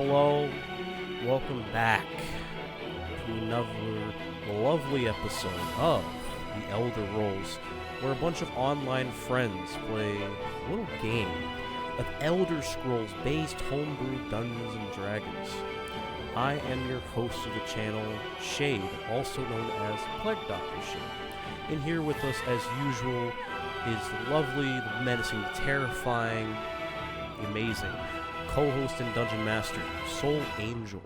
Hello, welcome back to another lovely episode of The ElderRoles, where a bunch of online friends play a little game of Elder Scrolls based homebrew Dungeons and Dragons. I am your host of the channel, Shade, also known as Plague Doctor Shade. And here with us, as usual, is the lovely, the menacing, the terrifying, the amazing co-host and dungeon master, Soul Angel.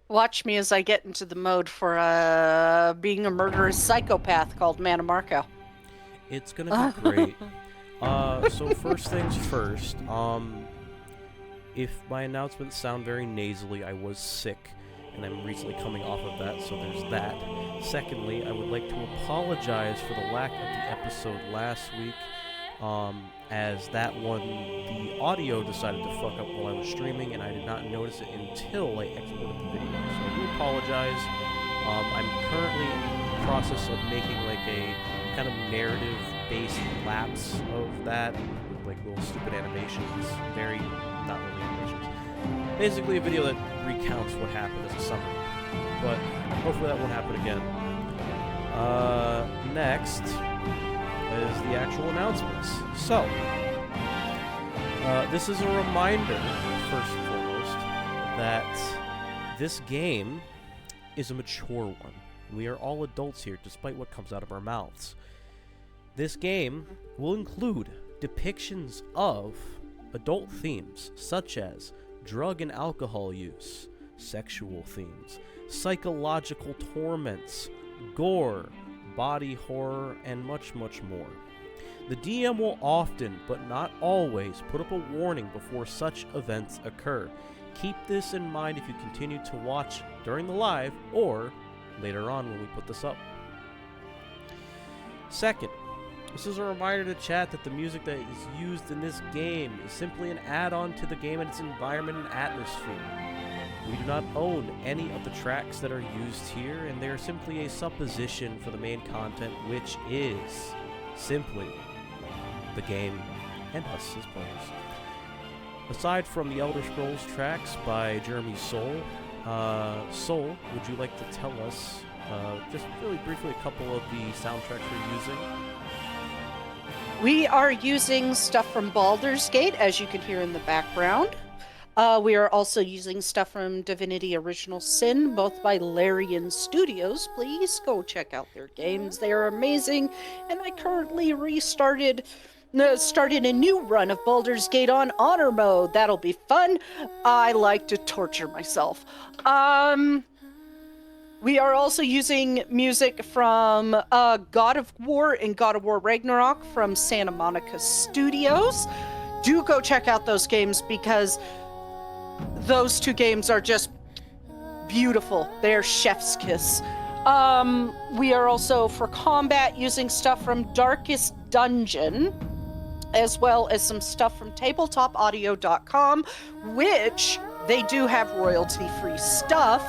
Watch me as I get into the mode for being a murderous psychopath called Manamarco. It's gonna be great. So first things first, if my announcements sound very nasally, I was sick, and I'm recently coming off of that, so there's that. Secondly, I would like to apologize for the lack of the episode last week, as that one, the audio decided to fuck up while I was streaming, and I did not notice it until I exported the video. So I do apologize. I'm currently in the process of making like a kind of narrative-based lapse of that, with like little stupid animations, not really animations. Basically a video that recounts what happened as a summary. But hopefully that won't happen again. Next is the actual announcements. So, this is a reminder, first and foremost, that this game is a mature one. We are all adults here, despite what comes out of our mouths. This game will include depictions of adult themes, such as drug and alcohol use, sexual themes, psychological torments, gore, body horror, and much, much more. The DM will often, but not always, put up a warning before such events occur. Keep this in mind if you continue to watch during the live or later on when we put this up. Second, this is a reminder to chat that the music that is used in this game is simply an add-on to the game and its environment and atmosphere. We do not own any of the tracks that are used here, and they are simply a supposition for the main content, which is simply the game and us as players. Aside from the Elder Scrolls tracks by Jeremy Soul, Soul, would you like to tell us, just really briefly, a couple of the soundtracks we're using? We are using stuff from Baldur's Gate, as you can hear in the background. We are also using stuff from Divinity Original Sin, both by Larian Studios. Please go check out their games. They are amazing. And I currently started a new run of Baldur's Gate on Honor Mode. That'll be fun. I like to torture myself. We are also using music from God of War and God of War Ragnarok from Santa Monica Studios. Do go check out those games because those two games are just beautiful. They're chef's kiss. We are also, for combat, using stuff from Darkest Dungeon, as well as some stuff from tabletopaudio.com, which they do have royalty-free stuff.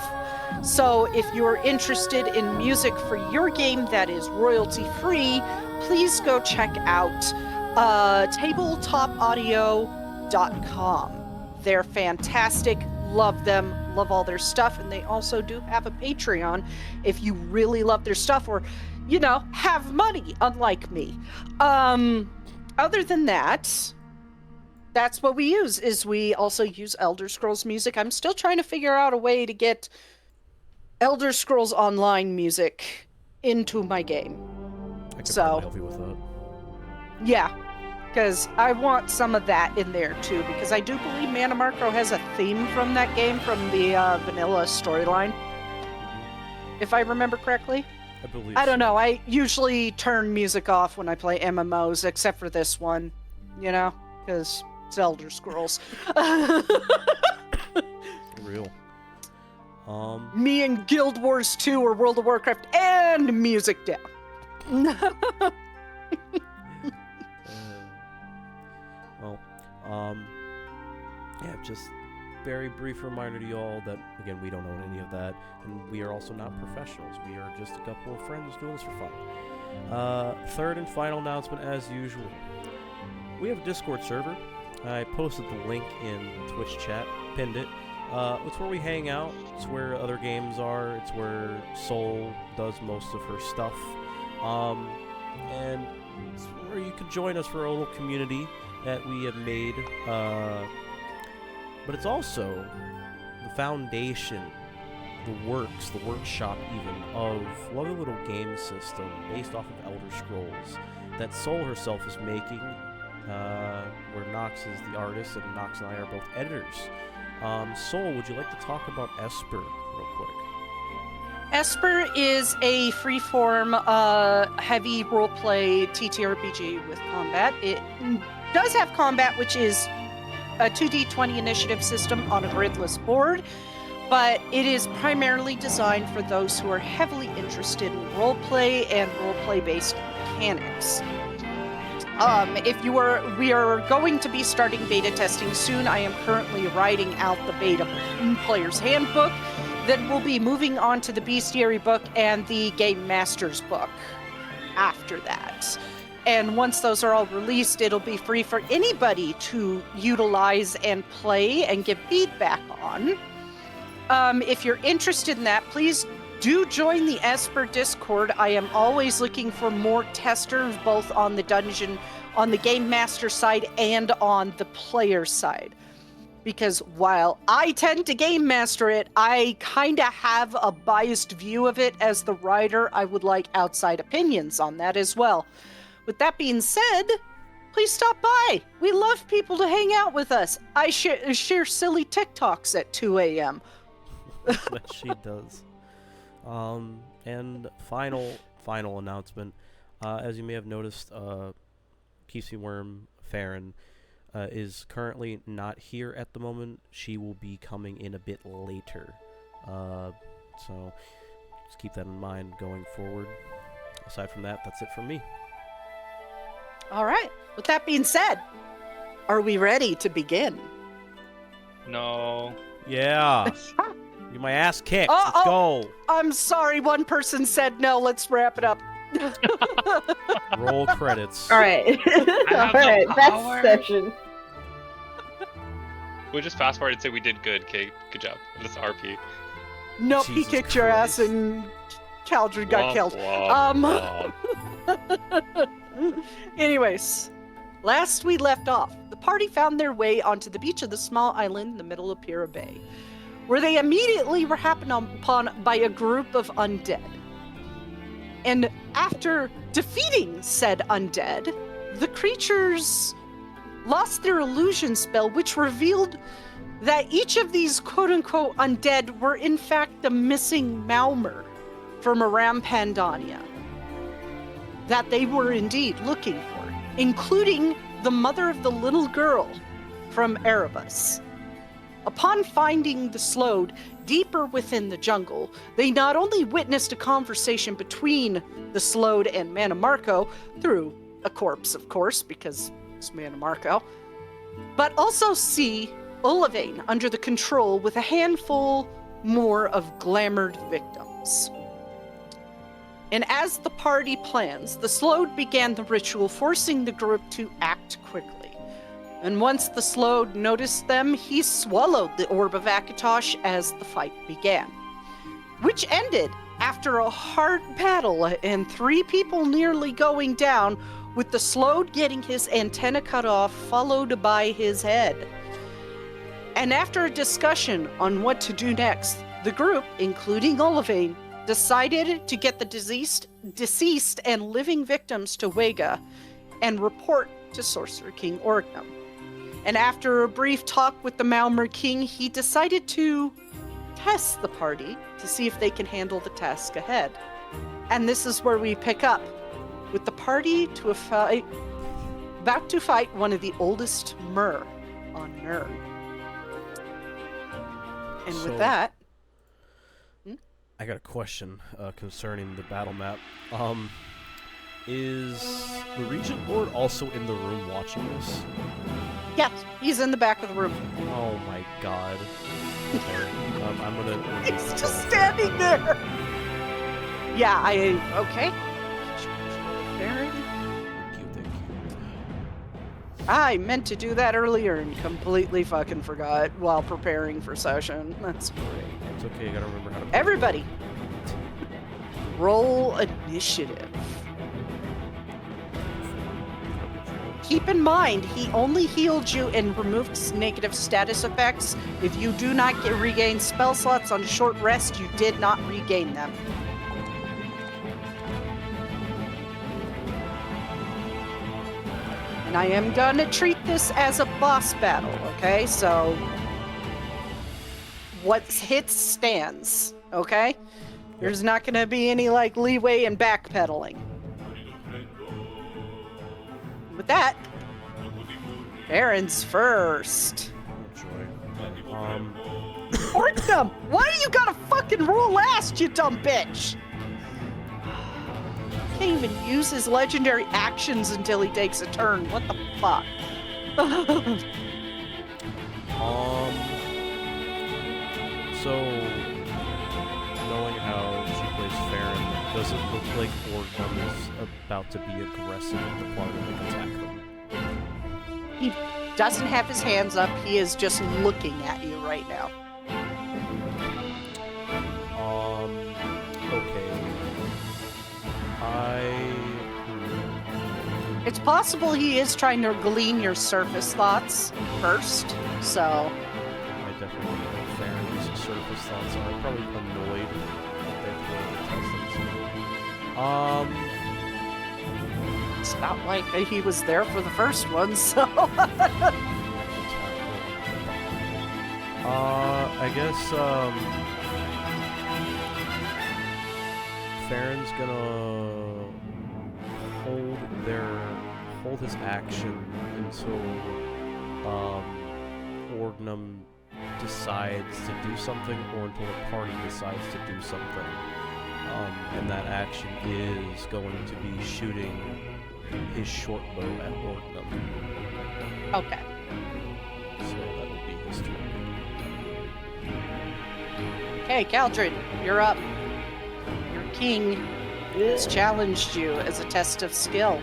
So if you're interested in music for your game that is royalty-free, please go check out tabletopaudio.com. They're fantastic. Love them. Love all their stuff. And they also do have a Patreon if you really love their stuff or, have money, unlike me. Other than that, that's what we use, is we also use Elder Scrolls music. I'm still trying to figure out a way to get Elder Scrolls Online music into my game. I can probably help you with that. Yeah. Because I want some of that in there, too, because I do believe Manamarco has a theme from that game, from the vanilla storyline, if I remember correctly. I believe I don't know, I usually turn music off when I play MMOs, except for this one, because it's Elder Scrolls. Real. Me and Guild Wars 2 or World of Warcraft and music down. Yeah, just very brief reminder to y'all that, again, we don't own any of that, and we are also not professionals. We are just a couple of friends doing this for fun. Third and final announcement, as usual. We have a Discord server. I posted the link in the Twitch chat, pinned it. It's where we hang out. It's where other games are. It's where Soul does most of her stuff. And it's where you can join us for a little community that we have made. But it's also the foundation, the workshop even, of a lovely little game system based off of ElderScrolls that Soul herself is making, where Nox is the artist and Nox and I are both editors. Soul, would you like to talk about Esper real quick? Esper is a freeform, heavy roleplay TTRPG with combat. It does have combat, which is a 2D20 initiative system on a gridless board, but it is primarily designed for those who are heavily interested in roleplay and roleplay-based mechanics. We are going to be starting beta testing soon. I am currently writing out the beta player's handbook. Then we'll be moving on to the bestiary book and the game master's book after that. And once those are all released, it'll be free for anybody to utilize and play and give feedback on. If you're interested in that, please do join the Esper Discord. I am always looking for more testers, both on the dungeon, on the game master side, and on the player side. Because while I tend to game master it, I kind of have a biased view of it as the writer. I would like outside opinions on that as well. With that being said, please stop by. We love people to hang out with us. I share silly TikToks at 2 a.m. That she does. And final announcement. As you may have noticed, PC Worm Farron is currently not here at the moment. She will be coming in a bit later. So just keep that in mind going forward. Aside from that, that's it from me. All right. With that being said, are we ready to begin? No. Yeah. Get my ass kicked. Let's go. I'm sorry. One person said no. Let's wrap it up. Roll credits. All right. All right. That's session. We just fast forward and say we did good, Kate. Good job. This RP. Nope, he Jesus kicked your ass Christ. and Caldron got killed. Anyways, last we left off, the party found their way onto the beach of the small island in the middle of Pira Bay, where they immediately were happened upon by a group of undead. And after defeating said undead, the creatures lost their illusion spell, which revealed that each of these quote-unquote undead were in fact the missing Malmer from Aram Pandania that they were indeed looking for, including the mother of the little girl from Erebus. Upon finding the Slode deeper within the jungle, they not only witnessed a conversation between the Slode and Manamarco, through a corpse, of course, because it's Manamarco, but also see Olivane under the control with a handful more of glamored victims. And as the party plans, the Slode began the ritual, forcing the group to act quickly. And once the Slode noticed them, he swallowed the Orb of Akatosh as the fight began, which ended after a hard battle and 3 people nearly going down, with the Slode getting his antenna cut off, followed by his head. And after a discussion on what to do next, the group, including Olivane, decided to get the deceased and living victims to Wega and report to Sorcerer King Orgnum. And after a brief talk with the Malmer King, he decided to test the party to see if they can handle the task ahead. And this is where we pick up, with the party about to fight one of the oldest Mer on Nern. And with that... I got a question concerning the battle map. Is the Regent Lord also in the room watching this? Yes, he's in the back of the room. Oh my god. Okay, I'm gonna... He's just standing there! Yeah, okay. Thank you. I meant to do that earlier and completely fucking forgot while preparing for session. That's great. It's okay, you gotta remember how to play. Everybody, roll initiative. Keep in mind, he only healed you and removed negative status effects. If you do not regain spell slots on short rest, you did not regain them. And I am gonna treat this as a boss battle, okay? So, what hits stands, okay? There's not gonna be any, like, leeway in backpedaling. With that, Aaron's first. Oh, Orgnum, why do you gotta fucking roll last, you dumb bitch? Can't even use his legendary actions until he takes a turn. What the fuck? So, knowing how she plays Farron, does it look like Orgnum is about to be aggressive at the part and attack them? He doesn't have his hands up. He is just looking at you right now. Okay. It's possible he is trying to glean your surface thoughts first, so... I definitely know what Farron's surface thoughts are. Probably annoyed that they have to test them. It's not like he was there for the first one, so... I guess, Farron's gonna hold his action until, Orgnum decides to do something, or until the party decides to do something. And that action is going to be shooting his short bow at Orgnum. Okay. So that will be his turn. Okay, Caldrin, you're up. Your king has challenged you as a test of skill.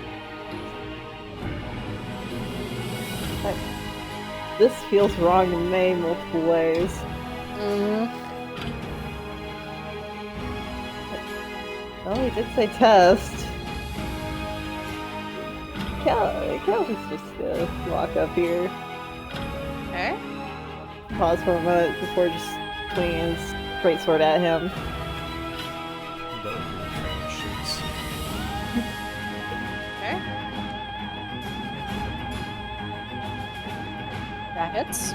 This feels wrong to me in multiple ways. Oh, he did say test. Cal's just gonna walk up here. Okay. Pause for a moment before just swinging his greatsword at him. Okay. That hits.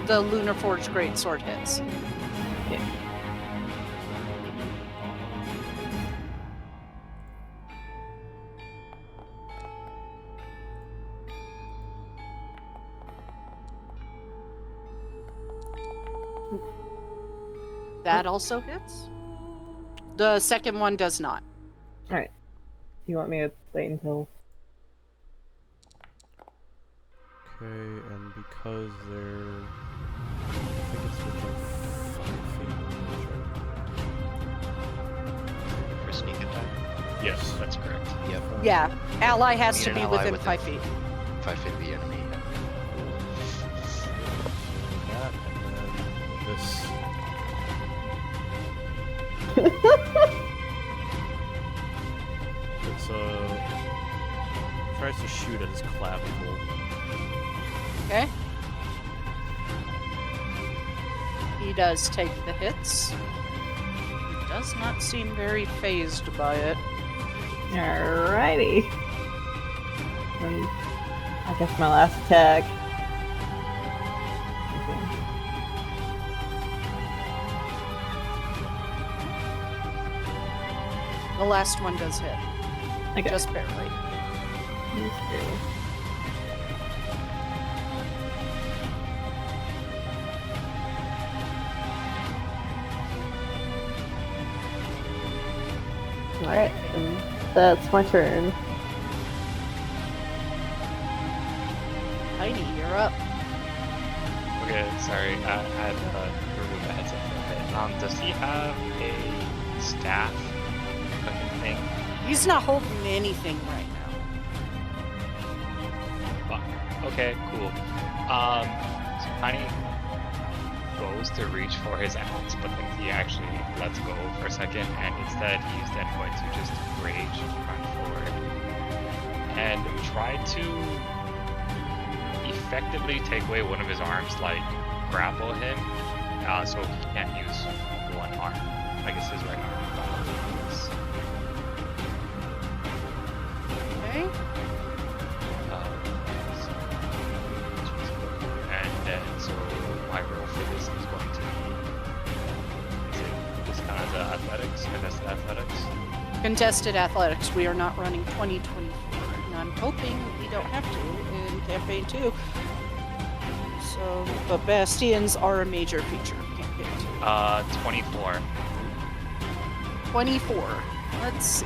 The Lunar Forge Greatsword hits. Yeah. That also hits. The second one does not. Alright. You want me to wait until... Okay, and because they're... I think it's within 5 feet. For sneak attack? Yes, that's correct. Yep. Yeah, ally has Need to an be ally within within 5 feet. 5 feet of the enemy. That, and then this. It's tries to shoot at his clavicle. Okay. He does take the hits. He does not seem very phased by it. Alrighty. And I guess my last attack. The last one does hit. Okay. Just barely. Just barely. Alright, and that's my turn. Tiny, you're up. Okay, sorry, I had removed my headset for a bit. Does he have a staff looking thing? He's not holding anything right Okay, cool. So Tiny goes to reach for his axe, but then he actually lets go for a second, and instead he's then going to just rage run forward and try to effectively take away one of his arms, like grapple him, so he can't use one arm. I guess his right arm. Okay. And then, so my roll for this is going to be, is it just kind of the athletics, contested athletics? Contested athletics. We are not running 2024, and I'm hoping we don't have to in campaign 2. So, but bastions are a major feature of campaign 24. 2. 24. Let's see.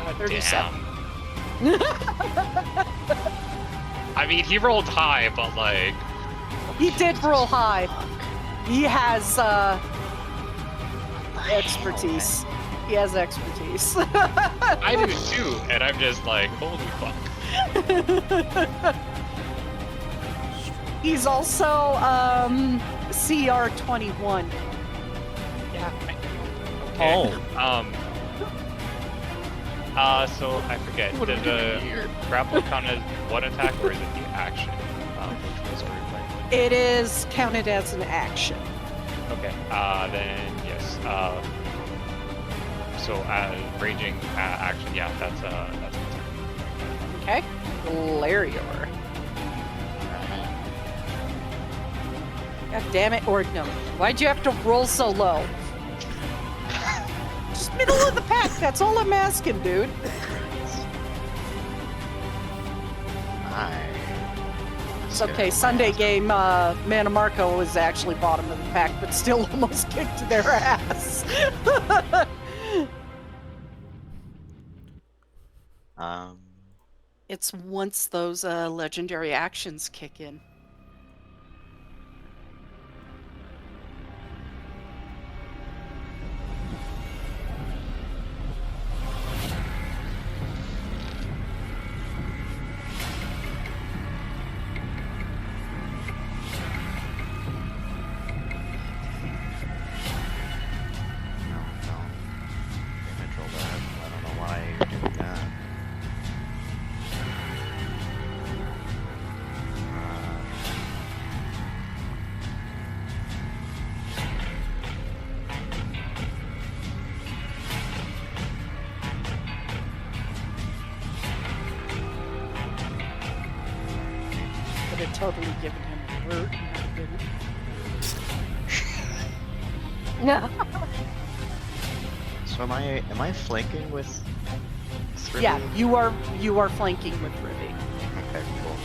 God 37. damn. I mean, he rolled high, but like... He did roll high. He has expertise. He has expertise. I do too, and I'm just like, holy fuck. He's also CR 21. Yeah. Okay. Oh. So I forget. Did the grapple count as one attack, or is it the action? Which was we playing with? It is counted as an action. Okay. Then yes. So raging action. Yeah, that's an attack. Okay. Larior. God damn it, Orgnum. Why'd you have to roll so low? Just middle of the pack, that's all I'm asking, dude. It's okay, Sunday game, Manamarco was actually bottom of the pack, but still almost kicked their ass. It's once those legendary actions kick in. Had totally given him a word, and I didn't. No. So am I flanking with Rivi? Yeah, you are flanking with Rivi. Okay, cool.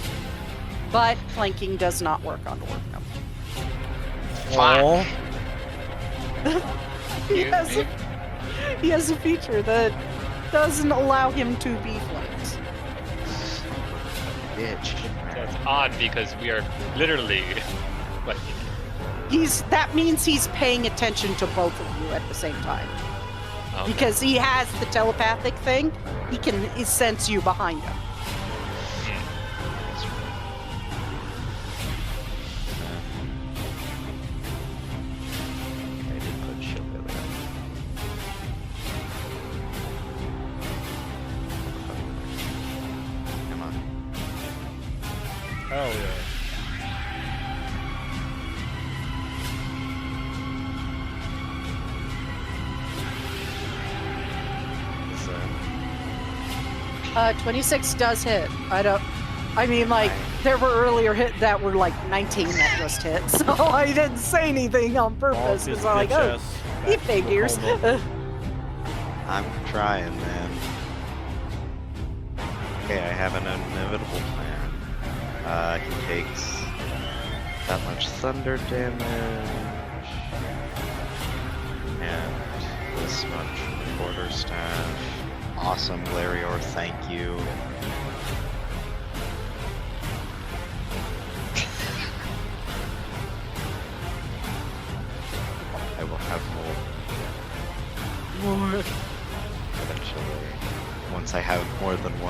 But flanking does not work on Orgnum. Oh. He has a feature that doesn't allow him to be flanked. Bitch. That's odd because we are literally like That means he's paying attention to both of you at the same time. okay. Because he has the telepathic thing, he can sense you behind him. I did put shield over there. Come on. Hell yeah. Is 26 does hit. I mean, like, there were earlier hit that were like 19 that just hit, so I didn't say anything on purpose, because I'm like, oh, he figures. I'm trying, man. Okay, I have an inevitable plan. He takes that much thunder damage, and this much quarterstaff. Awesome, Larior, thank you. I will have more.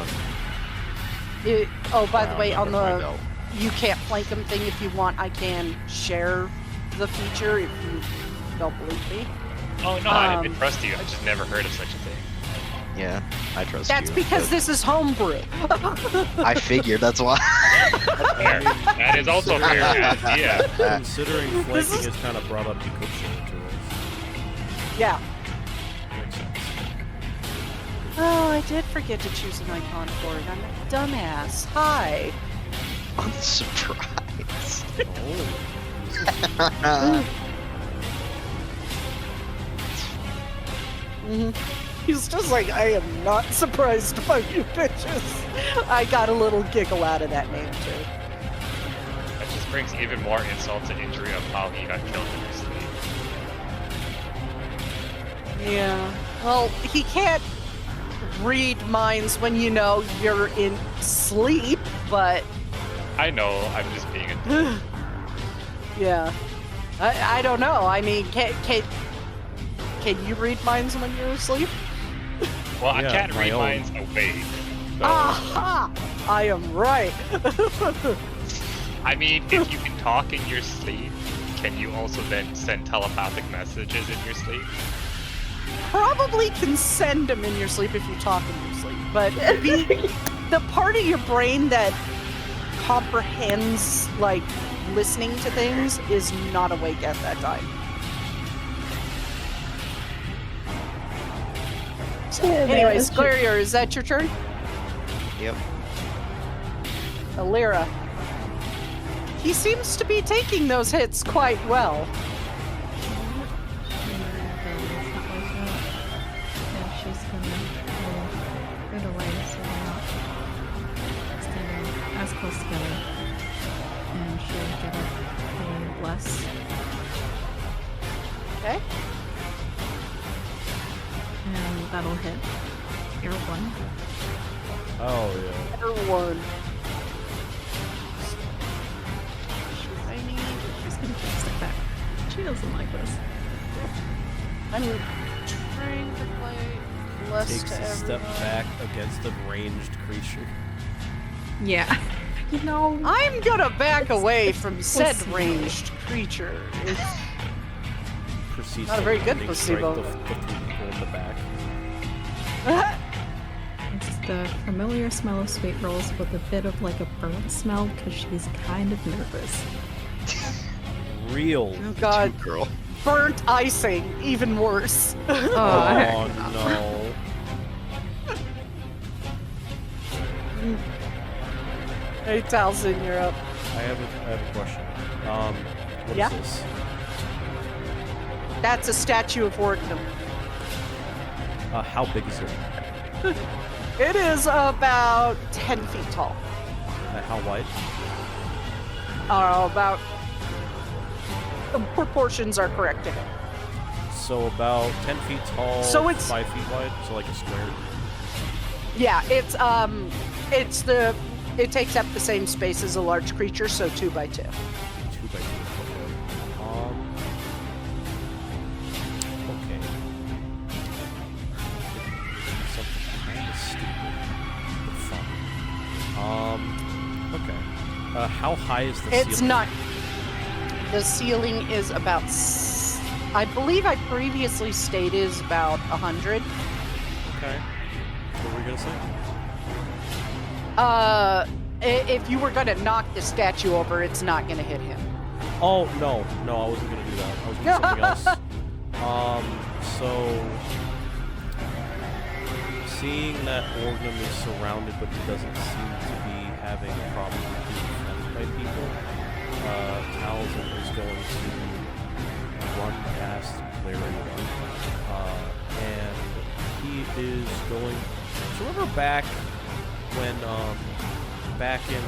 one. Oh, by the Wow, way, on under my the belt. you can't flank them thing, if you want, I can share the feature if you don't believe me. Oh no, I trust you. I just never heard of such a thing. Yeah, I trust That's you. because but this is homebrew. I figured that's why. Fair. That is also fair. Yeah. Considering flanking is kind of brought up, you could change to it. Yeah. Makes sense. Oh, I did forget to choose an icon for it. I'm a dumbass. Hi. I'm surprised. Oh. He's just like, I am not surprised by you bitches. I got a little giggle out of that name too. That just brings even more insult to injury of how he got killed in his sleep. Yeah. Well, he can't read minds when you know you're in sleep, but I know, I'm just being a yeah. I don't know. I mean, can you read minds when you're asleep? Well, Yeah, I can't my read own. minds awake. So, Aha! I am right. I mean, if you can talk in your sleep, can you also then send telepathic messages in your sleep? Probably can send them in your sleep if you talk in your sleep, but the part of your brain that comprehends, like, listening to things is not awake at that time. So, Yeah, anyways, that's true. Glarier, is that your turn? Yep. Alira. He seems to be taking those hits quite well. She's gonna go right away so we're not standing as close together. And she'll get a bless. Okay. And that'll hit your one. Oh, yeah. Better one. She's gonna take a step back. She doesn't like this. I'm trying to play less Takes to a step everyone. back against a ranged creature. Yeah. You know, I'm gonna back away from said Placebo. ranged creature. It's Proceeds Not a to very good lightning strike placebo. the three people in the back. it's the familiar smell of sweet rolls with a bit of like a burnt smell because she's kind of nervous. Real. Oh god, Girl. burnt icing, even worse. Oh, no. Hey, Talzin, you're up. I have a question. What is Yeah? this? That's a statue of Orgnum. How big is it? It is about 10 feet tall. How wide? About. The proportions are correct in it. So about 10 feet tall, So it's- 5 feet wide, so like a square. Yeah, it takes up the same space as a large creature, so 2 by 2. 2 by 2. Okay. Something kind of stupid, but fun. Okay. How high is the ceiling? It's not. The ceiling is about. I believe I previously stated is about 100. Okay. What were we gonna say? If you were gonna knock the statue over, it's not gonna hit him. Oh, no, I wasn't gonna do that. I was gonna do something else. So seeing that Orgnum is surrounded, but he doesn't seem to be having a problem with being defended by people, Talzin is going to run past Larry, and he is going. So remember back when, back in,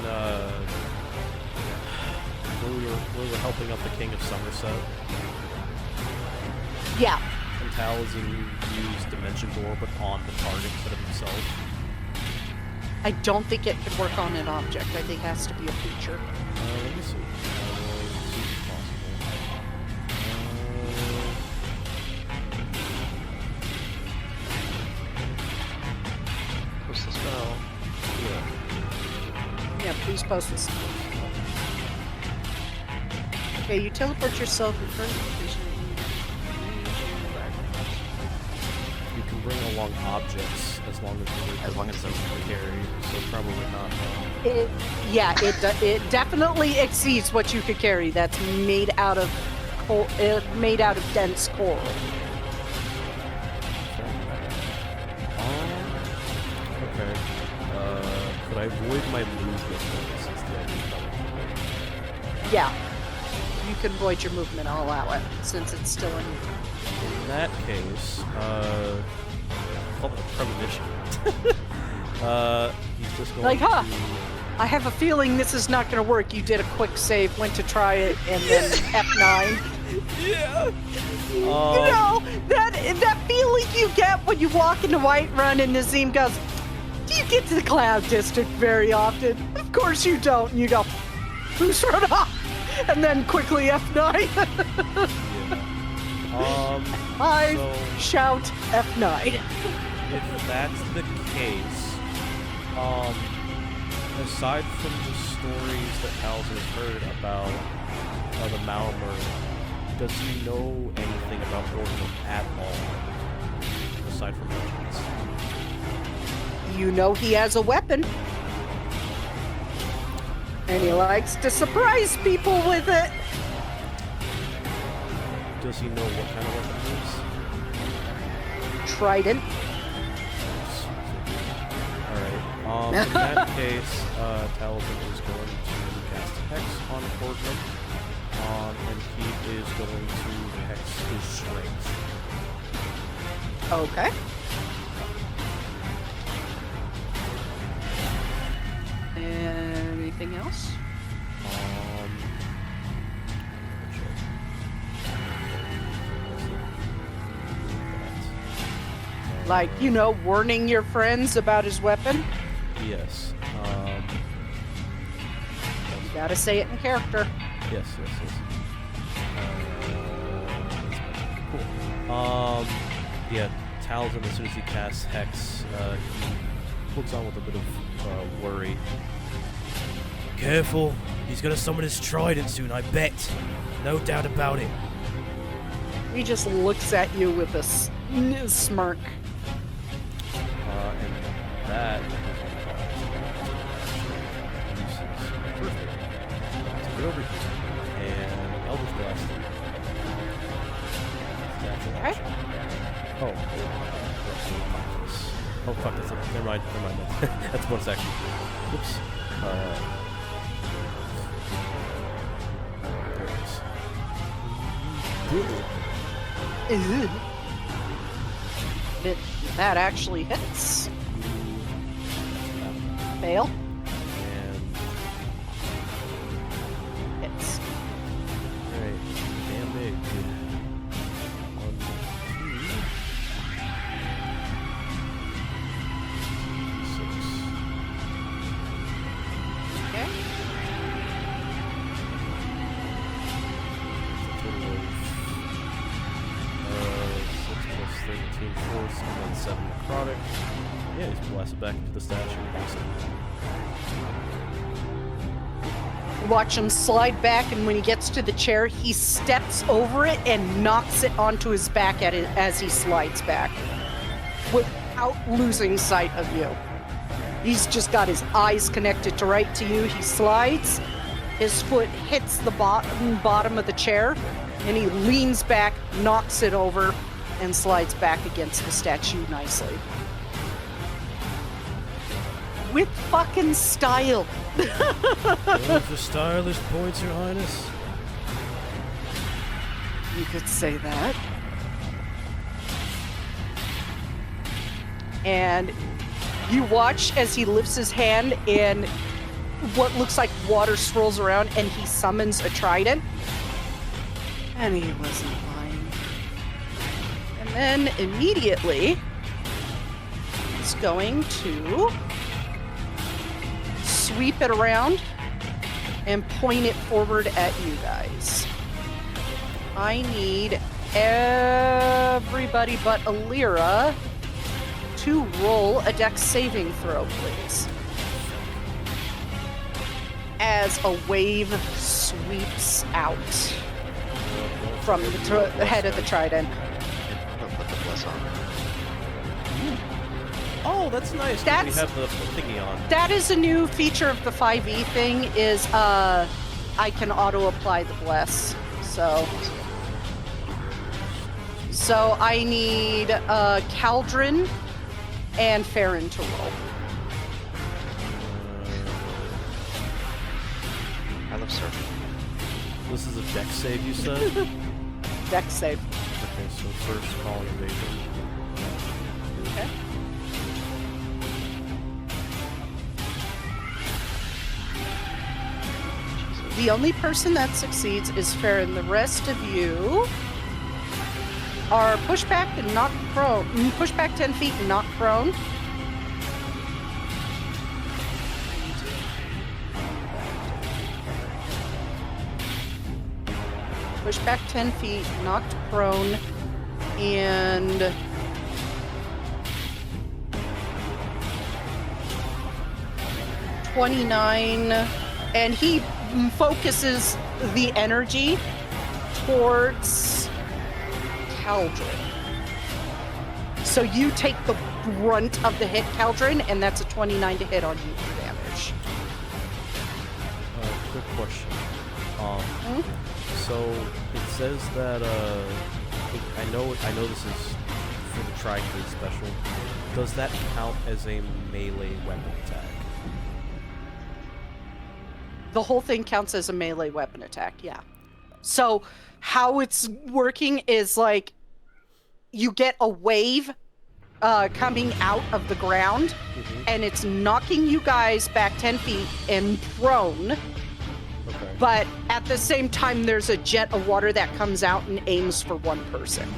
when we were helping out the King of Somerset, Yeah. and Talzin used Dimension Door, but on the target instead of himself. I don't think it could work on an object. I think it has to be a feature. Let me see. See if it's possible. What's the spell? Please post this. Okay, you teleport yourself in front of the station. You can bring along objects as long as they're carry, so probably not. It definitely exceeds what you could carry. That's made out of made out of dense coral. Okay. Could I void my movement since the idea Yeah. You can void your movement, I'll allow it, since it's still in. In that case, call it a premonition. He's just going Like, huh? to... I have a feeling this is not going to work. You did a quick save, went to try it, and then F9. Yeah. You know, that feeling you get when you walk into Whiterun and Nazim goes, do you get to the Cloud District very often? Of course you don't. And you go, who's run off? And then quickly F9. I shout F9. If that's the case, aside from the stories that Hal's has heard about the Malmur, does he know anything about Orgnum at all? Aside from legends? You know he has a weapon. And he likes to surprise people with it. Does he know what kind of weapon it is? Trident. Alright. In that case, Talisman is going to cast Hex on Orgnum. And he is going to Hex his strength. Okay. Anything else? Like, you know, warning your friends about his weapon? Yes. You gotta say it in character. Yes. Cool. Yeah, Talisman, as soon as he casts Hex, he looks on with a bit of worry. Careful, he's gonna summon his trident soon, I bet. No doubt about it. He just looks at you with a smirk. And that get over here. And Eldritch Blast. Okay. Oh, fuck, that's it. Never mind. That's bonus action. Whoops. There it is. That actually hits. Fail. And Hits. alright, damn big. 1, 2, 6. Okay. Total of 6 plus 13 force and then 7 necrotic. Yeah, he's blasted back into the statue. Watch him slide back, and when he gets to the chair, he steps over it and knocks it onto his back as he slides back, without losing sight of you. He's just got his eyes connected to right to you. He slides, his foot hits the bottom of the chair, and he leans back, knocks it over, and slides back against the statue nicely. With fucking style. Going for stylish points, Your Highness. You could say that. And you watch as he lifts his hand and what looks like water swirls around and he summons a trident. And he wasn't lying. And then immediately he's going to sweep it around and point it forward at you guys. I need everybody but Alira to roll a dex saving throw, please. as a wave sweeps out from the head of the trident. I'm gonna put the bless on. Oh, that's nice. 'Cause we have the thingy on. That is a new feature of the 5e thing. Is I can auto apply the bless. So I need Caldron and Farron to roll. I love surfing. This is a dex save, you said? Dex save. Okay, so first calling evasion. Okay. The only person that succeeds is Farron. The rest of you are pushed back and knocked prone. Pushed back 10 feet and knocked prone. Pushed back 10 feet, knocked prone, and $29, and he focuses the energy towards Caldron. So you take the brunt of the hit, Caldron, and that's a 29 to hit on you for damage. Quick question. So it says that I know this is for the Tri-Crit special. Does that count as a melee weapon attack? The whole thing counts as a melee weapon attack, yeah. So how it's working is like you get a wave coming out of the ground, and it's knocking you guys back 10 feet and prone. Okay. But at the same time, there's a jet of water that comes out and aims for one person.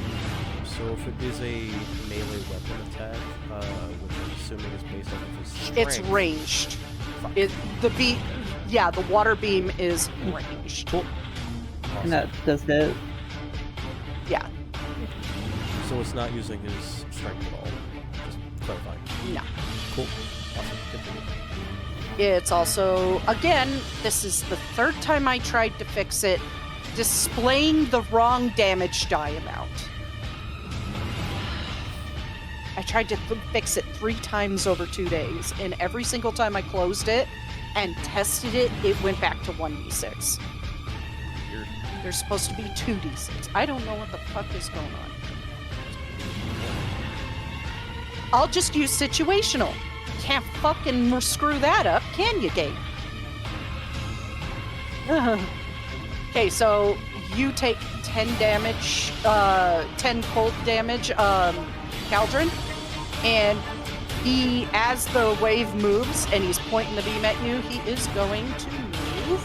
So if it is a melee weapon attack, which I'm assuming is based on his strength, It's ranged. Fuck. The water beam is ranged. Cool. And that does hit. Yeah, So it's not using his strength at all. Just clarifying. no. Cool. Awesome. Continue. It's also, again, this is the third time I tried to fix it, displaying the wrong damage die amount. I tried to fix it 3 times over 2 days, and every single time I closed it and tested it, it went back to 1d6. Weird. There's supposed to be 2d6. I don't know what the fuck is going on. I'll just use situational. Can't fucking screw that up, can you, Gabe? Okay, so you take 10 damage, 10 cold damage, Caldron, and he, as the wave moves and he's pointing the beam at you, he is going to move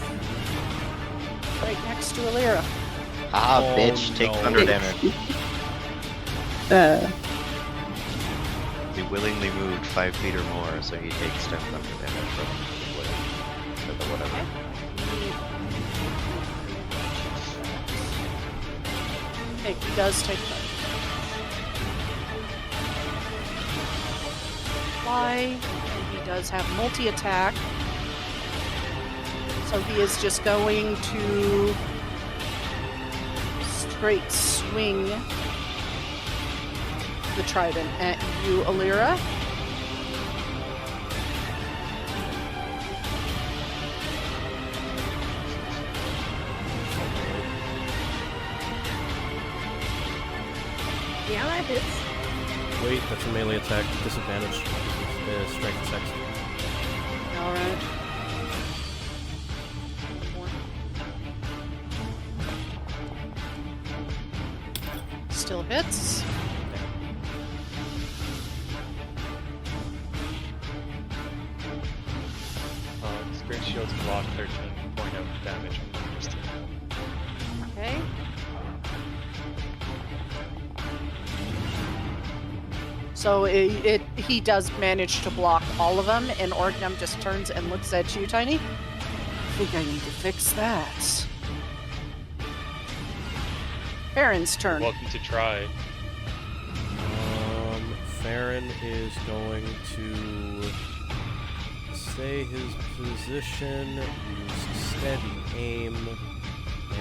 right next to Alira. Ah, Oh, bitch, take no. thunder damage. He willingly moved 5 feet or more, so he takes 10 thunder damage from the whatever. Okay, he does take that. Fly, and he does have multi-attack. So he is just going to straight swing the trident at you, Alira. Yeah, that hits. Wait, that's a melee attack. Disadvantage. Strength checks. All right. Still hits. Spirit shields block 13 point of damage on the first hit. Okay. So he does manage to block all of them, and Orgnum just turns and looks at you, Tiny. I think I need to fix that. Farron's turn. Welcome to try. Farron is going to stay his position, use steady aim,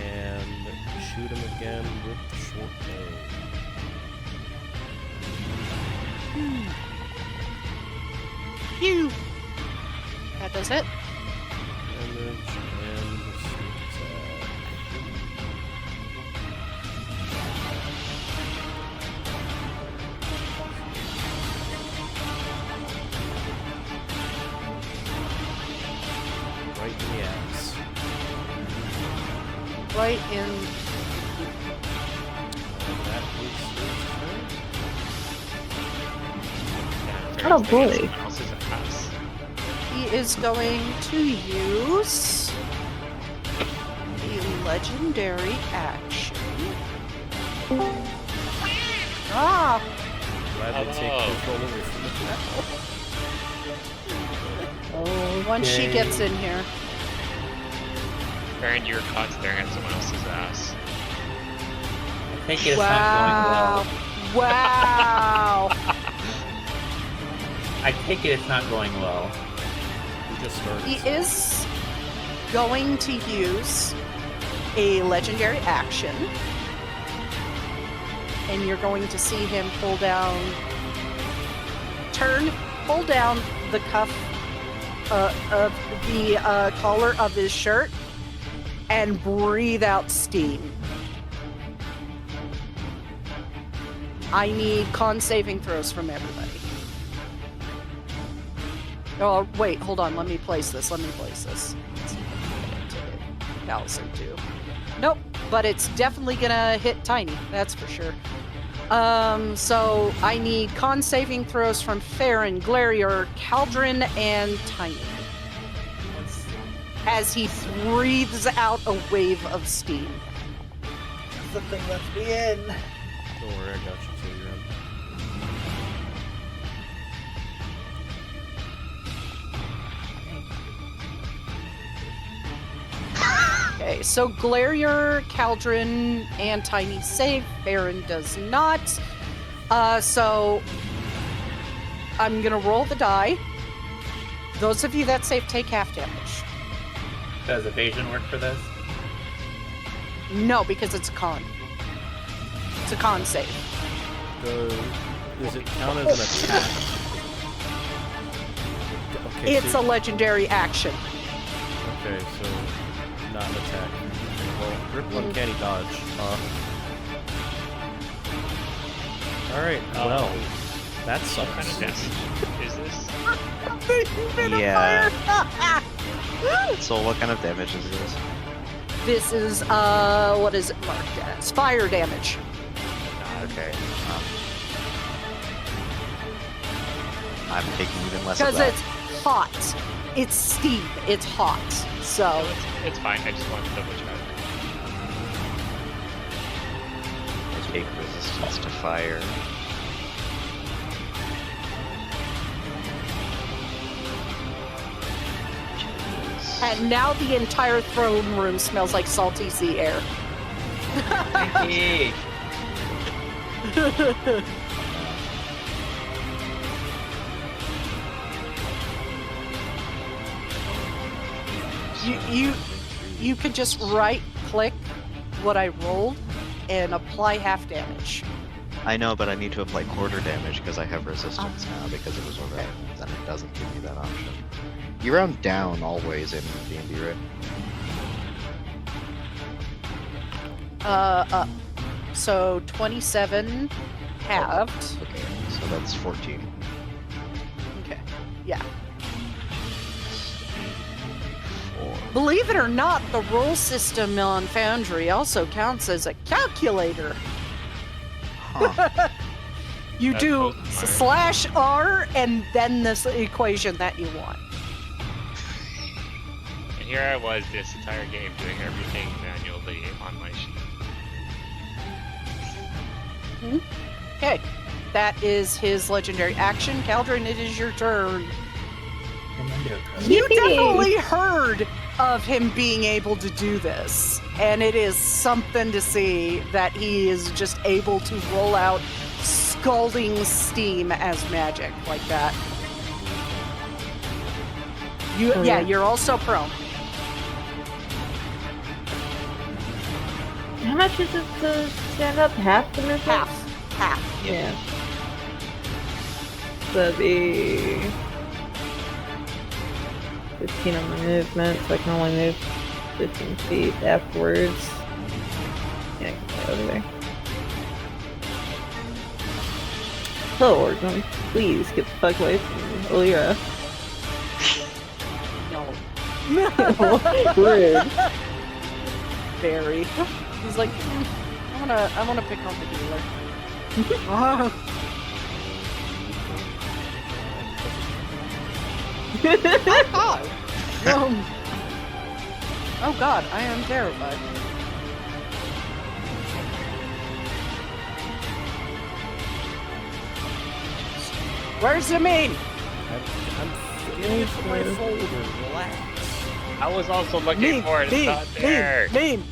and shoot him again with the short bow. Phew. That does it. Damage and sneak attack. Right in the ass. Right in. And that is his turn. Oh, boy. Someone else's ass. He is going to use the legendary action. Ah! Glad to take Oh. control away from the battle. Once she gets in here. Baron, you're caught staring at someone else's ass. I think it's not Wow. Wow. going well. I take it it's not going well. We just started. He is going to use a legendary action. And you're going to see him pull down the cuff of the collar of his shirt and breathe out steam. I need con saving throws from everybody. Oh, wait, hold on. Let me place this. Let's see if I can get it. Allison, too. Nope, but it's definitely gonna hit Tiny. That's for sure. So I need con saving throws from Farron, Glarier, Caldron, and Tiny. As he breathes out a wave of steam. Something left me in. Don't worry, I got you till you're in. Okay, so Glarier, Caldron, and Tiny save. Farron does not. So I'm gonna roll the die. Those of you that save take half damage. Does evasion work for this? No, because it's a con. It's a con save. Does it count as an attack? Okay, It's a legendary action. Okay, so not an attack. Well, grip uncanny dodge. Alright, well, that What kind of sucks. damage is this? Yeah. So what kind of damage is this? This is, what is it marked as? Fire damage. Okay. I'm taking even less of Because that. it's hot. It's steam. It's hot. So, No, it's fine. I just wanted to double check. I take resistance to fire. Jeez. and now the entire throne room smells like salty sea air. Hey. You could just right click what I rolled and apply half damage. I know, but I need to apply quarter damage because I have resistance now because it was overrun, and it doesn't give me that option. You round down always in D&D, right? Up. So 27 halved. Okay, so that's 14. Okay. Yeah. 4. Believe it or not, the roll system on Foundry also counts as a calculator. Huh. You That's do both fire. /R and then this equation that you want. And here I was this entire game doing everything manually on my sheet. Okay. That is his legendary action. Caldron, it is your turn. You Yippee! definitely heard of him being able to do this. And it is something to see that he is just able to roll out scalding steam as magic like that. Yeah, yeah. you're also prone. How much is it to stand up? Half the movement? Half. Yeah. So that'd be 15 on my movement, so I can only move 15 feet afterwards. Yeah, I can get over there. Hello, Orgnum. Please get the fuck away from Alira. No. Rude. Very. He's like, I wanna pick on the healer. Oh god, I am terrified. Where's the mean? I'm getting it from my folder. Relax. I was also looking for it. It's not there. Mean.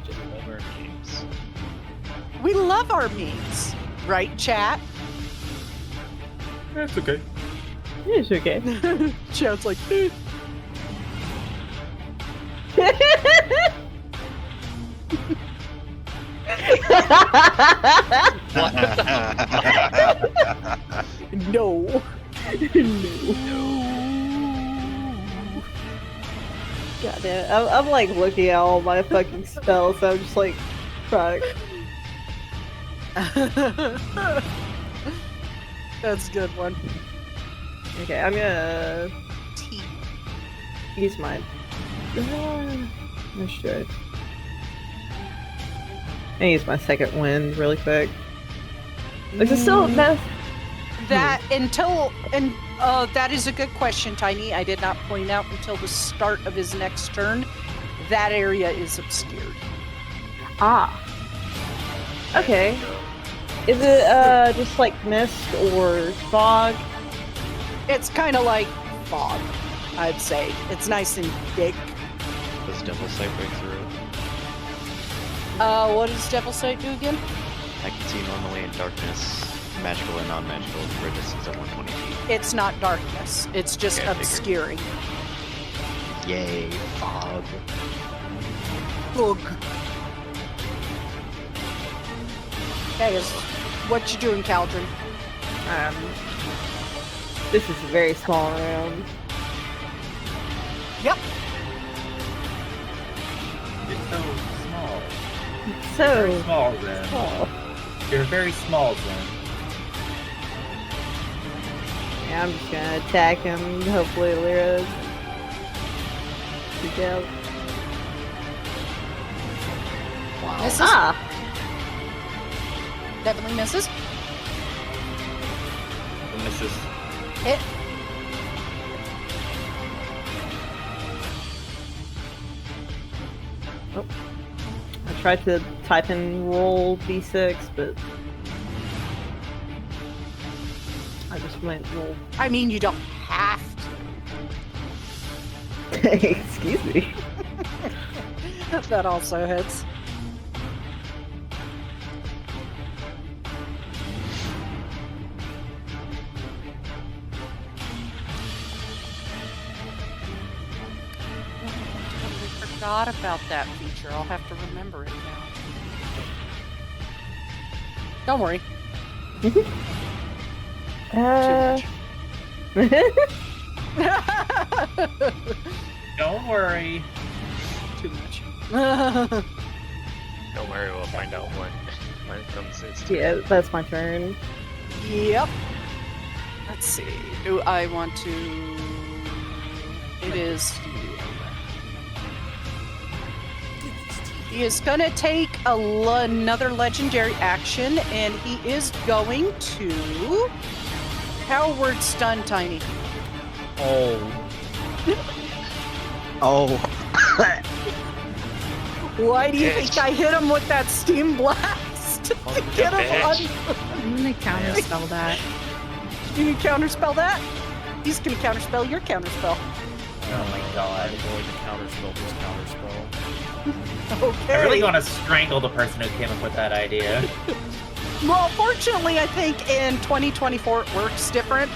Just love our games. We love our memes, right, chat? That's okay. It's okay. Chat's like, no. God damn it. I'm like looking at all my fucking spells, so I'm just like, fuck. That's a good one. Okay, I'm gonna use my. Let's try. I use my second wind really quick. Is it still meth? That that is a good question, Tiny. I did not point out until the start of his next turn. That area is obscured. Ah. Okay. Is it just like mist or fog? It's kind of like fog, I'd say. It's nice and thick. Does Devil Sight break through? What does Devil Sight do again? I can see normally in darkness, magical and non-magical, for a distance of 120 feet. It's not darkness. It's just Okay, I figured. obscuring. Yay, fog. Ugh. Hey, what you doing, Caldron? This is a very small room. Yep. It's so small. So Very small, then. small. You're very small, then. Yeah, I'm just gonna attack him. Hopefully, Lyra. Freak out. Wow. Misses. Ah! Definitely misses. And this is Hit. I tried to type in roll d6, but I just went roll. I mean, you don't have to. Excuse me. That also hits. I forgot about that feature. I'll have to remember it now. Don't worry. don't worry. Too much. Don't worry, we'll find out when it comes. It's Yeah, that's my turn. Yep. Let's see. Do I want to? It is. He is gonna take another legendary action, and he is going to. Power word stun, Tiny. Oh. Oh. Why do you think I hit him with that steam blast? To get him on. I'm gonna counterspell that. You can counterspell that? He's gonna counterspell your counterspell. Oh my god. I'm going to counterspell this counterspell. Okay. I really want to strangle the person who came up with that idea. Well, fortunately, I think in 2024 it works different.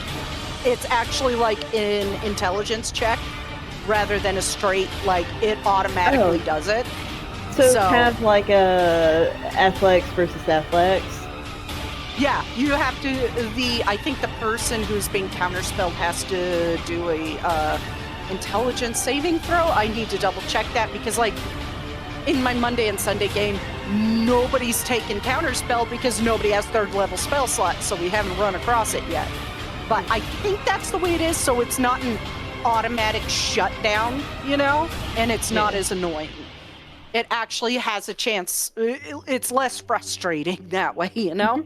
It's actually like an intelligence check rather than a straight, like, it automatically does it. So it's kind of like a athletics versus athletics. Yeah, you have to, I think the person who's being counterspelled has to do a intelligence saving throw. I need to double check that because, like, in my Monday and Sunday game, nobody's taken counterspell because nobody has 3rd level spell slots, so we haven't run across it yet. But I think that's the way it is, so it's not an automatic shutdown, you know? And it's not as annoying. It actually has a chance. It's less frustrating that way, you know?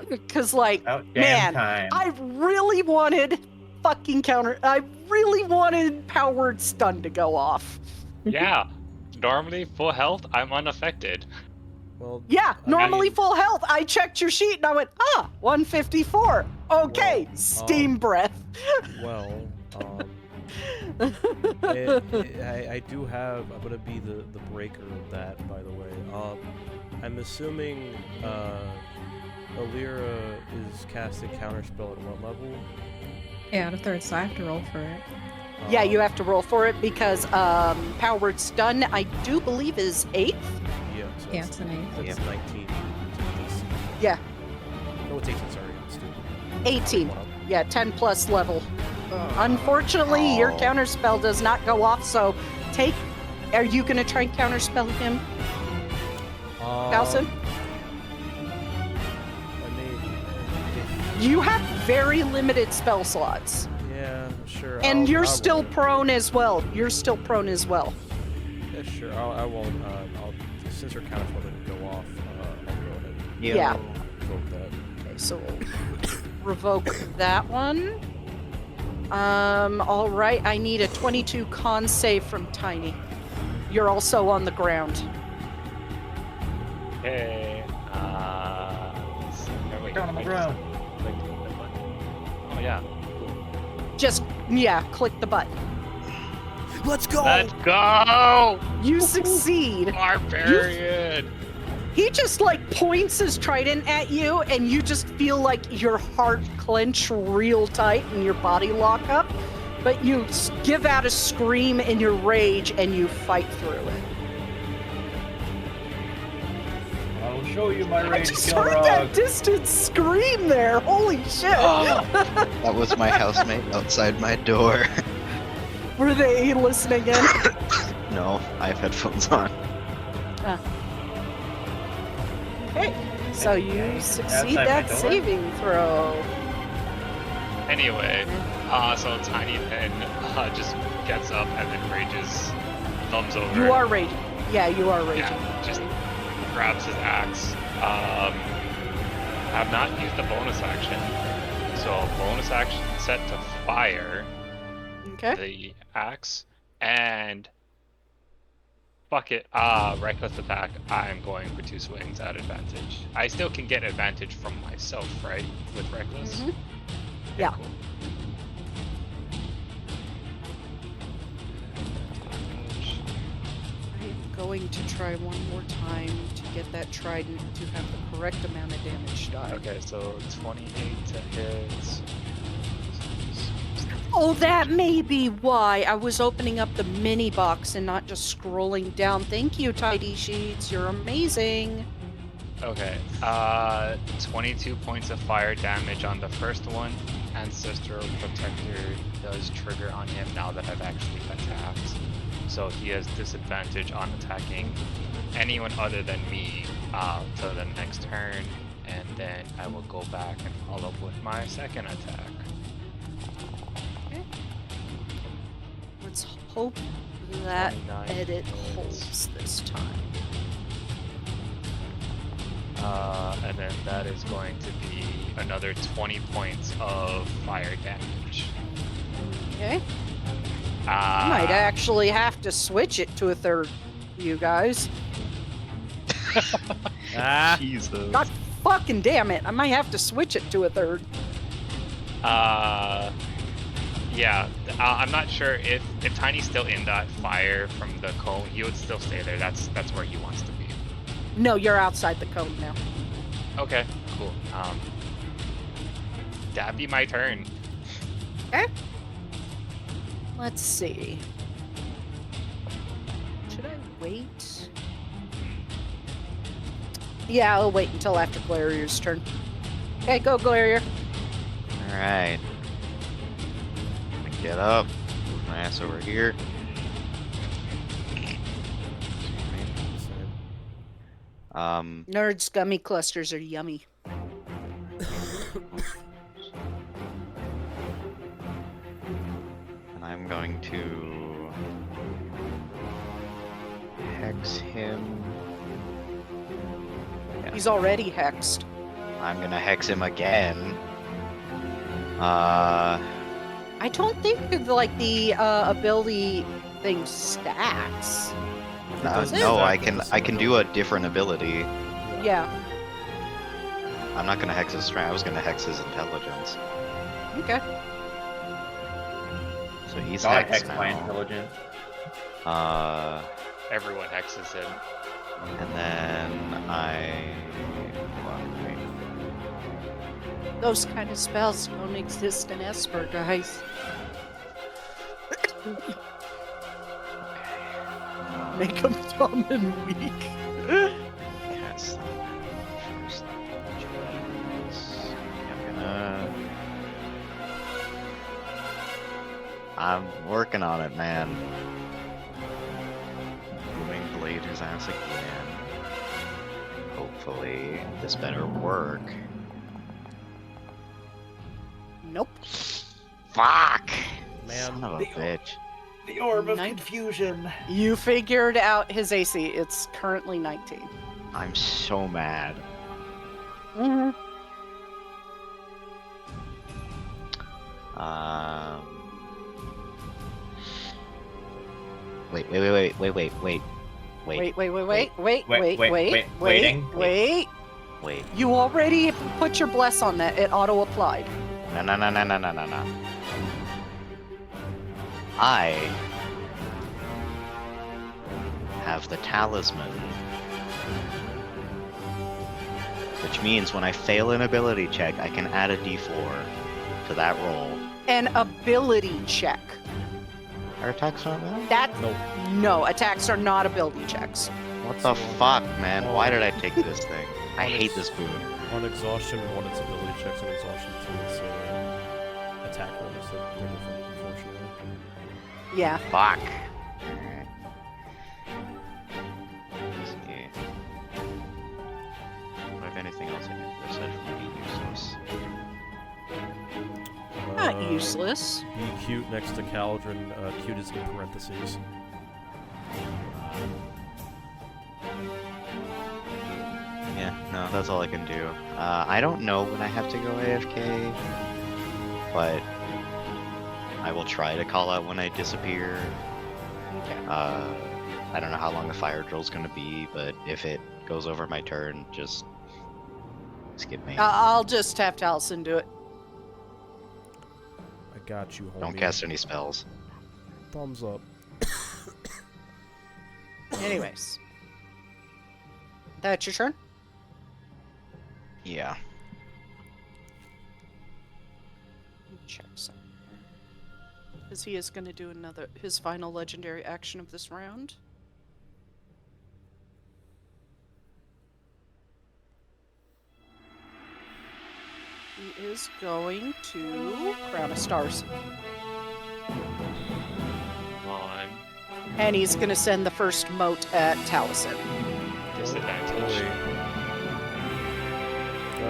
Because, like, About damn man, time. I really wanted powered stun to go off. Yeah. Normally, full health, I'm unaffected. Well, Yeah, normally mean- full health. I checked your sheet and I went, 154. Okay, Well, steam breath. well, I do have. I'm gonna be the breaker of that, by the way. I'm assuming Alira is casting counterspell at what level? Yeah, the 3rd, so I have to roll for it. Yeah, you have to roll for it because powered stun, I do believe, is 8th. Yeah, so Yeah, it's an 8th. that's 19 DC. Yeah, No, it's 18. Sorry, I'm stupid. 18. One up. Yeah, 10 plus level. Unfortunately, your Oh. counterspell does not go off, so are you going to try and counterspell him, Dawson? I mean, You have very limited spell slots. yeah, sure. And you're I still won't. prone as well. You're still prone as well. Yeah, sure. I won't. Since her counterspell didn't go off, I'll go ahead and Yeah. revoke that. Okay, so we'll revoke that one. All right. I need a 22 con save from Tiny. You're also on the ground. Okay. Wait, Down on the I ground. just clicked the button. Oh yeah. Just, click the button. Let's go. Let's go! You succeed. Barbarian! He just, like, points his trident at you, and you just feel like your heart clench real tight and your body lock up. But you give out a scream in your rage, and you fight through it. I'll show you my I rage, just heard that distant scream there. Holy shit. That was my housemate outside my door. Were they listening in? No, I have headphones on. Okay, so you succeed Outside my that door? saving throw. Anyway, so Tiny then just gets up and then rages, thumbs over. You are raging. Yeah, you are raging. Yeah, just grabs his axe. Have not used the bonus action, so bonus action set to fire Okay. the axe, and fuck it, reckless attack. I'm going for 2 swings at advantage. I still can get advantage from myself, right, with reckless? Mhm. Okay, Yeah. cool. I'm going to try one more time to get that trident to have the correct amount of damage die. Okay, so 28 to hit. Oh, that may be why I was opening up the mini box and not just scrolling down. Thank you, Tidy Sheets. You're amazing. Okay, 22 points of fire damage on the first one. Ancestral Protector does trigger on him now that I've actually attacked. So he has disadvantage on attacking anyone other than me till the next turn. And then I will go back and follow up with my second attack. Let's hope that 29 edit hits. holds this time. And then that is going to be another 20 points of fire damage. Okay. I might actually have to switch it to a third, you guys. Ah. Jesus. God fucking damn it. I might have to switch it to a third. Yeah, I'm not sure if Tiny's still in that fire from the cone, he would still stay there. That's where he wants to be. No, you're outside the cone now. Okay, cool. That'd be my turn. Okay. Let's see. Should I wait? Yeah, I'll wait until after Glarier's turn. Okay, go, Glarier. Alright. Get up. Move my ass over here. Nerds gummy clusters are yummy. And I'm going to hex him. Yeah. He's already hexed. I'm gonna hex him again. I don't think like the ability thing stacks. does no, stack I can do a different ability. Yeah. I'm not gonna hex his strength. I was gonna hex his intelligence. Okay. So he's So I hexed hex my now. intelligence. Everyone hexes him. And then I. Wait. Those kind of spells don't exist in Esper, guys. Make them dumb and weak. Cast first. I'm working on it, man. Booming blade his ass again. Hopefully, this better work. Nope. Fuck! Man. Son of a bitch. The orb of Nine- confusion. You figured out his AC. It's currently 19. I'm so mad. Mm-hmm. Wait. Wait. Wait. You already put your bless on that. It auto applied. No. I have the talisman. Which means when I fail an ability check, I can add a d4 to that roll. An ability check. Are attacks not that? That Nope. no attacks are not ability checks. What the fuck, man? Why did I take this thing? I hate this boon. On exhaustion, one it's ability checks. On exhaustion, two it's attack rolls. So they're different, unfortunately. Yeah. Fuck. Alright. Let's see. What if anything else I can do? Aside from being useless. Not useless. Be cute next to Cauldron. Cute is in parentheses. Yeah, no, that's all I can do. I don't know when I have to go AFK, but I will try to call out when I disappear. Okay. I don't know how long the fire drill's gonna be, but if it goes over my turn, just skip me. I'll just have Taliesin do it. I got you, homie. Don't cast any spells. Thumbs up. Anyways. That's your turn? Yeah. Check something. Because he is going to do his final legendary action of this round. He is going to Crown of Stars. On And he's going to send the first mote at Taliesin. disadvantage.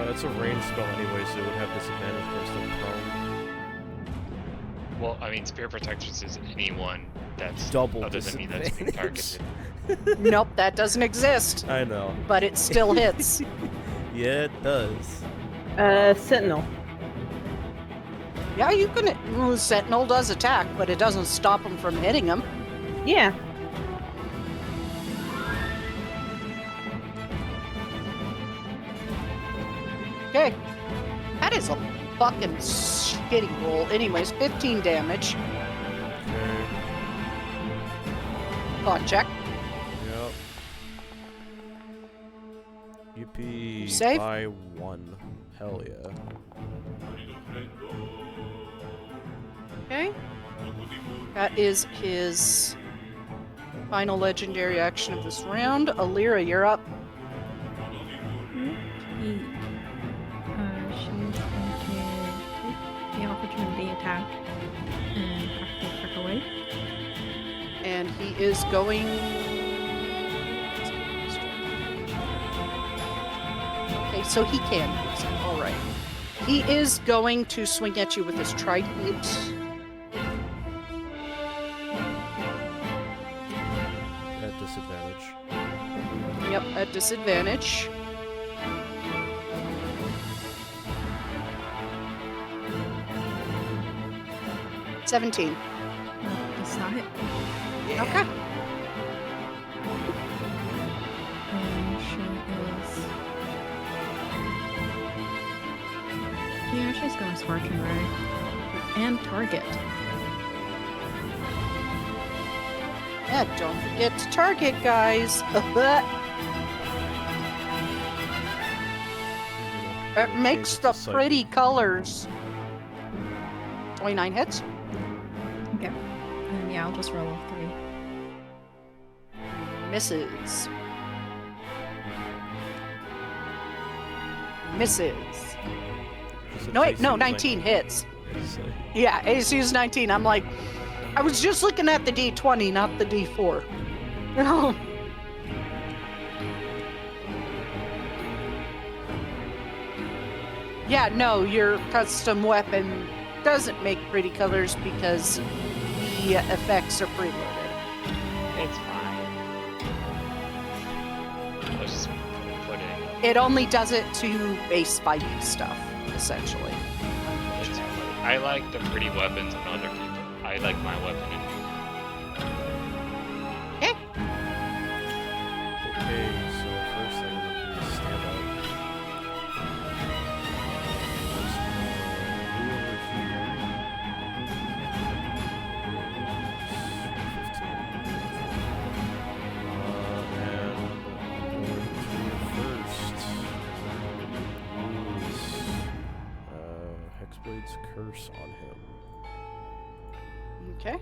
It's a ranged spell anyway, so it would have disadvantage against them prone. Well, I mean, Spear Protectors is anyone that's Double other than me that's being disadvantage. targeted. Nope, that doesn't exist. I know. But it still hits. Yeah, it does. Sentinel. Yeah, you can. Sentinel does attack, but it doesn't stop him from hitting him. Yeah. Okay. That is a fucking shitty roll. Anyways, 15 damage. Okay. Con check. Yep. Yippee. You save? By 1. Hell yeah. Okay. That is his final legendary action of this round. Alira, you're up. She's going to take the opportunity attack and practically frick away. And he is going... Okay, so he can use it. All right. He is going to swing at you with his trident. At disadvantage. Yep, at disadvantage. $17. That's not it. Okay. And she is... Yeah, she's going to Scorching Ray. And target. Yeah, don't forget to target, guys. It makes the pretty colors. 29 hits. Okay. And yeah, I'll just roll a 3. Misses. Misses. No, wait, no, 19 hits. Yeah, AC is 19. I'm like, I was just looking at the D20, not the D4. Yeah, no, your custom weapon doesn't make pretty colors because the effects are preloaded. It's fine. Let's just put it. It only does it to base fighting stuff, essentially. It's fine. I like the pretty weapons of other people. I like my weapon in Okay. Okay, so first thing I'm gonna do is stand up. Hexblade's Curse on him. Okay.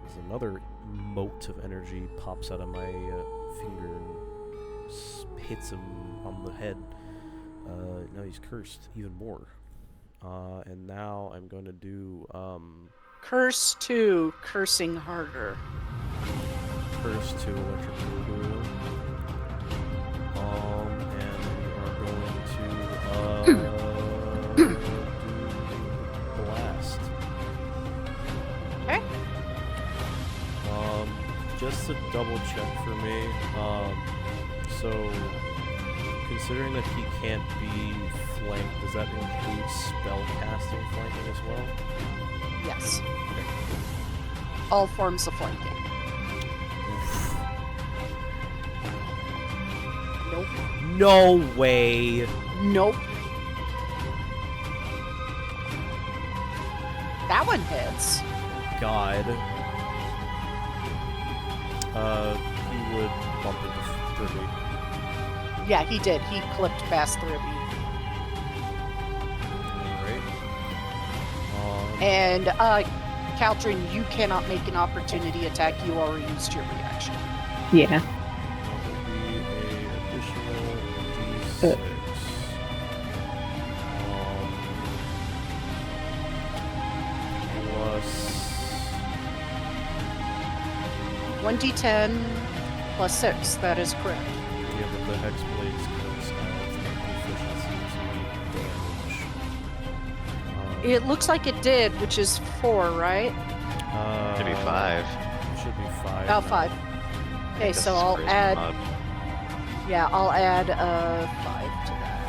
There's another mote of energy pops out of my finger and hits him on the head. Now he's cursed even more. And now I'm going to do Curse 2, cursing harder. Curse to Electrical Cool. And we are going to do Blast. Okay. Just to double check for me, so considering that he can't be flanked, does that include spell casting flanking as well? Yes. All forms of flanking. Nope. No way! Nope. That one hits. God. He would bump into Thribby. Yeah, he did. He clipped past Thribby. Alright. And, Caltrin, you cannot make an opportunity attack. You already used your reaction. Yeah. That would be an additional D6. 1d10 plus 6. That is correct. Yeah, but the Hexblade's curse damage. It looks like it did, which is 4, right? Should be 5. It should be 5. Oh, 5. Okay, so I'll add... Yeah, I'll add 5 to that.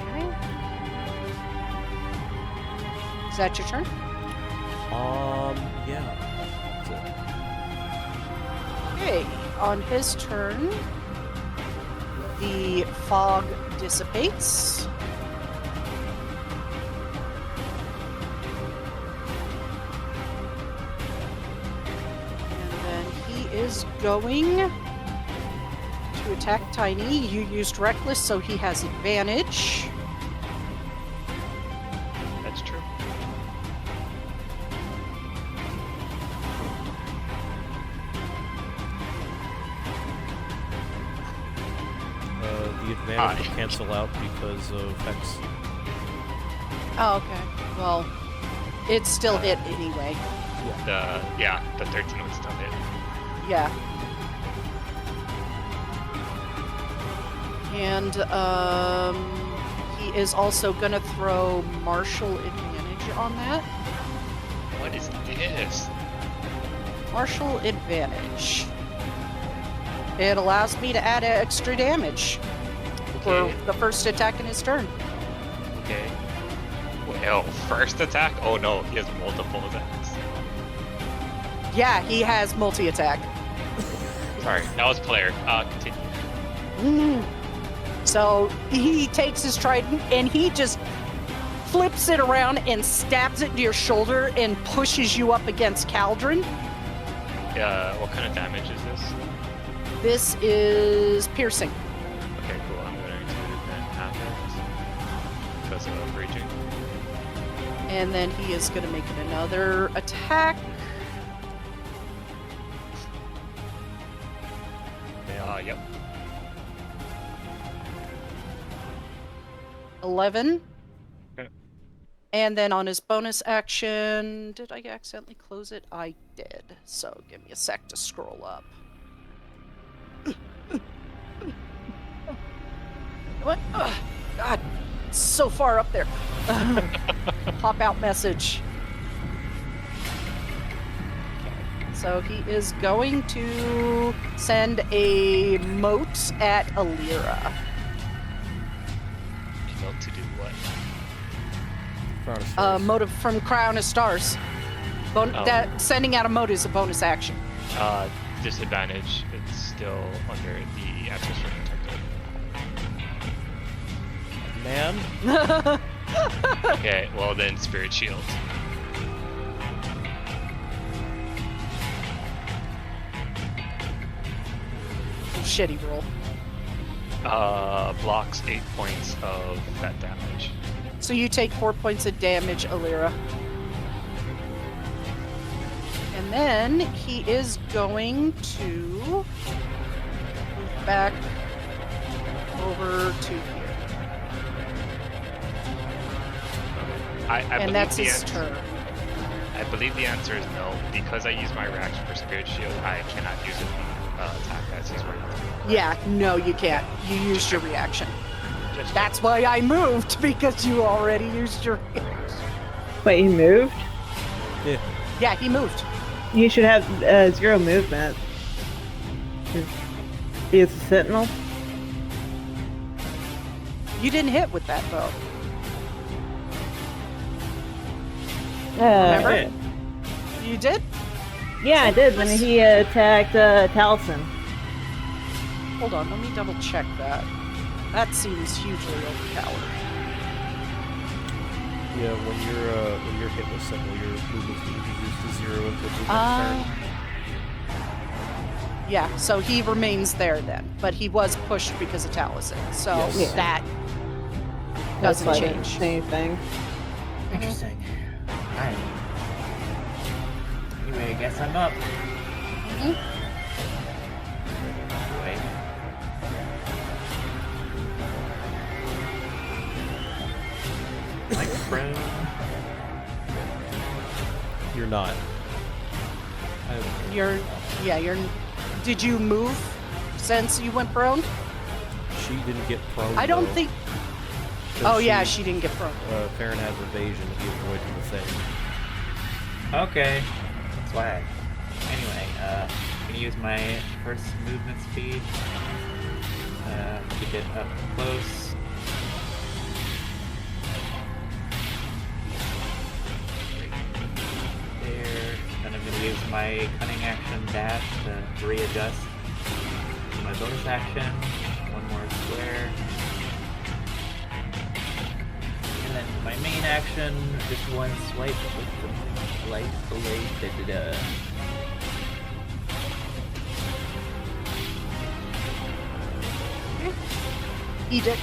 Okay. Is that your turn? Yeah. That's it. Okay, on his turn, the fog dissipates. And then he is going to attack Tiny. You used Reckless, so he has advantage. the advantage will cancel out because of Hex. Oh, okay. Well, it's still hit anyway. The 13 would still hit. Yeah. And he is also gonna throw martial advantage on that. What is this? Martial advantage. It allows me to add extra damage for Okay. the first attack in his turn. Okay. Well, first attack? Oh no, he has multiple attacks. Yeah, he has multi-attack. Sorry, that was player. Continue. Mm. So he takes his trident and he just flips it around and stabs it to your shoulder and pushes you up against Caldron. What kind of damage is this? This is piercing. Okay, cool. I'm going to then half it because of reaching. And then he is going to make it another attack. Yep. 11. Okay. And then on his bonus action, did I accidentally close it? I did. So give me a sec to scroll up. What? Ugh, God, it's so far up there. Pop out message. So he is going to send a mote at Alira. Emote to do what? Crown of Stars. Motive from Crown of Stars. Oh. That sending out a mote is a bonus action. Disadvantage. It's still under the access for protector. Man, Okay, well then Spirit Shield. Shitty roll. Blocks 8 points of that damage. So you take 4 points of damage, Alira. And then he is going to move back over to here. I And believe that's the his answer, turn. I believe the answer is no. Because I use my reaction for Spirit Shield, I cannot use it attack as he's running. Yeah, no, you can't. You used your reaction. Just That's why I moved, because you already used your reaction. Wait, he moved? Yeah, he moved. You should have 0 movement. 'Cause he is a sentinel. You didn't hit with that, though. Remember? Shit. You did? Yeah, I did when he attacked Taliesin. Hold on, let me double check that. That seems hugely overpowered. yeah, when you're hit with Sentinel, your movement's reduced to 0 until movement Uh, turn. Yeah, so he remains there then, but he was pushed because of Taliesin, so Yes. Yeah. that That's doesn't why I didn't change. say anything. Interesting. Alright. Anyway, I guess I'm up. Mhm. Wait. Like prone. You're not. You're. Did you move since you went prone? She didn't get prone. I don't though, think. 'cause Oh yeah, she didn't get prone. Farron has evasion if he avoided the thing. Okay. Swag. Anyway, I'm gonna use my first movement speed to get up close. There. Then I'm gonna use my cunning action dash to readjust. My bonus action, one more square. And then my main action, just one swipe with the light blade. Da-da-da.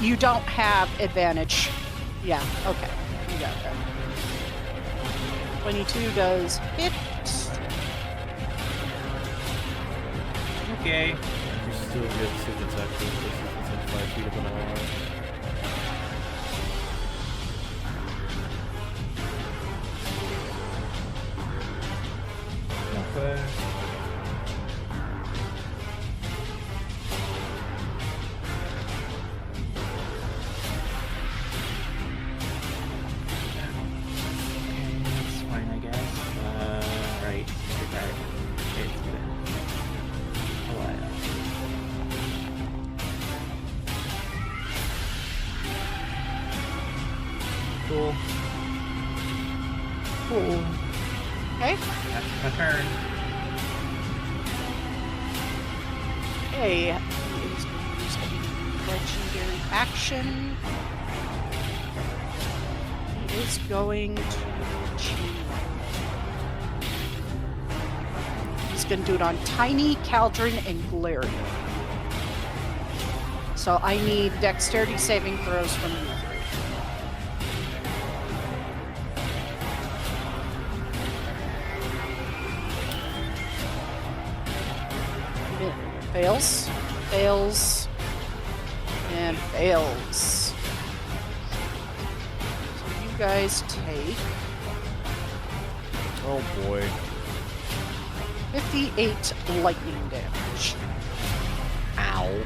You don't have advantage. Yeah, okay. You got that. 22 does hit. Okay. You still get 6 attack because it's within 5 feet of an ally. Cool. Cool. Okay. That's my turn. Okay. He is going to use a legendary action. He is going to cheat. He's going to do it on Tiny, Caldron, and Glarian. So I need dexterity saving throws from you three. It fails, fails, and fails. So you guys take Oh boy. 58 lightning damage. Ow.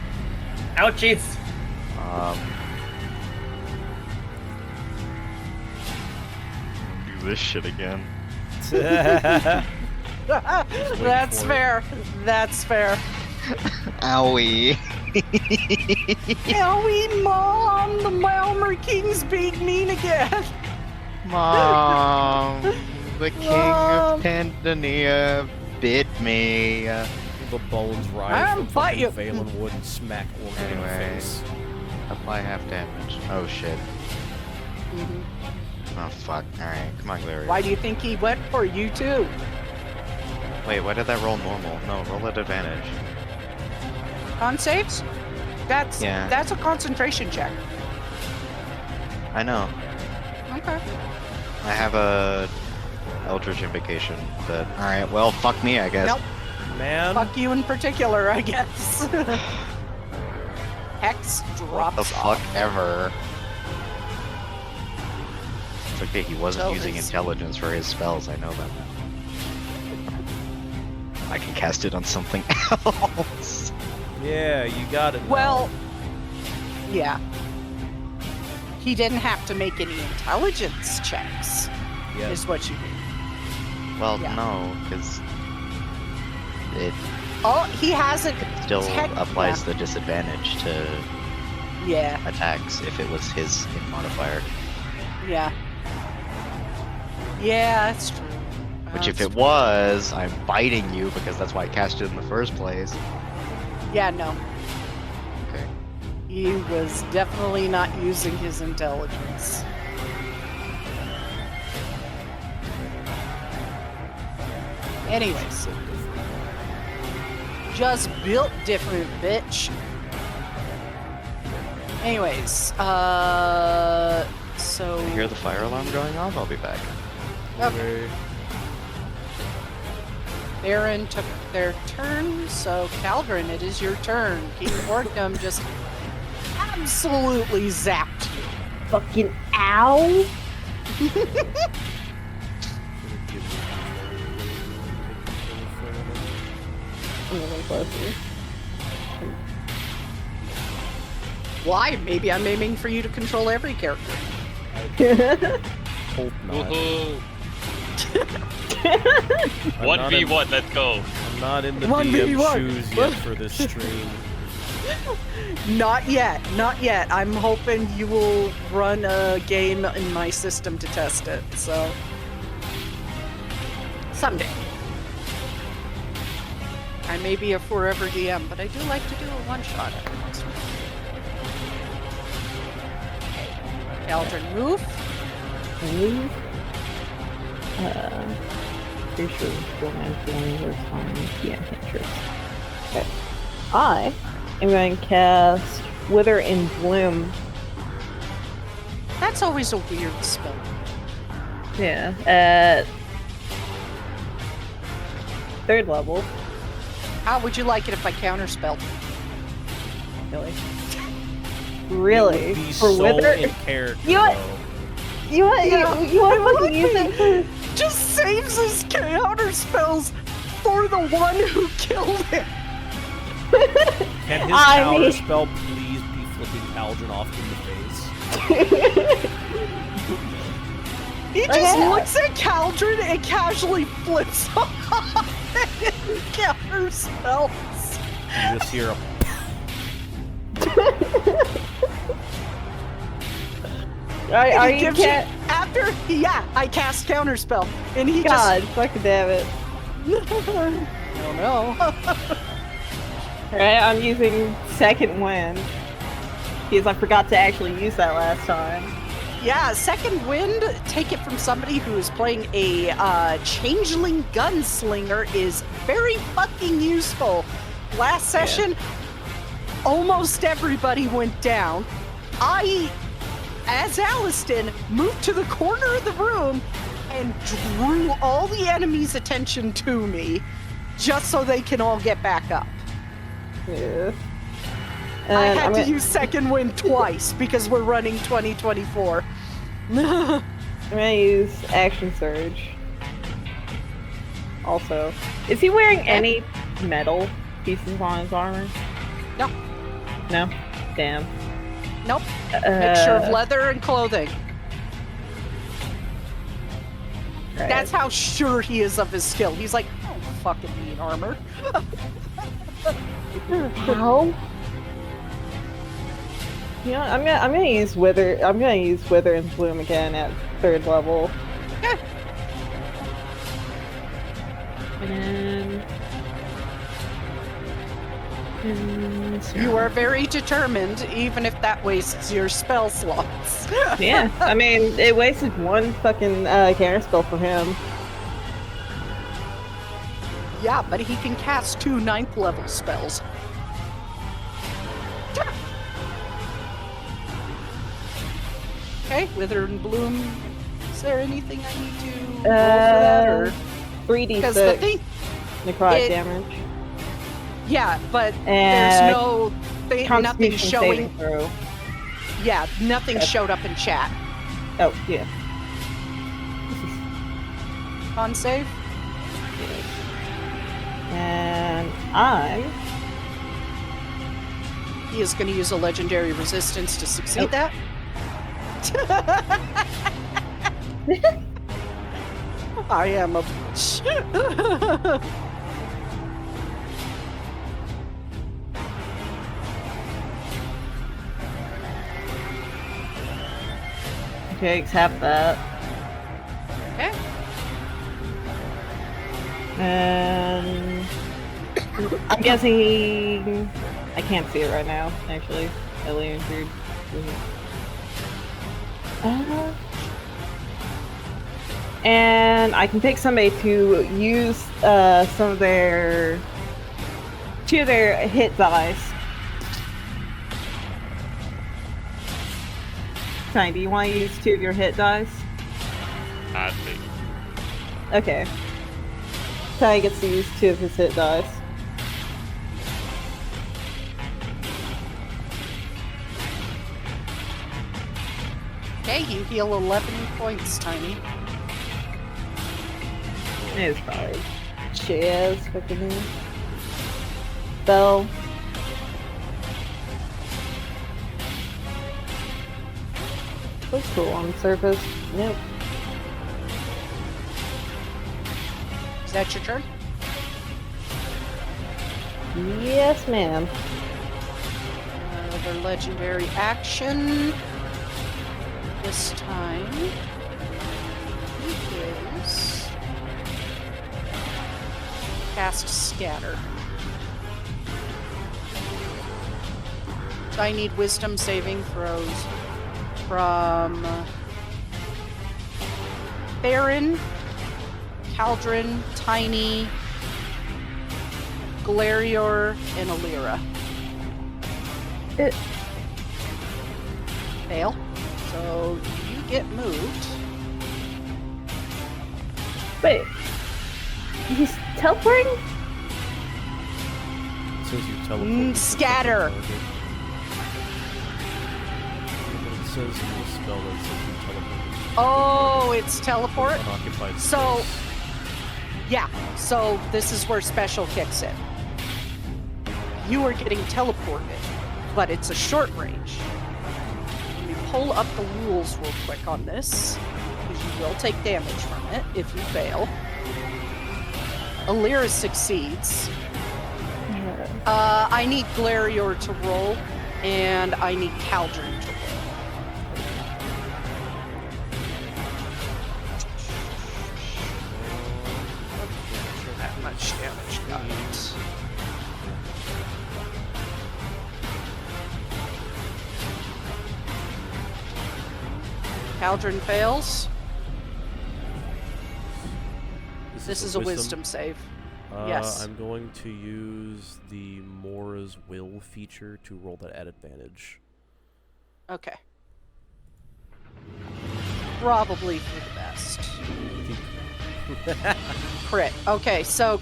Ouchies! Do this shit again. That's for fair. That's fair. Owie. Owie, Mom! The Malmer King's being mean again. Mom, the king Mom. of Tanzania bit me. The bones rise I'm from fight you. fucking Valen Wood and smack Orgnum in the Anyway. face. Apply half damage. Oh shit. Oh fuck. Alright, come on, Glarius. Why do you think he went for you too? Wait, why did that roll normal? No, roll at advantage. Con saves? Yeah. That's a concentration check. I know. Okay. I have a Eldritch Invocation, but alright, well, fuck me, I guess. Nope. Man. Fuck you in particular, I guess. Hex drops The fuck off. ever. It's okay, he wasn't So using his- intelligence for his spells, I know that. I can cast it on something else. Yeah, you got it. now. Well, yeah. He didn't have to make any intelligence checks, yeah. is what you mean. Well, Yeah. no, because it Oh, he hasn't. still Tech- applies the disadvantage to Yeah, attacks if it was his hit modifier. yeah. Yeah, that's true. Which if That's it was, I'm biting you because that's why I cast it in the first place. Yeah, no. Okay. He was definitely not using his intelligence. Anyways. Just built different, bitch. Anyways, so... I hear the fire alarm going off, I'll be back. Okay. Baron took their turn, so Caldron, it is your turn. King Orgnum just absolutely zapped you. Fucking ow! I'm a little closer. Why? Maybe I'm aiming for you to control every character. Hope not. Woohoo! I'm not in- 1v1, let's go. I'm not in the 1v1. DM shoes yet for this stream. Not yet, not yet. I'm hoping you will run a game in my system to test it, so. Someday. I may be a forever DM, but I do like to do a one-shot every once in a while. Caldron, move. Move. Pretty sure Romance was on PM cantrips. Okay. I am going to cast Wither in Bloom. That's always a weird spell. Yeah, at 3rd level. How would you like it if I counterspelled? Really? It Really? would be For so Wither? in character, You what? though. You want Yeah. you want to fucking use it for Just saves his counter spells for the one who killed him. Can his I counter mean- spell please be flipping Caldron off in the face? He just Okay. looks at Caldron and casually flips off and counter spells. You just hear a Are He you gives you- cat? after, yeah, I cast counterspell, and he God, fucking damn it. just. Oh no. Alright, I'm using Second Wind. Because I forgot to actually use that last time. Yeah, Second Wind, take it from somebody who is playing a changeling gunslinger, is very fucking useful. Last session, almost everybody went down. I, as Aliston, moved to the corner of the room and drew all the enemy's attention to me, just so they can all get back up. Yeah. I And had I'm to gonna- use Second Wind twice because we're running 2024. I'm gonna use Action Surge. Also. Is he wearing any metal pieces on his armor? No. No? Damn. Nope. Mixture of Uh, leather and clothing. right. That's how sure he is of his skill. He's like, I don't fucking need armor. How? You know, I'm gonna use Wither. I'm gonna use Wither and Bloom again at 3rd level. Yeah. And You are very determined, even if that wastes your spell slots. yeah. I mean, it wasted one fucking counter spell for him. Yeah, but he can cast 2 9th level spells. Okay, Wither and Bloom. Is there anything I need to roll for that? Or 3d6 because the thing, necrotic it- damage. yeah, but And there's no nothing Constitution showing. saving throw. Yeah, nothing Okay. showed up in chat. Oh yeah. Con save. And I'm He is going to use a legendary resistance to succeed Oh. that. I am a bitch. okay, accept that. Okay. And I'm guessing I can't see it right now, actually. Alien food. And I can pick somebody to use some of their 2 of their hit dice. Tiny, do you want to use 2 of your hit dice? Sadly. Okay. Ty gets to use 2 of his hit dice. Okay, you heal 11 points, Tiny. It's probably cheers, fucking spell. Looks cool on the surface. Nope. Is that your turn? Yes, ma'am. Another legendary action. This time it is cast Scatter. So I need wisdom saving throws from Baron, Caldron, Tiny, Galarior, and Alira. It, Fail. So you get moved. wait. He's teleporting? It says you teleport. Scatter. It says in the spell that it says you teleport. Oh, it's teleport? Unoccupied So- space. Yeah, so this is where special kicks in. You are getting teleported, but it's a short range. Let me pull up the rules real quick on this, because you will take damage from it if you fail. Alira succeeds. I need Galarior to roll, and I need Caldron to roll. Caldron fails. This is a wisdom save. Yes. I'm going to use the Mora's Will feature to roll that at advantage. Okay. Probably for the best. Crit. Okay, so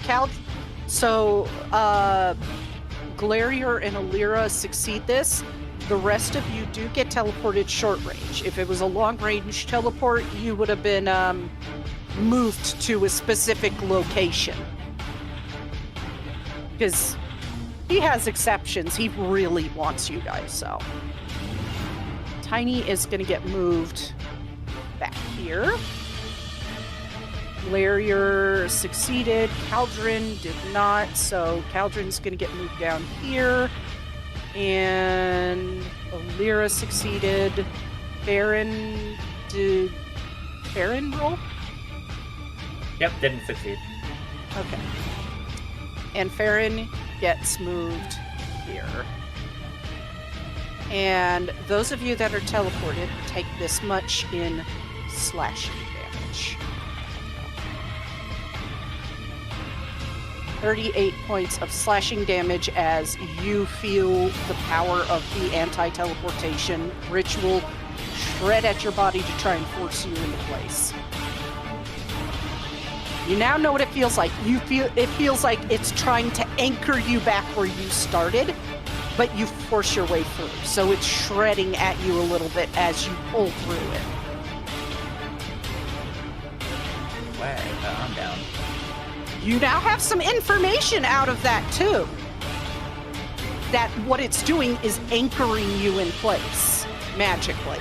Glarier and Alira succeed this. The rest of you do get teleported short range. If it was a long range teleport, you would have been moved to a specific location. Because he has exceptions. He really wants you guys, so. Tiny is going to get moved back here. Glarier succeeded. Caldron did not, so Caldron's going to get moved down here. And Alira succeeded. Farron did... Farron roll? Yep, didn't succeed. Okay. And Farron gets moved here. And those of you that are teleported take this much in slashing damage. 38 points of slashing damage as you feel the power of the anti-teleportation ritual shred at your body to try and force you into place. You now know what it feels like. It feels like it's trying to anchor you back where you started, but you force your way through. So it's shredding at you a little bit as you pull through it. I'm down. You now have some information out of that too. That what it's doing is anchoring you in place magically.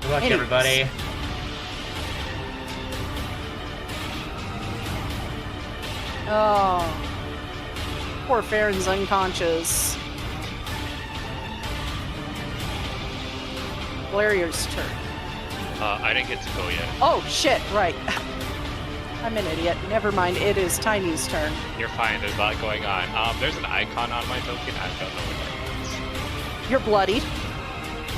Good luck, Anyways. everybody. Oh. Poor Farron's unconscious. Glarier's turn. I didn't get to go yet. Oh, shit, right. I'm an idiot. Never mind, it is Tiny's turn. You're fine, there's a lot going on. There's an icon on my token, I don't know what that You're bloodied. means.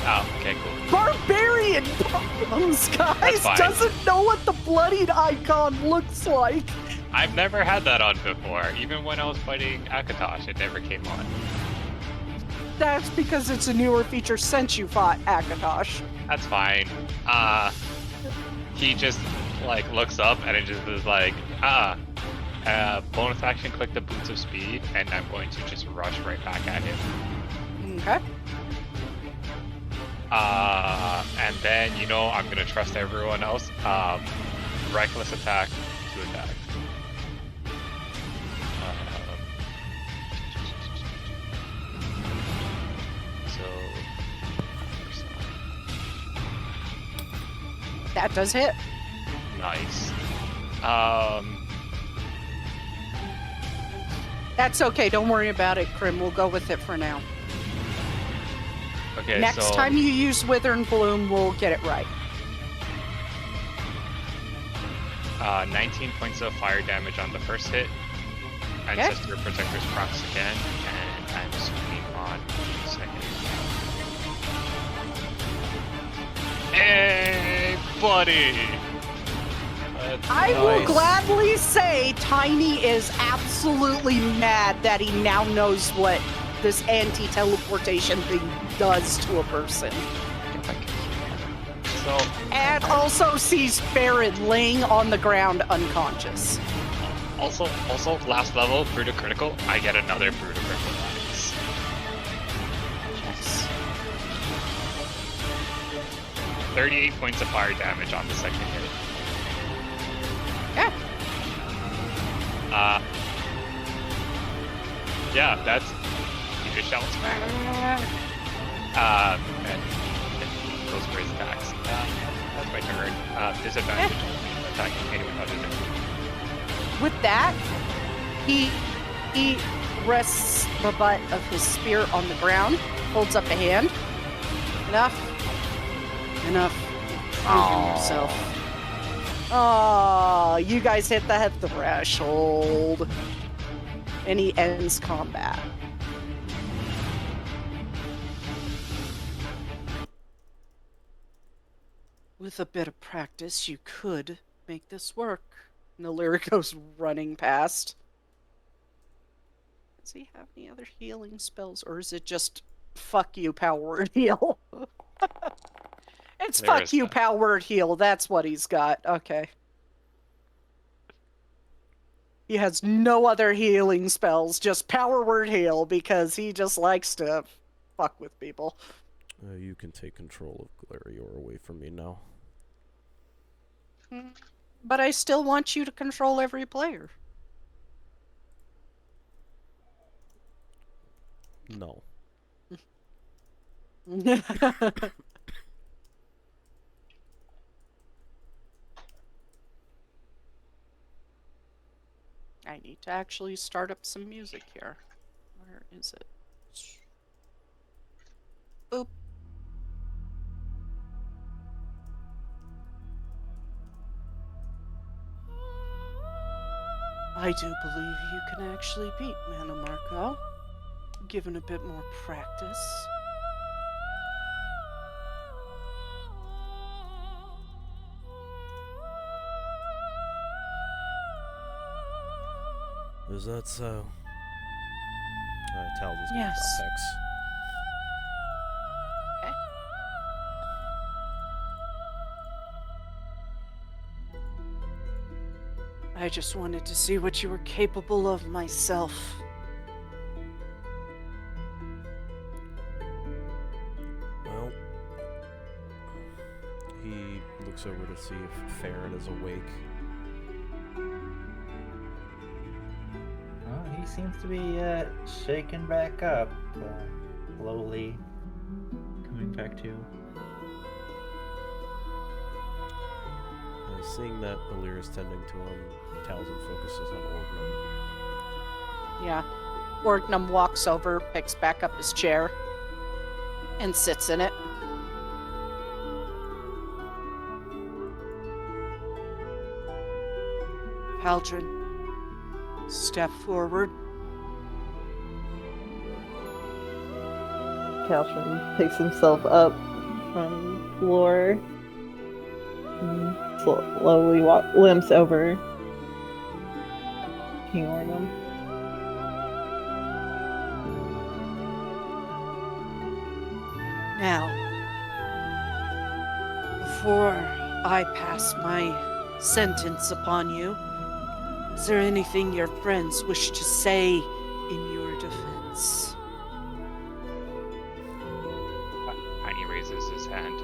Oh, okay, cool. Barbarian problems, That's guys! fine. Doesn't know what the bloodied icon looks like. I've never had that on before. Even when I was fighting Akatosh, it never came on. That's because it's a newer feature since you fought Akatosh. That's fine. He just, like, looks up and it just is like, bonus action, click the Boots of Speed, and I'm going to just rush right back at him. Okay. And then, I'm gonna trust everyone else. Reckless attack, 2 attacks. That does hit. Nice. That's okay, don't worry about it, Krim. We'll go with it for now. Okay, Next so time you use Wither and Bloom, we'll get it right. 19 points of fire damage on the first hit. Okay. Ancestor Protector's procs again, and I'm swinging on the second. Hey, buddy! I will gladly say Tiny is absolutely mad that he now knows what this anti-teleportation thing does to a person. So, And also sees Farron laying on the ground unconscious. also, last level, Brutal Critical, I get another Brutal Critical bonus. Yes. 38 points of fire damage on the second hit. Yeah. Yeah, that's Peter Shell's back. And those for his attacks. That's my turn. Disadvantage on attacking anyone other than me. With that, he rests the butt of his spear on the ground, holds up a hand. Enough. Prove yourself. Oh, you guys hit the threshold. And he ends combat. With a bit of practice, you could make this work. And Illyria goes running past. Does he have any other healing spells, or is it just fuck you, power word heal? It's There fuck is you, that. power word heal. That's what he's got. Okay. He has no other healing spells, just power word heal, because he just likes to fuck with people. You can take control of Galarior away from me now. But I still want you to control every player. No. I need to actually start up some music here. Where is it? Boop. I do believe you can actually beat Mana Marco, given a bit more practice. Is that so? Tal's gonna Yes. drop Hex. Okay. I just wanted to see what you were capable of myself. Well, he looks over to see if Farron is awake. Well, he seems to be shaken back up, slowly coming back to. Seeing that Alir is tending to him, Talzin focuses on Orgnum. Yeah. Orgnum walks over, picks back up his chair, and sits in it. Haldren, step forward. Caltrin picks himself up from the floor and slowly limps over King Orgnum. Now, before I pass my sentence upon you, is there anything your friends wish to say in your defense? Tiny raises his hand.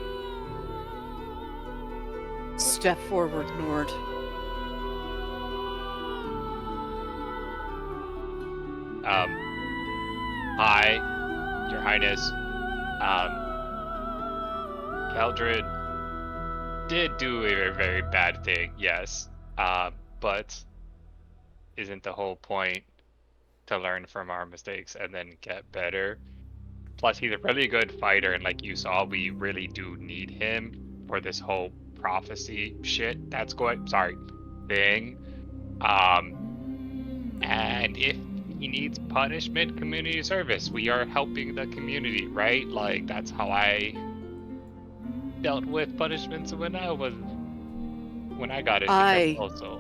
Step forward, Nord. Hi, Your Highness. Keldred did do a very bad thing, yes. But isn't the whole point to learn from our mistakes and then get better? Plus, he's a really good fighter, and like you saw, we really do need him for this whole prophecy shit that's going. Sorry, thing. And if he needs punishment, community service, we are helping the community, right? Like that's how I dealt with punishments when I got into I temple. So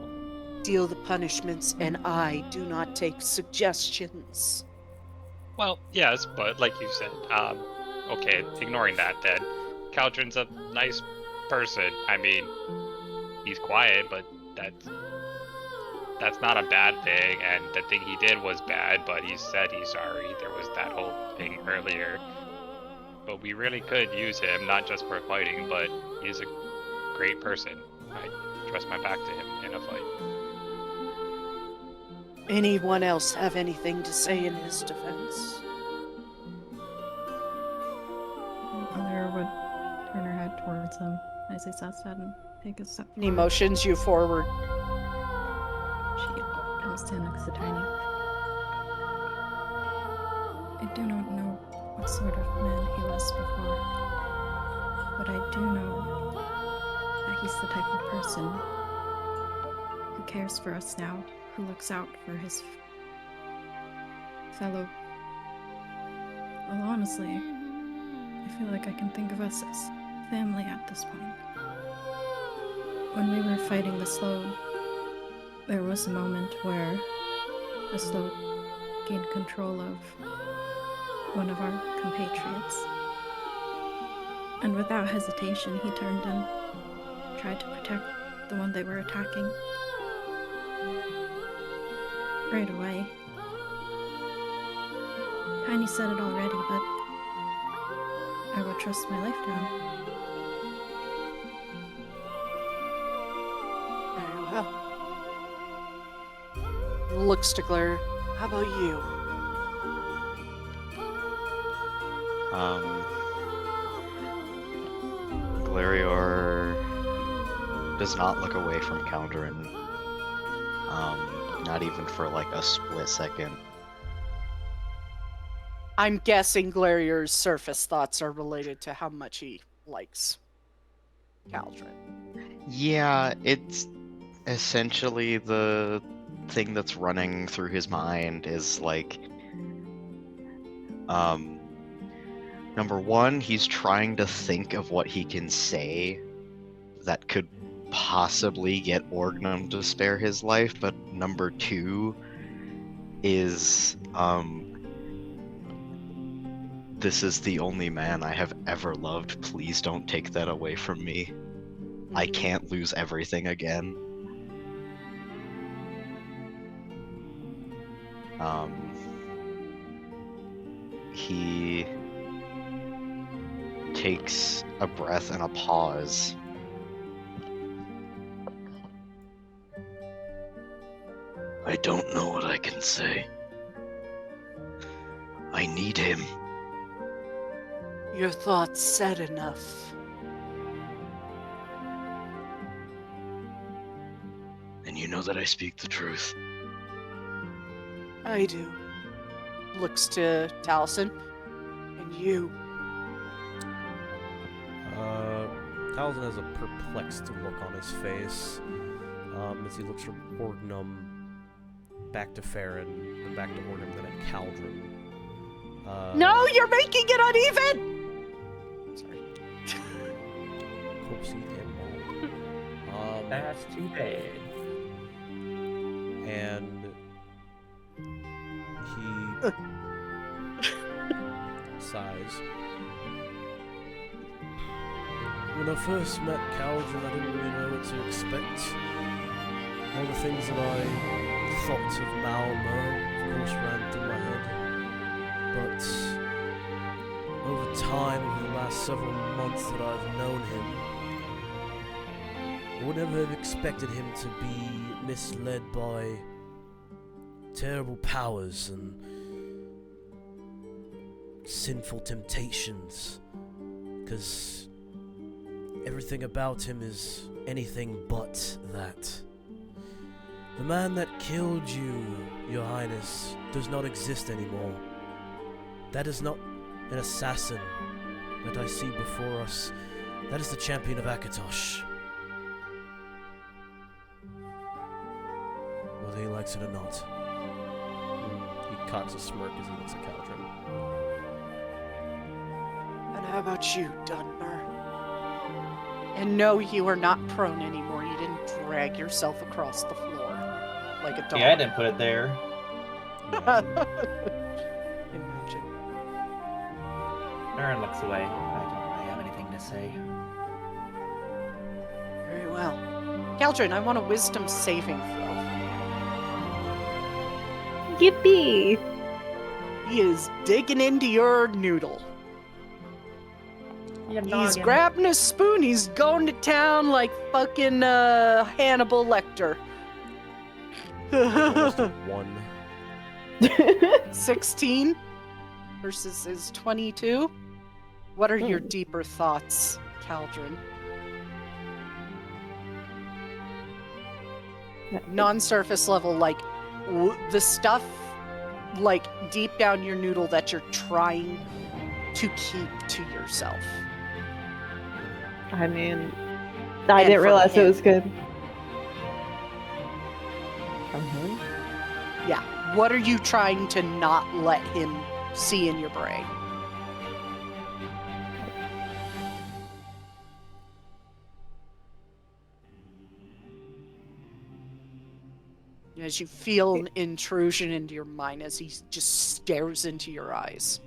deal the punishments, and I do not take suggestions. well, yes, but like you said, okay, ignoring that then, Caldron's a nice person. I mean, he's quiet, but that's not a bad thing, and the thing he did was bad, but he said he's sorry. There was that whole thing earlier. But we really could use him, not just for fighting, but he's a great person. I trust my back to him in a fight. Anyone else have anything to say in his defense? Alira would turn her head towards him as he says that and take a step And he forward. motions you forward. She comes to next to Tiny. I do not know what sort of man he was before, but I do know that he's the type of person who cares for us now, who looks out for his fellow. Well, honestly, I feel like I can think of us as family at this point. when we were fighting the slow, there was a moment where the slow gained control of one of our compatriots. And without hesitation, he turned and tried to protect the one they were attacking. Right away. Tiny said it already, but I would trust my life to him. Very well. Looks to Glare. How about you? Glarior does not look away from Caldron. Not even for like a split second. I'm guessing Glarior's surface thoughts are related to how much he likes Caldron. Yeah, it's essentially the thing that's running through his mind is like, number one, he's trying to think of what he can say that could possibly get Orgnum to spare his life, but number two is, this is the only man I have ever loved. Please don't take that away from me. I can't lose everything again. He takes a breath and a pause. I don't know what I can say. I need him. Your thoughts said enough. And you know that I speak the truth. I do. Looks to Taliesin. And you. Taliesin has a perplexed look on his face as he looks from Orgnum back to Farron, then back to Orgnum, then at Caldron. No, you're making it uneven! Sorry. Coaxing him on. That's too bad. And he sighs. When I first met Caldron, I didn't really know what to expect. All the things that I thought of Malmo, of course, ran through my head. But over time, over the last several months that I've known him, I would never have expected him to be misled by terrible powers and sinful temptations, because everything about him is anything but that. The man that killed you, Your Highness, does not exist anymore. That is not an assassin that I see before us. That is the champion of Akatosh. Whether he likes it or not. He cocks a smirk as he looks at Caldron. And how about you, Dunmer? And no, you are not prone anymore. You didn't drag yourself across the floor like a dog. Yeah, I didn't put it there. Imagine. Aaron looks away. I don't really have anything to say. Very well. Caldron, I want a wisdom saving throw. Yippee! He is digging into your noodle. He's grabbing a spoon. He's going to town like fucking Hannibal Lecter. Almost a 1. 16 versus his 22. What are your deeper thoughts, Caldron? Non-surface level, like the stuff, like deep down your noodle that you're trying to keep to yourself. I mean, I didn't realize it was good. From him? Yeah. What are you trying to not let him see in your brain? As you feel an intrusion into your mind as he just stares into your eyes.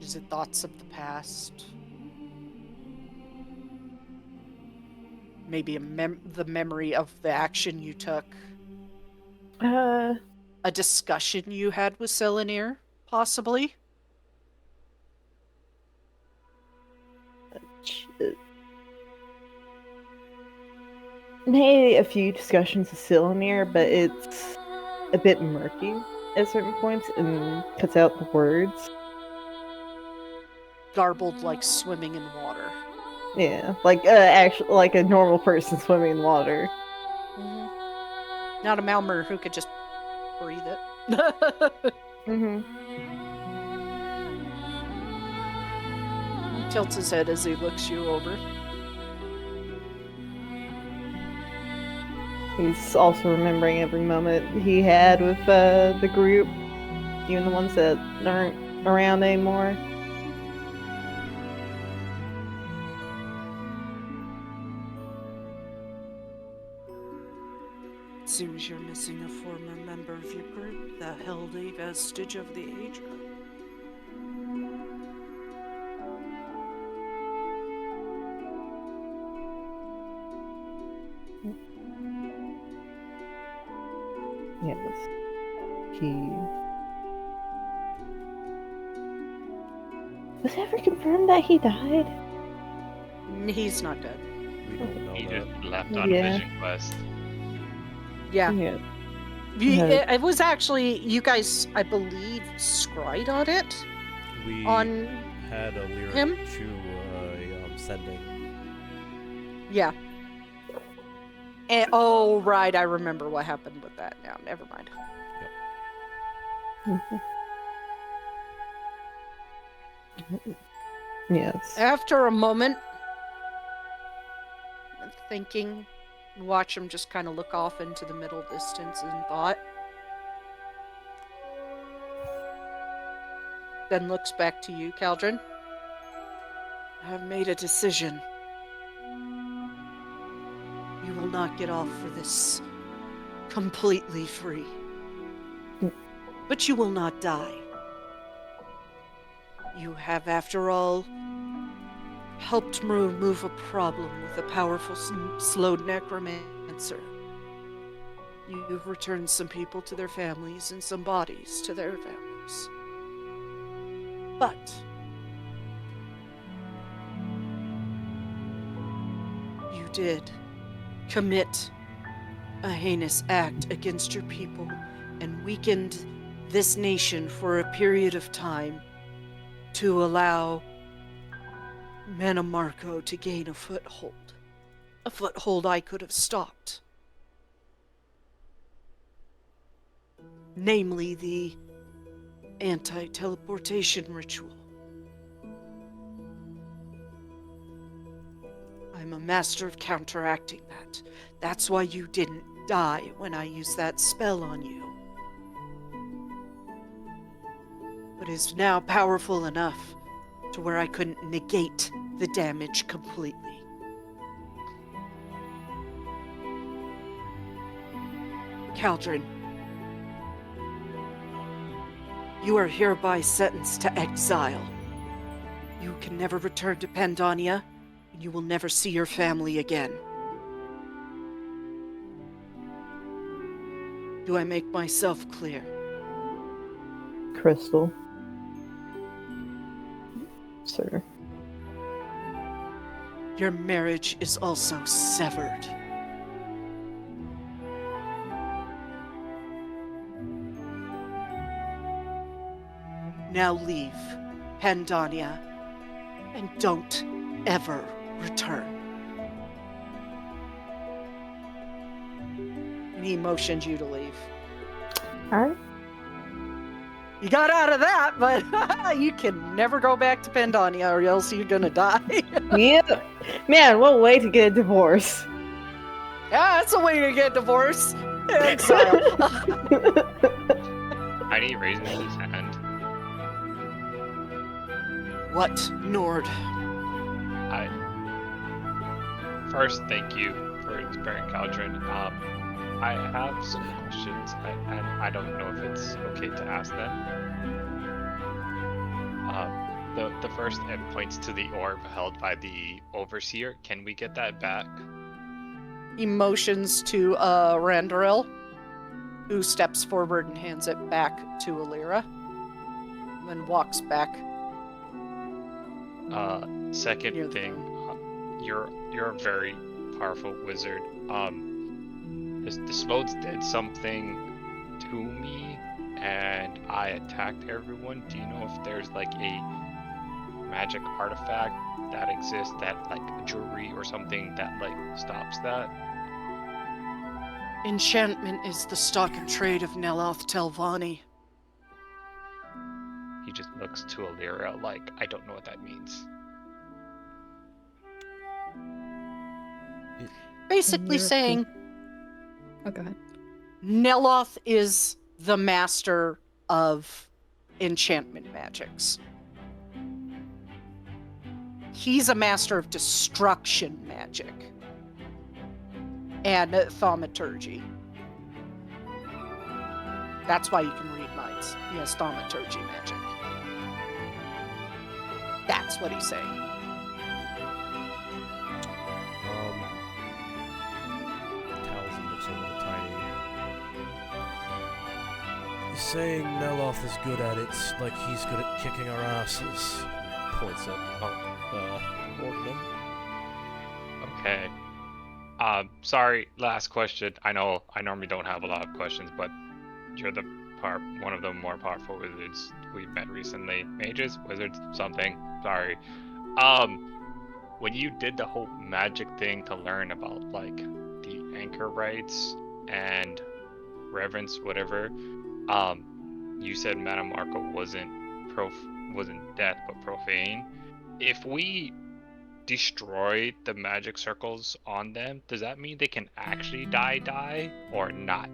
Is it thoughts of the past? Maybe the memory of the action you took? A discussion you had with Selenir, possibly? Maybe a few discussions with Selenir, but it's a bit murky at certain points and cuts out the words. Garbled like swimming in water. Yeah, like actually, like a normal person swimming in water. Not a Malmer who could just breathe it. He tilts his head as he looks you over. He's also remembering every moment he had with the group, even the ones that aren't around anymore. Seems you're missing a former member of your group that held a vestige of the Aedra. Yes. He... Was it ever confirmed that he died? He's not dead. We don't know He that. just left on Yeah. a vision quest. Yeah. Yeah. It was actually, you guys, I believe, scried on it. We On had a lyric him? to sending. Yeah. And, oh, right, I remember what happened with that now. Never mind. Yes. After a moment of thinking, watch him just kind of look off into the middle distance in thought. Then looks back to you, Caldron. I've made a decision. You will not get off for this completely free. But you will not die. You have, after all, helped remove a problem with a powerful slow necromancer. You've returned some people to their families and some bodies to their families. But you did commit a heinous act against your people and weakened this nation for a period of time to allow Manamarco to gain a foothold. A foothold I could have stopped. Namely, the anti-teleportation ritual. I'm a master of counteracting that. That's why you didn't die when I used that spell on you. But it's now powerful enough to where I couldn't negate the damage completely. Caldron, you are hereby sentenced to exile. You can never return to Pandonia, and you will never see your family again. Do I make myself clear? Crystal. Sir. Your marriage is also severed. Now leave Pandonia and don't ever return. And he motioned you to leave. Alright. You got out of that, but you can never go back to Pandonia or else you're gonna die. Yeah. Man, what way to get a divorce. Yeah, that's a way to get divorced. Exile. Tiny raises his hand. What, Nord? First, thank you for sparing Caldron. I have some questions, and I don't know if it's okay to ask them. The first end points to the orb held by the Overseer. Can we get that back? He motions to Randaril, who steps forward and hands it back to Alira, and then walks back. Second Near the thing, you're a very powerful wizard. The Smodes did something to me, and I attacked everyone. Do you know if there's like a magic artifact that exists, that like jewelry or something that like stops that? Enchantment is the stock and trade of Neloth Telvanni. He just looks to Alira like, I don't know what that means. Basically saying, Oh, go ahead. Neloth is the master of enchantment magics. He's a master of destruction magic and thaumaturgy. That's why you can read minds. He has thaumaturgy magic. That's what he's saying. Taliesin looks over to Tiny. He's saying Neloth is good at it, like he's good at kicking our asses. Points at Orgnum. Okay. Sorry, last question. I know I normally don't have a lot of questions, but you're one of the more powerful wizards we've met recently. Mages, wizards, something. Sorry. When you did the whole magic thing to learn about like the anchor rites and reverence, whatever, you said Mana Marco wasn't death but profane. If we destroy the magic circles on them, does that mean they can actually die or not?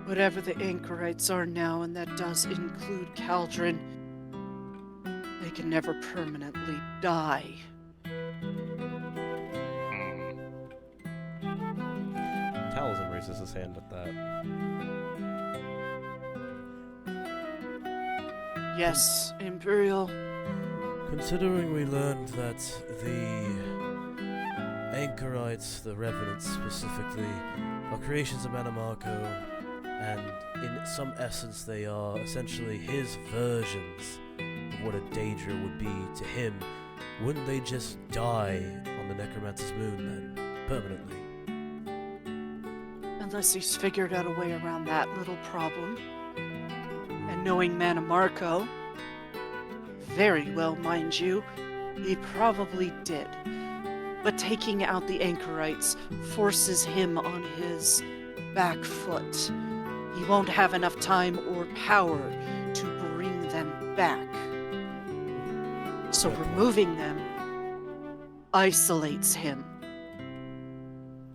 Whatever the anchorites are now, and that does include Caldron, they can never permanently die. Taliesin raises his hand at that. Yes, Imperial. Considering we learned that the anchorites, the revenants specifically, are creations of Mana Marco, and in some essence they are essentially his versions of what a Daedra would be to him, wouldn't they just die on the Necromancer's moon then, permanently? Unless he's figured out a way around that little problem. And knowing Mana Marco, very well, mind you, he probably did. But taking out the anchorites forces him on his back foot. He won't have enough time or power to bring them back. So removing them isolates him.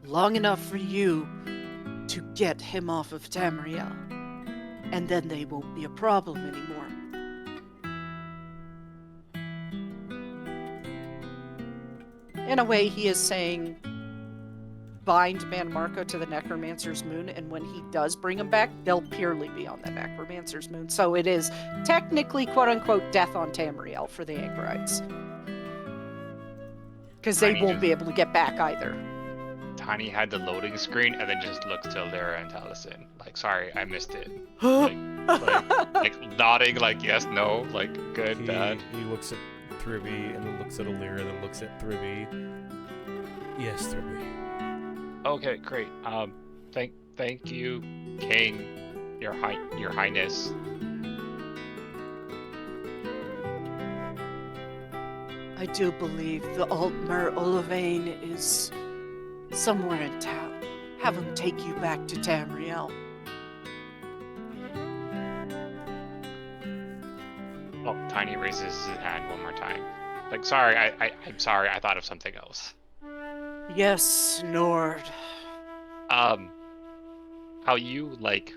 Long enough for you to get him off of Tamriel. And then they won't be a problem anymore. In a way, he is saying, bind Mana Marco to the Necromancer's moon, and when he does bring him back, they'll purely be on the Necromancer's moon. So it is technically, quote-unquote, death on Tamriel for the anchorites. Because they won't be able to get back either. Tiny had the loading screen and then just looks to Lyra and Taliesin. Like, sorry, I missed it. like nodding, like, yes, no, like, good, bad. He looks at Thribby, and then looks at Alira, then looks at Thribby. Yes, Thribby. Okay, great. Thank you, King, your Highness. I do believe the Altmer Olivane is somewhere in town. Have him take you back to Tamriel. Oh, Tiny raises his hand one more time. Like, sorry, I'm sorry, I thought of something else. Yes, Nord. How you, like,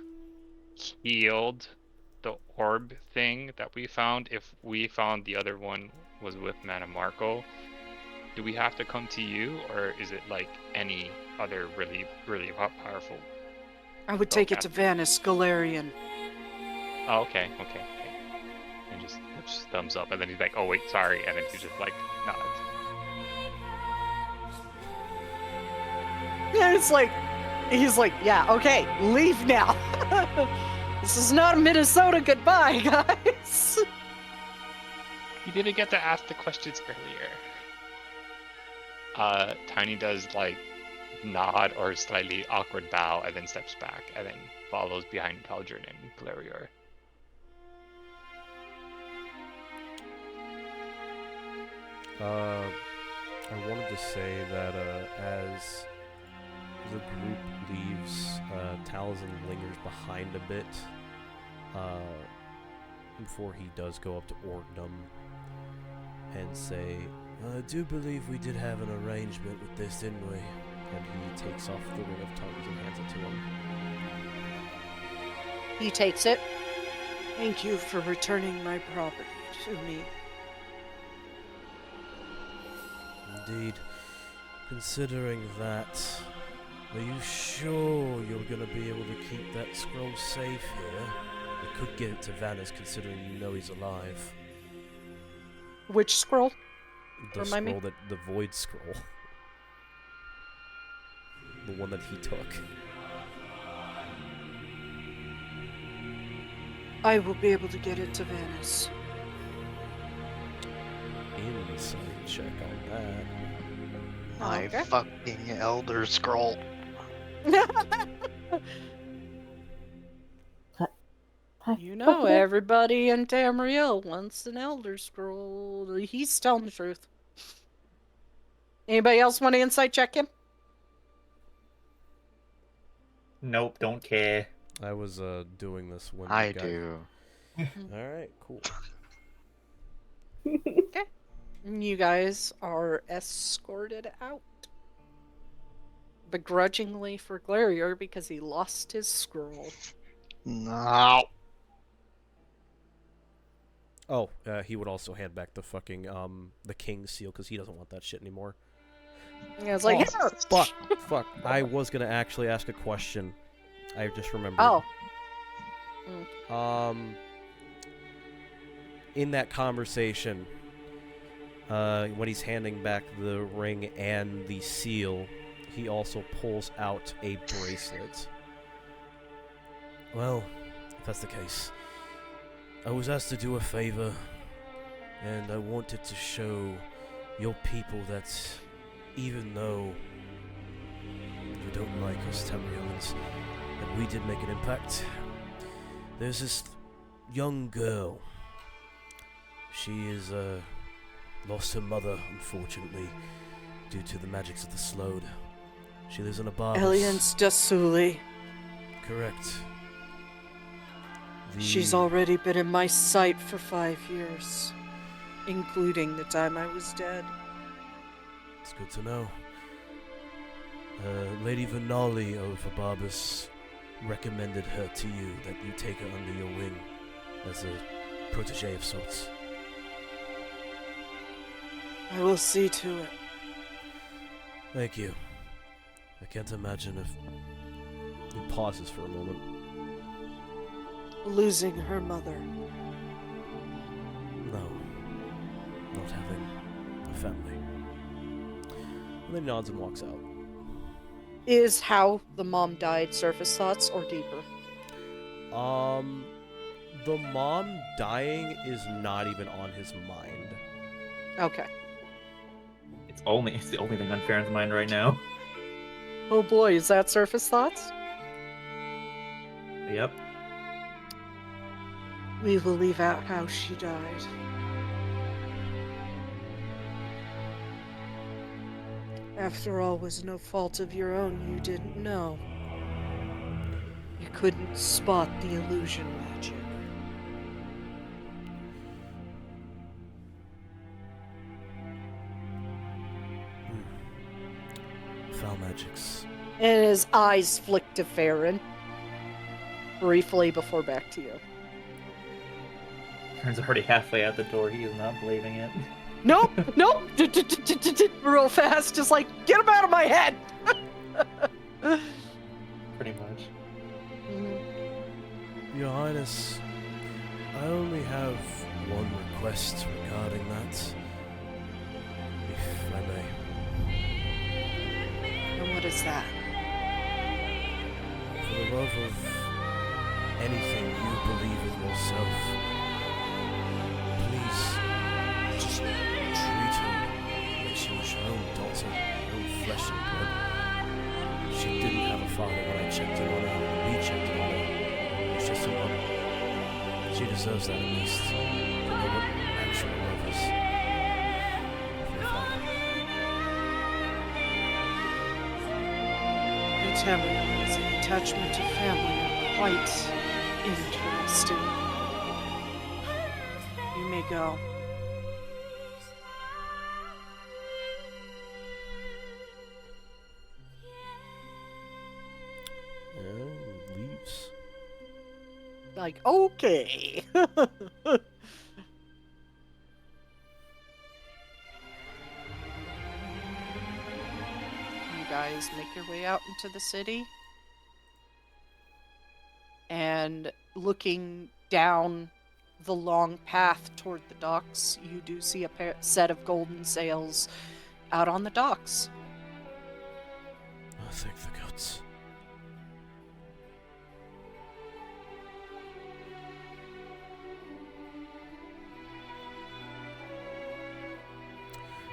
healed the orb thing that we found, if we found the other one was with Mana Marco, do we have to come to you, or is it like any other really, really powerful? I would take it to Vanis Galarian. Oh, okay. And just thumbs up, and then he's like, "Oh wait, sorry," and then he just like nods. Yeah, it's like, he's like, yeah, okay, leave now. This is not Minnesota goodbye, guys. You didn't get to ask the questions earlier. Tiny does like nod or slightly awkward bow, and then steps back, and then follows behind Caldron and Glarior. I wanted to say that as the group leaves, Taliesin lingers behind a bit before he does go up to Orgnum and say, I do believe we did have an arrangement with this, didn't we? And he takes off the Ring of Tongues and hands it to him. He takes it. Thank you for returning my property to me. Indeed. Considering that, are you sure you're going to be able to keep that scroll safe here? We could get it to Vanis, considering you know he's alive. Which scroll? The Remind me? scroll the Void Scroll. The one that he took. I will be able to get it to Vanis. Insight check on that. My Okay. fucking Elder Scroll. You know, everybody in Tamriel wants an Elder Scroll. He's telling the truth. Anybody else want to insight check him? Nope, don't care. I was doing this when I you guys... do. Alright, cool. You guys are escorted out. Begrudgingly for Glarior because he lost his scroll. No. Oh, he would also hand back the fucking, the King's Seal, because he doesn't want that shit anymore. Yeah, it's like, Oh, "Here!" Fuck. I was gonna actually ask a question. I just remembered. Oh. In that conversation, when he's handing back the ring and the seal, he also pulls out a bracelet. Well, if that's the case, I was asked to do a favor, and I wanted to show your people that even though you don't like us Tamrielians, and we did make an impact, there's this young girl. She is, lost her mother, unfortunately, due to the magics of the Slode. She lives in a bar. Elians Dasuli. Correct. She's already been in my sight for 5 years, including the time I was dead. It's good to know. Lady Venali of Ababus recommended her to you, that you take her under your wing as a protege of sorts. I will see to it. Thank you. I can't imagine if... He pauses for a moment. Losing her mother. No. Not having a family. And then nods and walks out. Is how the mom died surface thoughts or deeper? The mom dying is not even on his mind. Okay. It's the only thing on Farron's mind right now. Oh boy, is that surface thoughts? Yep. We will leave out how she died. After all, was no fault of your own you didn't know. You couldn't spot the illusion magic. Foul magics. And his eyes flick to Farron. briefly before back to you. Turns already halfway out the door. He is not believing it. Nope, nope. Real fast, just like, get him out of my head. Pretty much. Your Highness, I only have one request regarding that, if I may. And what is that? For the love of anything you believe in yourself, please, just treat her like she was your own daughter, your own flesh and blood. She didn't have a father when I checked in on her, when we checked in on her. It was just a mother. She deserves that at least. To know what actual love is. For a father. Your Tamerlane's attachment to family are quite interesting. You may go. And leaves. Like, okay. You guys make your way out into the city. And looking down the long path toward the docks, you do see a set of golden sails out on the docks. Oh, thank the gods.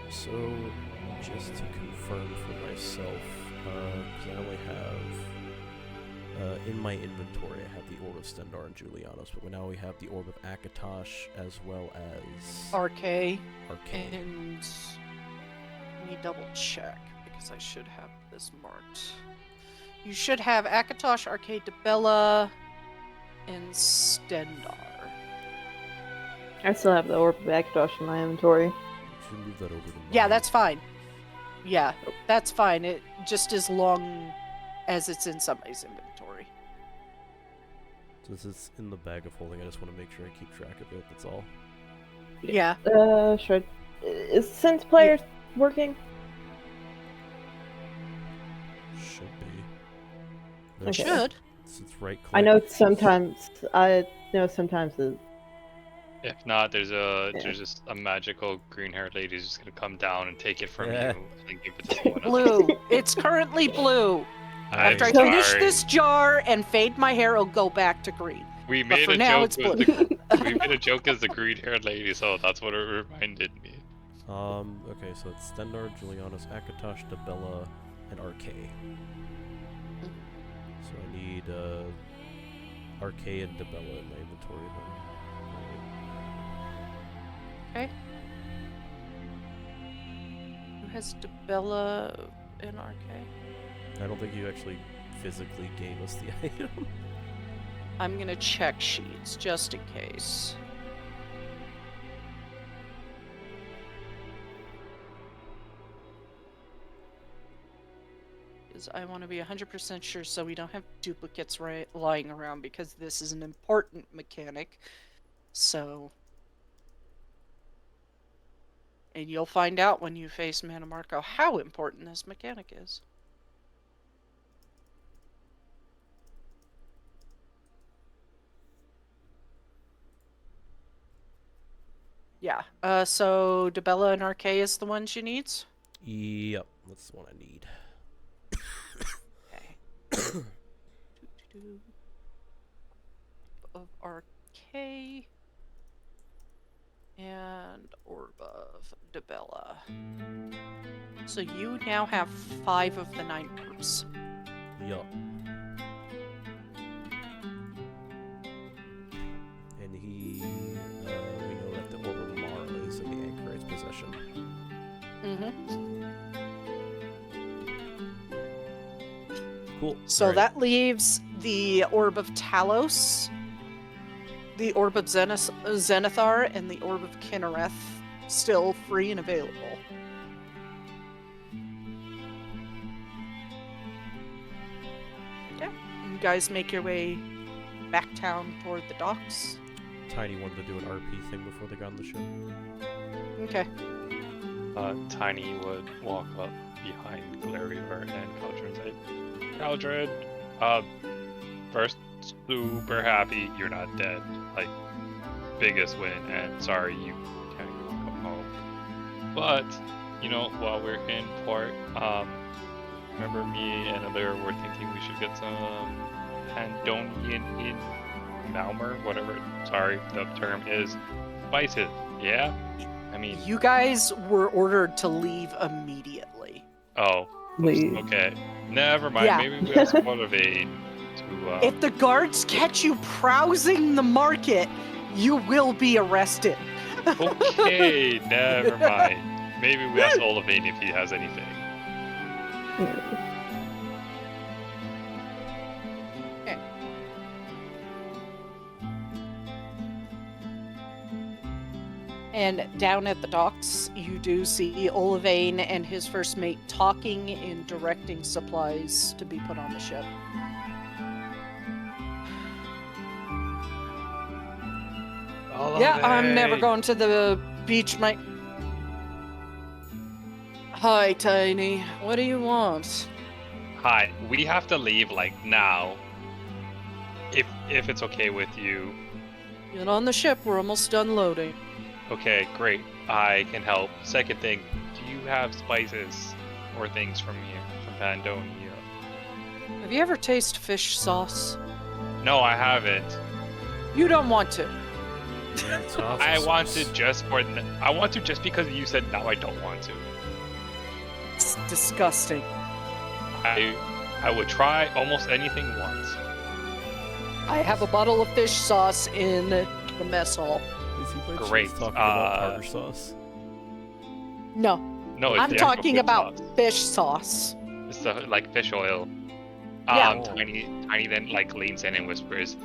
So, just to confirm for myself, because I only have, in my inventory, I have the Orb of Stendar and Julianos, but now we have the Orb of Akatosh as well as RK. Arcane. And let me double check because I should have this marked. You should have Akatosh, Arcade Debella, and Stendar. I still have the Orb of Akatosh in my inventory. Should move that over to Yeah, mine. that's fine. Yeah, that's fine. It just as long as it's in somebody's inventory. Since it's in the bag of holding, I just want to make sure I keep track of it, that's all. Yeah. Should is Sense Player working? Should be. Okay. Should. It's right click. I know sometimes. I know sometimes it. If not, there's just a magical green-haired lady who's just gonna come down and take it from Yeah. you and give it to someone else. Blue. It's currently blue. I'm After I finish sorry. this jar and fade my hair, it'll go back to green. We But made for a now, joke it's with blue. we made a joke as the green-haired lady, so that's what it reminded me. Okay, so it's Stendar, Julianos, Akatosh, Debella, and RK. So I need, RK and Debella in my inventory then. Okay. Who has Debella and RK? I don't think you actually physically gave us the item. I'm gonna check sheets just in case. Because I want to be 100% sure so we don't have duplicates lying around because this is an important mechanic. So. And you'll find out when you face Mana Marco how important this mechanic is. Yeah. So Debella and RK is the one she needs? Yep, that's the one I need. Okay. Of RK and Orb of Debella. So you now have 5 of the 9 orbs. Yup. And we know that the Orb of Mara is in the Anchorite's possession. Mm-hmm. Cool. So Alright. that leaves the Orb of Talos, the Orb of Zenithar, and the Orb of Kinnereth still free and available. Okay. You guys make your way back town toward the docks. Tiny wanted to do an RP thing before they got on the ship. Okay. Tiny would walk up behind Glarior and Caldron and say, Caldron, first, super happy you're not dead. Like, biggest win, and sorry you can't come home. But, you know, while we're in port, remember me and Alir were thinking we should get some Pandonian in Malmer, whatever, sorry, the term is, spices, yeah? I mean... You guys were ordered to leave immediately. Oh, Wait. okay. Never mind, Yeah. maybe we have to motivate to, If the guards catch you browsing the market, you will be arrested. Okay, never mind. Maybe we ask Olivine if he has anything. And down at the docks, you do see Olivine and his first mate talking and directing supplies to be put on the ship. Yeah, I'm never going to the beach, mate. Hi, Tiny. What do you want? Hi, we have to leave, like, now. If it's okay with you. Get on the ship. We're almost done loading. Okay, great. I can help. Second thing, do you have spices or things from here, from Pandonia? Have you ever tasted fish sauce? No, I haven't. You don't want to. I want to just for I want to just because you said now I don't want to. It's disgusting. I would try almost anything once. I have a bottle of fish sauce in the mess hall. Is he by chance Great, talking about tartar sauce? No, No, it's I'm the actual talking fish about sauce. fish sauce. It's the, like fish oil. Yeah. Tiny then like leans in and whispers,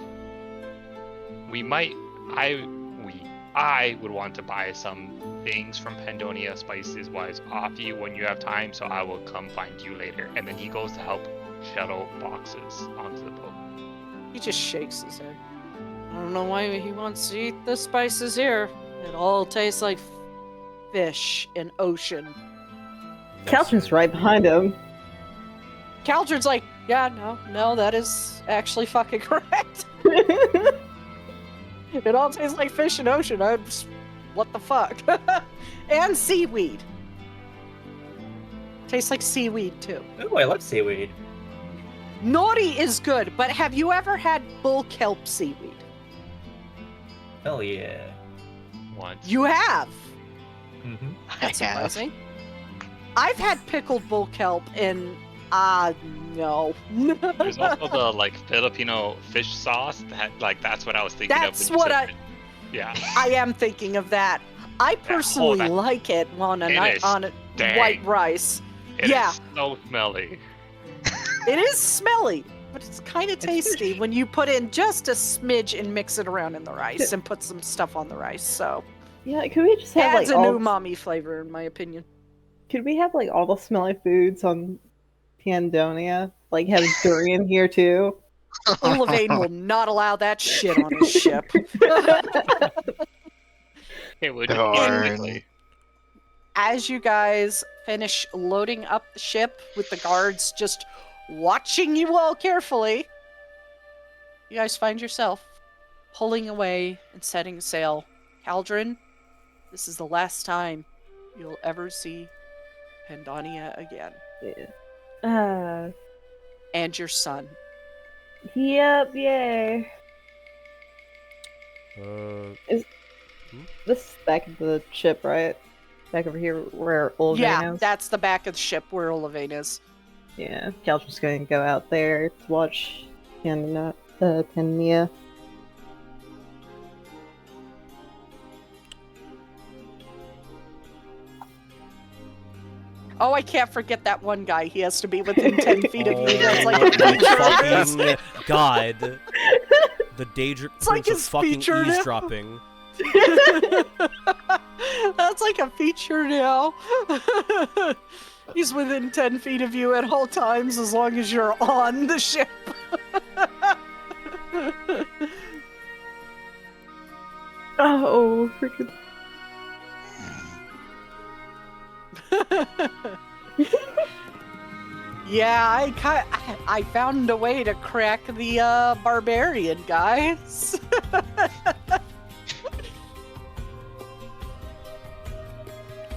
I would want to buy some things from Pandonia spices wise off you when you have time, so I will come find you later. And then he goes to help shuttle boxes onto the boat. He just shakes his head. I don't know why he wants to eat the spices here. It all tastes like fish and ocean. Caltron's right behind him. Caldron's like, yeah, no, that is actually fucking correct. It all tastes like fish and ocean. What the fuck? And seaweed. Tastes like seaweed too. Ooh, I love seaweed. Nori is good, but have you ever had bull kelp seaweed? Hell yeah. Once. You have. Mm-hmm. That's I have. surprising. I've had pickled bull kelp and no. There's also the like Filipino fish sauce that like that's what I was thinking That's of. when you what said it. Yeah. I am thinking of that. I personally that- like it on a It night is on a dang. white rice. It Yeah. is so smelly. It is smelly, but it's kind of It's tasty fish. when you put in just a smidge and mix it around in the rice and put some stuff on the rice. So Yeah, could we just have adds like an all? umami flavor, in my opinion. Could we have like all the smelly foods on Pandonia? Like have durian here too? Olivine will not allow that shit on his ship. It would Darn. instantly. As you guys finish loading up the ship with the guards just watching you all carefully, you guys find yourself pulling away and setting sail. Caldron, this is the last time you'll ever see Pandonia again. Yeah. And your son. Yep, yay. This is back of the ship, right? Back over here where Olivine Yeah, is. that's the back of the ship where Olivine is. Yeah, Caltron's going to go out there to watch Pandonia. Oh, I can't forget that one guy. He has to be within 10 feet of you. That's like Oh a my feature of his. fucking god. The danger It's like of his fucking feature now. eavesdropping. That's like a feature now. He's within 10 feet of you at all times as long as you're on the ship. Oh, freaking. Yeah, I found a way to crack the barbarian, guys.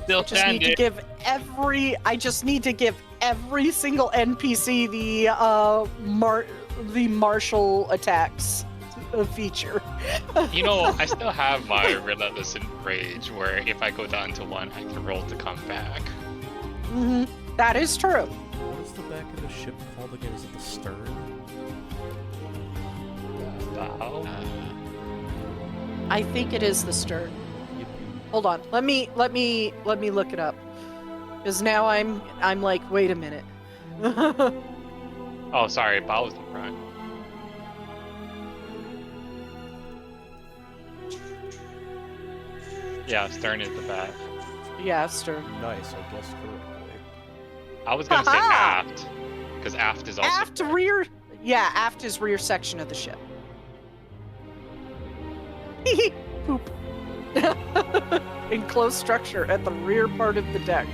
Still I just need to give every single NPC the martial attacks feature. You know, I still have my relentless rage, where if I go down to 1, I can roll to come back. Hmm. That is true. What is the back of the ship called again? Is it the stern? Wow. I think it is the stern. Yep. Hold on. Let me look it up. Because now I'm like, wait a minute. Oh, sorry, bow's the front. Yeah, stern is the back. Yeah, stern. Nice, I guessed correctly. I was gonna say Haha! aft, because aft is also Aft rear. Yeah, aft is rear section of the ship. Poop. Enclosed structure at the rear part of the deck.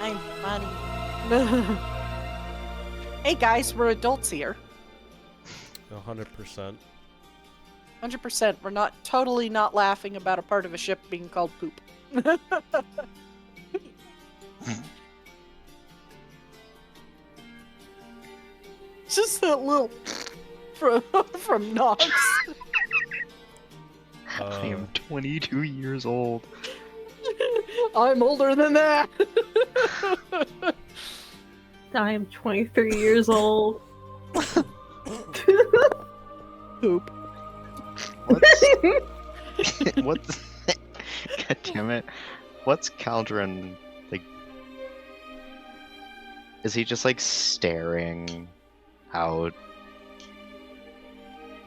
I'm funny. Hey guys, we're adults here. 100%. 100%. We're not totally not laughing about a part of a ship being called poop. Just that little from Nox. I am 22 years old. I'm older than that. I am 23 years old. Poop. What's God damn it. What's Caldron like? Is he just like staring out?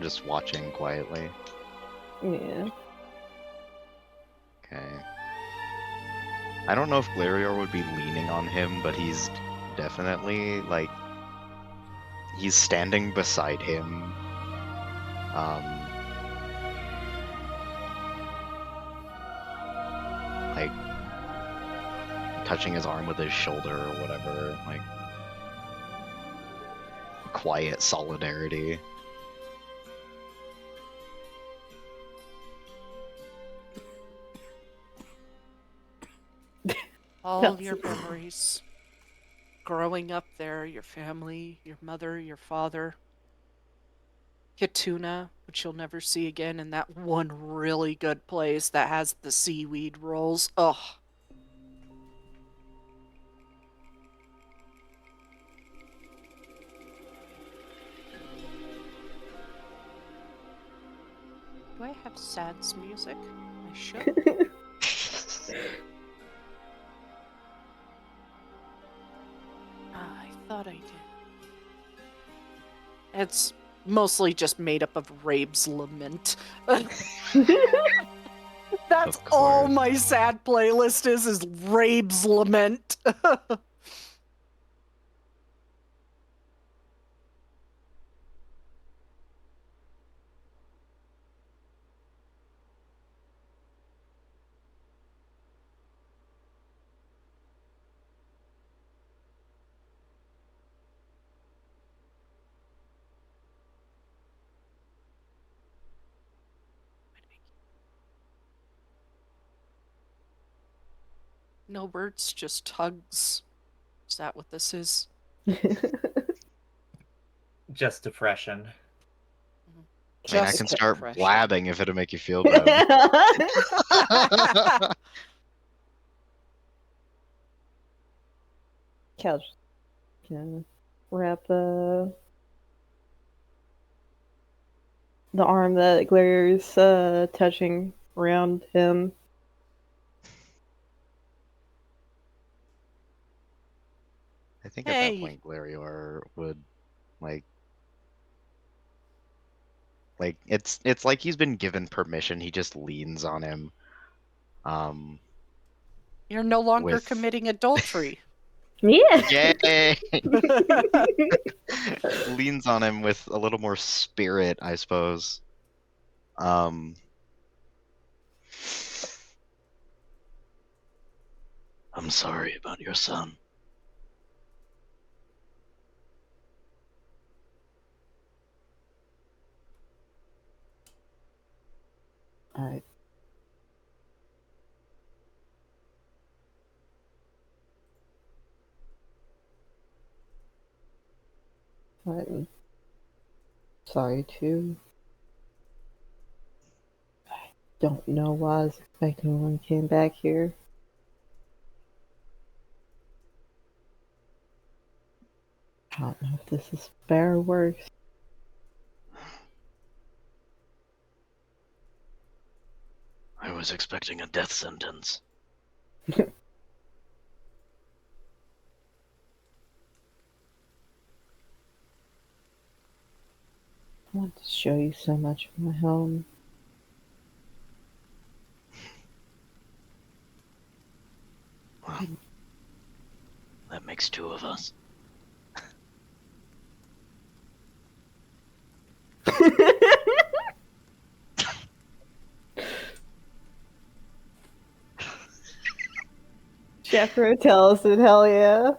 Just watching quietly? Yeah. Okay. I don't know if Glarior would be leaning on him, but he's definitely like he's standing beside him. Like touching his arm with his shoulder or whatever, like quiet solidarity. All That's- your memories. Growing up there, your family, your mother, your father. Kituna, which you'll never see again, and that one really good place that has the seaweed rolls. Ugh. Do I have Sad's music? I should. I thought I did. It's mostly just made up of Rabe's Lament. That's Of all course. my sad playlist is Rabe's Lament. No words, just tugs. Is that what this is? Just depression. I mean, I Just can start depression. blabbing if it'll make you feel better. Couch can wrap the arm that Glaria's touching around him. I think at Hey. that point Glarior would like it's like he's been given permission, he just leans on him. You're no longer With- committing adultery. Yeah. Yay! Leans on him with a little more spirit, I suppose. Um, I'm sorry about your son. I I'm sorry too. I don't know what I was expecting when I came back here. I don't know if this is better or worse. I was expecting a death sentence. I want to show you so much of my home. Well, that makes two of us. Jeffro tells it, hell yeah.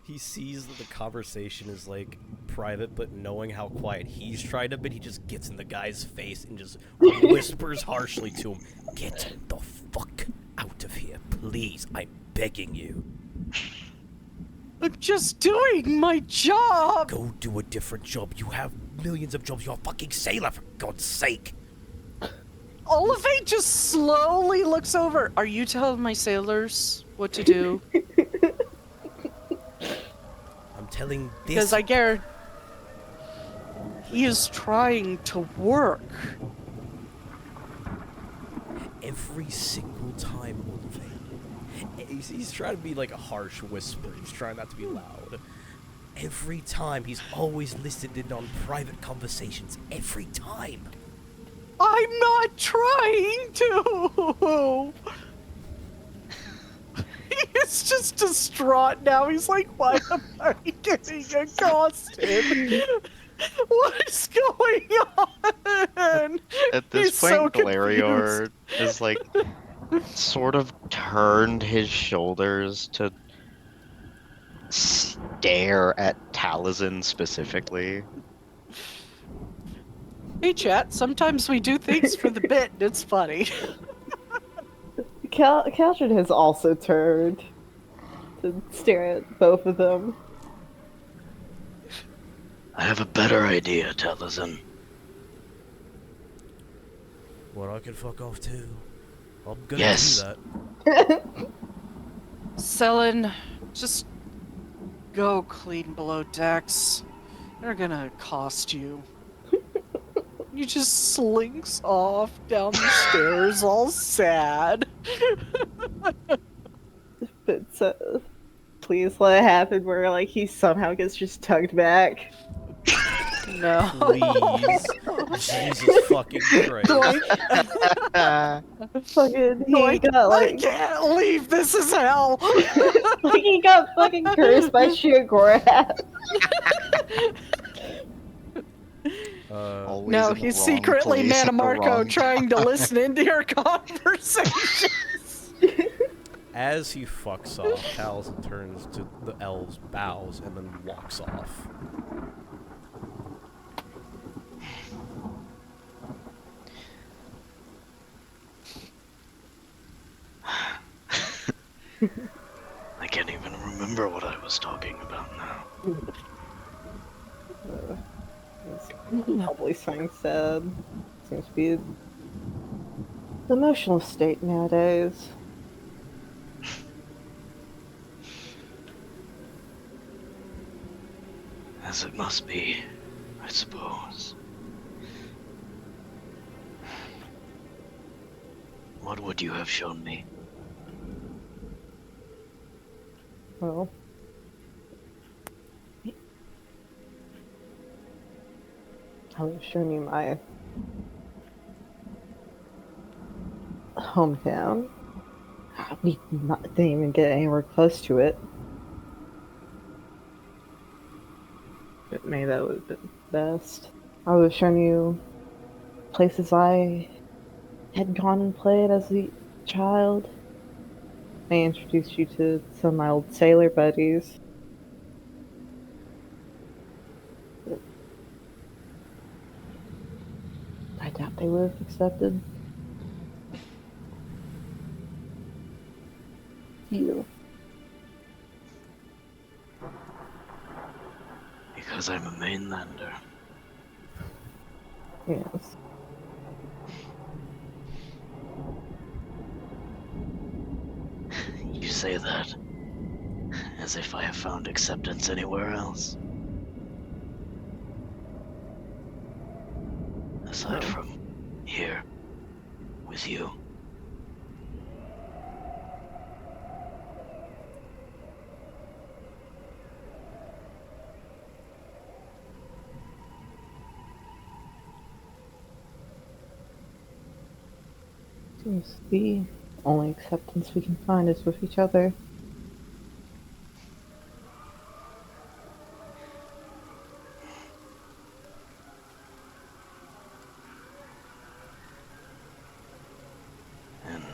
He sees that the conversation is like private, but knowing how quiet he's trying to be, he just gets in the guy's face and just whispers harshly to him, "Get the fuck out of here, please. I'm begging you. I'm just doing my job! Go do a different job. You have millions of jobs. You're a fucking sailor, for God's sake." Olivate just slowly looks over. Are you telling my sailors what to do? I'm telling this. Because I guarantee he is trying to work. Every single time, Olive. He's trying to be like a harsh whisper. He's trying not to be loud. Every time, he's always listened in on private conversations. Every time. I'm not trying to! He's just distraught now. He's like, why am I getting accosted? What is going on? At this He's point, so Galarior is like sort of turned his shoulders to stare at Taliesin specifically. Hey chat, sometimes we do things for the bit and it's funny. Caldron has also turned to stare at both of them. I have a better idea, Taliesin. Well, I can fuck off too. I'm gonna Yes. do that. Selin, just go clean below decks. They're gonna cost you. He just slinks off down the stairs all sad. But please let it happen where like he somehow gets just tugged back. No. Please. Jesus fucking Christ. Fucking he Like, got I like can't leave, this is hell! like he got fucking cursed by Shiagorath. Always No, in the he's wrong secretly place at the Manamarco wrong trying to listen into your conversations. As he fucks off, Taliesin turns to the elves, bows, and then walks off. I can't even remember what I was talking about now. Probably something sad. Seems to be the emotional state nowadays. As it must be, I suppose. What would you have shown me? Well, I would have shown you my hometown. We didn't even get anywhere close to it. But Maybe that would have been best. I would have shown you places I had gone and played as a child. I introduced you to some of my old sailor buddies. I doubt they would have accepted you. Because I'm a mainlander. Yes. You say that as if I have found acceptance anywhere else. Aside No. from here, with you. Seems to be the only acceptance we can find is with each other. And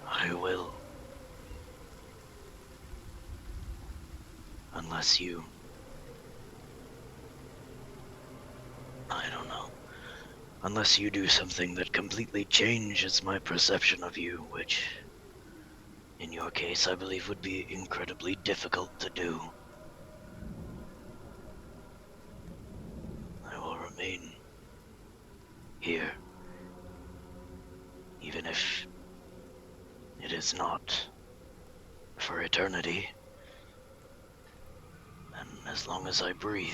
I will. Unless you... I don't know. Unless you do something that completely changes my perception of you, which, in your case, I believe would be incredibly difficult to do. I will remain here, even if it is not for eternity, and as long as I breathe.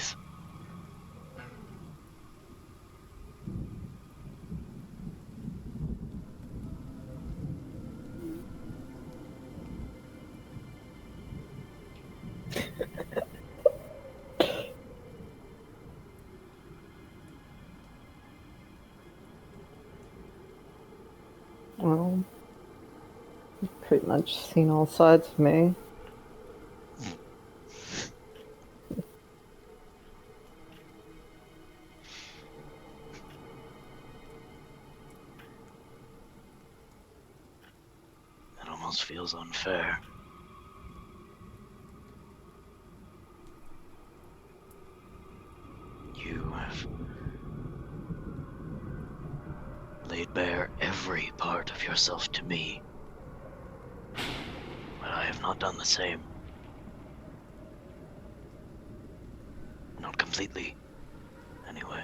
Well, you've pretty much seen all sides of me. It almost feels unfair. You have laid bare every part of yourself to me, but I have not done the same. Not completely, anyway.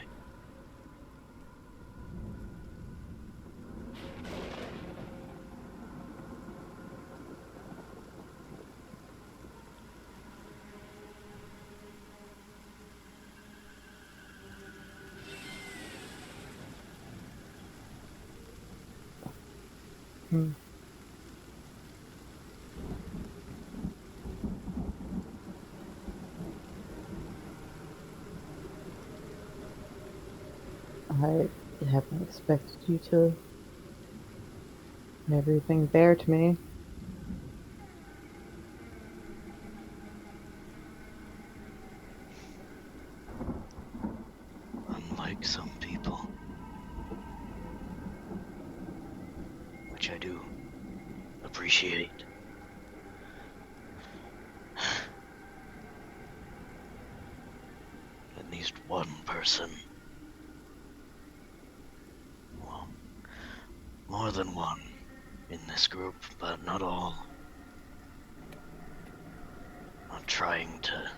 Hmm. I haven't expected you to lay everything bare to me. Unlike some people, which I do appreciate. At least one person, well, more than one in this group, but not all, are trying to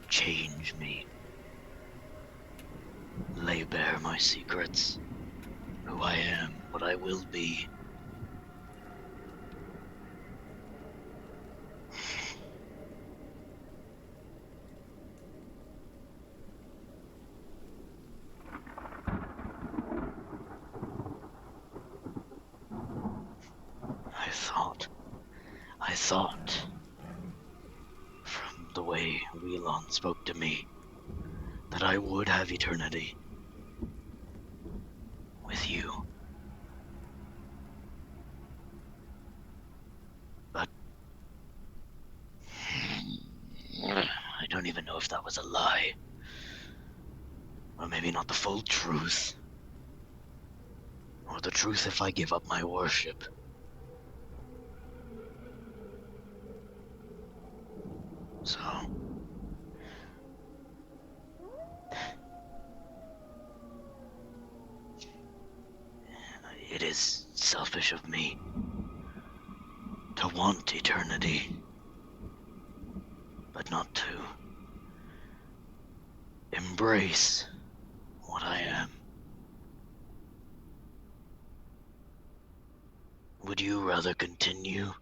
change me, lay bare my secrets, who I am, what I will be. I thought, from the way Wheelon spoke to me, that I would have eternity with you. But I don't even know if that was a lie. Or maybe not the full truth. Or the truth if I give up my worship. So... it is selfish of me to want eternity, but not to embrace what I am. Would you rather continue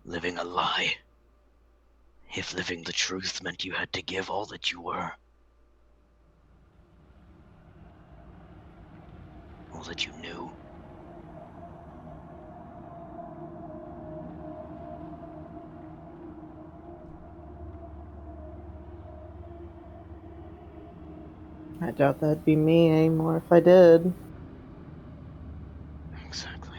living a lie if living the truth meant you had to give all that you were? All that you knew? I doubt that'd be me anymore if I did. Exactly.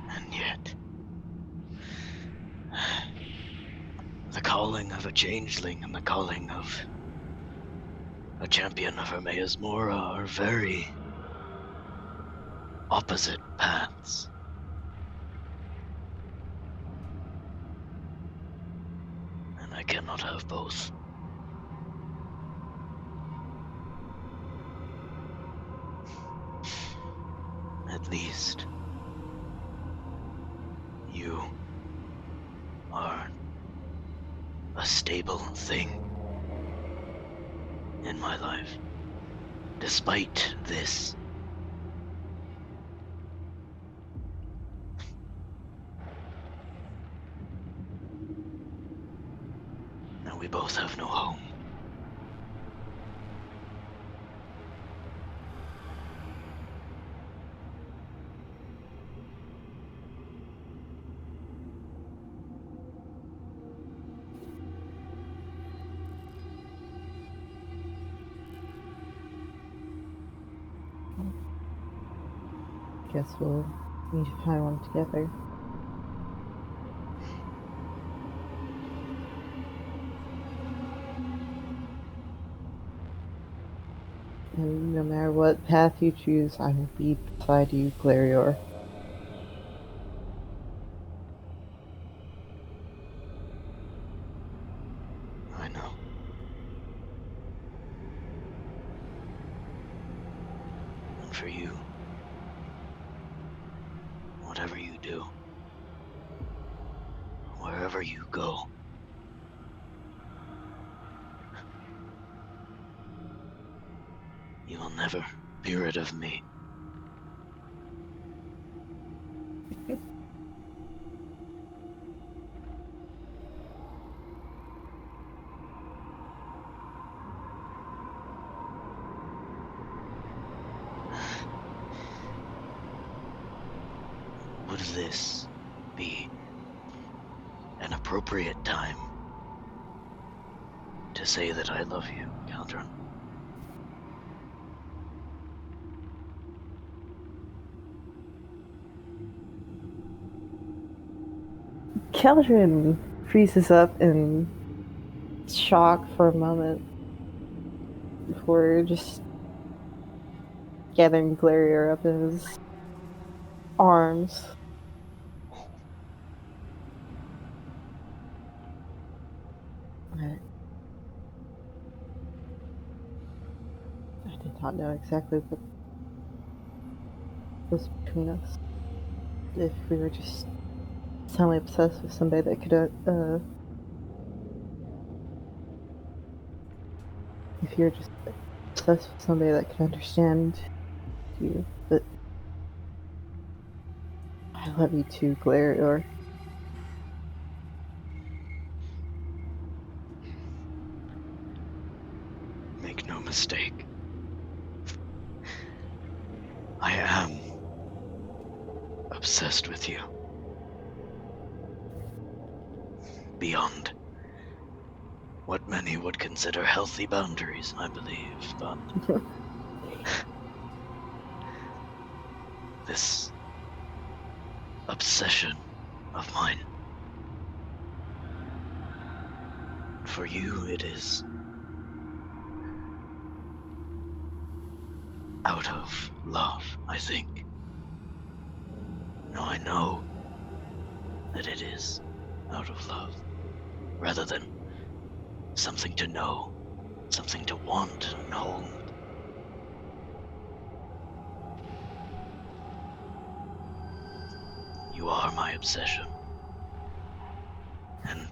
And yet, the calling of a changeling and the calling of a champion of Hermaeus Mora are very opposite paths. And I cannot have both. At least, you are a stable thing in my life, despite this. And we both have no home. Guess we'll need to find one together. And no matter what path you choose, I will be beside you, Clarior. I know. And for you, whatever you do, wherever you go, you will never be rid of me. Would this be an appropriate time to say that I love you, Caldron? Caldron freezes up in shock for a moment before just gathering Clarior up in his arms. I did not know exactly what was between us. If we were just suddenly obsessed with somebody that could, if you're just obsessed with somebody that could understand you, but I love you too, Clarior. Make no mistake. I am obsessed with you. Beyond what many would consider healthy boundaries, I believe, but this obsession of mine. For you, it is out of love, I think. No, I know that it is out of love, rather than something to know, something to want and hold. You are my obsession, and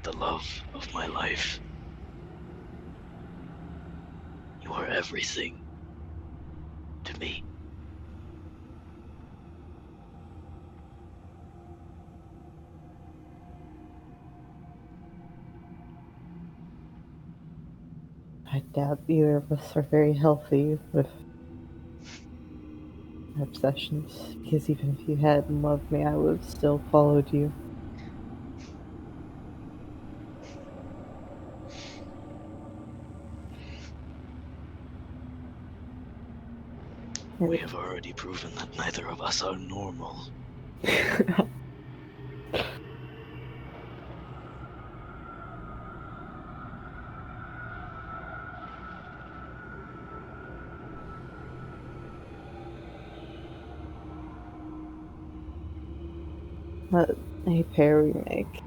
the love of my life. You are everything to me. I doubt either of us are very healthy with obsessions, because even if you hadn't loved me, I would have still followed you. We have already proven that neither of us are normal. What a pair we make.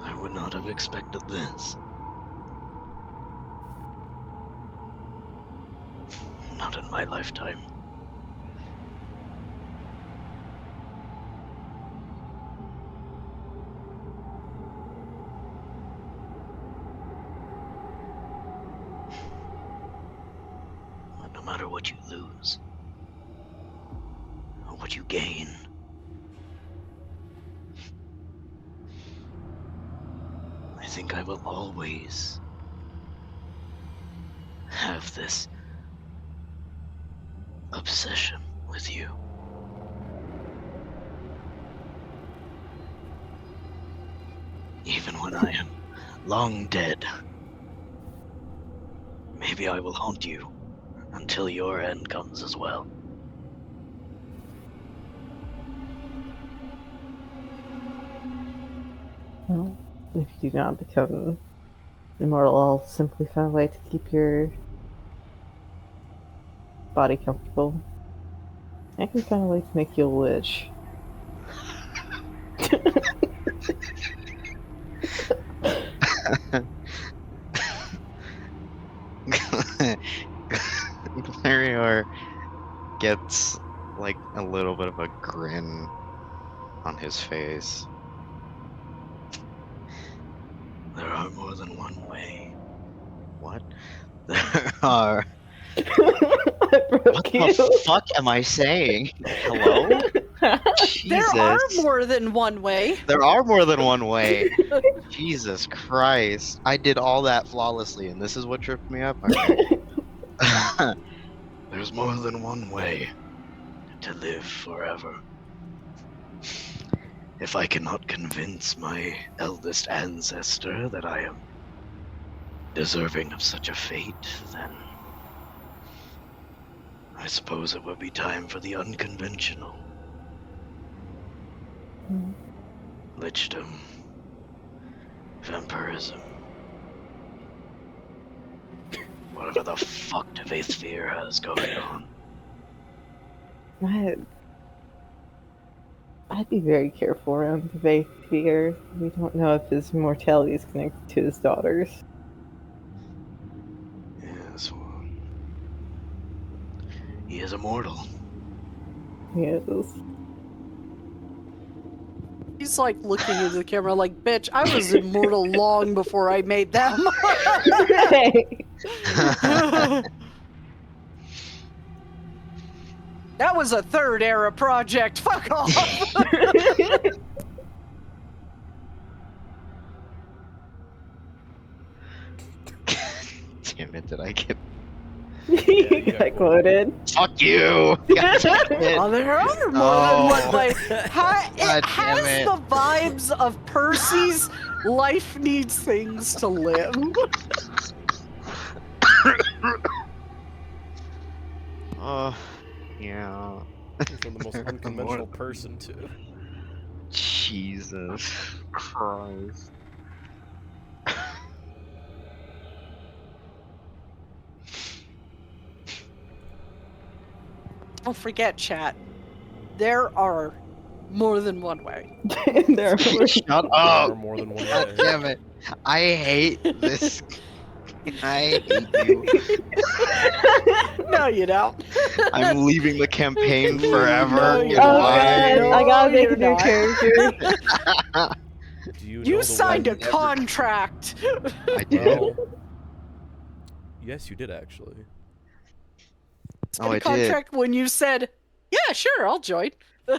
I would not have expected this. Not in my lifetime. But no matter what you lose, or what you gain, I think I will always have this obsession with you. Even when I am long dead, maybe I will haunt you until your end comes as well. Well, if you do not become immortal, I'll simply find a way to keep your body comfortable. I can find a way to make you a witch. Glarior gets like a little bit of a grin on his face. There are more than one way. What? There are. I broke What you. the fuck am I saying? Hello? There are Jesus. more than one way. There are more than one way. Jesus Christ. I did all that flawlessly, and this is what tripped me up? Okay. There's more than one way to live forever. If I cannot convince my eldest ancestor that I am deserving of such a fate, then I suppose it will be time for the unconventional. Lichdom. Vampirism. Whatever the fuck Tvethvir has going on. I'd be very careful around Tvethvir. We don't know if his mortality is connected to his daughters. Yes, well, he is immortal. He is. He's like looking into the camera like, bitch, I was immortal long before I made them. Hey. That was a third era project. Fuck off. Damn it, did I get... You got quoted. Fuck you! God damn it. Oh, there are more Oh. than one way. It God damn has it. the vibes of Percy's life needs things to live. Yeah. From the most unconventional person, too. Jesus Christ. Don't forget, chat. There are more than one way. There were- Shut There up! are more than one God way. damn it. I hate this. I hate you. No, you don't. I'm leaving the campaign Ooh, forever. no, Oh you're Goodbye. not. god, I gotta No, make you're a new not. character. Do you know You the signed a one... contract. I did. Well... Yes, you did, actually. Oh, Signed I a did. contract when you said, "Yeah, sure, I'll join." There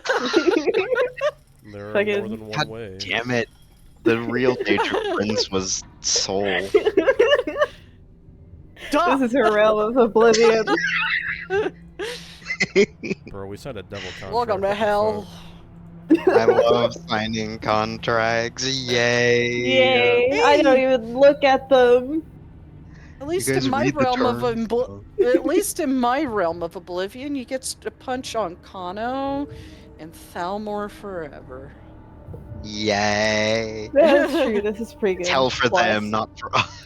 are Fucking- more than one God way. damn it. The real Daedra Prince was Soul. Duh. This is her realm of oblivion. Bro, we signed a devil contract. Welcome to what the hell. fuck? I love signing contracts. Yay. Yay! I don't even look at them. At least guys in my read the realm of terms? at least in my realm of oblivion, you get to punch on Kano and Thalmor forever. Yay. That's true. This is pretty good. It's hell for Plus- them, not for us.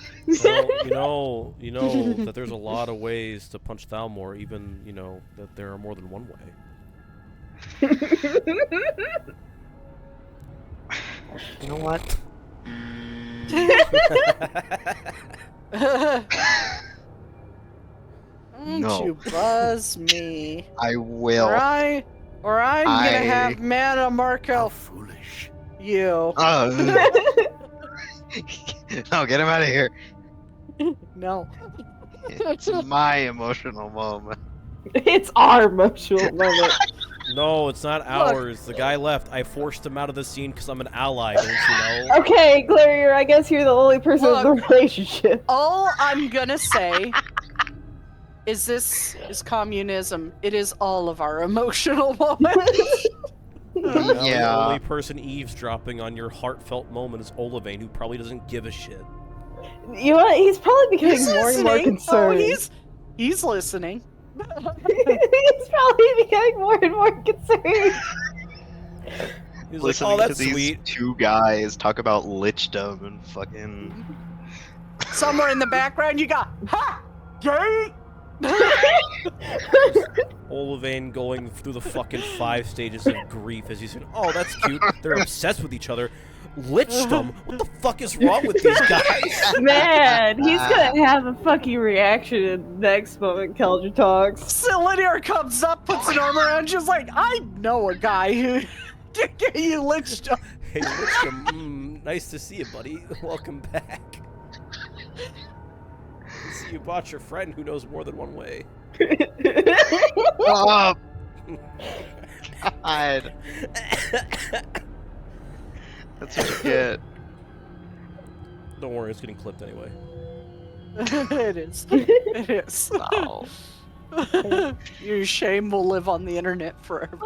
Well, you know that there's a lot of ways to punch Thalmor, even, that there are more than one way. You know what? Don't No. you buzz me. I will. Or I'm gonna have Mana Marco foolish. you. No, get him out of here. No. It's my emotional moment. It's our emotional moment. No, it's not ours. The guy left. I forced him out of the scene because I'm an ally, don't you know? Okay, Clarier, I guess you're the only person in the Look. relationship. All I'm gonna say is this is communism. It is all of our emotional moments. Now The Yeah. only person eavesdropping on your heartfelt moment is Olivane, who probably doesn't give a shit. You know what? He's probably becoming He's more and more listening. concerned. Oh, he's listening. He's probably becoming more and more concerned. He's Listening like, oh, that's to these sweet. two guys talk about lichdom and fucking. Somewhere in the background, you got ha, gay. Olivane going through the fucking 5 stages of grief as he's saying, oh, that's cute. They're obsessed with each other. Lichdom? What the fuck is wrong with these guys? Man, he's gonna have a fucking reaction in the next moment Keldra talks. Cylinder comes up, puts an arm around you, is like, I know a guy who can get you lynched up. Hey, Lichdom, nice to see you, buddy. Welcome back. I see you bought your friend who knows more than one way. Oh! God. That's what you get. Don't worry, it's getting clipped anyway. It is. It is. Wow. Your shame will live on the internet forever.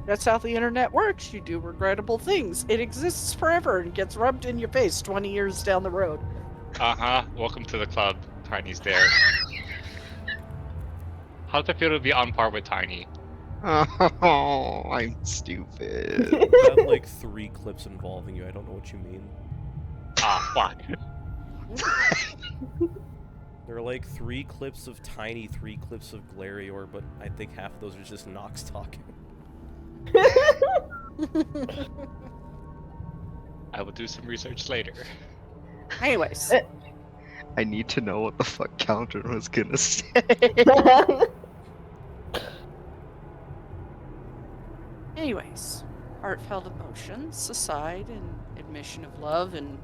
That's how the internet works. You do regrettable things. It exists forever and gets rubbed in your face 20 years down the road. Welcome to the club. Tiny's there. How does it feel to be on par with Tiny? Oh, I'm stupid. You have like 3 clips involving you. I don't know what you mean. Ah, fuck. There are like 3 clips of Tiny, 3 clips of Glarior, but I think half of those are just Nox talking. I will do some research later. Anyways. I need to know what the fuck Counter was gonna say. Anyways. Heartfelt emotions aside and admission of love and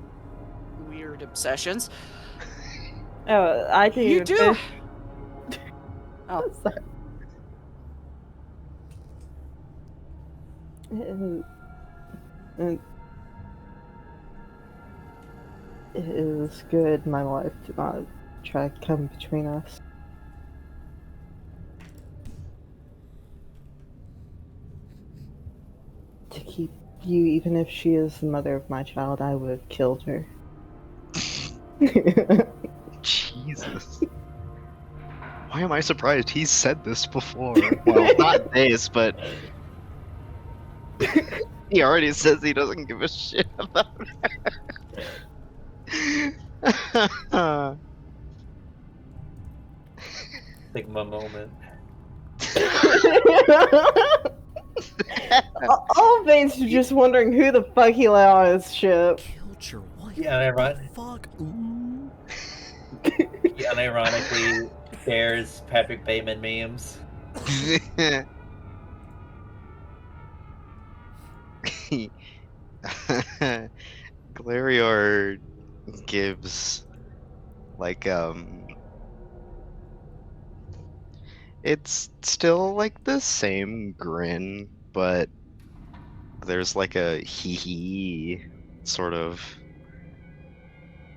weird obsessions. Oh, I think You do. fish. Oh. Sorry. It is good my wife did not try to come between us. To keep you, even if she is the mother of my child, I would have killed her. Jesus. Why am I surprised? He's said this before. Well, not this, but he already says he doesn't give a shit about her. Sigma moment. All Bates are just wondering who the fuck he let on his ship. Killed your wife. Yeah, What right. the fuck? Ooh. He unironically shares Patrick Bateman memes. Galerior gives like it's still like the same grin, but there's like a hee hee sort of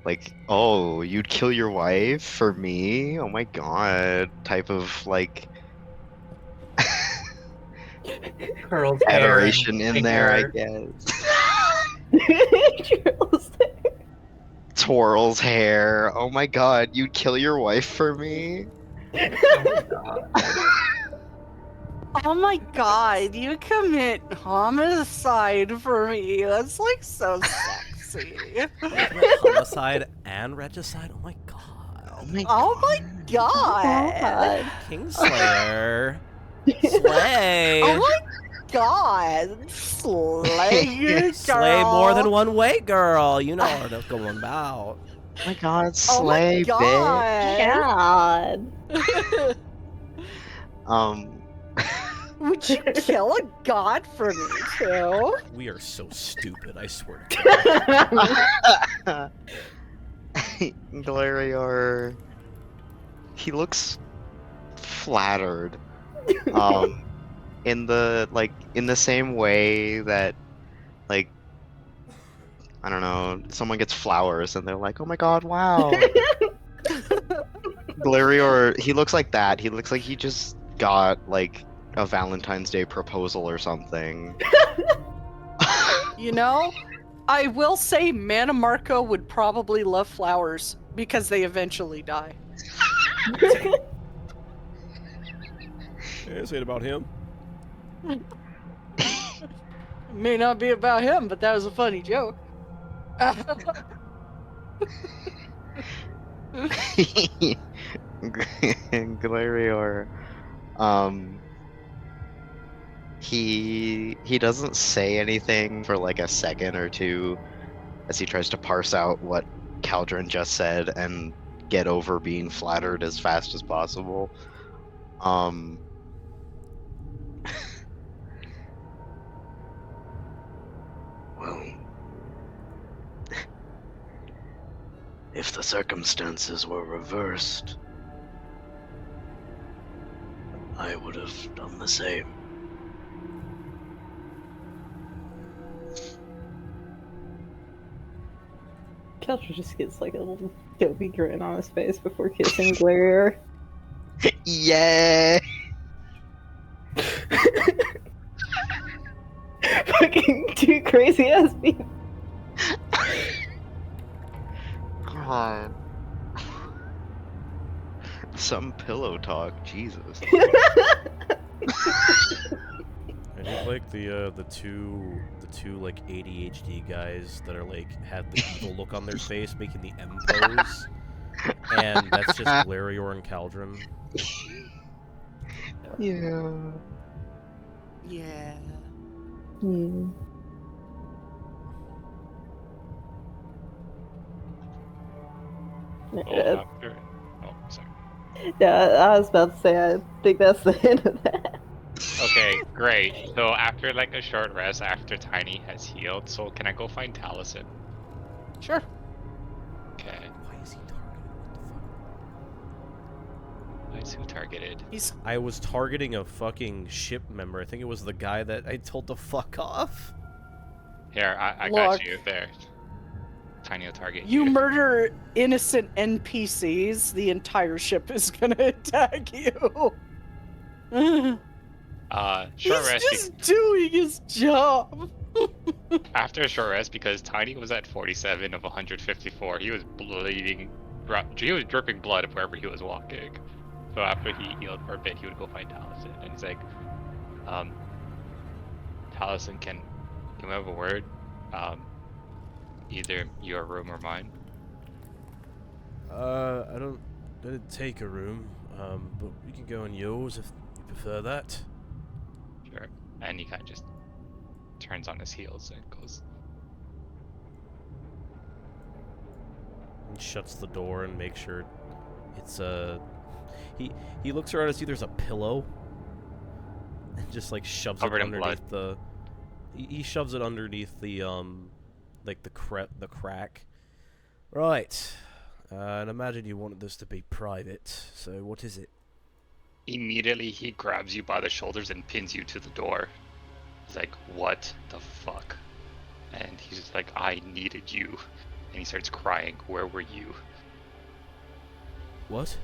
like, oh, you'd kill your wife for me? Oh my god, type of like Curls adoration hair and in there, I finger. guess. Twirls hair. Oh my god, you'd kill your wife for me? Oh my god. Oh my god, you commit homicide for me. That's like so sexy. Homicide and regicide. Oh my god. Oh my Oh my god. God. Kingslayer. Slay. Oh my god. Slay, girl. Slay more than one way, girl. You know what that's going about. Oh my god, Oh slay, my god. God. Would you kill a god for me too? We are so stupid, I swear to God. Galerior, he looks flattered. In the same way that, like, I don't know, someone gets flowers and they're like, oh my god, wow. Galerior, he looks like that. He looks like he just got, like, a Valentine's Day proposal or something. You know, I will say Mana Marco would probably love flowers because they eventually die. Say it about him. May not be about him, but that was a funny joke. Galerior, he doesn't say anything for like a second or two as he tries to parse out what Caldron just said and get over being flattered as fast as possible. Well, if the circumstances were reversed, I would have done the same. Kelcher just gets like a little dopey grin on his face before kissing Galerior. Yeah. Fucking two crazy ass people. God. Some pillow talk, Jesus. I think like the two like ADHD guys that are like have the evil look on their face, making the M pose, and that's just Galerior and Caldron. Yeah. Yeah. Hmm. Oh, oh, sorry. Yeah, I was about to say, I think that's the end of that. Okay, great. So after like a short rest, after Tiny has healed, so can I go find Taliesin? Sure. Okay. Why is he targeted? What the fuck? Why is who targeted? He's I was targeting a fucking ship member. I think it was the guy that I told to fuck off. Here, I Look. got you. There. Tiny will target you murder innocent NPCs, the entire ship is gonna attack you. Short He's rest. just doing his job. After a short rest, because Tiny was at 47 of 154, he was bleeding. He was dripping blood wherever he was walking. So after he healed for a bit, he would go find Taliesin, and he's like, Taliesin, can we have a word? Either your room or mine. I didn't take a room, but we can go in yours if you prefer that. Sure. And he kind of just turns on his heels and goes, And shuts the door and makes sure it's he looks around to see there's a pillow and just like shoves Covered it in underneath the he shoves it underneath the like the crack. Right. And imagine you wanted this to be private. So what is it? immediately he grabs you by the shoulders and pins you to the door. He's like, what the fuck? And he's just like, I needed you. And he starts crying, where were you? What?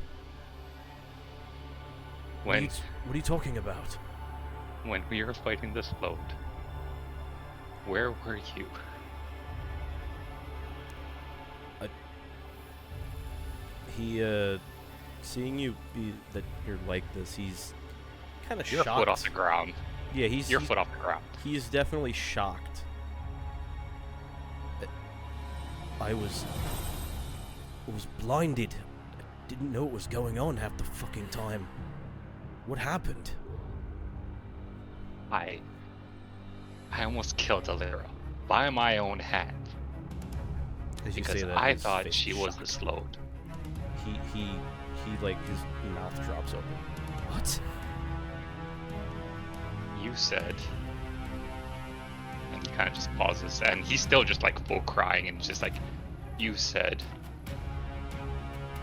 When What are you talking about? when we were fighting this float, where were you? He, seeing you that you're like this, he's kind of Your shocked. foot off the ground. Yeah, he's Your foot off the ground. He is definitely shocked. I was blinded. I didn't know what was going on half the fucking time. What happened? I almost killed Alira by my own hand As you because say that, I his thought face she is was the shocked. Sloat. He like his mouth drops open. What? You said, and he kind of just pauses, and he's still just like full crying and just like, you said,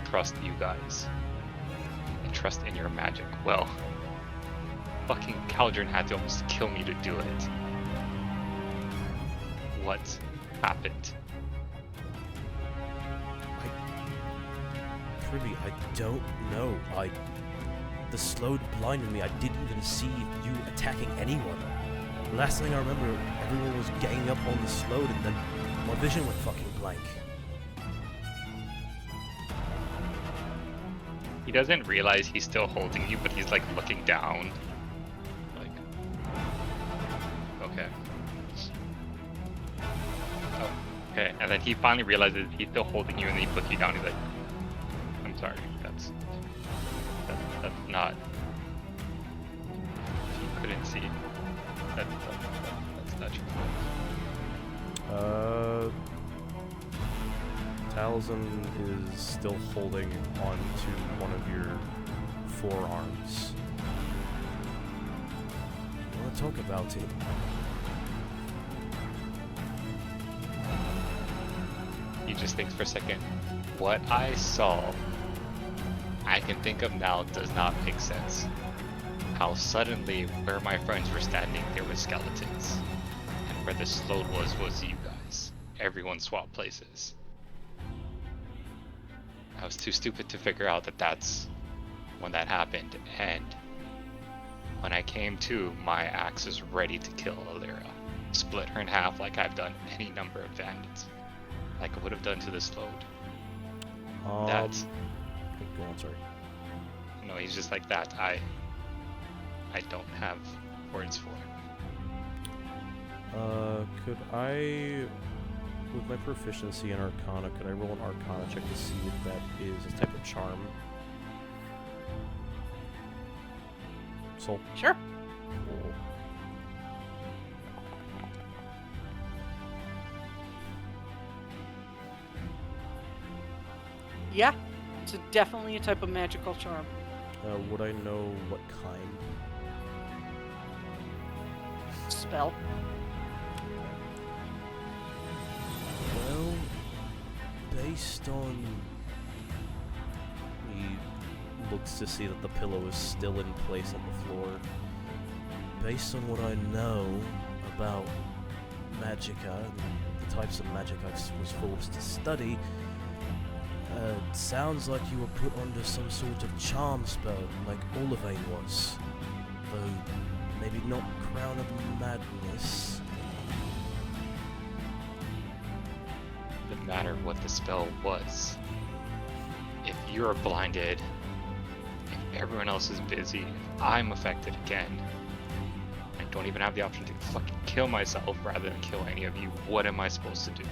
trust you guys and trust in your magic. Well, fucking Caldron had to almost kill me to do it. What happened? Privy, I don't know. The slowed blinded me. I didn't even see you attacking anyone. The last thing I remember, everyone was ganging up on the slowed, and then my vision went fucking blank. He doesn't realize he's still holding you, but he's like looking down. Like, okay. Oh, okay. And then he finally realizes he's still holding you, and then he puts you down. He's like, I'm sorry, that's not. You couldn't see. That's not true. Taliesin is still holding on to one of your forearms. You want to talk about it? He just thinks for a second. What I saw, I can think of now, does not make sense. How suddenly, where my friends were standing, there were skeletons. And where the Sloat was you guys. Everyone swapped places. I was too stupid to figure out that that's when that happened, and when I came to, my axe is ready to kill Alira. Split her in half like I've done any number of bandits. Like I would have done to the Sloat. That's... Go on, sorry. No, he's just like that. I don't have words for it. Could I, with my proficiency in Arcana, could I roll an Arcana check to see if that is a type of charm? Soul. Sure. Cool. Yeah, it's definitely a type of magical charm. Would I know what kind? Spell. Well, based on... He looks to see that the pillow is still in place on the floor. Based on what I know about magicka and the types of magic I was forced to study, it sounds like you were put under some sort of charm spell, like Olivane was. Though, maybe not Crown of Madness. matter what the spell was. If you're blinded, if everyone else is busy, if I'm affected again, I don't even have the option to fucking kill myself rather than kill any of you, what am I supposed to do?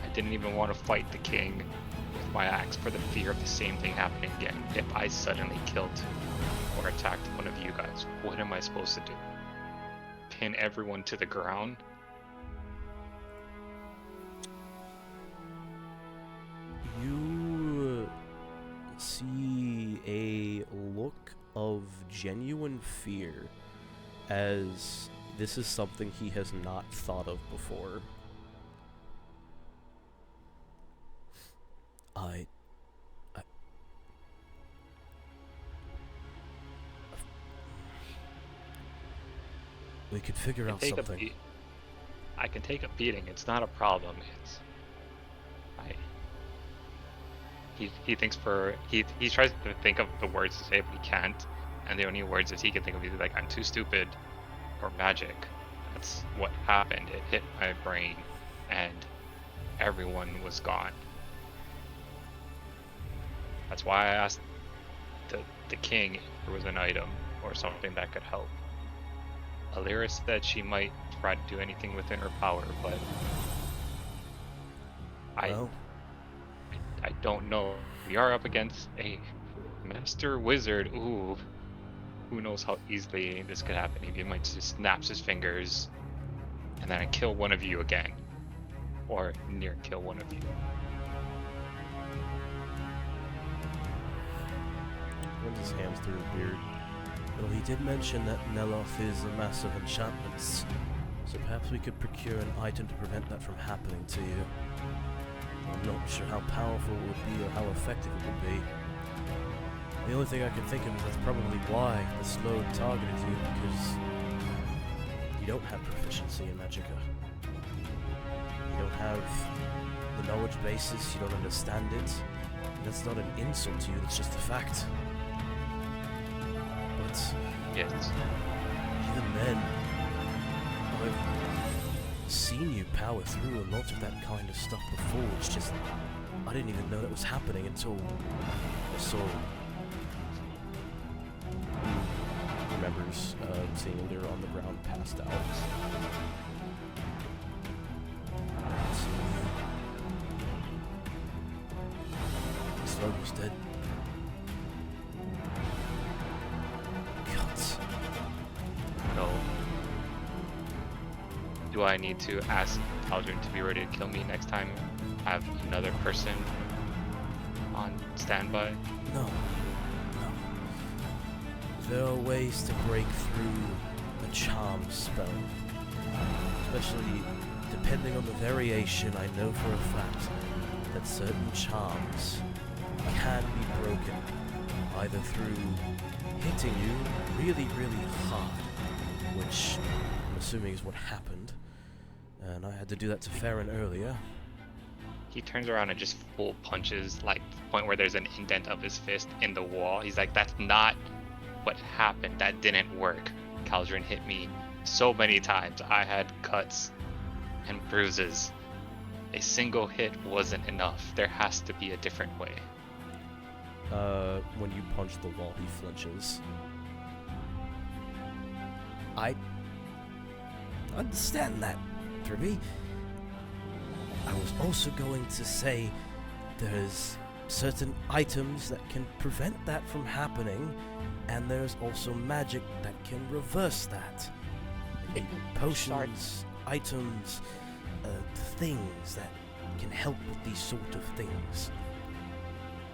I didn't even want to fight the king with my axe for the fear of the same thing happening again. If I suddenly killed or attacked one of you guys, what am I supposed to do? Pin everyone to the ground? You see a look of genuine fear as this is something he has not thought of before. We could figure out something. I can take a beating. It's not a problem. He thinks he tries to think of the words to say, but he can't. And the only words that he can think of is like, I'm too stupid, or magic. That's what happened. It hit my brain, and everyone was gone. That's why I asked the king if there was an item or something that could help. Alira said she might try to do anything within her power, but I don't know. We are up against a master wizard. Ooh, who knows how easily this could happen. He might just snaps his fingers and then I kill one of you again, or near kill one of you. Runs his hands through his beard. Well, he did mention that Neloth is a master of enchantments, so perhaps we could procure an item to prevent that from happening to you. I'm not sure how powerful it would be or how effective it would be. The only thing I can think of is that's probably why the slow targeted you, because you don't have proficiency in magicka. You don't have the knowledge basis, you don't understand it. That's not an insult to you, that's just a fact. Yes. Even then, I've seen you power through a lot of that kind of stuff before. It's just, I didn't even know that was happening until I saw. He remembers seeing Alira on the ground, passed out. Slug was dead. No. Do I need to ask Caldron to be ready to kill me next time? Have another person on standby? No. There are ways to break through a charm spell. Especially depending on the variation, I know for a fact that certain charms can be broken either through hitting you really, really hard, which I'm assuming is what happened, and I had to do that to Farron earlier. He turns around and just full punches, like, to the point where there's an indent of his fist in the wall. He's like, that's not what happened. That didn't work. Caldron hit me so many times. I had cuts and bruises. A single hit wasn't enough. There has to be a different way. When you punch the wall, he flinches. I understand that, Tribby. I was also going to say there's certain items that can prevent that from happening, and there's also magic that can reverse that. Maybe potions, items, things that can help with these sort of things.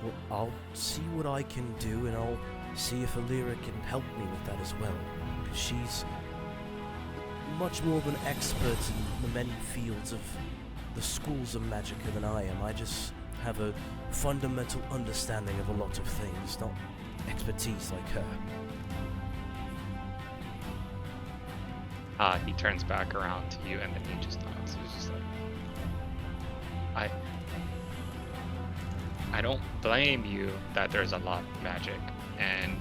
Well, I'll see what I can do, and I'll see if Alira can help me with that as well. Because she's much more of an expert in the many fields of the schools of magicka than I am. I just have a fundamental understanding of a lot of things, not expertise like her. He turns back around to you, and then he just nods. He's just like, I don't blame you that there's a lot of magic, and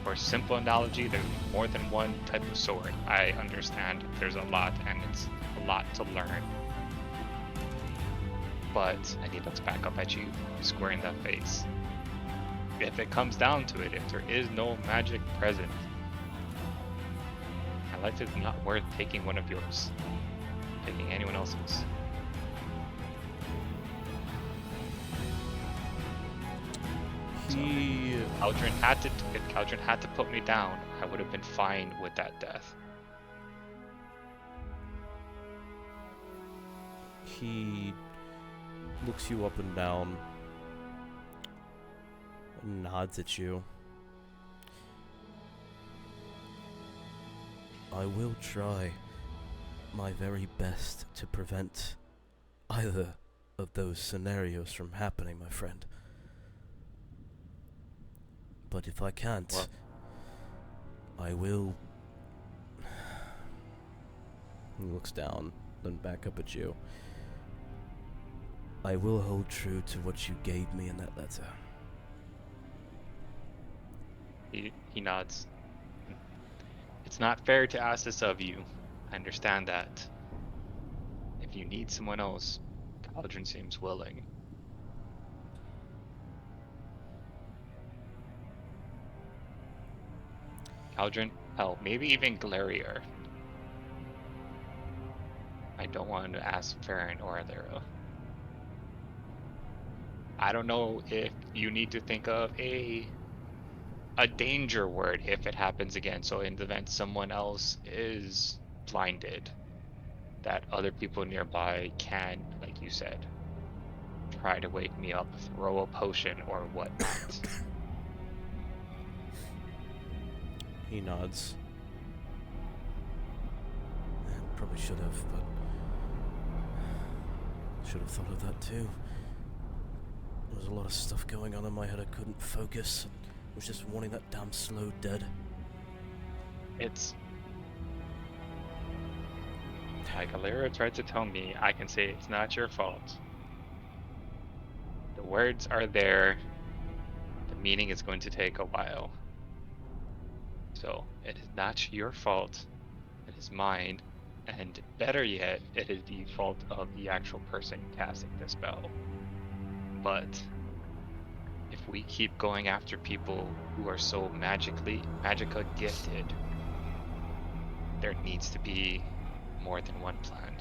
for simple analogy, there's more than one type of sword. I understand there's a lot, and it's a lot to learn. But, and he looks back up at you, square in the face. If it comes down to it, if there is no magic present, my life is not worth taking one of yours, taking anyone else's. If Caldron had to put me down, I would have been fine with that death. He looks you up and down, and nods at you. I will try my very best to prevent either of those scenarios from happening, my friend. But if I can't, Well, I will... He looks down, then back up at you. I will hold true to what you gave me in that letter. he nods. It's not fair to ask this of you. I understand that. If you need someone else, Caldron seems willing. Caldron, hell, maybe even Glarier. I don't want to ask Farron or Alera. I don't know if you need to think of a danger word if it happens again. So in the event someone else is blinded, that other people nearby can, like you said, try to wake me up, throw a potion or whatnot. He nods. I probably should have, but... Should have thought of that too. There was a lot of stuff going on in my head, I couldn't focus. I was just wanting that damn slow dead. It's... Like Alera tried to tell me, I can say it's not your fault. The words are there. The meaning is going to take a while. So, it is not your fault. It is mine. And better yet, it is the fault of the actual person casting the spell. But if we keep going after people who are so magica gifted, there needs to be more than one plan.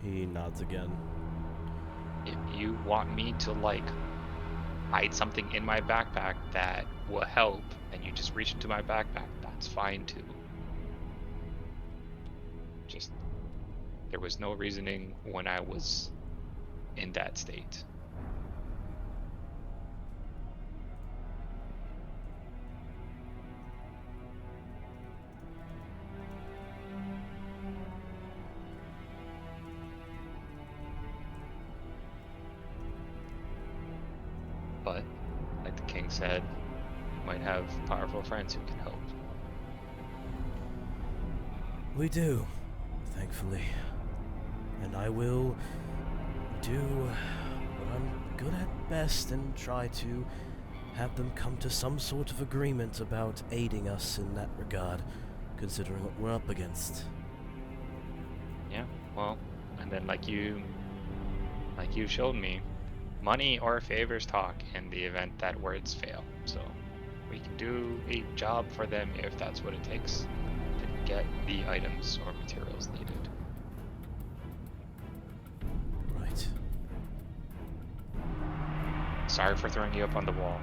He nods again. If you want me to, like, hide something in my backpack that will help, and you just reach into my backpack, that's fine too. Just, there was no reasoning when I was in that state. But, like the king said, you might have powerful friends who can help. We do, thankfully. And I will do what I'm good at best and try to have them come to some sort of agreement about aiding us in that regard, considering what we're up against. Yeah, well, and then like you showed me, money or favors talk in the event that words fail. So we can do a job for them if that's what it takes to get the items or materials needed. Right. Sorry for throwing you up on the wall.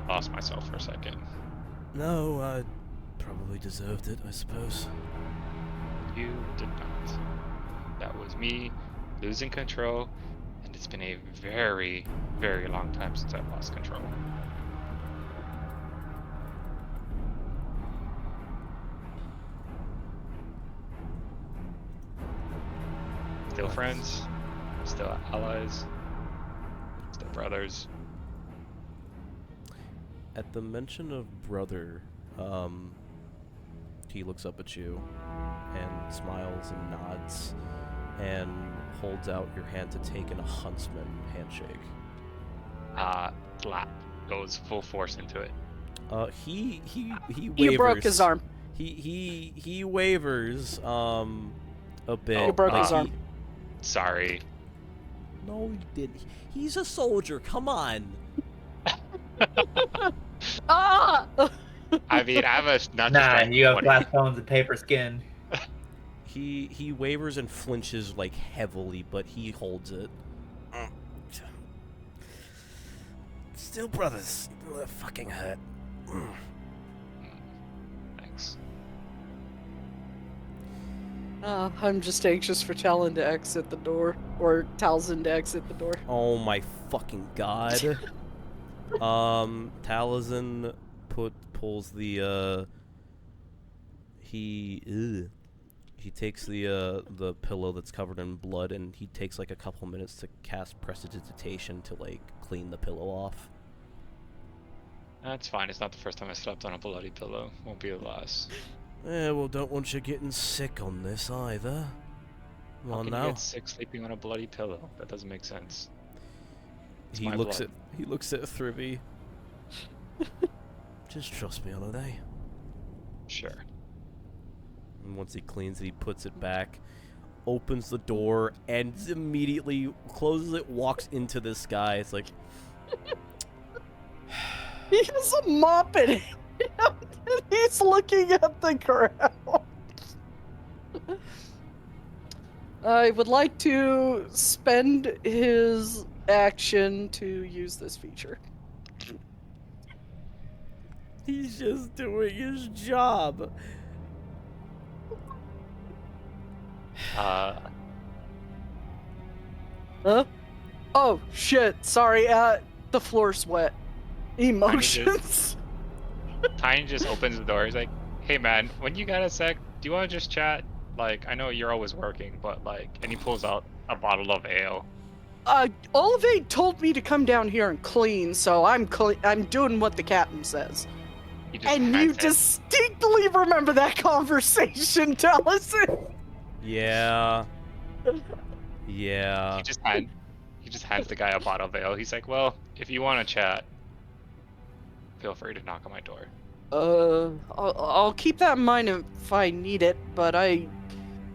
Lost myself for a second. No, I probably deserved it, I suppose. You did not. That was me losing control, and it's been a very, very long time since I've lost control. Still friends, still allies, still brothers. At the mention of brother, he looks up at you and smiles and nods and holds out your hand to take in a huntsman handshake. Flap goes full force into it. He wavers. You broke his arm. He wavers a bit. You broke his he- arm. Sorry. No, he didn't. He's a soldier. Come on. Ah! I mean, I have a not Nah, just like you have 20. glass bones and paper skin. He wavers and flinches like heavily, but he holds it. Still brothers. That fucking hurt. Thanks. I'm just anxious for Talon to exit the door, or Talzin to exit the door. Oh my fucking god. Talazin pulls the he takes the pillow that's covered in blood, and he takes like a couple minutes to cast prestidigitation to like clean the pillow off. That's fine. It's not the first time I slept on a bloody pillow. Won't be the last. Well, don't want you getting sick on this either. Come How on can now. you get sick sleeping on a bloody pillow? That doesn't make sense. It's He my looks blood. at Thribby. Just trust me on a day. Sure. And once he cleans it, he puts it back, opens the door, and immediately closes it, walks into this guy. It's like, He has a mop in him, and he's looking at the ground. I would like to spend his action to use this feature. he's just doing his job. Huh? Oh, shit. Sorry, the floor's wet. Emotions. Tiny just opens the door. He's like, "Hey man, when you got a sec, do you want to just chat? Like, I know you're always working, but like," and he pulls out a bottle of ale. Olivate told me to come down here and clean, so I'm doing what the captain says. He just And you hands it. distinctly remember that conversation, Taliesin. Yeah. Yeah. He just hands the guy a bottle of ale. He's like, "Well, if you want to chat, feel free to knock on my door." I'll keep that in mind if I need it, but I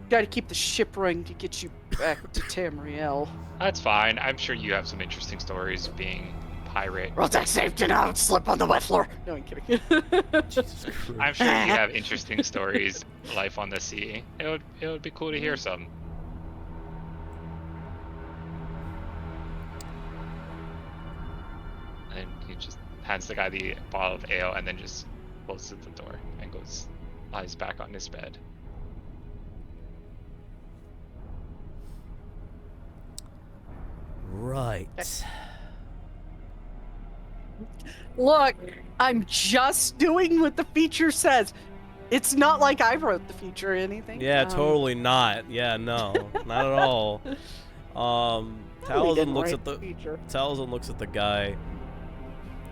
gotta keep the ship running to get you back to Tamriel. That's fine. I'm sure you have some interesting stories being pirate. Roll that safety now and slip on the wet floor. No, I'm kidding. Jesus Christ. I'm sure you have interesting stories, life on the sea. It would be cool to hear some. And he just hands the guy the bottle of ale and then just closes the door and lies back on his bed. Right. Look, I'm just doing what the feature says. It's not like I wrote the feature or anything. Yeah, totally not. Yeah, no, not at all. Taliesin looks at the feature. Taliesin looks at the guy.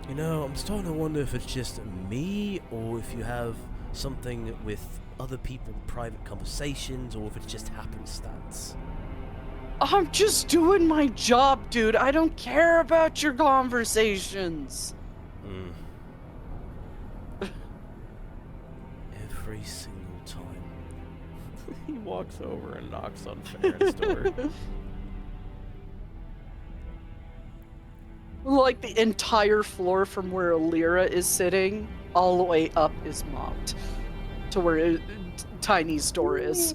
You know, I'm starting to wonder if it's just me, or if you have something with other people, private conversations, or if it's just happenstance. I'm just doing my job, dude. I don't care about your conversations. Every single time. He walks over and knocks on Farron's door. Like the entire floor from where Alira is sitting, all the way up is mopped to where Tiny's door is.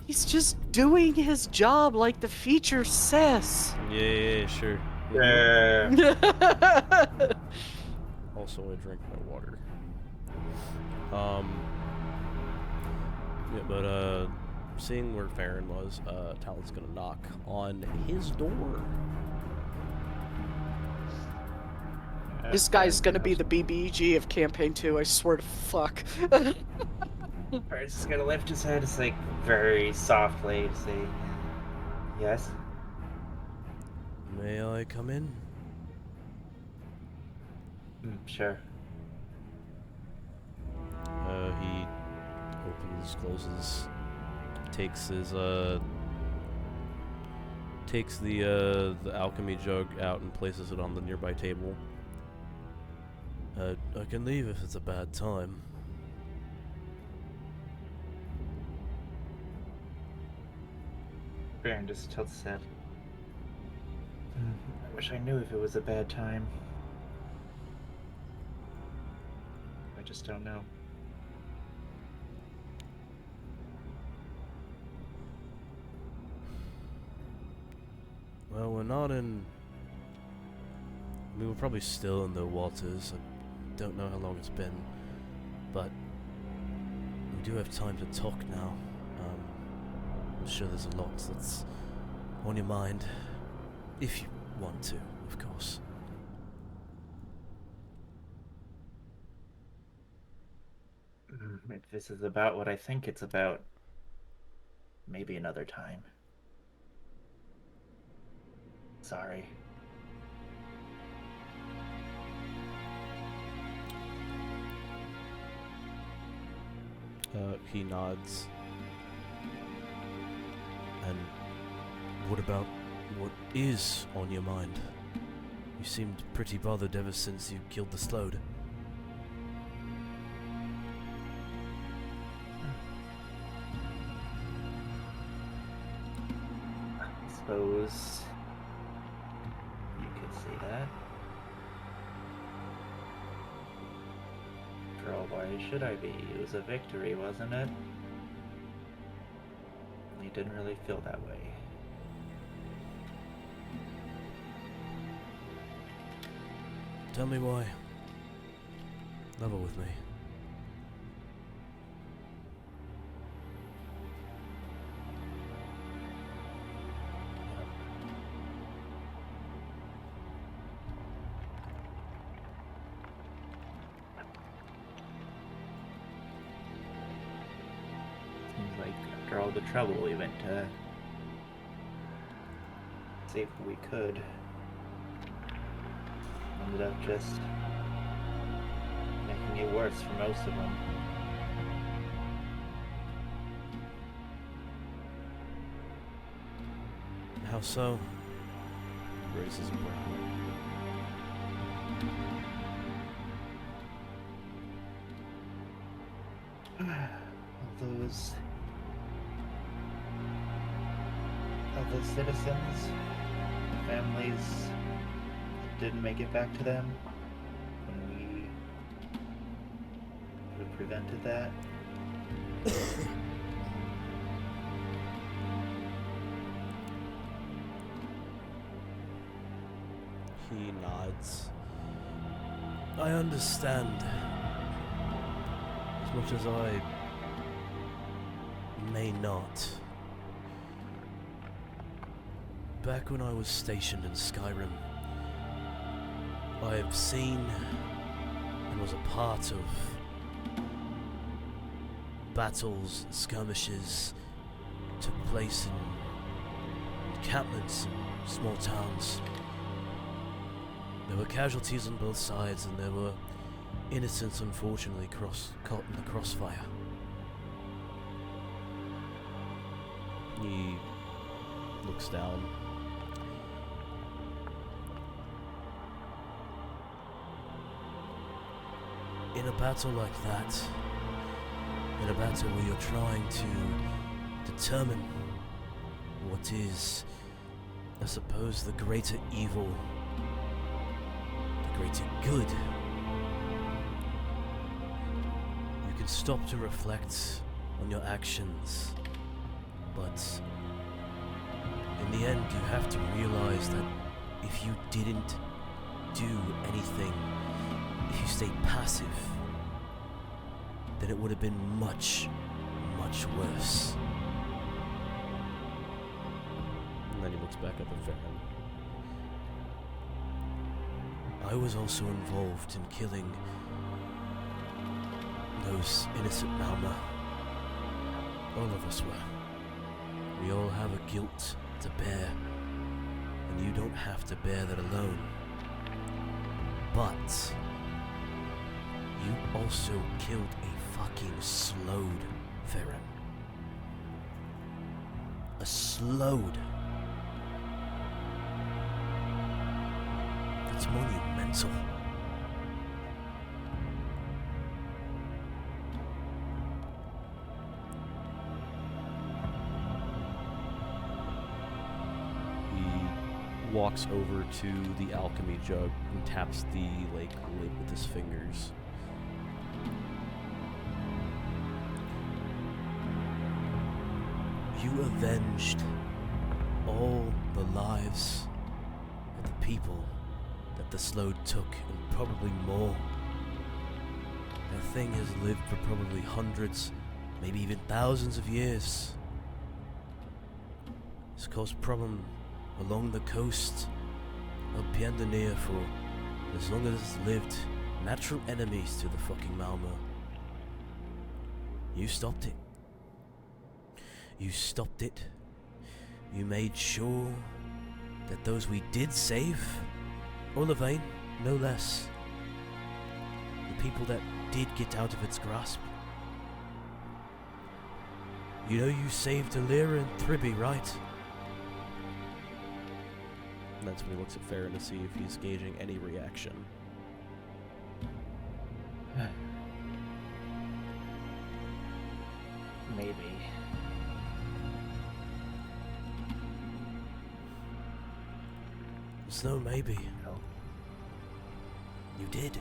He's just doing his job like the feature says. Yeah, sure. Yeah. Also, I drink my water. Yeah, but seeing where Farron was, Talon's gonna knock on his door. This guy's gonna be the BBG of Campaign 2, I swear to fuck. Alright, just gonna lift his head, just like very softly to say, "Yes." May I come in? Sure. He opens, closes, takes his takes the alchemy jug out and places it on the nearby table. I can leave if it's a bad time. Baron just tilts his head. I wish I knew if it was a bad time. I just don't know. Well, we're not in... I mean, we're probably still in the waters. I don't know how long it's been. But we do have time to talk now. I'm sure there's a lot that's on your mind. If you want to, of course. If this is about what I think it's about, maybe another time. Sorry. He nods. And what about what is on your mind? You seemed pretty bothered ever since you killed the Slode. I suppose you could say that. After all, why should I be? It was a victory, wasn't it? You didn't really feel that way. Tell me why. Level with me. Seems like after all the trouble we went to see if we could, ended up just making it worse for most of them. How so? He raises his brow. All those other citizens, families that didn't make it back to them, when we could have prevented that. He nods. I understand. As much as I may not. Back when I was stationed in Skyrim, I have seen and was a part of battles, skirmishes took place in encampments and small towns. There were casualties on both sides, and there were innocents, unfortunately, caught in the crossfire. He looks down. In a battle like that, in a battle where you're trying to determine what is, I suppose, the greater evil, the greater good, you can stop to reflect on your actions, but in the end you have to realize that if you didn't do anything, if you stayed passive, then it would have been much, much worse. And then he looks back up at Farron. I was also involved in killing those innocent Malma. All of us were. We all have a guilt to bear, and you don't have to bear that alone. But you also killed a fucking Slode, Farron. A Slode. It's monumental. He walks over to the alchemy jug and taps the lid with his fingers. You avenged all the lives of the people that the Slode took, and probably more. That thing has lived for probably hundreds, maybe even thousands of years. It's caused problem along the coast of Piendanir for as long as it's lived. Natural enemies to the fucking Malmo. You stopped it. You stopped it. You made sure that those we did save, Olavain, no less, the people that did get out of its grasp. You know you saved Alira and Thribi, right? And that's when he looks at Farron to see if he's gauging any reaction. Maybe. There's no maybe. No. You did.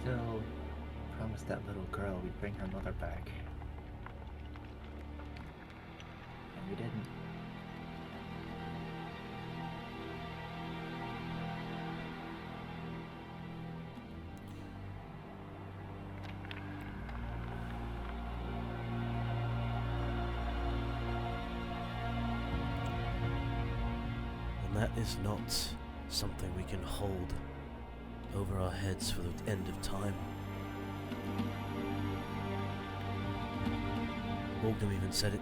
Still promised that little girl we'd bring her mother back. And we didn't. And that is not something we can hold over our heads for the end of time. Orgnum even said it.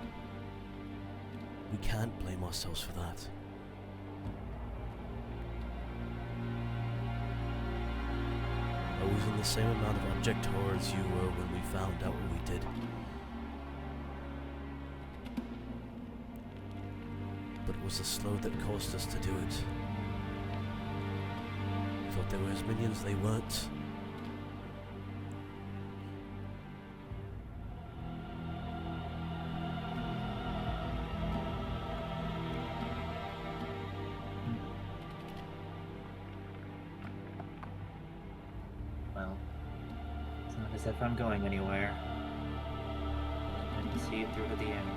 We can't blame ourselves for that. I was in the same amount of abject horror as you were when we found out what we did. But it was the Slode that caused us to do it. Thought they were his minions, they weren't. Well, it's not as if I'm going anywhere. I intend to see it through to the end.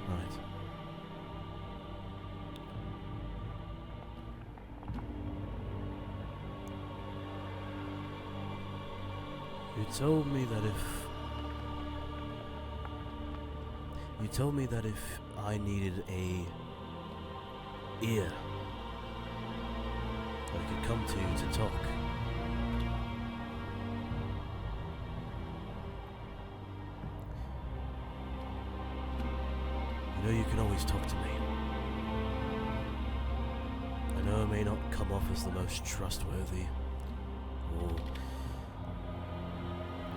Right. You told me that if I needed a ear that I could come to talk. You know you can always talk to me. I know I may not come off as the most trustworthy, or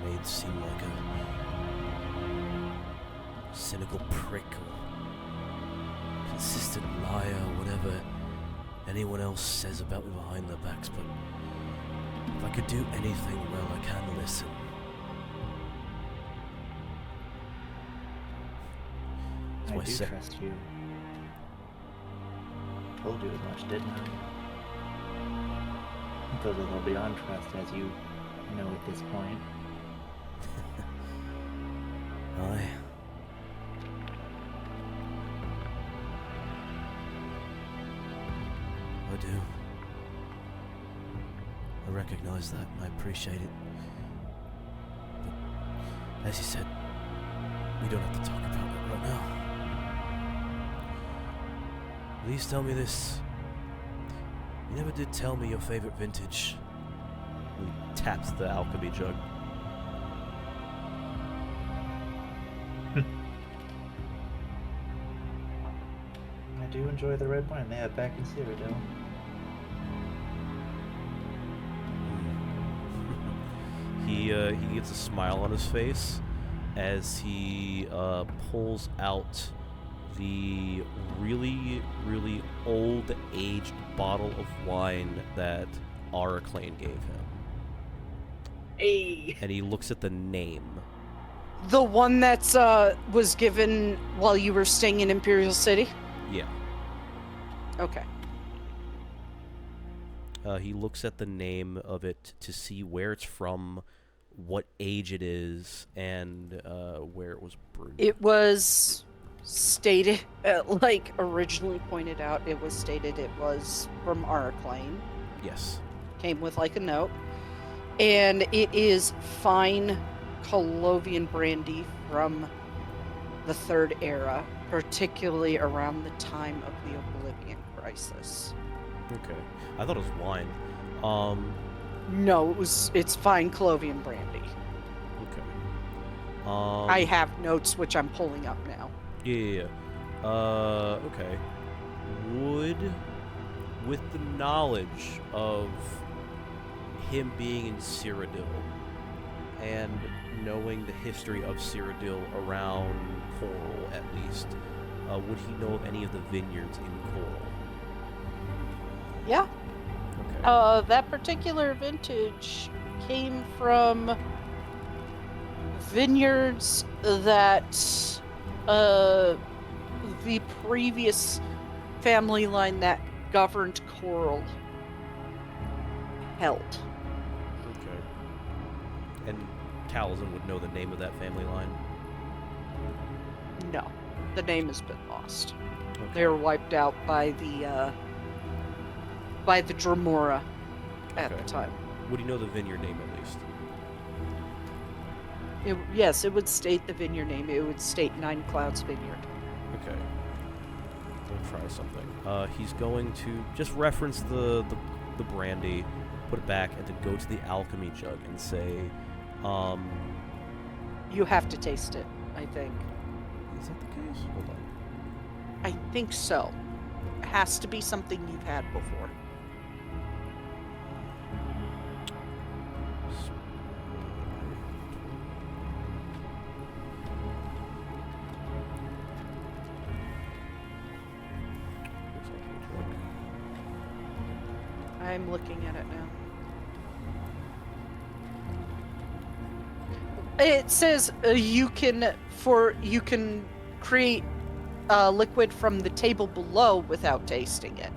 made seem like a cynical prick or consistent liar or whatever anyone else says about me behind their backs, but if I could do anything well, I can listen. I my do sec- trust you. Told you as much, didn't I? It goes a little beyond trust, as you know at this point. Aye. I do. I recognize that and I appreciate it. But, as you said, we don't have to talk about it right now. Please tell me this. You never did tell me your favorite vintage. He taps the alchemy jug. I do enjoy the red wine they have back in Cyrodiil. He gets a smile on his face as he pulls out the really, really old, aged bottle of wine that Araclane gave him. Hey. And he looks at the name. The one that's was given while you were staying in Imperial City? Yeah. Okay. He looks at the name of it to see where it's from, what age it is, and where it was brewed. It was stated, like originally pointed out, it was stated it was from Araclane. Yes. Came with like a note. And it is fine Colovian brandy from the Third Era, particularly around the time of the Oblivion Crisis. Okay. I thought it was wine. No, it's fine Colovian brandy. Okay. I have notes which I'm pulling up now. Yeah. Okay. With the knowledge of him being in Cyrodiil and knowing the history of Cyrodiil around Coral, at least, would he know of any of the vineyards in Coral? Yeah. Okay. That particular vintage came from vineyards that the previous family line that governed Coral held. Okay. And Taliesin would know the name of that family line? No, the name has been lost. Okay. They were wiped out by the Dremora at Okay. the time. Would he know the vineyard name at least? Yes, it would state the vineyard name. It would state Nine Clouds Vineyard. Okay. We'll try something. He's going to just reference the brandy, put it back, and then go to the alchemy jug and say, You have to taste it, I think. is that the case? Hold on. I think so. It has to be something you've had before. I'm looking at it now. It says you can create liquid from the table below without tasting it,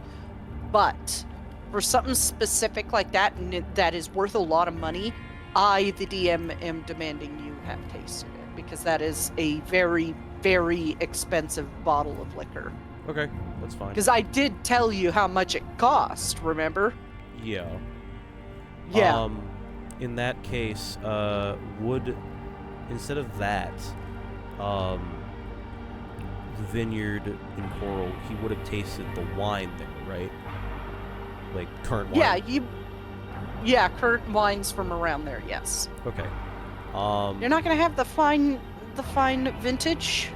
but for something specific like that and that is worth a lot of money, I, the DM, am demanding you have tasted it because that is a very, very expensive bottle of liquor. Okay, that's fine. Because I did tell you how much it cost, remember? Yeah. Yeah. In that case, would, instead of that, the vineyard in Coral, he would have tasted the wine there, right? Like current wine. Yeah, current wines from around there, yes. Okay. You're not gonna have the fine vintage?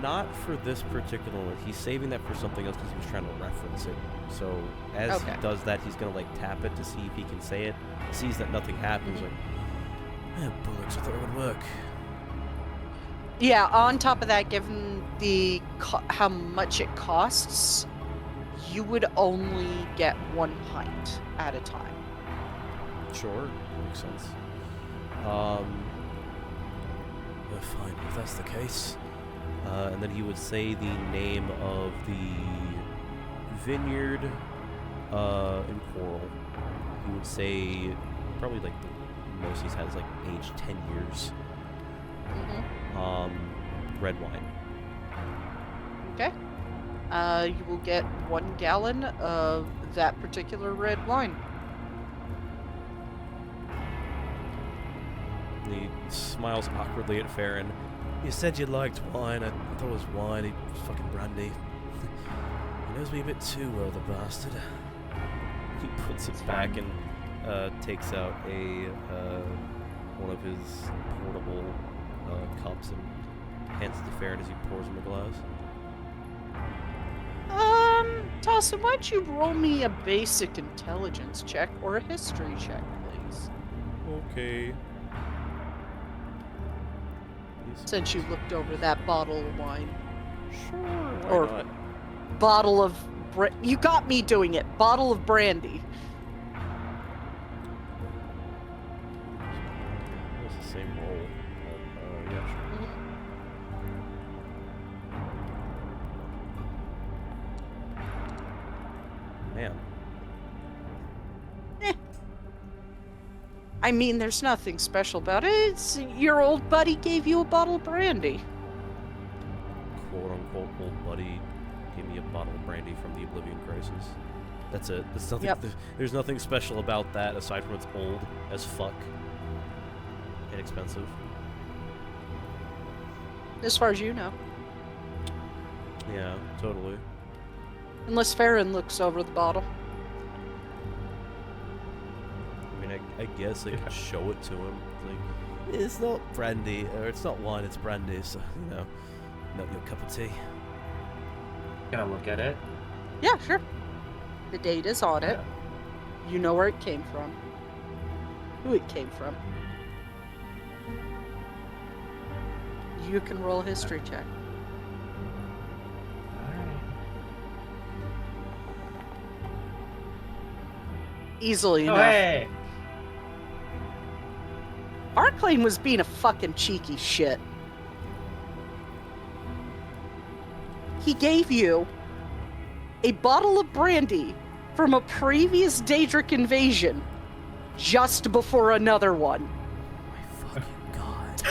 Not for this particular one. He's saving that for something else because he was trying to reference it. So as he does that, he's gonna like tap it to see if he can say it. Sees that nothing happens, like, bullets, I thought it would work. Yeah, on top of that, given the how much it costs, you would only get 1 pint at a time. Sure, makes sense. Fine, if that's the case. And then he would say the name of the vineyard in Coral. He would say probably like the most he's had is like age 10 years. Red wine. Okay. You will get 1 gallon of that particular red wine. And he smiles awkwardly at Farron. You said you liked wine. I I thought it was wine. It was fucking brandy. He knows me a bit too well, the bastard. He puts it back and takes out a one of his portable cups and hands it to Farron as he pours him a glass. Dawson, why don't you roll me a basic intelligence check or a history check, please? Okay. Since you looked over that bottle of wine. Sure, why Or not? bottle of... You got me doing it. Bottle of brandy. It's the same roll. Yeah, sure. Man. I mean, there's nothing special about it. It's your old buddy gave you a bottle of brandy. Quote unquote old buddy gave me a bottle of brandy from the Oblivion Crisis. That's it. There's nothing. Yep. There's nothing special about that aside from it's old as fuck, inexpensive. As far as you know. Yeah, totally. Unless Farron looks over the bottle. I mean, I guess I could show it to him. Like, it's not brandy, or it's not wine. It's brandy. So not your cup of tea. Gonna look at it. Yeah, sure. The date is on it. Yeah. You know where it came from. Who it came from. You can roll a history check. Alright. Easily Oh, enough. hey! Arclane was being a fucking cheeky shit. He gave you a bottle of brandy from a previous Daedric invasion just before another one. My fucking god.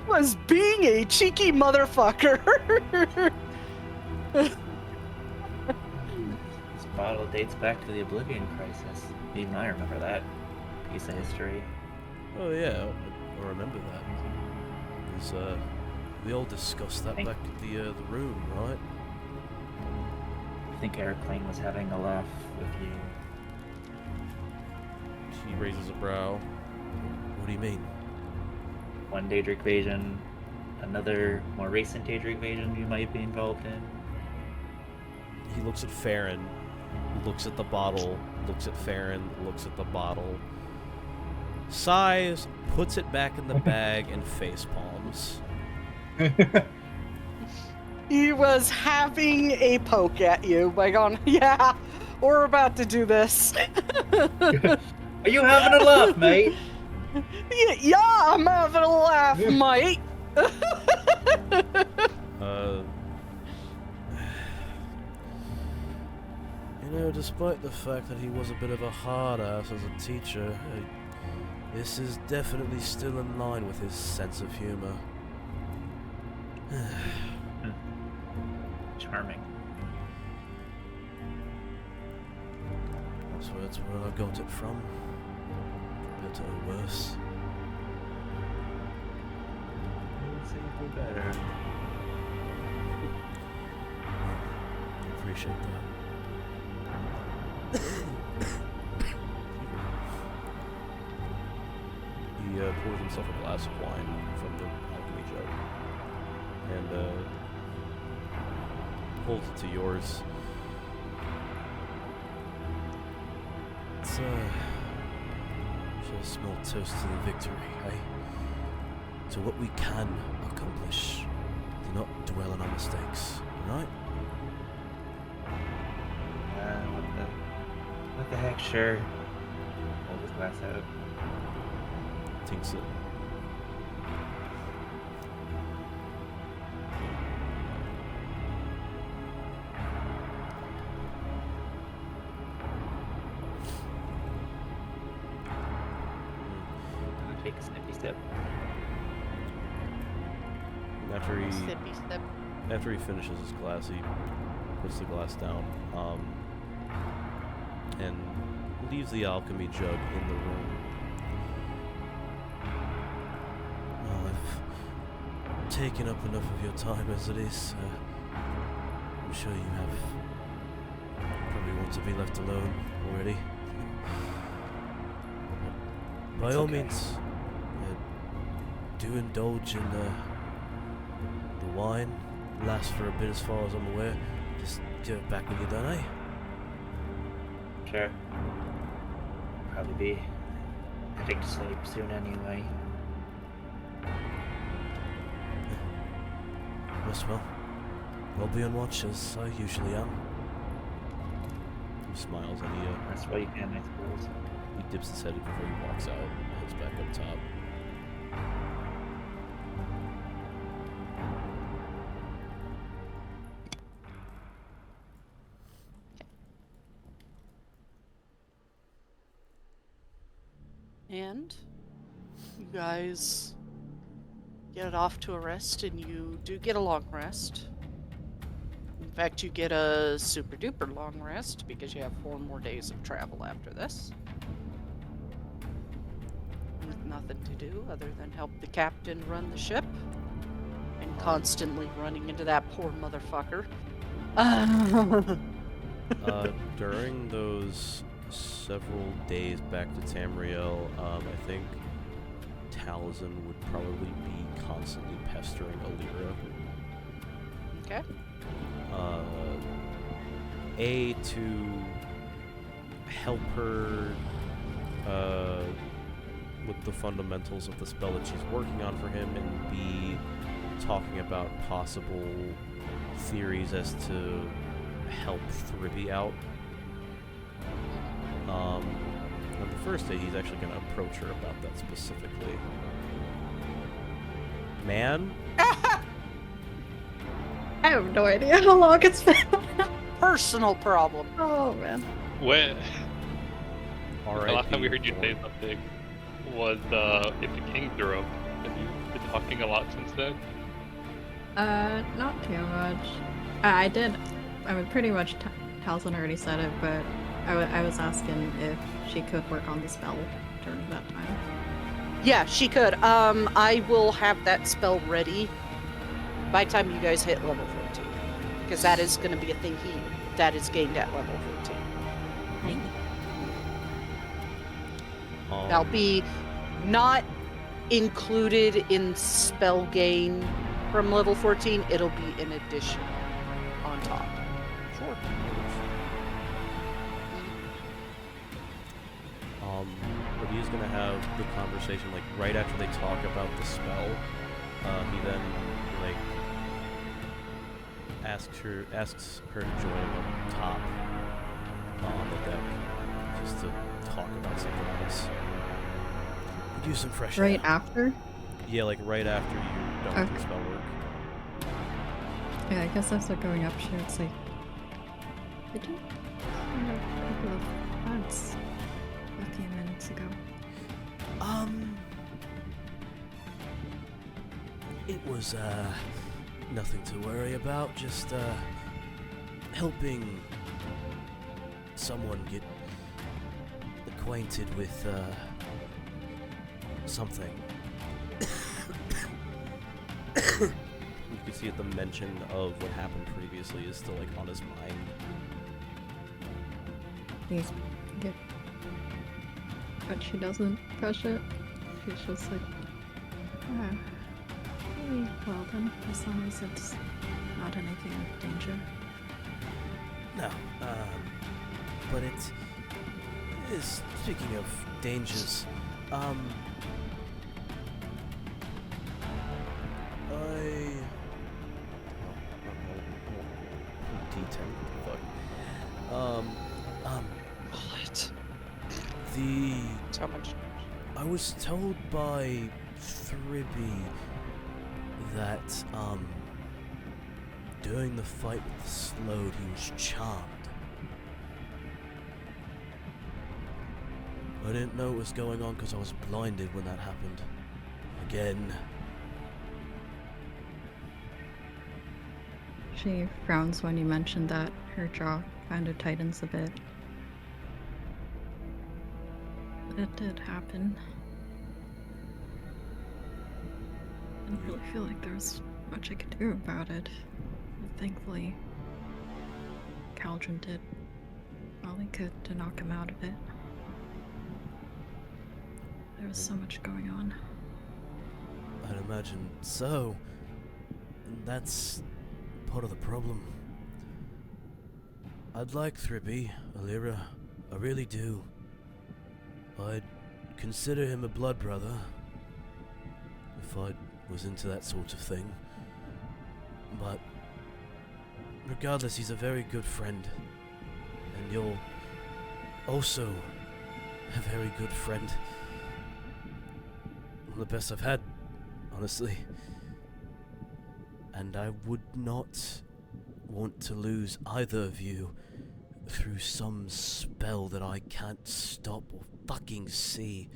Was being a cheeky motherfucker. This bottle dates back to the Oblivion Crisis. Even I remember that piece of history. Oh yeah, I remember that. It was, we all discussed that Thank- back at the room, right? I think Airplane was having a laugh with you. She raises a brow. What do you mean? One Daedric invasion, another more recent Daedric invasion you might be involved in. He looks at Farron, looks at the bottle, looks at Farron, looks at the bottle, sighs, puts it back in the bag, and face palms. He was having a poke at you by going, yeah, we're about to do this. Are you having a laugh, mate? Yeah, I'm having a laugh, mate. Despite the fact that he was a bit of a hard ass as a teacher, this is definitely still in line with his sense of humor. Charming. That's where I got it from. Better or worse. Better. Appreciate that. He pours himself a glass of wine from the alchemy jug and holds it to yours. It's just a small toast to the victory, eh? To what we can accomplish. Do not dwell on our mistakes, alright? What the heck, sure. Hold this glass out. Tinks it. Take a snippy step. After he Sippy sip. After he finishes his glass, he puts the glass down, and leaves the alchemy jug in the room. Well, taken up enough of your time as it is. I'm sure you have probably want to be left alone already. By It's all okay. means, do indulge in the wine. Lasts for a bit as far as I'm aware. Just give it back when you're done, eh? Sure. Probably be heading to sleep soon anyway. Yes, well, I'll be on watch as I usually am. He smiles and That's what you can, I suppose. he dips his head before he walks out and heads back up top. And you guys get off to a rest, and you do get a long rest. In fact, you get a super duper long rest because you have 4 more days of travel after this. With nothing to do other than help the captain run the ship. And constantly running into that poor motherfucker. During those several days back to Tamriel, I think Taliesin would probably be constantly pestering Alira. Okay. To help her with the fundamentals of the spell that she's working on for him, and B, talking about possible theories as to help Thribby out. On the first day, he's actually going to approach her about that specifically. Man? I have no idea how long it's been. Personal problem. Oh man. When the R.I.P. last time we heard you say something was if the kings are up. Have you been talking a lot since then? Not too much. I did. I mean, pretty much Taliesin already said it, but I was asking if she could work on the spell during that time. Yeah, she could. I will have that spell ready by the time you guys hit level 14. Because that is going to be a thing that is gained at level 14. That'll be not included in spell gain from level 14. It'll be in addition on top. Sure. But he is going to have the conversation, like, right after they talk about the spell. He then, like, asks her to join him up top on the deck, just to talk about something else. Could use some fresh air. Right after? Yeah, like right after you're done with the spell work. Yeah, I guess as they're going up, she would say, "Did you find a couple of ads a few minutes ago?" It was, nothing to worry about, just, helping someone get acquainted with, something. You can see that the mention of what happened previously is still, like, on his mind. He's good. But she doesn't push it. She's just like, "Ah, well then, as long as it's not anything of danger." No, but it is, speaking of dangers, D10, fuck. What? So much. I was told by Thribby that, during the fight with the Slode, he was charmed. I didn't know what was going on because I was blinded when that happened. Again. She frowns when you mention that. Her jaw kind of tightens a bit. But it did happen. didn't really feel like there was much I could do about it. But thankfully, Caldron did all he could to knock him out of it. There was so much going on. I'd imagine so. And that's part of the problem. I'd like Thrippy, Alira. I really do. I'd consider him a blood brother. If I was into that sort of thing. But regardless, he's a very good friend. And you're also a very good friend. One of the best I've had, honestly. And I would not want to lose either of you through some spell that I can't stop or fucking see.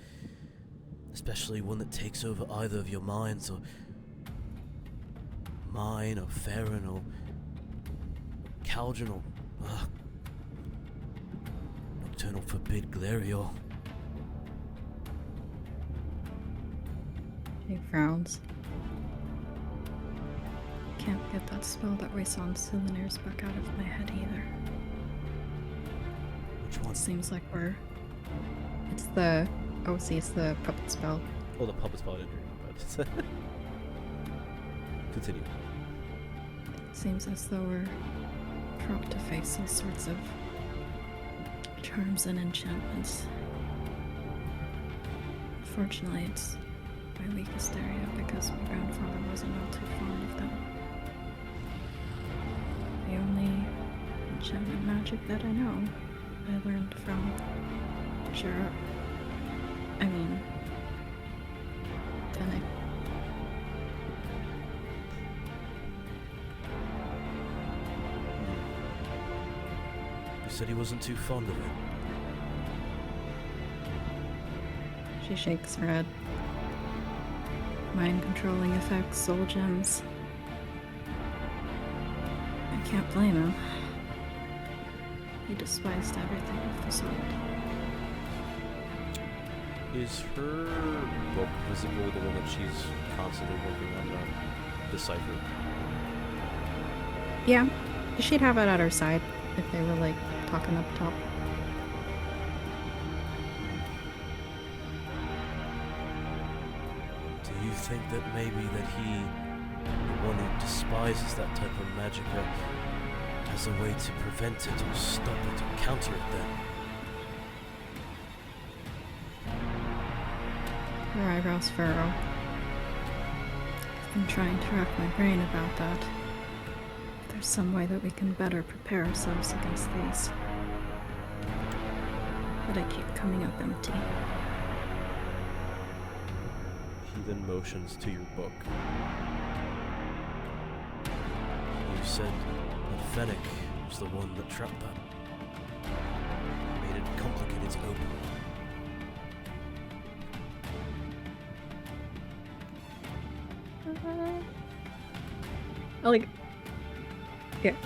Especially one that takes over either of your minds, or mine, or Farron, or Caldron, or Nocturnal Forbid Glarior. He frowns. Can't get that spell that we saw in Sylvanir's book out of my head either. Which one? Seems like it's the puppet spell. Oh, the puppet spell I didn't hear about it. Continue. Seems as though we're brought to face all sorts of charms and enchantments. Fortunately, it's my weakest area because my grandfather wasn't all too fond of them. The only enchantment magic that I know, I learned from Fennec. You said he wasn't too fond of it. She shakes her head. Mind controlling effects, soul gems. I can't blame him. He despised everything of the sort. Is her book visible, the one that she's constantly working on to decipher? Yeah, she'd have it at her side if they were like talking up top. Do you think that maybe that he, the one who despises that type of magicka, has a way to prevent it or stop it or counter it then? Her eyebrows furrow. I've been trying to rack my brain about that. If there's some way that we can better prepare ourselves against these. But I keep coming up empty. He then motions to your book. You said that Fennec was the one that trapped that. Made it complicated to open.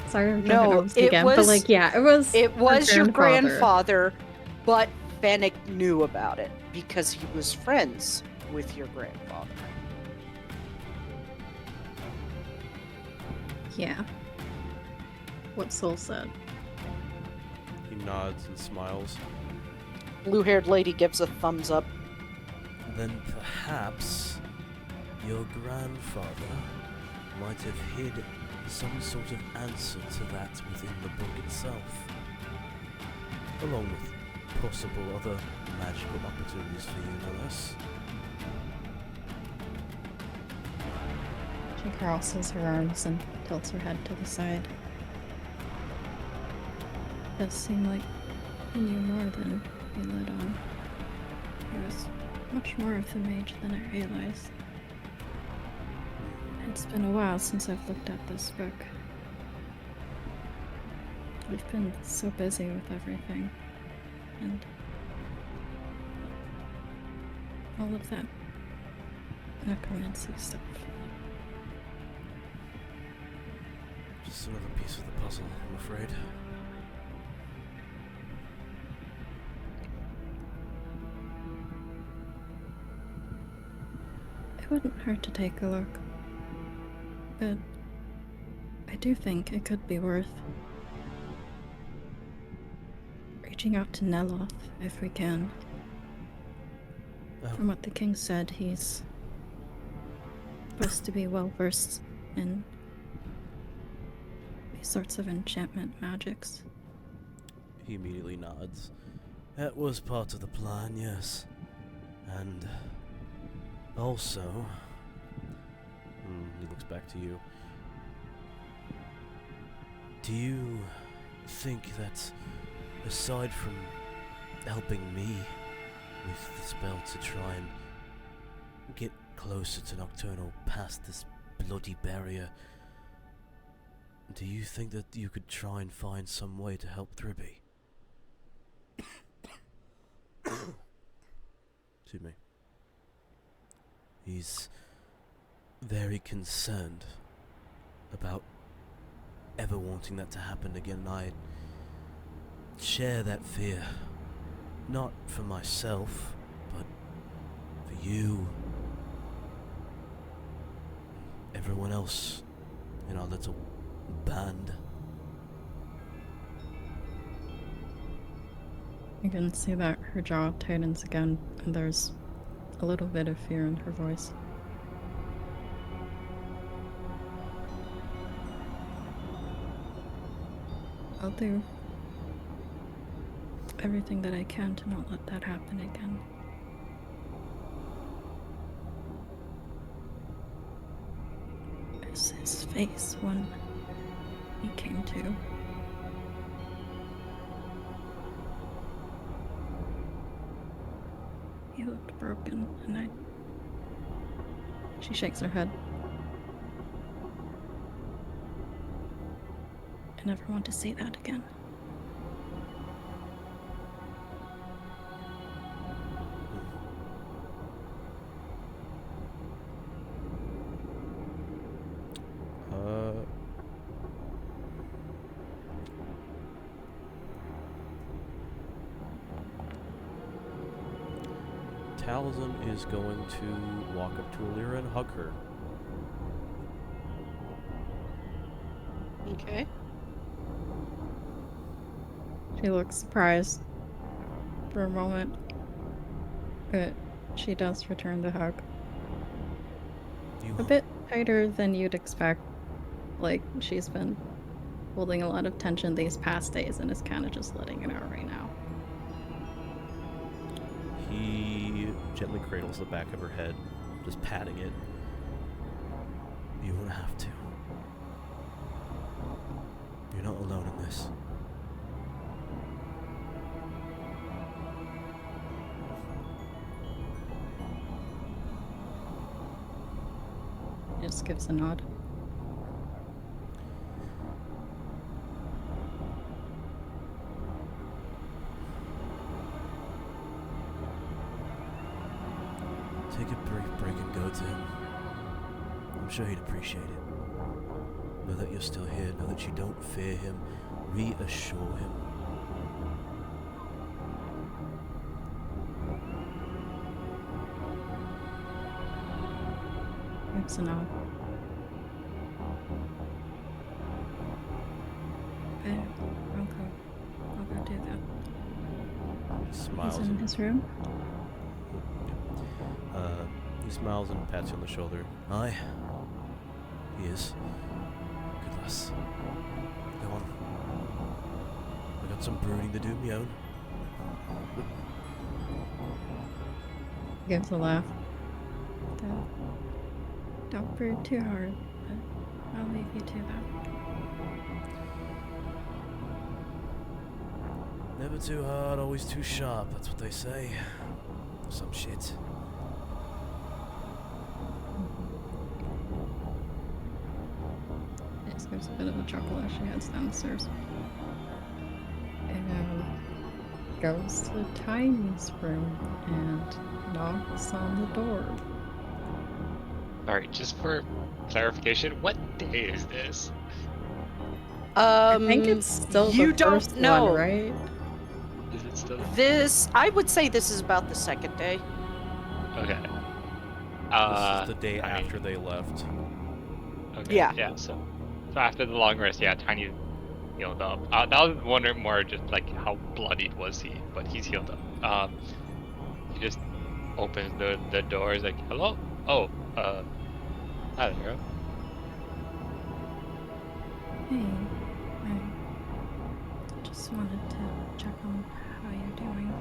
Sorry, I'm No, jumping on this it again, was- but like, yeah, it was. It her was your grandfather, but Fennec knew about it because he was friends with your grandfather. Yeah. What Soul said. He nods and smiles. Blue-haired lady gives a thumbs up. Then perhaps your grandfather might have hid some sort of answer to that within the book itself, along with possible other magical opportunities for you, no less. She crosses her arms and tilts her head to the side. It does seem like he knew more than he let on. He was much more of the mage than I realized. It's been a while since I've looked at this book. We've been so busy with everything, and all of that necromancy stuff. Just another piece of the puzzle, I'm afraid. It It wouldn't hurt to take a look. But I do think it could be worth reaching out to Neloth if we can. Oh. From what the king said, he's supposed to be well versed in these sorts of enchantment magics. He immediately nods. That was part of the plan, yes. And also, he looks back to you. Do you think that, aside from helping me with the spell to try and get closer to Nocturnal past this bloody barrier, do you think that you could try and find some way to help Thribby? Excuse me. He's very concerned about ever wanting that to happen again. I share that fear. Not for myself, but for you. Everyone else in our little band. You can see that her jaw tightens again, and there's a little bit of fear in her voice. I'll do everything that I can to not let that happen again. It's his face when he came to. He looked broken, and She shakes her head. I never want to see that again. Talzin is going to walk up to Alira and hug her. Okay. She looks surprised for a moment, but she does return the hug. A bit tighter than you'd expect. Like, she's been holding a lot of tension these past days and is kind of just letting it out right now. He gently cradles the back of her head, just patting it. You won't have to. You're not alone in this. He just gives a nod. Take a brief break and go to him. I'm sure he'd appreciate it. Know that you're still here, know that you don't fear him. Reassure him. Gives a nod. I'll go do that. He smiles. He's in his room. He smiles and pats you on the shoulder. Aye. He is. Good lass. Go on. I got some brooding to do of my own. Gives a laugh. Don't brood too hard, but I'll leave you to that. Never too hard, always too sharp, that's what they say. Some shit. Yes, there's a bit of a chuckle as she heads downstairs. And goes to Tiny's room and knocks on the door. Alright, just for clarification, what day is this? I think it's still you the don't first know. one, right? Is it still? This, I would say this is about the second day. Okay. This is the day I mean, after they left. Okay. Yeah. Yeah. So after the long rest, yeah, Tiny healed up. That was wondering more just like how bloodied was he, but he's healed up. He just opens the door. He's like, "Hello? Oh, hi there." Hey, I just wanted to check on how you're doing.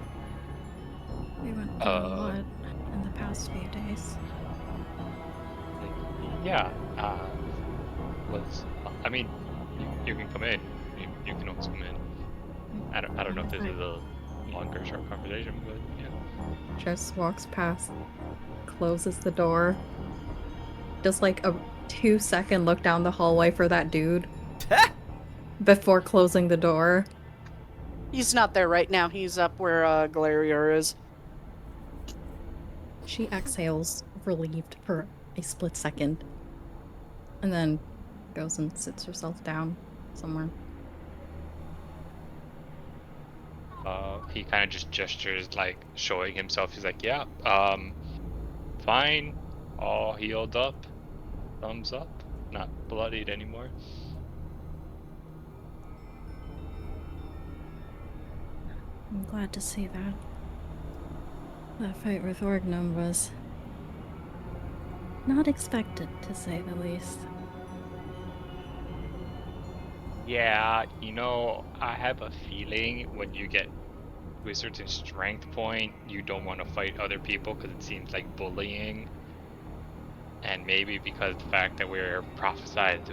We went through a lot in the past few days. Yeah. I mean, you can come in. You can always come in. I don't know if this is a long or short conversation, but yeah. Just walks past, closes the door. Just like a 2-second look down the hallway for that dude before closing the door. He's not there right now. He's up where Galarior is. She exhales, relieved for a split second, and then goes and sits herself down somewhere. He kind of just gestures, like showing himself. He's like, "Yeah, fine, all healed up, thumbs up, not bloodied anymore." I'm glad to see that. That fight with Orgnum was not expected, to say the least. Yeah, I have a feeling when you get to a certain strength point, you don't want to fight other people because it seems like bullying. And maybe because the fact that we're prophesized,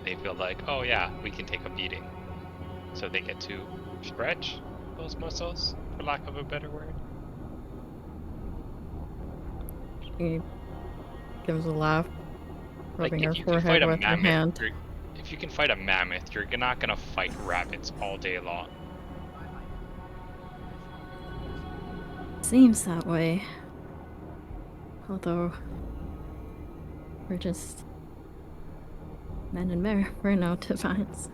they feel like, oh yeah, we can take a beating. So they get to stretch those muscles, for lack of a better word. She gives a laugh, Like, rubbing if her you can forehead fight a with her hand. mammoth, if you can fight a mammoth, you're not gonna fight rabbits all day long. Seems that way. Although, we're just men and we're no divines.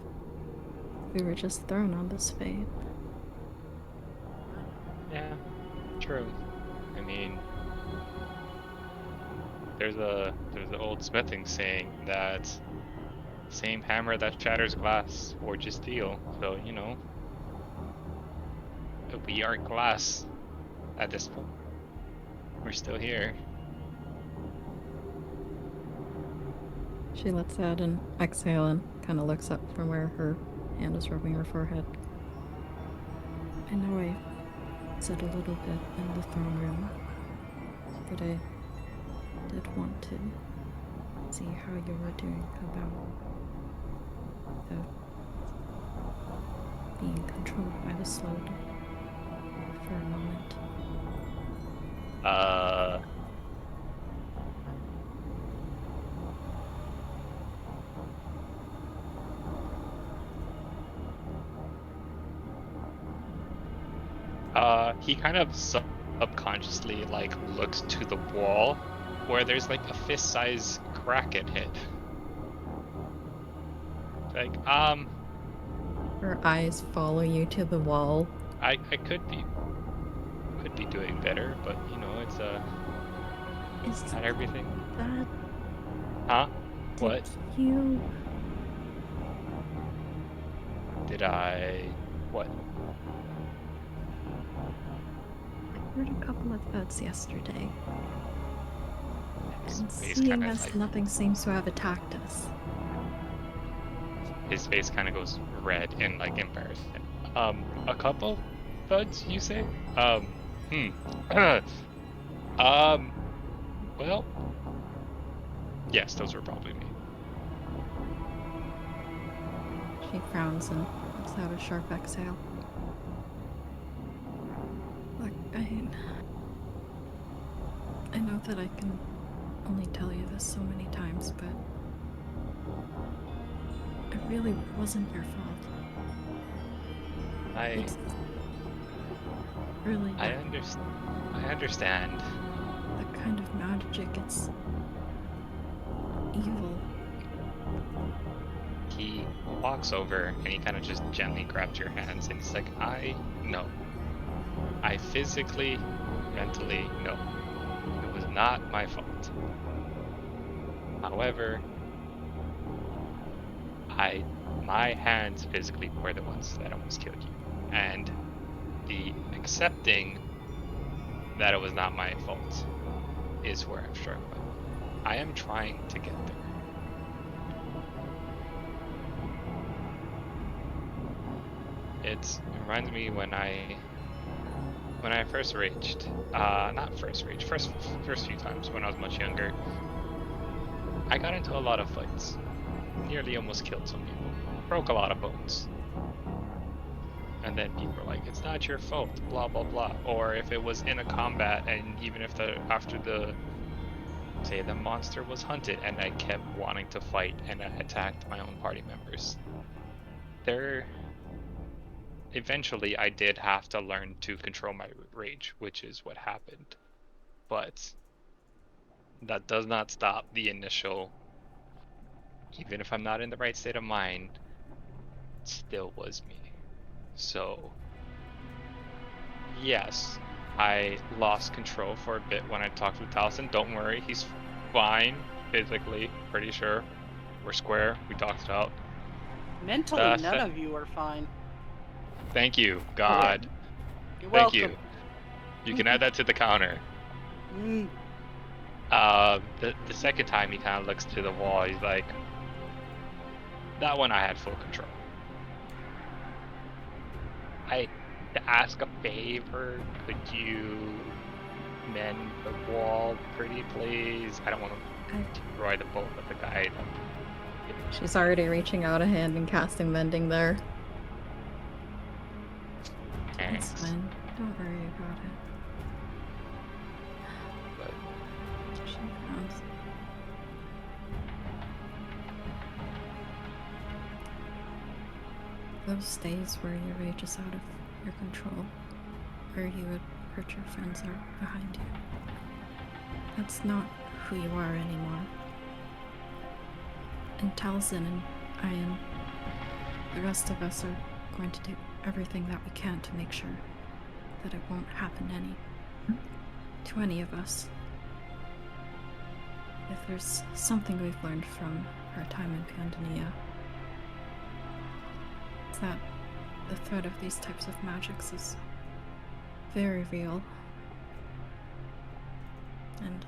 We were just thrown on this fate. Yeah, true. I mean, there's an old smithing saying that same hammer that shatters glass forges steel. So we aren't glass at this point. We're still here. She lets out an exhale and kind of looks up from where her hand is rubbing her forehead. I know I said a little bit in the throne room, but I did want to see how you were doing about being controlled by the slowed for a moment. He kind of subconsciously looks to the wall where there's like a fist-sized crack it hit. Like, Her eyes follow you to the wall. I could be doing better, but it's Is not everything. that... Huh? What? Did you... Did I... What? I heard a couple of thuds yesterday. His And face seeing kind as of nothing seems to have attacked us. his face kind of goes red in embarrassment. A couple thuds, you say? Well, yes, those were probably me. She frowns and lets out a sharp exhale. Look, I know that I can only tell you this so many times, but it really wasn't your fault. It's really I understand. the kind of magic, it's evil. He walks over and he kind of just gently grabs your hands and he's like, I physically, mentally, no. It was not my fault. However, my hands physically were the ones that almost killed you. And the accepting that it was not my fault is where I'm struggling. I am trying to get there. It reminds me when I first raged. Not first raged, first few times when I was much younger. I got into a lot of fights. Nearly almost killed some people. Broke a lot of bones. And then people were like, it's not your fault, blah blah blah. Or if it was in a combat, and even if after the monster was hunted and I kept wanting to fight and I attacked my own party members. Eventually I did have to learn to control my rage, which is what happened. But that does not stop the initial, even if I'm not in the right state of mind, it still was me. So yes, I lost control for a bit when I talked with Taliesin. Don't worry, he's fine physically, pretty sure. We're square, we talked it out. Mentally, none of you are fine. Thank you, God. You're Thank welcome. you. You can add that to the counter. Mm. The second time he kind of looks to the wall, he's like, that one I had full control. To ask a favor, could you mend the wall pretty please? I don't want to destroy the boat of the guy. She's already reaching out a hand and casting mending there. Thanks. It's fine. Don't worry about it. But She frowns. Those days where your rage is out of your control, where you would hurt your friends are behind you. That's not who you are anymore. And Taliesin and I and the rest of us are going to do everything that we can to make sure that it won't happen to any of us. If there's something we've learned from our time in Pandania, it's that the threat of these types of magics is very real. And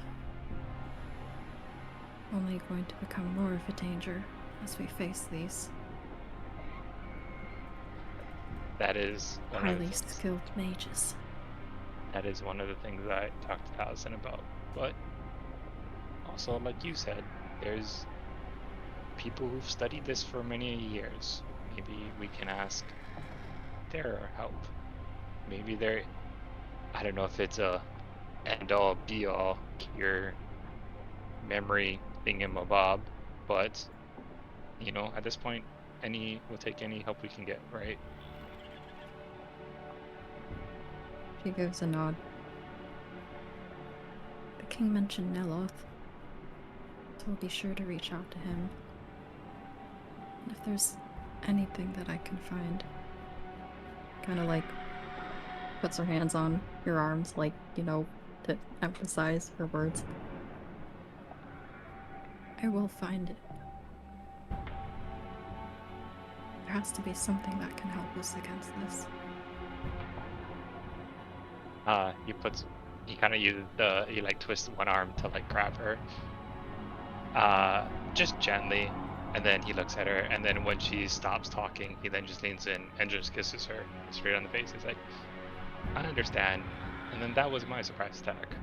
only going to become more of a danger as we face these that is one highly of the things, skilled mages. that is one of the things that I talked to Taliesin about. But also, like you said, there's people who've studied this for many years. Maybe we can ask their help. Maybe they're, I don't know if it's a end-all be-all cure memory thingamabob, but you know, at this point, we'll take any help we can get, right? She gives a nod. The king mentioned Neloth, so we'll be sure to reach out to him. And if there's anything that I can find, kind of like puts her hands on your arms, like, you know, to emphasize her words. I will find it. There has to be something that can help us against this. He kind of uses he like twists one arm to like grab her, just gently, and then he looks at her, and then when she stops talking, he then just leans in and just kisses her straight on the face. He's like, I understand. And then that was my surprise attack.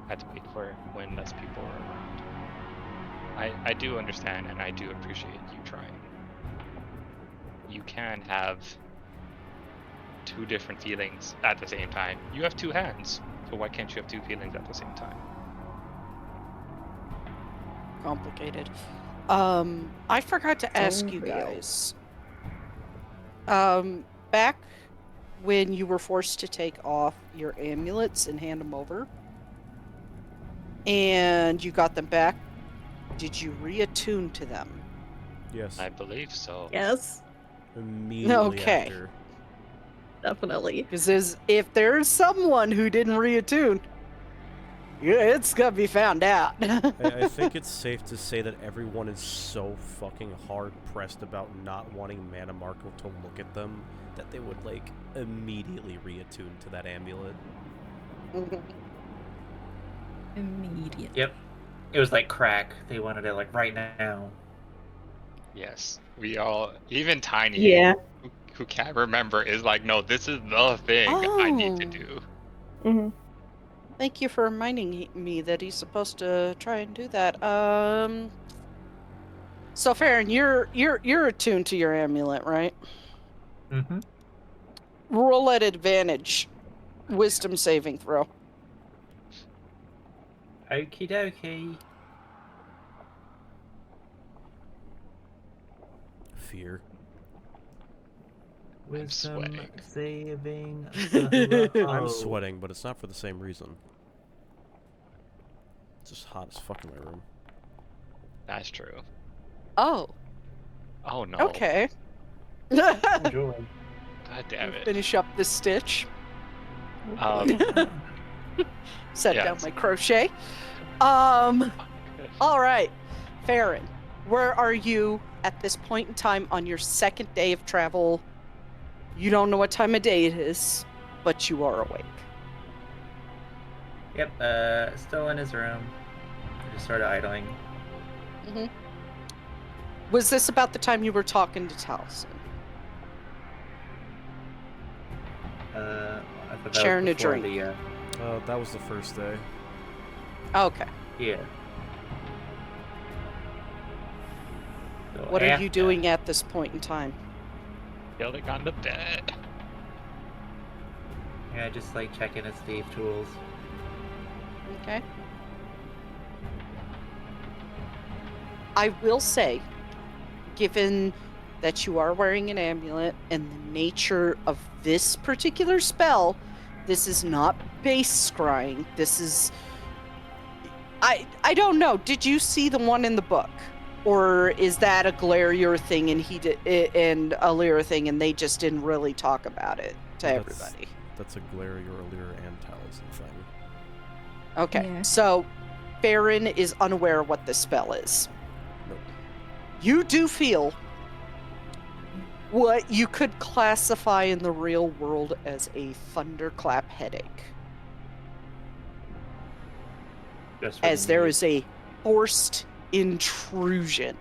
I had to wait for when less people were around. I do understand, and I do appreciate you trying. You can have two different feelings at the same time. You have two hands, so why can't you have two feelings at the same time? Complicated. I forgot to ask you real. guys. Back when you were forced to take off your amulets and hand them over, and you got them back, did you reattune to them? Yes. I believe so. Yes, Immediately Okay. after. definitely. Because if there's someone who didn't reattune, It's gonna be found out. I think it's safe to say that everyone is so fucking hard-pressed about not wanting Mana Marco to look at them that they would, like, immediately reattune to that amulet. Immediately. Yep. It was like crack. They wanted it like right now. Yes, we all, even Tiny, Yeah. who can't remember, is like, no, this is the thing I need to Oh. do. Mm-hmm. Thank you for reminding me that he's supposed to try and do that. So Farron, you're attuned to your amulet, right? Mm-hmm. Roll at advantage. Wisdom saving throw. Okie dokie. Fear. Wisdom sweating. saving. I'm sweating, but it's not for the same reason. It's just hot as fuck in my room. That's true. Oh, Oh no. okay. Enjoy. God damn it. Finish up this stitch. Set down Yes. my crochet. All right, Farron, where are you at this point in time on your second day of travel? You don't know what time of day it is, but you are awake. Yep, still in his room. Just sort of idling. Was this about the time you were talking to Taliesin? I thought that Sharing a was before drink. That was the first day. Okay. Yeah. So What are you after- doing at this point in time? Building on the bed. Yeah, just like checking his Steve tools. Okay. I will say, given that you are wearing an amulet and the nature of this particular spell, this is not base scrying. This is... I don't know. Did you see the one in the book? Or is that a Glarier thing and and a Lyra thing and they just didn't really talk about it to everybody? That's a Glarier, Allure, and Taliesin thing. Okay, Yeah. so Farron is unaware of what this spell is. Nope. You do feel what you could classify in the real world as a thunderclap headache, Just for as the there mute. is a forced intrusion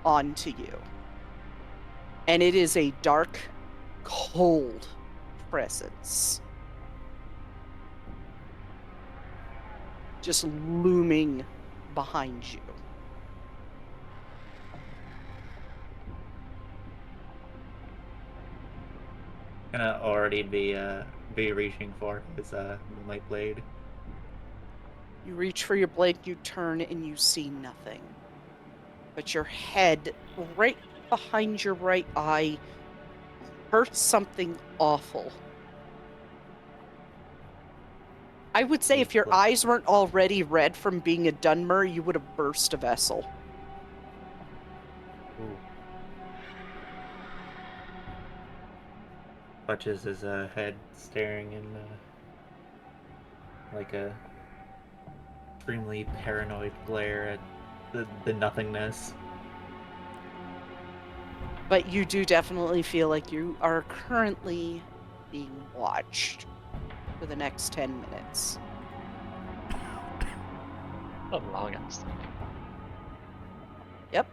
onto you. And it is a dark, cold presence. Just looming behind you. Gonna already be reaching for his moonlight blade. You reach for your blade, you turn, and you see nothing. But your head, right behind your right eye, hurts something awful. I would say if your eyes weren't already red from being a Dunmer, you would have burst a vessel. Ooh. Clutches his head, staring in like a extremely paranoid glare at the nothingness. But you do definitely feel like you are currently being watched for the next 10 minutes. A long ass. Yep.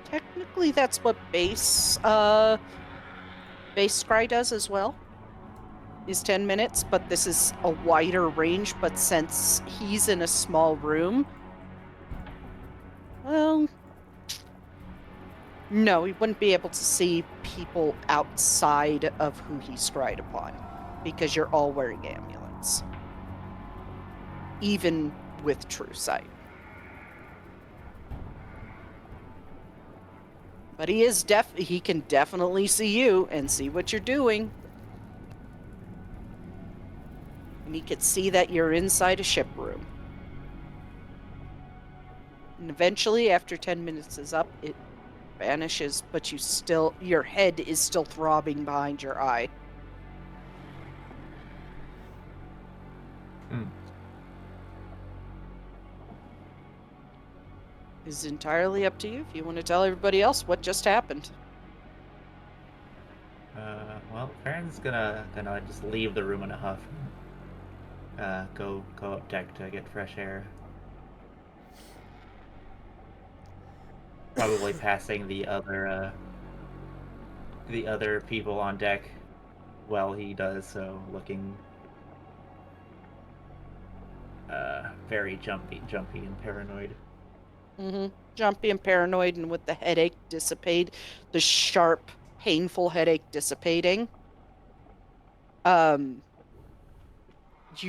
Technically, that's what base scry does as well. Is 10 minutes, but this is a wider range. But since he's in a small room, well, no, he wouldn't be able to see people outside of who he scried upon, because you're all wearing amulets, even with true sight. But he can definitely see you and see what you're doing. And he could see that you're inside a ship room. And eventually, after 10 minutes is up, it vanishes, but your head is still throbbing behind your eye. It's entirely up to you if you want to tell everybody else what just happened. Well, Farron's gonna just leave the room in a huff. Go up deck to get fresh air. Probably passing the other people on deck while he does so, looking very jumpy and paranoid. Jumpy and paranoid, and with the headache the sharp, painful headache dissipating, you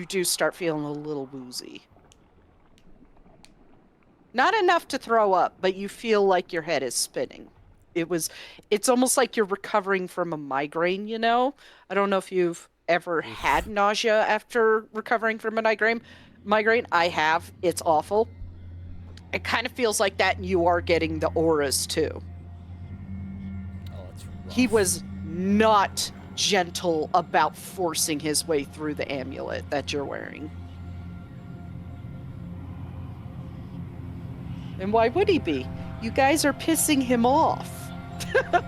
do start feeling a little woozy. Not enough to throw up, but you feel like your head is spinning. It's almost like you're recovering from a migraine, you know? I don't know if you've ever had nausea after recovering from a migraine. I have. It's awful. It kind of feels like that, and you are getting the auras too. Oh, that's rough. He was not gentle about forcing his way through the amulet that you're wearing. And why would he be? You guys are pissing him off. Cope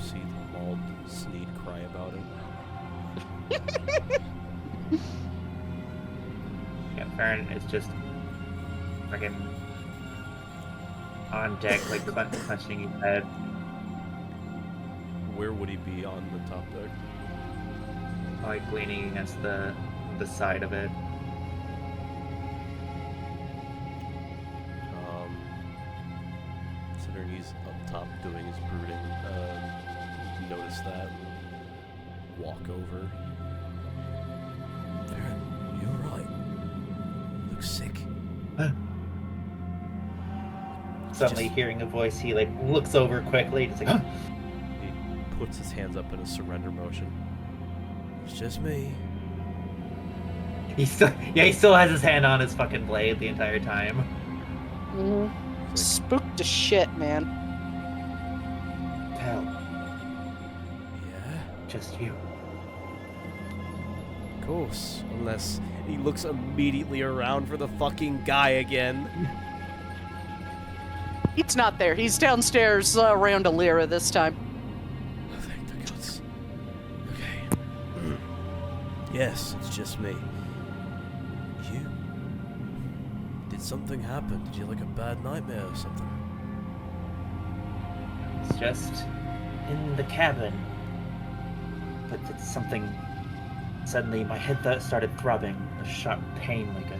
see the mauled Sneed cry about it. Yeah, Farron is just fucking on deck, like clenching his head. Where would he be on the top deck? Like leaning against the side of it. Considering he's up top doing his brooding, notice that. Walk over. Farron, you alright? You look sick. Suddenly hearing a voice, he like looks over quickly, just like, He puts his hands up in a surrender motion. It's just me. he still has his hand on his fucking blade the entire time. Spooked to shit, man. Hell, Yeah? just you. Of course. Unless he looks immediately around for the fucking guy again. He's not there. He's downstairs around Alira this time. Oh, thank the gods. Okay. Yes, it's just me. You? Did something happen? Did you have like a bad nightmare or something? It's just in the cabin. But it's something. Suddenly, my head started throbbing, a sharp pain, like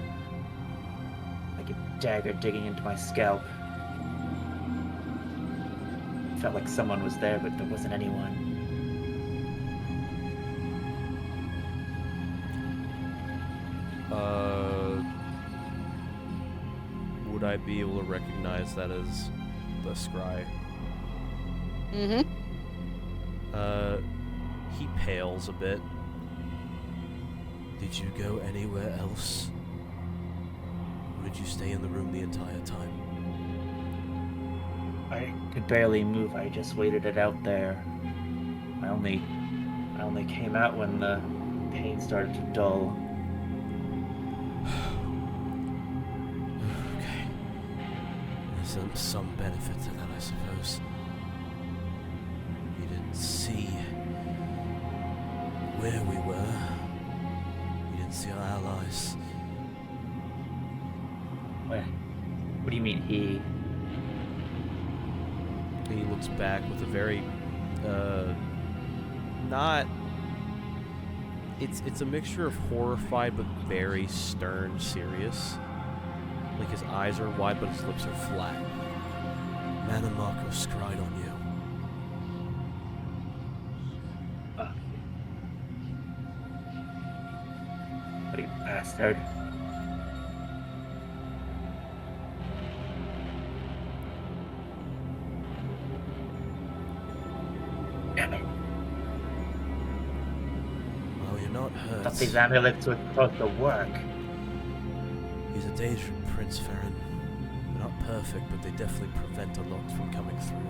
a dagger digging into my scalp. Felt like someone was there, but there wasn't anyone. Would I be able to recognize that as the scry? He pales a bit. Did you go anywhere else? Or did you stay in the room the entire time? I could barely move. I just waited it out there. I only came out when the pain started to dull. Okay. There's some benefit to that, I suppose. You didn't see where we were. You didn't see our allies. What do you mean he? He looks back with a very, not... It's a mixture of horrified but very stern serious. Like his eyes are wide but his lips are flat. Mana Marco scried on you. What a bastard. Damn it. Well, you're not hurt. Thought these amulets were supposed to work. He's a Daedric Prince, Farron. They're not perfect, but they definitely prevent a lot from coming through.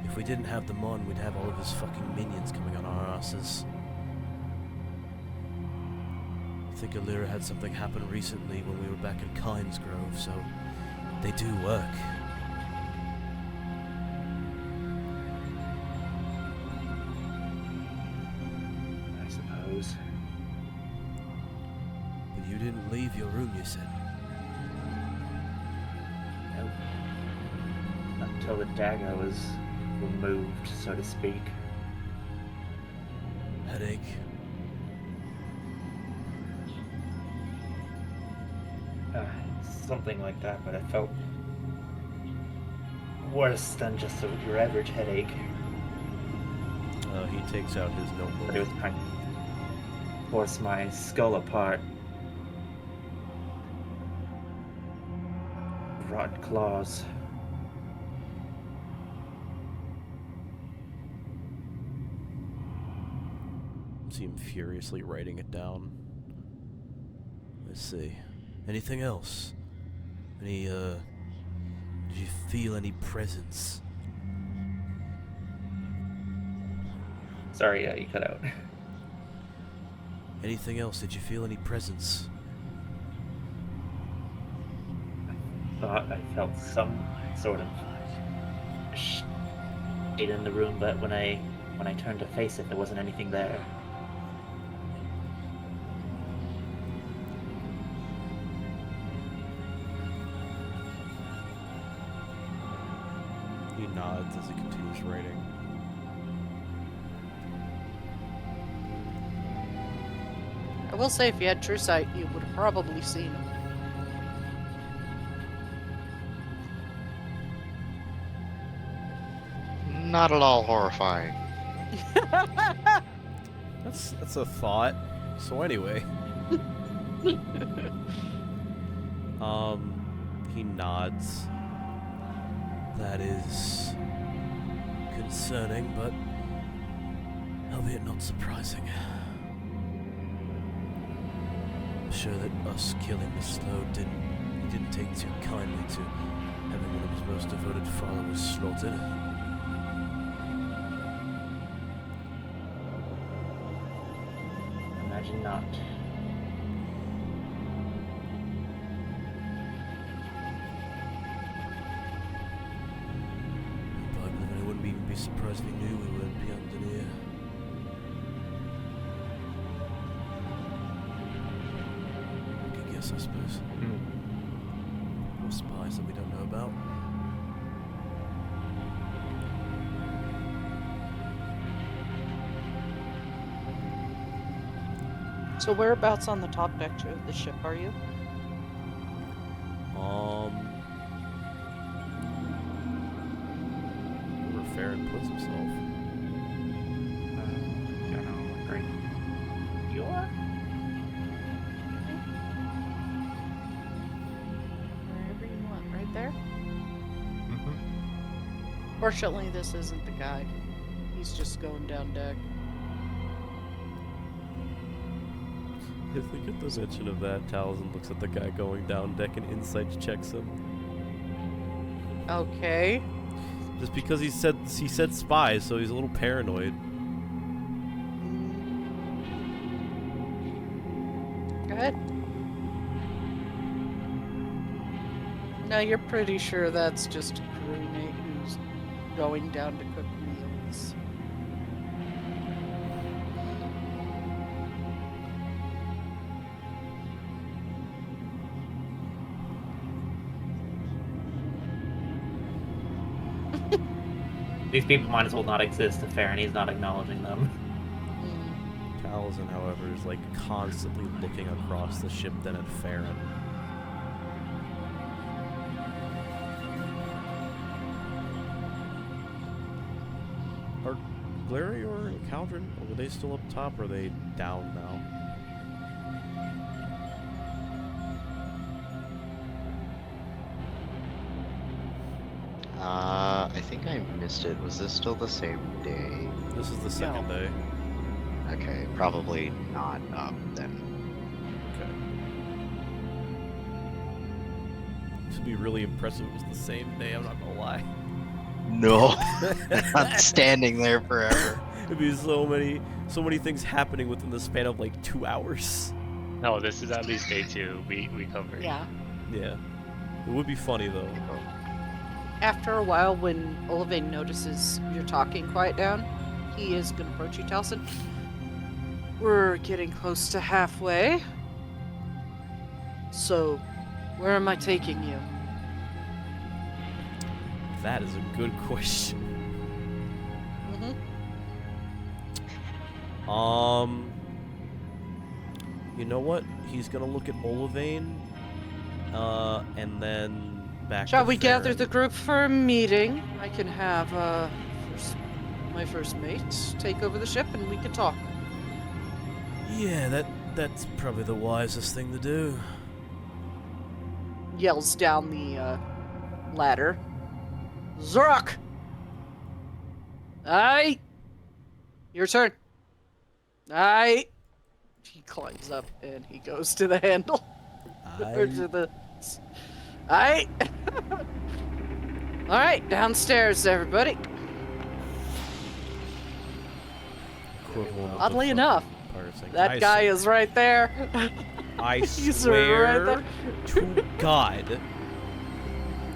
If we didn't have them on, we'd have all of his fucking minions coming on our asses. think Alira had something happen recently when we were back in Kynes Grove, so they do work. I suppose. But you didn't leave your room, you said. Nope. Not until the dagger was removed, so to speak. Headache. Something like that, but it felt worse than just your average headache. He takes out his notebook. But it was kind of forced my skull apart. Rotten claws. See him furiously writing it down. Let's see. Anything else? Any, did you feel any presence? Sorry, you cut out. Anything else? Did you feel any presence? Thought I felt some sort of shade in the room, but when I turned to face it, there wasn't anything there. He nods as he continues writing. I will say, if you had true sight, you would have probably seen him. Not at all horrifying. That's a thought. So anyway. He nods. That is concerning, but albeit not surprising. I'm sure that us killing Miss Slow didn't take too kindly to having one of his most devoted followers slaughtered. Imagine not. I wouldn't even be surprised if he knew we weren't beyond an ear. Good guess, I suppose. Or spies that we don't know about. So whereabouts on the top deck of the ship are you? Where Farron puts himself. Don't know. Right. You are? Wherever you want, right there? Mm-hmm. Fortunately, this isn't the guy. He's just going down deck. I think at the mention of that, Taliesin looks at the guy going down deck and insight checks him. Okay. Just because he said spies, so he's a little paranoid. Go ahead. No, you're pretty sure that's just a crewmate who's going down to cook meals. These people might as well not exist if Farron's not acknowledging them. Taliesin, however, is like constantly looking across the ship then at Farron. Are Glary or Caldron, were they still up top or are they down now? I think I missed it. Was this still the same day? This is the second day. Okay, probably not up then. Okay. This would be really impressive if it was the same day, I'm not gonna lie. No, I'm standing there forever. It'd be so many things happening within the span of like 2 hours. No, this is at least day 2. We covered. Yeah. Yeah. It would be funny though. After a while, when Olivine notices you're talking quiet down, he is going to approach you, Taliesin. We're getting close to halfway. So, where am I taking you? That is a good question. You know what? He's gonna look at Olivine, and then back. Shall to we gather Farron. the group for a meeting? I can have my first mate take over the ship, and we can talk. Yeah, that's probably the wisest thing to do. Yells down the ladder. Zorak! Aye! Your turn. Aye! He climbs up and he goes to the handle. Or to the... Aye! Alright, downstairs, everybody. Equivalent of Oddly the enough, pirate thing. that guy is right there. I He's swear right to God.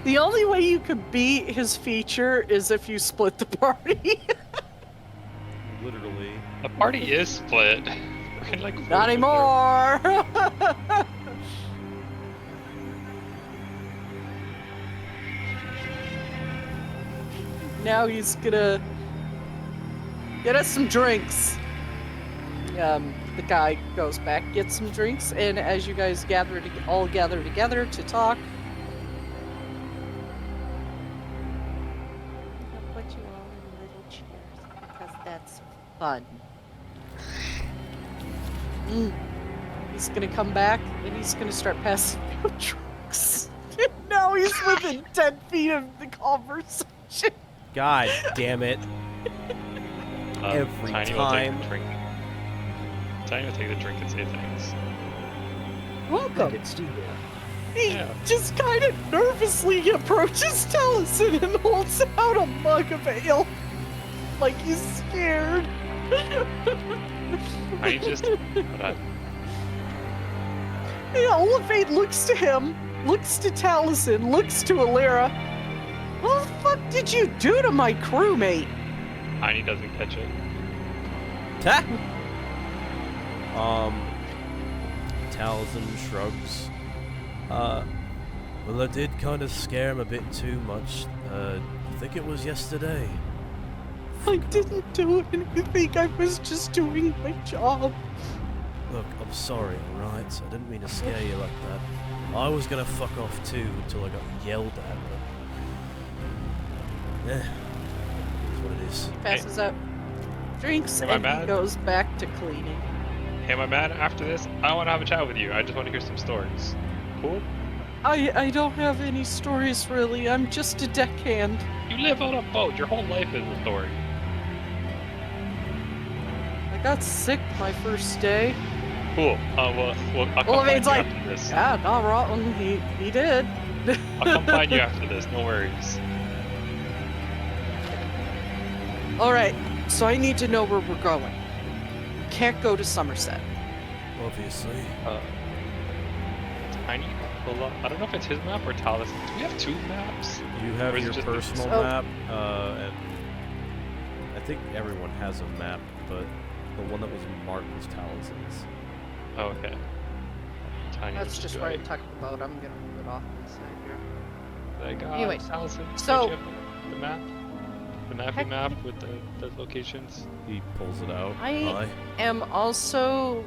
The only way you could beat his feature is if you split the party. Literally. The party is split. We're in, like, Not anymore! Now he's gonna get us some drinks. The guy goes back, gets some drinks, and as you guys all gather together to talk. I'll put you all in little chairs because that's fun. He's gonna come back and he's gonna start passing out drinks. Now he's within 10 feet of the conversation. God damn it. Every Tiny time. will take the drink. Tiny will take the drink and say thanks. Welcome. It's Steve. He Yeah. just kind of nervously approaches Taliesin and holds out a mug of ale. Like he's scared. Tiny just... Hold on. Yeah, Olivine looks to him, looks to Taliesin, looks to Alira. What the fuck did you do to my crewmate? Tiny doesn't catch it. Ta! Taliesin shrugs. Well, I did kind of scare him a bit too much. I think it was yesterday. I didn't do anything, I was just doing my job. Look, I'm sorry, alright? I didn't mean to scare you like that. I was gonna fuck off too until I got yelled at, but... Yeah. That's what it is. Passes out drinks Am I and he mad? goes back to cleaning. Hey, my man, after this, I want to have a chat with you. I just want to hear some stories. Cool? I don't have any stories really, I'm just a deckhand. You live on a boat. Your whole life is a story. I got sick my first day. Cool. Well, I'll come Olivine's find like, you after this. yeah, not wrong, he did. I'll come find you after this. No worries. Alright, so I need to know where we're going. We can't go to Somerset. Obviously. Tiny pull up. I don't know if it's his map or Taliesin. Do we have 2 maps? You have Or is it your just personal Oh. map, and I think everyone has a map, but the one that was marked was Taliesin's. Oh, okay. Tiny That's was just good. where I tucked the boat. I'm gonna move it off to the side here. Like, Anyway, Taliesin, so- don't you have the map? The mappy Heck- map with the locations? He pulls it out. I am also,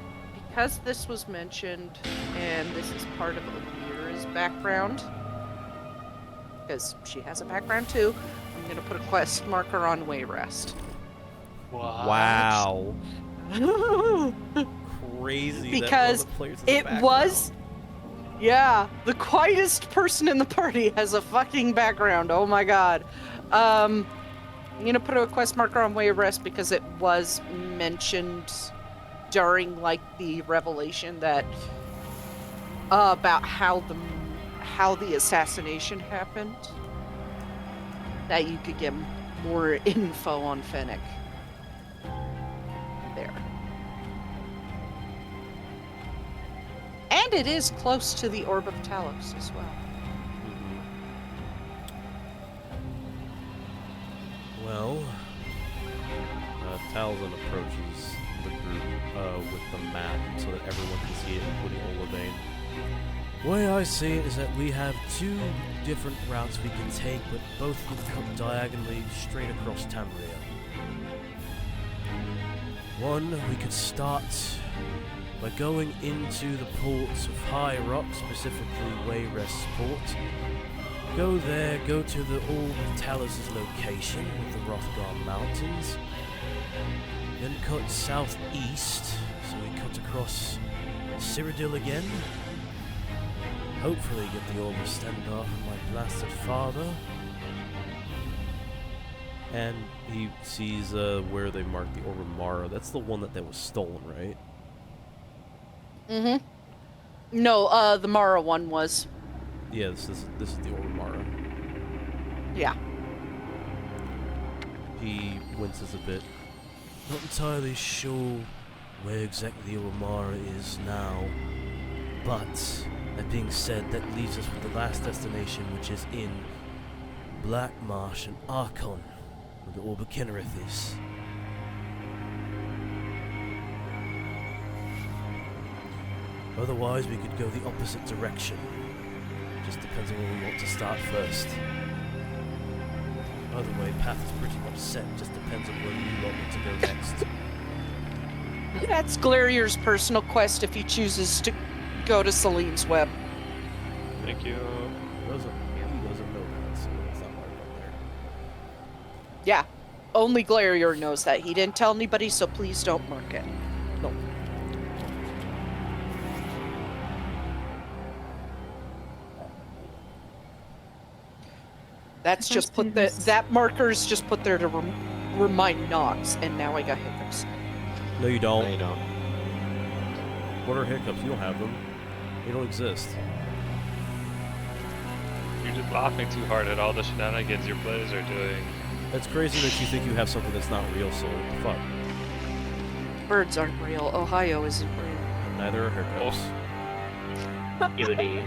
because this was mentioned, and this is part of Alira's background, because she has a background too, I'm gonna put a quest marker on Wayrest. What? Wow. Crazy. that Because one of the players has a It was, yeah, the quietest person in the party has a fucking background. Oh my god. I'm gonna put a quest marker on Wayrest because it was mentioned during like the revelation that about how the assassination happened. That you could get more info on Fennec. There. And it is close to the Orb of Talos as well. Well, Talzin approaches the group with the map so that everyone can see it, including Olivane. The way I see it is that we have two different routes we can take, but both can cut diagonally straight across Tamriel. One, we could start by going into the ports of High Rock, specifically Wayrest Port. Go there, go to the Orb of Talos' location with the Rothgar Mountains. Then cut southeast, so we cut across Cyrodiil again. Hopefully get the Orb of Stendarr from my blasted father. And he sees where they marked the Orb of Mara. That's the one that was stolen, right? Mm-hmm. No, the Mara one was. Yeah, this is the Orb of Mara. Yeah. He winces a bit. Not entirely sure where exactly the Orb of Mara is now, but that being said, that leaves us with the last destination, which is in Black Marsh and Archon, where the Orb of Kinnereth is. Otherwise, we could go the opposite direction. Just depends on where we want to start first. Either way, path is pretty much set. Just depends on where you want to go next. That's Glaria's personal quest if he chooses to go to Celine's Web. Thank you. He doesn't know that, so it's not marked on there. Yeah. Only Glaria knows that. He didn't tell anybody, so please don't mark it. No. That's just put that marker's just put there to remind Nox, and now I got hiccups. No, you don't. No, you don't. What are hiccups? You don't have them. They don't exist. You're just laughing too hard at all the shenanigans your players are doing. It's crazy that you think you have something that's not real, so what the fuck? Birds aren't real. Ohio isn't real. And neither are hiccups. Beauty.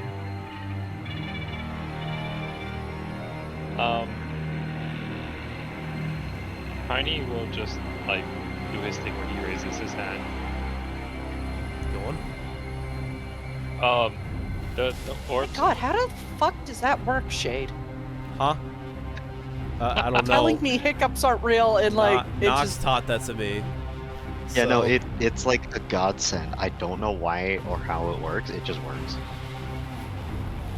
Tiny will just, like, do his thing where he raises his hand. Go on. The orbs... God, how the fuck does that work, Shade? Huh? I don't know. Telling me hiccups aren't real and like it Nox just taught that to me. Yeah, no, So- it's like a godsend. I don't know why or how it works. It just works.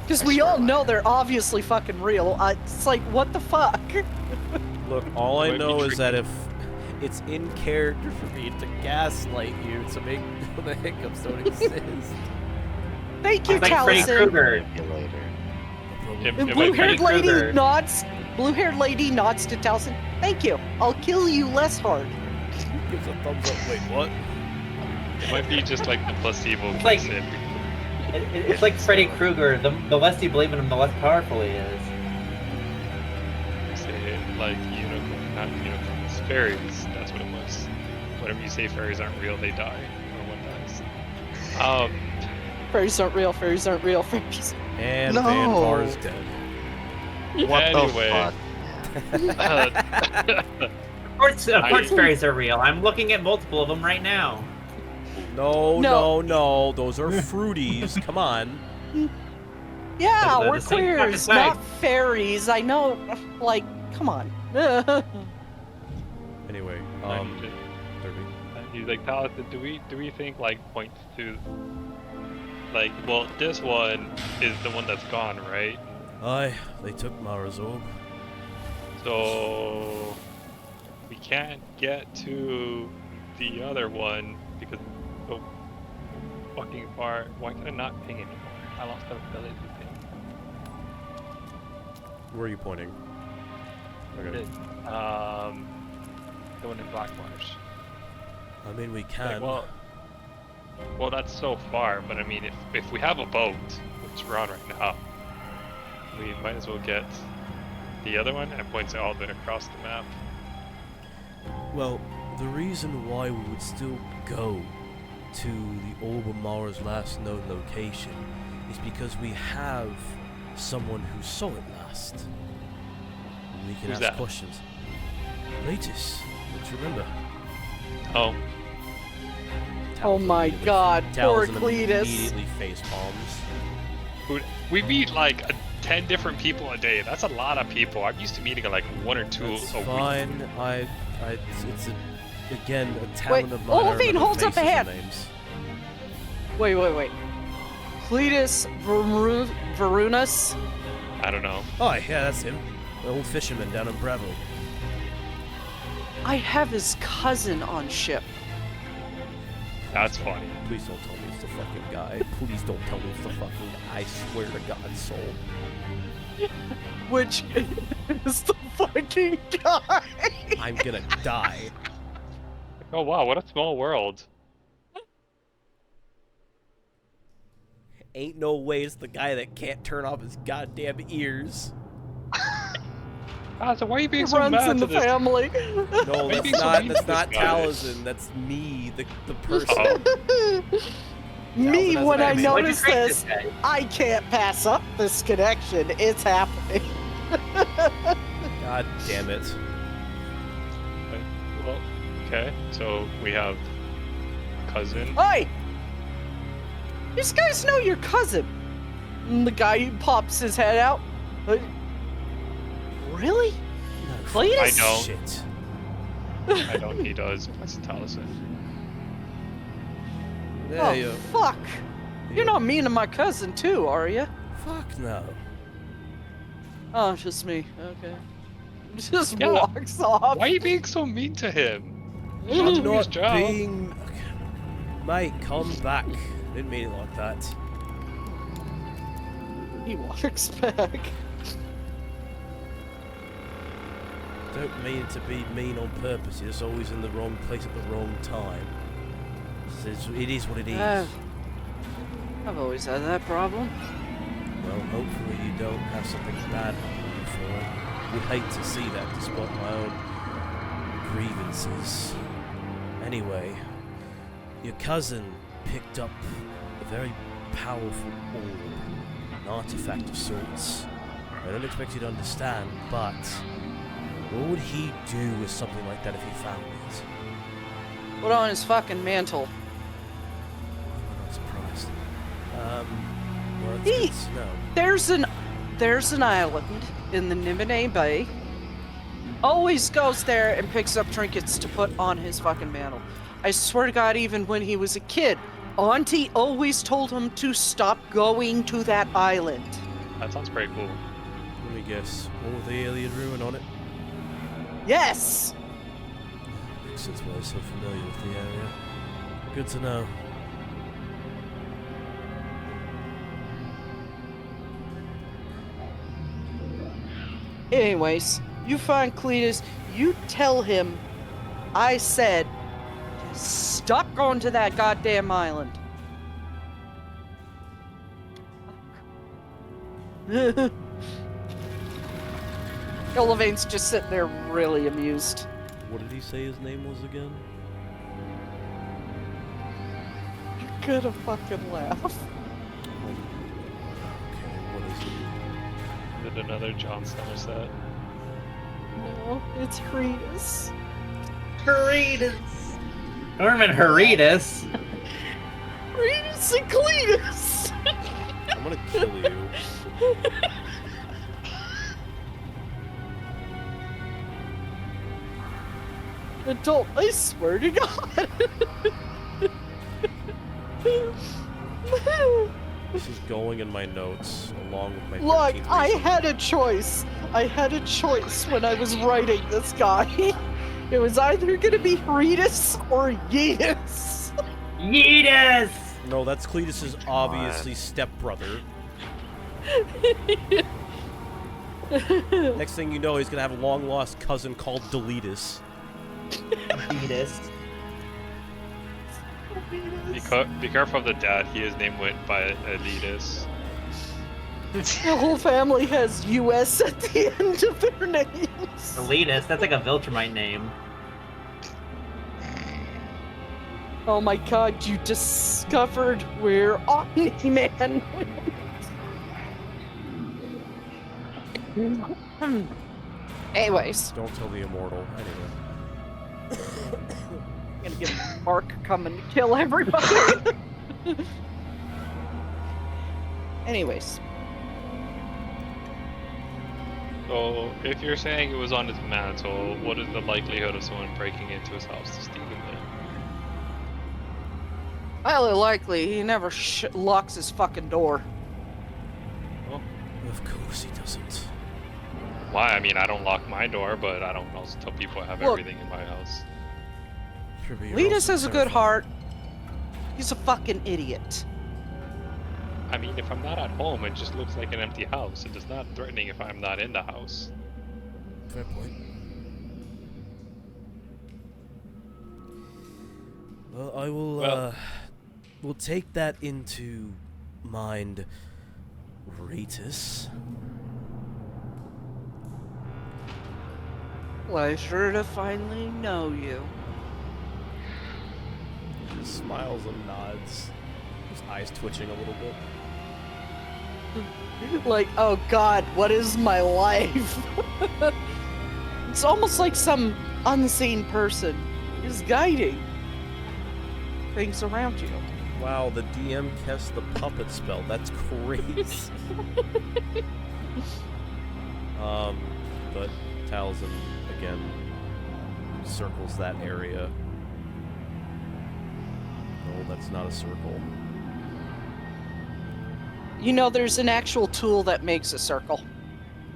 because I we swear all by know it. they're obviously fucking real. It's like what the fuck? Look, all I Might be know is that tricky. if it's in character for me to gaslight you to make the hiccups don't exist. Thank you, It's like Freddy Taliesin. Krueger. Manipulator. It The might be- blue-haired Freddy lady Krueger. nods. Blue-haired lady nods to Taliesin. Thank you. I'll kill you less hard. Gives a thumbs up. Wait, what? It might be just like the placebo It's like- kicks in. It's like Freddy Krueger. The less you believe in him, the less powerful he is. Say like unicorn, not unicorns, fairies. That's what it was. Whenever you say fairies aren't real, they die, or one dies. Fairies aren't real. Fairies aren't real. Fairies. And No. Vanvar is dead. What Anyway. the fuck? Of course fairies are real. I'm looking at multiple of them right now. No. Those are fruities. Come on. Yeah, They're we're the same queers, fucking not thing. fairies. I know. Like, come on. Anyway, Derby. He's like, Taliesin, do we think like points to like, well, this one is the one that's gone, right? Aye, they took Mara's orb. So we can't get to the other one because it's so fucking far. Why can I not ping anymore? I lost the ability to ping. Where are you pointing? Okay. The one in Black Marsh. I mean, we Like, can. well, that's so far. But I mean, if we have a boat, which we're on right now, we might as well get the other one and points it all the way across the map. Well, the reason why we would still go to the Olbermar's last known location is because we have someone who saw it last. And we can Who's ask that? questions. Latus, don't you remember? Oh, Oh my God, poor Taliesin Cletus. immediately face palms. we meet like 10 different people a day. That's a lot of people. I'm used to meeting like 1 or 2 That's a week. fine. It's again a talent of mine. I Olafine remember holds up a faces and hand. names. Wait. Cletus Varunus? I don't know. Oh yeah, that's him. The old fisherman down in Bravo. I have his cousin on ship. That's funny. Please don't tell me it's the fucking guy. Please don't tell me it's the fucking guy. I swear to God's soul. Which is the fucking guy. I'm gonna die. Oh wow, what a small world. Ain't no way it's the guy that can't turn off his goddamn ears. Ah, so why are you being He so runs mad in to the this? family. No, Maybe that's so not. mean That's to not this guy. Taliesin. That's me, the person. Oh. Me, Taliesin when I doesn't have Why'd you notice create this, guy? I can't pass up this connection. It's happening. God damn it. Well, okay, so we have a cousin. Hey! These guys know your cousin. And the guy who pops his head out. Really? No, Cletus? I know. Shit. I know he does. That's Taliesin. There Oh, you. fuck. You're not mean to my cousin, too, are you? Fuck no. Oh, it's just me. Okay. Just Yeah. walks off. Why are you being so mean to him? He's I'm doing his not job. being. Mate, come back. Didn't mean it like that. He walks back. Don't mean to be mean on purpose. You're just always in the wrong place at the wrong time. It is what it is. I've always had that problem. Well, hopefully you don't have something bad happen before. Would hate to see that, despite my own grievances. Anyway, your cousin picked up a very powerful orb, an artifact of sorts. I don't expect you to understand, but what would he do with something like that if he found it? Put on his fucking mantle. I'm not surprised. Well, it's He- good to know. There's an island in the Nimine Bay. Always goes there and picks up trinkets to put on his fucking mantle. I swear to God, even when he was a kid, Auntie always told him to stop going to that island. That sounds pretty cool. Let me guess. What with the alien ruin on it? Yes! Makes sense why I'm so familiar with the area. Good to know. Anyways, you find Cletus, you tell him I said, stop going to that goddamn island. Elavane's just sitting there really amused. What did he say his name was again? You're gonna fucking laugh. Okay, what is it? Did another John Somerset. No, it's Cletus. Heritas. Norman Heritas. Cletus and Cletus! I'm gonna kill you. Adult, I swear to God. This is going in my notes along with my. Look, 13th I reason. had a choice. I had a choice when I was writing this guy. It was either gonna be Cletus or Yeetus. Yeetus! No, that's Cletus's obviously stepbrother. Next thing you know, he's gonna have a long lost cousin called Deletus. Yeetus. Be careful of the dad. His name went by Adidas. The whole family has US at the end of their names. Heritas. That's like a Viltrumite name. Oh my god, you discovered where Omni-Man went. Anyways, Don't tell the immortal. Anyway. I'm gonna get Mark coming to kill everybody. Anyways, So, if you're saying it was on his mantle, what is the likelihood of someone breaking into his house to steal it then? highly likely he never locks his fucking door. Of course he doesn't. Why? I mean, I don't lock my door, but I don't also tell people I have Look. everything in my house. Sure, but you're Linus also has a good terrifying. heart. He's a fucking idiot. I mean, if I'm not at home, it just looks like an empty house. It is not threatening if I'm not in the house. Fair point. Well, I will, Well- we'll take that into mind, Ratus. Pleasure to finally know you. He just smiles and nods. His eyes twitching a little bit. Like, oh god, what is my life? It's almost like some unseen person is guiding things around you. Wow, the DM cast the puppet spell. That's crazy. But Talzin again circles that area. No, that's not a circle. You know, there's an actual tool that makes a circle.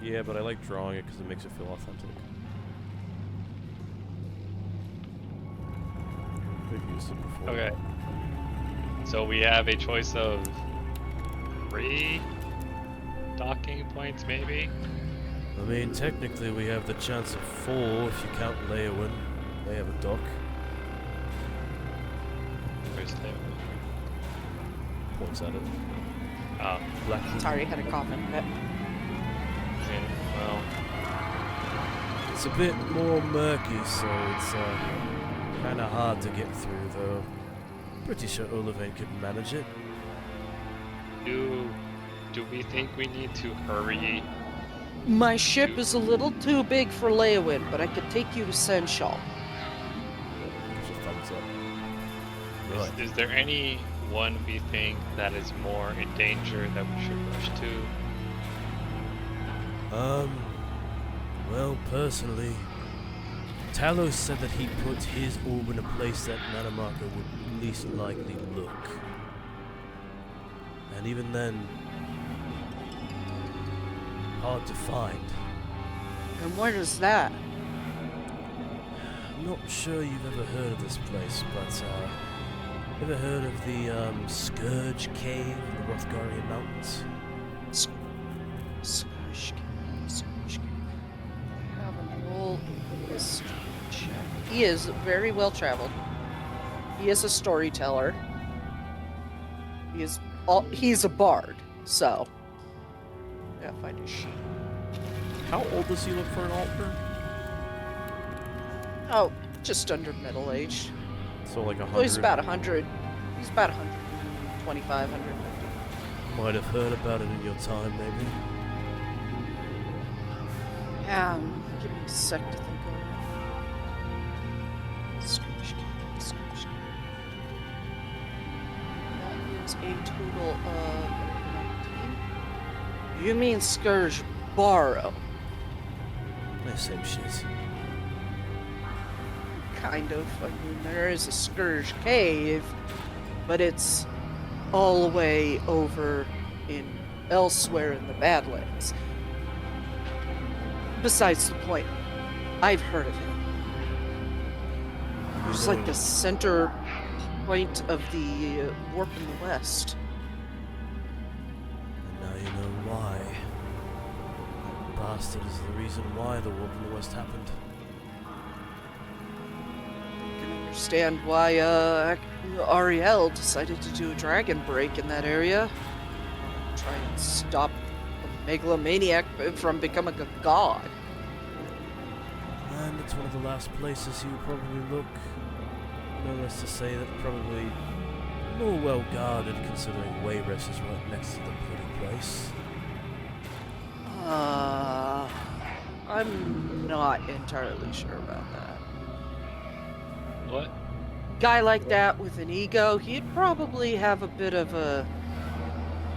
Yeah, but I like drawing it because it makes it feel authentic. We've used it before. Okay. So we have a choice of 3 docking points, maybe? I mean, technically we have the chance of 4 if you count Leowin. They have a dock. Where's the... Points at it. Blackwood. Sorry, I had a cough in it. Okay, well... It's a bit more murky, so it's kind of hard to get through, though. Pretty sure Olivain could manage it. Do we think we need to hurry? My ship is a little too big for Leowin, but I could take you to Senshal. Gives a thumbs up. Right. Is there any one we think that is more in danger that we should rush to? Well, personally, Talos said that he put his orb in a place that Nanamaka would least likely look. And even then, hard to find. And where is that? I'm not sure you've ever heard of this place, but, ever heard of the, Scourge Cave in the Rothgarian Mountains? Scourge Cave. I have a roll history check. He is very well traveled. He is a storyteller. He's a bard, so. Yeah, find his sheet. How old does he look for an altar? Oh, just under middle age. So like 100? Well, he's about 100. He's about 125, 150. Might have heard about it in your time, maybe. Yeah, give me a sec to think of it. Scourge Cave. That is a total of 19. You mean Scourge Barrow? Same shit. Kind of. I mean, there is a Scourge Cave, but it's all the way over elsewhere in the Badlands. Besides the point, I've heard of him. It's like the center point of the warp in the west. And now you know why. That bastard is the reason why the warp in the west happened. I can understand why Ariel decided to do a dragon break in that area. Try and stop a megalomaniac from becoming a god. And it's one of the last places he would probably look. No less to say that probably more well guarded, considering Wayrest is right next to the bloody place. I'm not entirely sure about that. What? Guy like that with an ego, he'd probably have a bit of a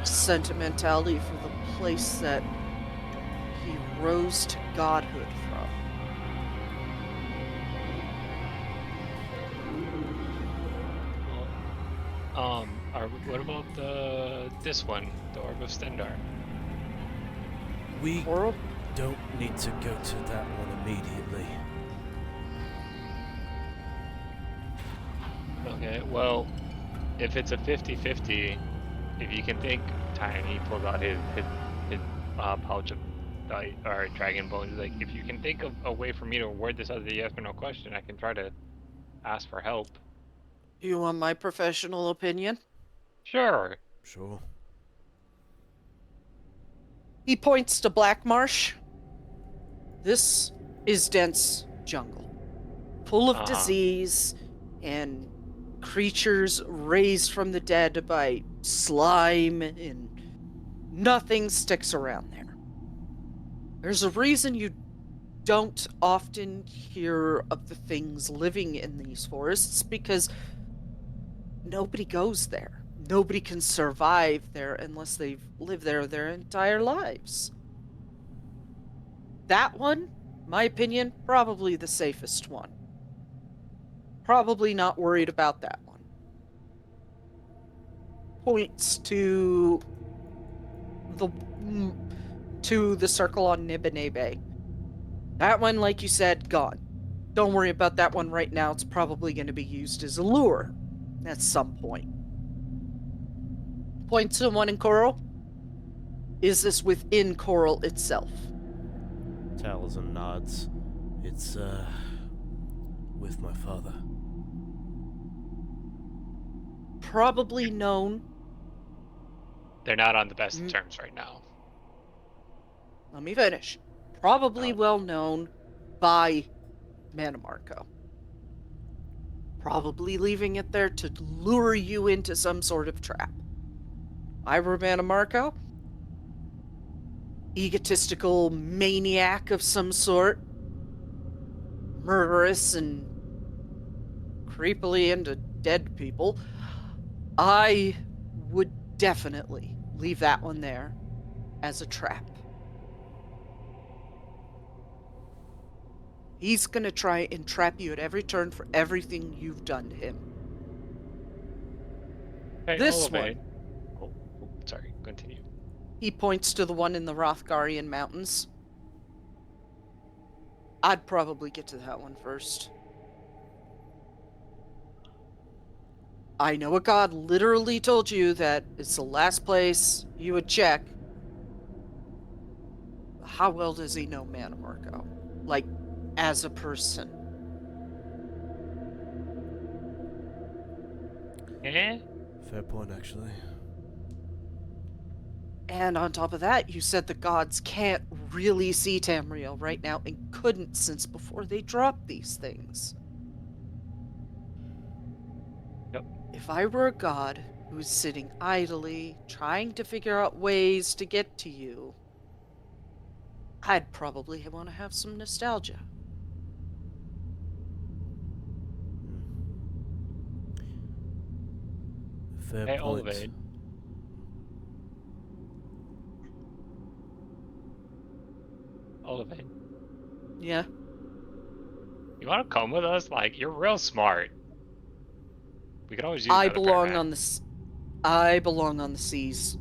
sentimentality for the place that he rose to godhood from. What about this one, the Orb of Stendar? We Or don't need to go to that one immediately. Okay, well, if it's a 50-50, if you can think, Tiny pulls out his pouch of or dragon bones. Like, if you can think of a way for me to word this as a yes or no question, I can try to ask for help. you want my professional opinion? Sure. Sure. He points to Black Marsh. This is dense jungle, full of disease and creatures raised from the dead by slime, and nothing sticks around there. There's a reason you don't often hear of the things living in these forests, because nobody goes there. Nobody can survive there unless they've lived there their entire lives. That one, my opinion, probably the safest one. Probably not worried about that one. Points to the circle on Nibene Bay. That one, like you said, gone. Don't worry about that one right now. It's probably going to be used as a lure at some point. Points to the one in Coral. Is this within Coral itself? Taliesin nods. It's, with my father. Probably known. They're not on the best terms right now. Let me finish. Probably well known by Manamarco. Probably leaving it there to lure you into some sort of trap. I were Manamarco, egotistical maniac of some sort, murderous and creepily into dead people, I would definitely leave that one there as a trap. He's gonna try and trap you at every turn for everything you've done to him. Hey, This one. Oh, sorry. Continue. He points to the one in the Rothgarian Mountains. I'd probably get to that one first. I know a god literally told you that it's the last place you would check. How well does he know Manamarco? Like, as a person? Eh? Fair point, actually. And on top of that, you said the gods can't really see Tamriel right now and couldn't since before they dropped these things. Yep. If I were a god who's sitting idly, trying to figure out ways to get to you, I'd probably want to have some nostalgia. Fair Hey, point. Olivade. Olivade. Yeah. You want to come with us? Like, you're real smart. We could always use I another pair of belong on hands. I belong on the seas.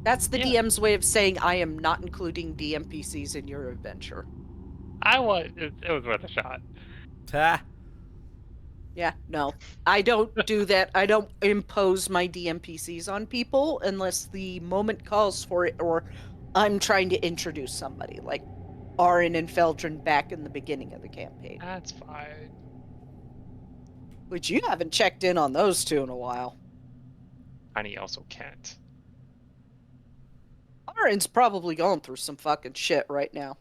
That's the Yeah. DM's way of saying I am not including DMPCs in your adventure. It was worth a shot. Ha! Yeah, no. I don't do that. I don't impose my DMPCs on people unless the moment calls for it or I'm trying to introduce somebody, like Arin and Feldrin back in the beginning of the campaign. That's fine. Which you haven't checked in on those two in a while. Tiny also can't. Arin's probably going through some fucking shit right now.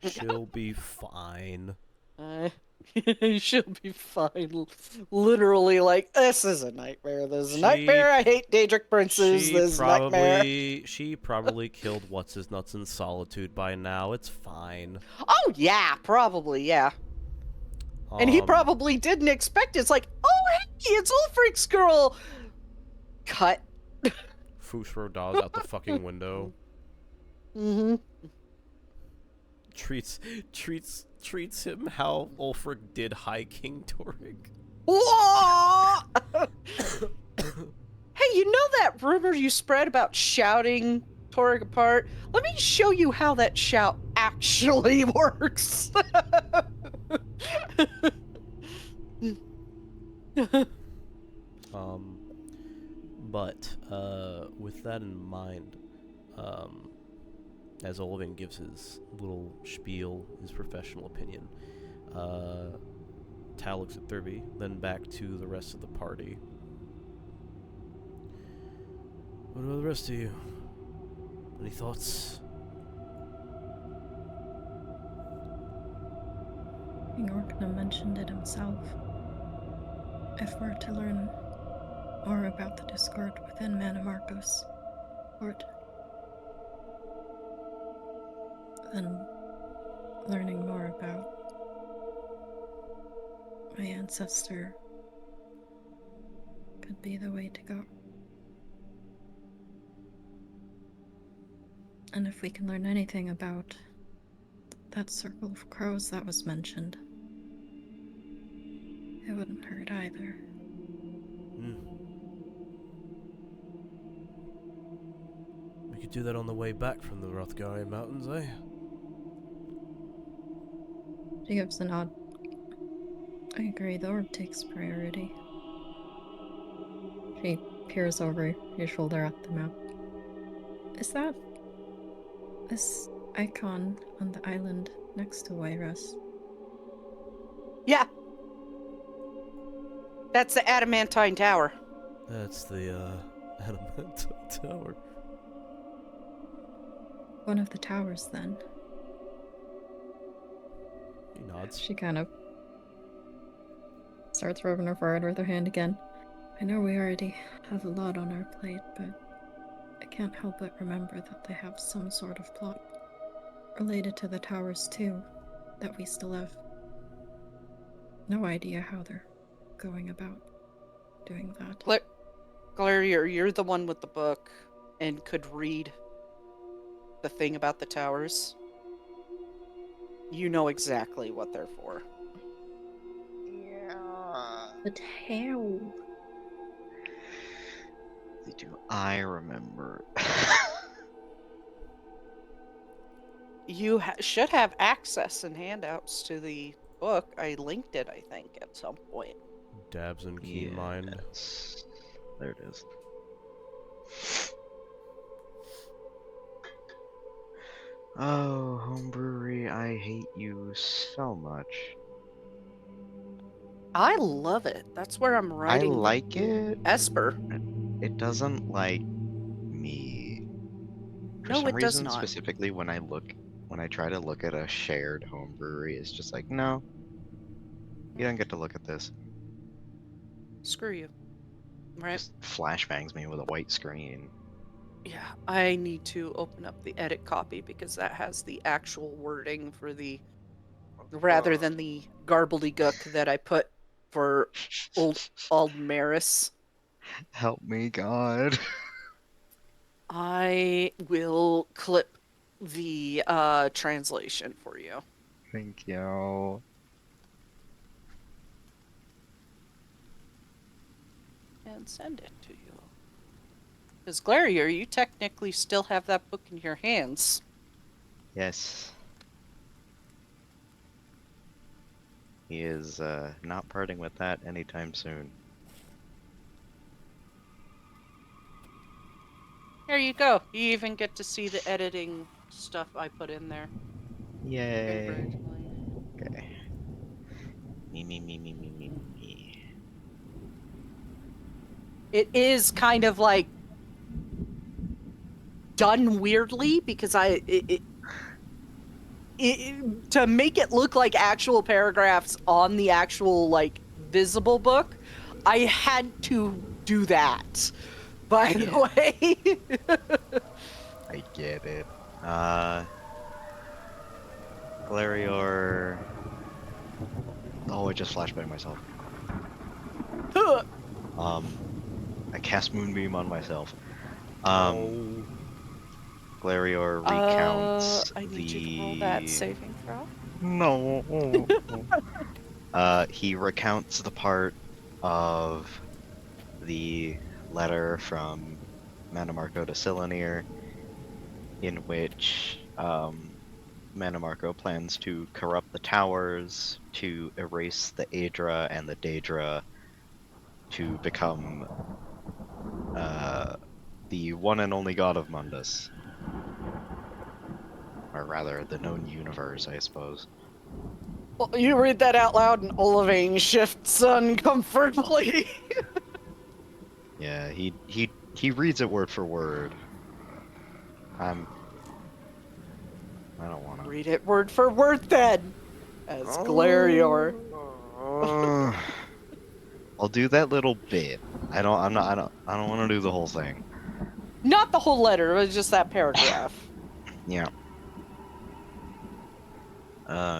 She'll be fine. She'll be fine. Literally, like, this is a nightmare. This is a nightmare. I hate Daedric princes. This is a nightmare. She probably killed what's his nuts in solitude by now. It's fine. Oh yeah, probably yeah. And he probably didn't expect it. It's like, oh hey, it's Ulfric's girl. Cut. Fusro Dawes out the fucking window. Mm-hmm. Treats him how Ulfric did High King Torrig. Hey, you know that rumor you spread about shouting Torrig apart? Let me show you how that shout actually works. But with that in mind, as Olivin gives his little spiel, his professional opinion, Tal looks at Thurby, then back to the rest of the party. What about the rest of you? Any thoughts? Orgnum mentioned it himself. If we're to learn more about the discord within Manimarcos Court, then learning more about my ancestor could be the way to go. And if we can learn anything about that circle of crows that was mentioned, it wouldn't hurt either. We could do that on the way back from the Rothgarian Mountains, eh? She gives a nod. I agree, the orb takes priority. She peers over your shoulder at the map. Is that this icon on the island next to Wayres? Yeah. That's the Adamantine Tower. That's the, Adamantine Tower. One of the towers, then. He nods. She kind of starts rubbing her forehead with her hand again. I know we already have a lot on our plate, but I can't help but remember that they have some sort of plot related to the towers too, that we still have no idea how they're going about doing that. Glaria, you're the one with the book and could read the thing about the towers. You know exactly what they're for. Yeah. But how? Do I remember? You should have access and handouts to the book. I linked it, I think, at some point. Dabs in keen mind. There it is. Oh, homebrewery, I hate you so much. I love it. That's where I'm writing. I like it. Esper. It doesn't like me. For No, some it does reason, not. specifically when I try to look at a shared home brewery, it's just like, no, you don't get to look at this. Screw you. Right? Just flashbangs me with a white screen. Yeah, I need to open up the edit copy because that has the actual wording for the, rather than the garbledygook that I put for old Aldmaris. Help me, God. I will clip the translation for you. Thank you. And send it to you. Because Glaria, you technically still have that book in your hands. Yes. He is not parting with that anytime soon. Here you go. You even get to see the editing stuff I put in there. Yay. Okay. Me. It is kind of like done weirdly because to make it look like actual paragraphs on the actual like visible book, I had to do that. By the way. I get it. Glarior. Oh, I just flashbanged myself. I cast Moonbeam on myself. Glarior recounts I need the. you to roll that saving throw. No. He recounts the part of the letter from Manamarco to Silanir, in which Manamarco plans to corrupt the towers, to erase the Aedra and the Daedra, to become the one and only god of Mundus. Or rather, the known universe, I suppose. Well, you read that out loud, and Olivine shifts uncomfortably. Yeah, he reads it word for word. I don't want to Read it word for word, then, as Glarior. I'll do that little bit. I don't want to do the whole thing. Not the whole letter, it was just that paragraph. Yeah.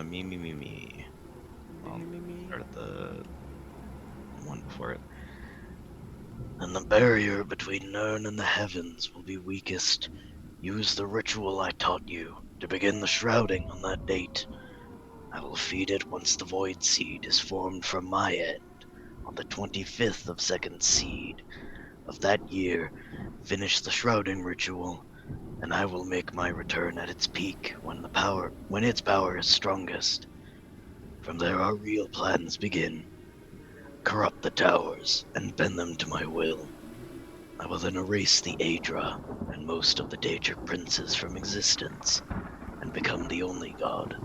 Me. I'll start the one before it. And the barrier between Nirn and the heavens will be weakest. Use the ritual I taught you to begin the shrouding on that date. I will feed it once the void seed is formed from my end on the 25th of second seed of that year. Finish the shrouding ritual, and I will make my return at its peak when its power is strongest. From there our real plans begin. Corrupt the towers and bend them to my will. I will then erase the Aedra and most of the Daedric princes from existence and become the only god.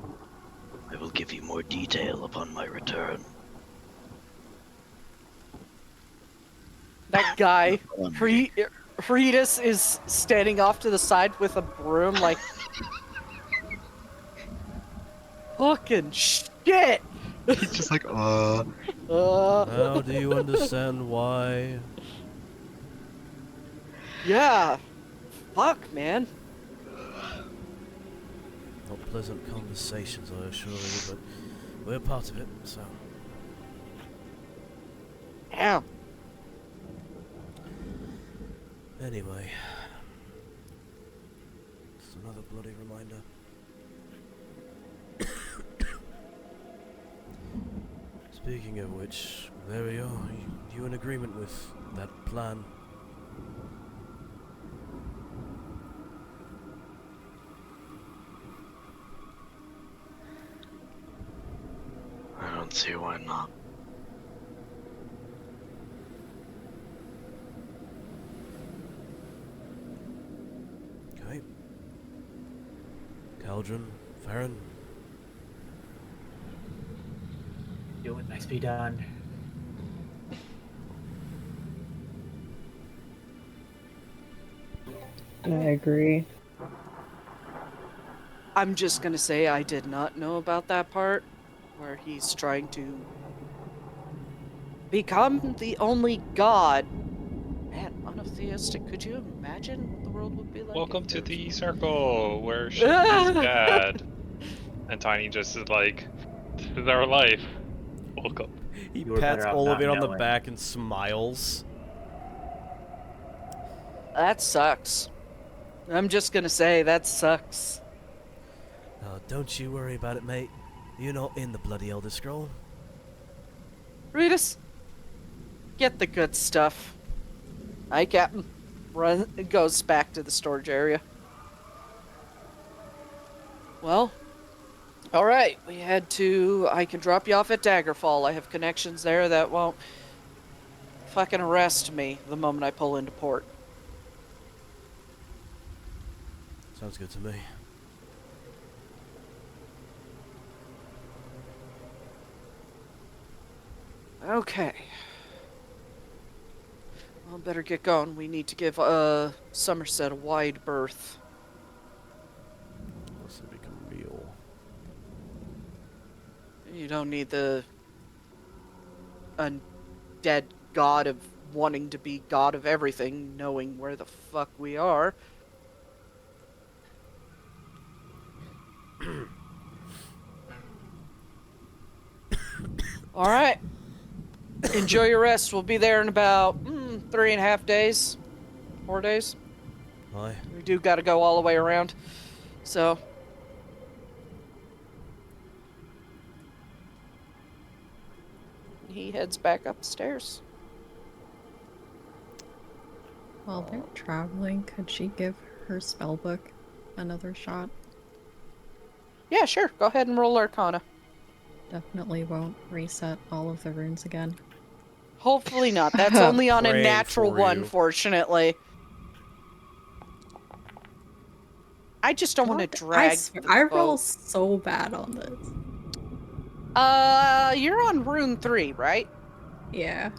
I will give you more detail upon my return. That guy, Freitas, is standing off to the side with a broom, like, fucking shit! He's just like, Now do you understand why? Yeah. Fuck, man. Not pleasant conversations, I assure you, but we're part of it, so. Damn. Anyway. It's another bloody reminder. Speaking of which, there we are. You in agreement with that plan? I don't see why not. Okay. Caldron, Farron. Do what next be done. I agree. I'm just gonna say I did not know about that part where he's trying to become the only god. Man, monotheistic. Could you imagine what the world would be like? Welcome if to there was the one? circle where shit is bad. And Tiny just is like, this is our life. Welcome. He You were pats better off Olivine not on the knowing. back and smiles. That sucks. I'm just gonna say that sucks. Don't you worry about it, mate. You're not in the bloody Elder Scroll. Ritas, get the good stuff. Aye, Captain. Goes back to the storage area. Well, alright, I can drop you off at Daggerfall. I have connections there that won't fucking arrest me the moment I pull into port. Sounds good to me. Okay. Well, better get going. We need to give Somerset a wide berth. Unless they become real. You don't need the undead god of wanting to be god of everything, knowing where the fuck we are. All right. Enjoy your rest. We'll be there in about 3.5 days. 4 days. Aye. We do got to go all the way around. So. He heads back upstairs. While they're traveling, could she give her spellbook another shot? Yeah, sure. Go ahead and roll Arcana. Definitely won't reset all of the runes again. Hopefully not. That's only on a Praying natural for one, you. fortunately. I just don't want to drag. I roll so bad on this. You're on rune 3, right? Yeah.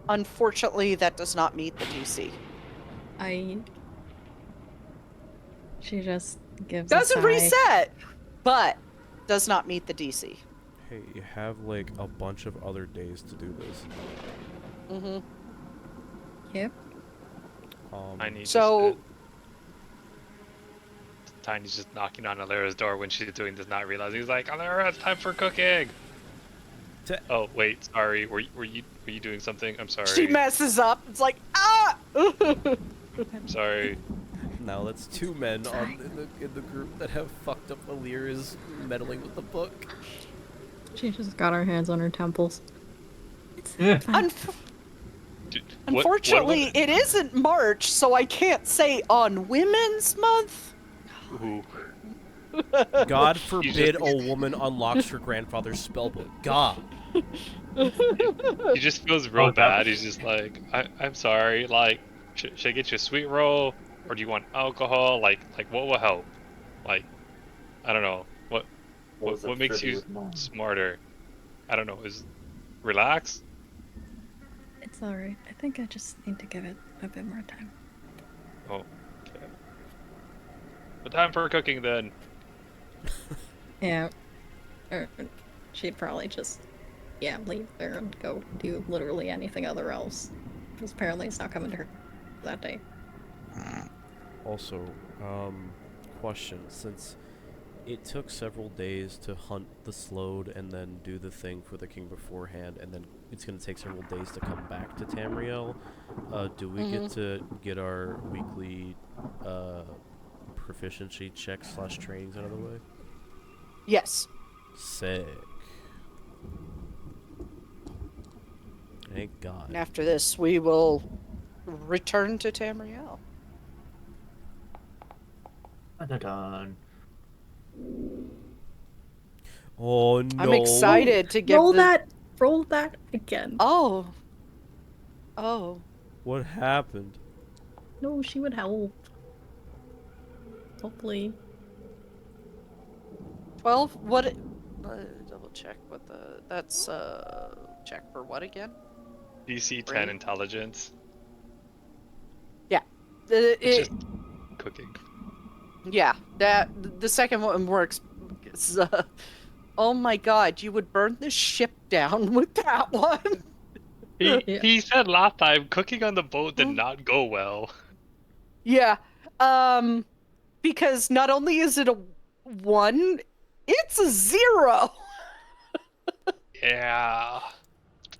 Unfortunately, that does not meet the DC. She just gives Doesn't a sigh. reset, but does not meet the DC. Hey, you have like a bunch of other days to do this. Mm-hmm. Yep. I need So, Tiny's just knocking on Alara's door when she's doing this, not realizing. He's like, Alara, it's time for cooking. Oh wait, sorry. Were you doing something? I'm sorry. she messes up. It's like, ah! I'm sorry. Now that's 2 men in the group that have fucked up Alira's meddling with the book. She just got her hands on her temples. It's fine. Dude, Unfortunately, it isn't March, so I can't say on Women's Month. Ooh. God forbid a woman unlocks her grandfather's spellbook. God. He just feels real bad. He's just like, I'm sorry. Like, should I get you a sweet roll, or do you want alcohol? Like what will help? Like, I don't know. What makes you smarter? I don't know. Is relax? It's alright. I think I just need to give it a bit more time. Oh, okay. But time for cooking then. Yeah. Or she'd probably just, leave there and go do literally anything other else. Because apparently it's not coming to her that day. Also, question, since it took several days to hunt the Slode and then do the thing for the king beforehand, and then it's going to take several days to come back to Tamriel, do we get to get our weekly proficiency checks / trainings out of the way? Yes. Sick. Thank God. And after this, we will return to Tamriel. Done. Oh no. I'm excited to give Roll that again. Oh. What happened? No, she would help. Hopefully. 12? What? Double check what that's, check for what again? DC 10 Brain? intelligence. Yeah. It's just cooking. Yeah, the second one works. Because, oh my god, you would burn the ship down with that one. He said last time cooking on the boat did not go well. Yeah, because not only is it a 1, it's a 0. Yeah.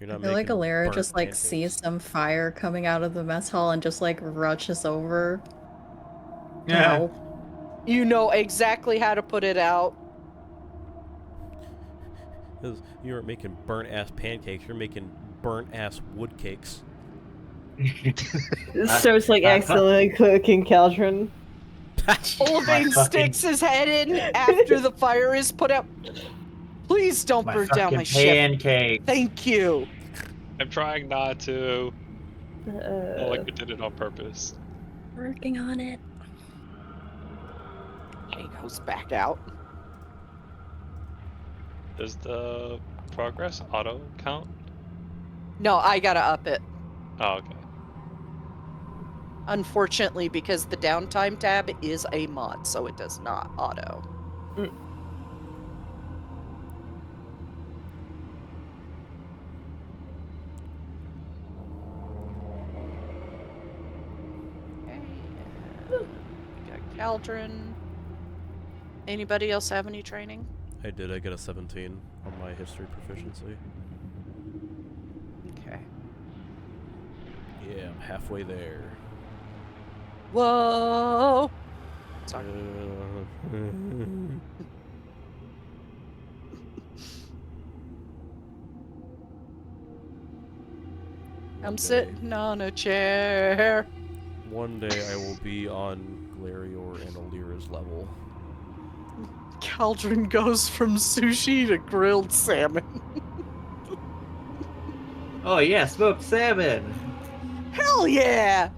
You're not I feel like making Alara burnt just like pancakes. sees some fire coming out of the mess hall and just like rushes over. to Yeah. help. You know exactly how to put it out. You aren't making burnt ass pancakes, you're making burnt ass wood cakes. Starts like accidentally cooking cauldron. Olvain sticks his head in after the fire is put out. Please don't burn down my ship. pancake. Thank you. I'm trying not to. Like we Uh, did it on purpose. Working on it. He goes back out. Does the progress auto count? No, I gotta up it. Oh, okay. Unfortunately, because the downtime tab is a mod, so it does not auto. We got Caldron. Anybody else have any training? I did. I got a 17 on my history proficiency. Okay. Yeah, I'm halfway there. Whoa! Sorry. I'm sitting on a chair. One day I will be on Glarior and Alira's level. Cauldron goes from sushi to grilled salmon. Oh yeah, smoked salmon. Hell yeah!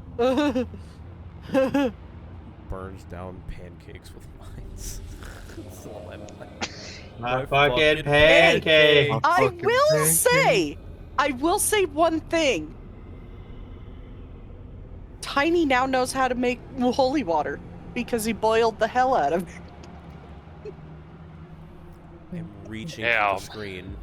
Burns down pancakes with mines. That's all I'm like. My fucking pancake. I will say one thing. Tiny now knows how to make holy water because he boiled the hell out of it. I'm reaching Damn. for the screen.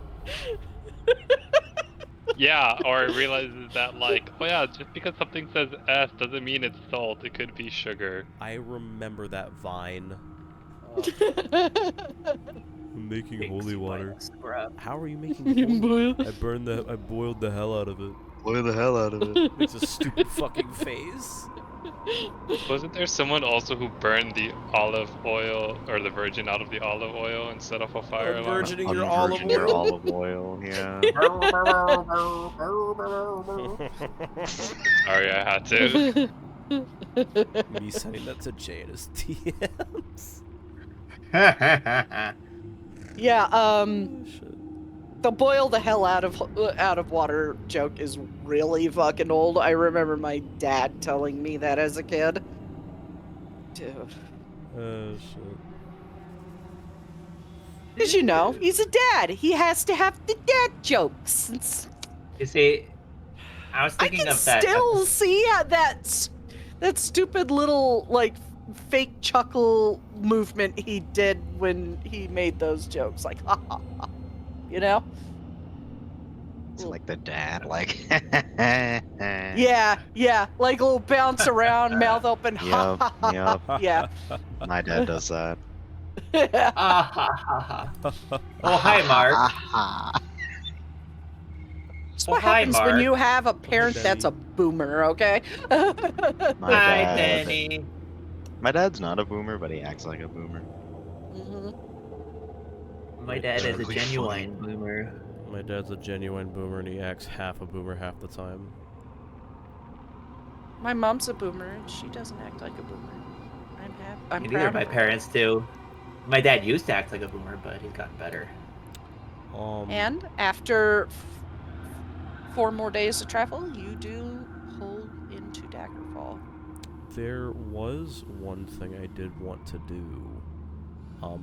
Yeah, or it realizes that, like, oh yeah, just because something says S doesn't mean it's salt. It could be sugar. I remember that vine. I'm making holy water. How are you making holy? I boiled the hell out of it. Boil the hell out of it. Makes a stupid fucking face. Wasn't there someone also who burned the olive oil or the virgin out of the olive oil instead of a fire alarm? Virgining your olive Unvirgin your oil. olive oil, yeah. Sorry, I had to. Me sending that to Jay and his DMs. Yeah, Oh, shit. the boil the hell out of water joke is really fucking old. I remember my dad telling me that as a kid. Dude. Oh shit. As you know, he's a dad. He has to have the dad jokes. You see, I was I thinking can of that. still see that stupid little like fake chuckle movement he did when he made those jokes, like ha ha ha. You know? It's like the dad, like. Yeah, like a little bounce around, mouth open, ha Yep, ha ha. yep. Ha. Yeah. My dad does that. Ah ha ha ha. Oh hi, Mark. That's Oh, what hi, happens when Mark. you have a parent that's a boomer, okay? My Hi, dad. Penny. My dad's not a boomer, but he acts like a boomer. Mhm. My dad is a Totally genuine boomer. My dad's a genuine boomer and he acts half a boomer half the time. My mom's a boomer and she doesn't act like a boomer. I'm Neither proud of my of her. parents do. My dad used to act like a boomer, but he's gotten better. And after 4 more days of travel, you do hold into Daggerfall. There was one thing I did want to do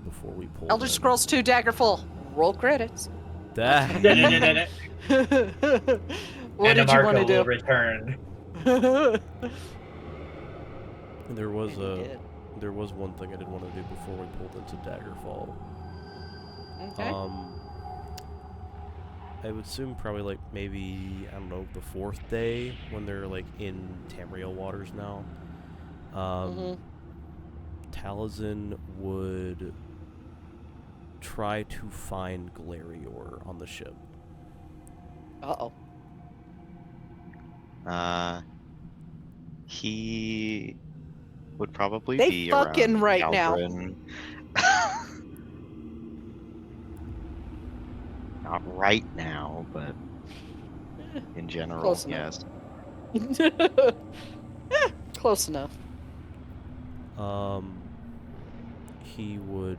before we pulled Elder in. Scrolls 2 Daggerfall. Roll credits. That What did you want to do? Will return. there was And he did. there was one thing I did want to do before we pulled into Daggerfall. Okay. I would assume probably like maybe, I don't know, the 4th day when they're like in Tamriel waters now. Taliesin would try to find Glarior on the ship. Uh-oh. He would probably They be fucking around right now. Galdrin. Not right now, but in general, Close enough. yes. Close enough. He would,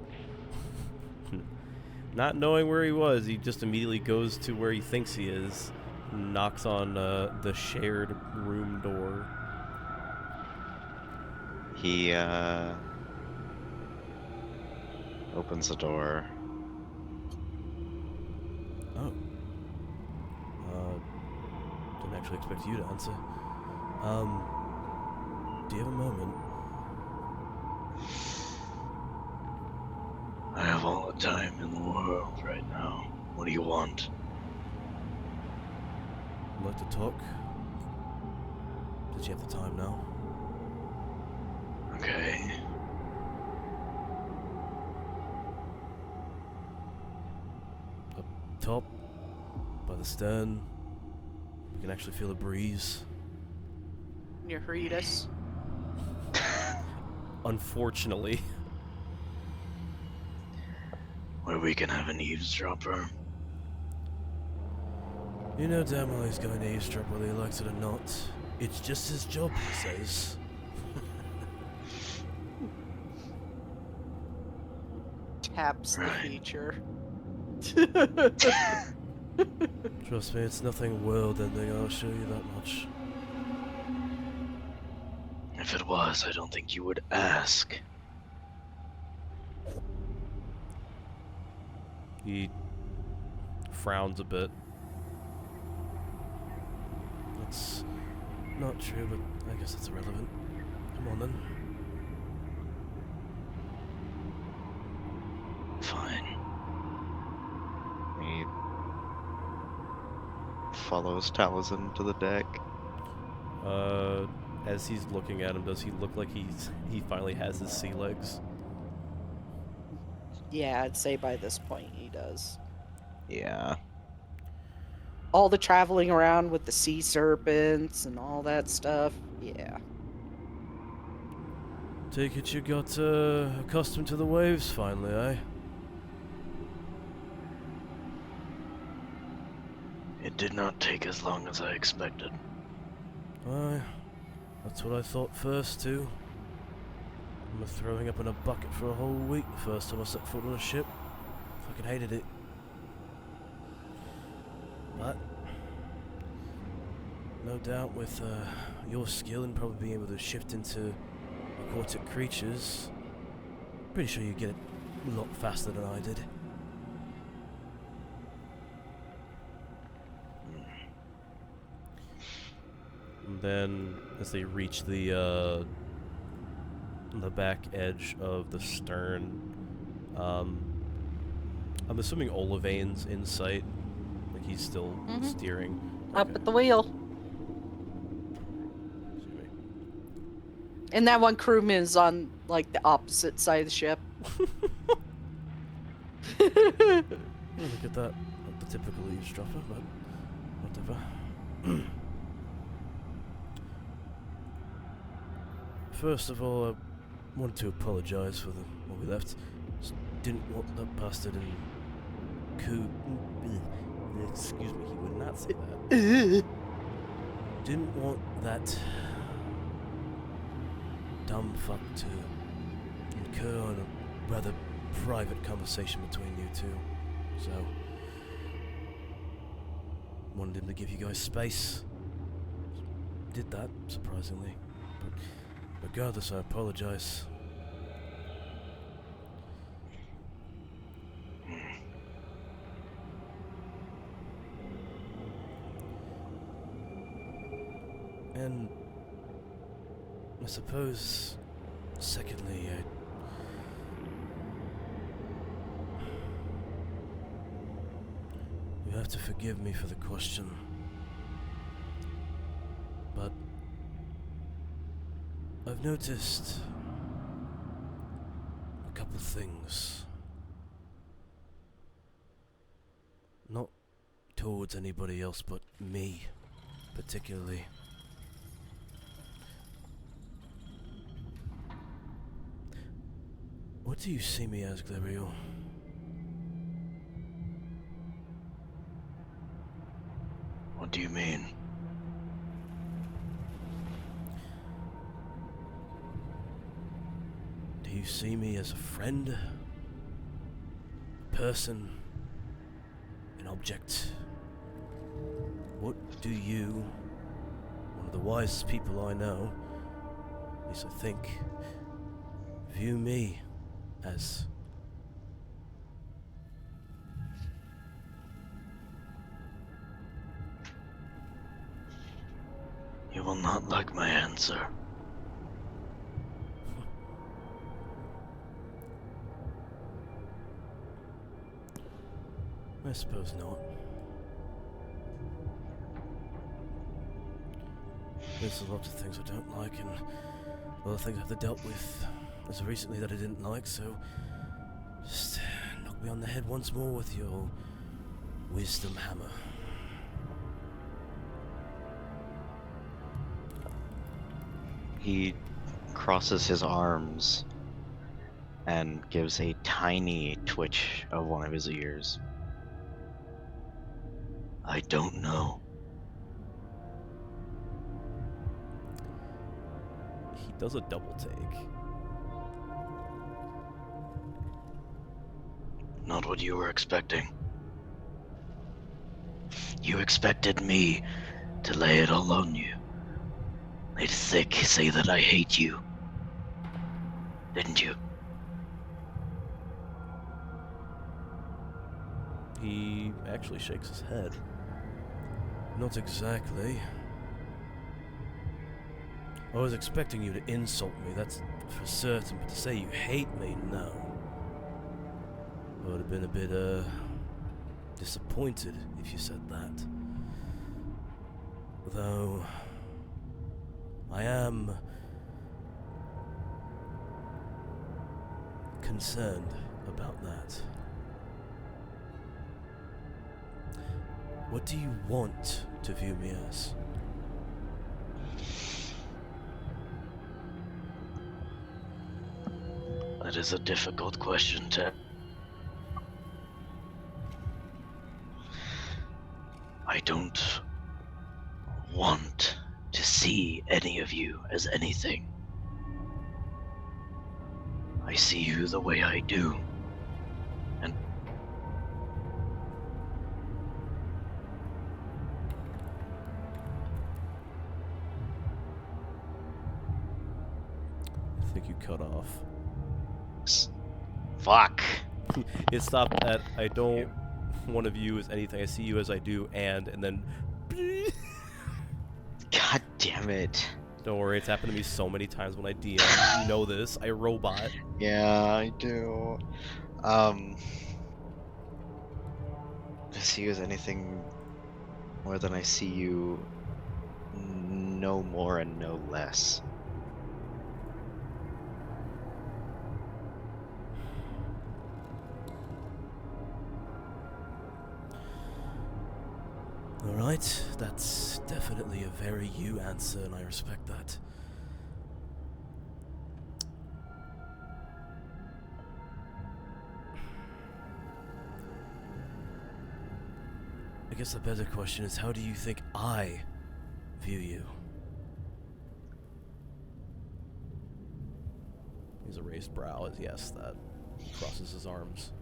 not knowing where he was, he just immediately goes to where he thinks he is, knocks on the shared room door. He opens the door. Oh. Didn't actually expect you to answer. Do you have a moment? I have all the time in the world right now. What do you want? I'd like to talk. Does you have the time now? Okay. Up top, by the stern, you can actually feel a breeze. You heard us. Unfortunately. Where we can have an eavesdropper. You know damn well he's going to eavesdrop whether he likes it or not. It's just his job, he says. Taps Right. the feature. Trust me, it's nothing world-ending, I'll show you that much. If it was, I don't think you would ask. He frowns a bit. That's not true, but I guess that's irrelevant. Come on then. Fine. He follows Taliesin to the deck. As he's looking at him, does he look like he finally has his sea legs? Yeah, I'd say by this point he does. Yeah. All the traveling around with the sea serpents and all that stuff. Yeah. Take it you got accustomed to the waves finally, eh? It did not take as long as I expected. Aye, that's what I thought first too. I'm throwing up in a bucket for a whole week the first time I set foot on a ship. Fucking hated it. But no doubt with your skill and probably being able to shift into aquatic creatures, pretty sure you get it a lot faster than I did. And then, as they reach the back edge of the stern, I'm assuming Olivain's in sight. Like he's still steering. Up Okay. at the wheel. Excuse me. And that one crewman is on, like, the opposite side of the ship. Oh, look at that. Not the typical eavesdropper, but whatever. First of all, I wanted to apologise for when we left. Just didn't want that bastard and excuse me, he would not say that. Didn't want that dumb fuck to incur on a rather private conversation between you two. So, wanted him to give you guys space. Did that, surprisingly. But regardless, I apologize. And I suppose, secondly, you have to forgive me for the question, but I've noticed a couple things. Not towards anybody else, but me, particularly. What do you see me as, Glariel? What do you mean? Do you see me as a friend? A person? An object? What do you, one of the wisest people I know, at least I think, view me as? You will not like my answer. I suppose not. There's a lot of things I don't like, and other things I've dealt with as recently that I didn't like, so just knock me on the head once more with your wisdom hammer. He crosses his arms and gives a tiny twitch of one of his ears. I don't know. He does a double take. Not what you were expecting. You expected me to lay it all on you. Made thick say that I hate you. Didn't you? He actually shakes his head. Not exactly. I was expecting you to insult me, that's for certain, but to say you hate me, no. I would have been a bit, disappointed if you said that. Though, I am concerned about that. What do you want to view me as? That is a difficult question to... I don't want to see any of you as anything. I see you the way I do. And I think you cut off. fuck. It stopped at, I don't want to view as anything, I see you as I do, and then... God damn it. Don't worry, it's happened to me so many times when I DM. You know this, I robot. Yeah, I do. I see you as anything more than I see you, no more and no less. Alright, that's definitely a very you answer, and I respect that. I guess the better question is, how do you think I view you? He's a raised brow as yes, that crosses his arms.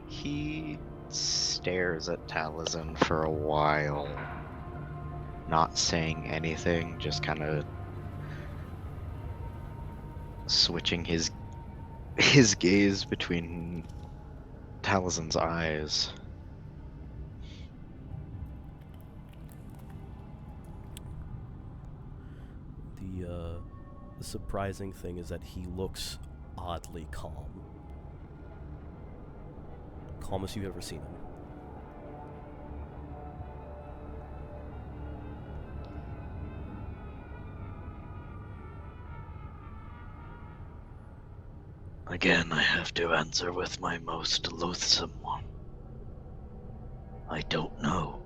He stares at Taliesin for a while, not saying anything, just kind of switching his gaze between Taliesin's eyes. The surprising thing is that he looks oddly calm. Calmest you've ever seen him. Again, I have to answer with my most loathsome one. I don't know.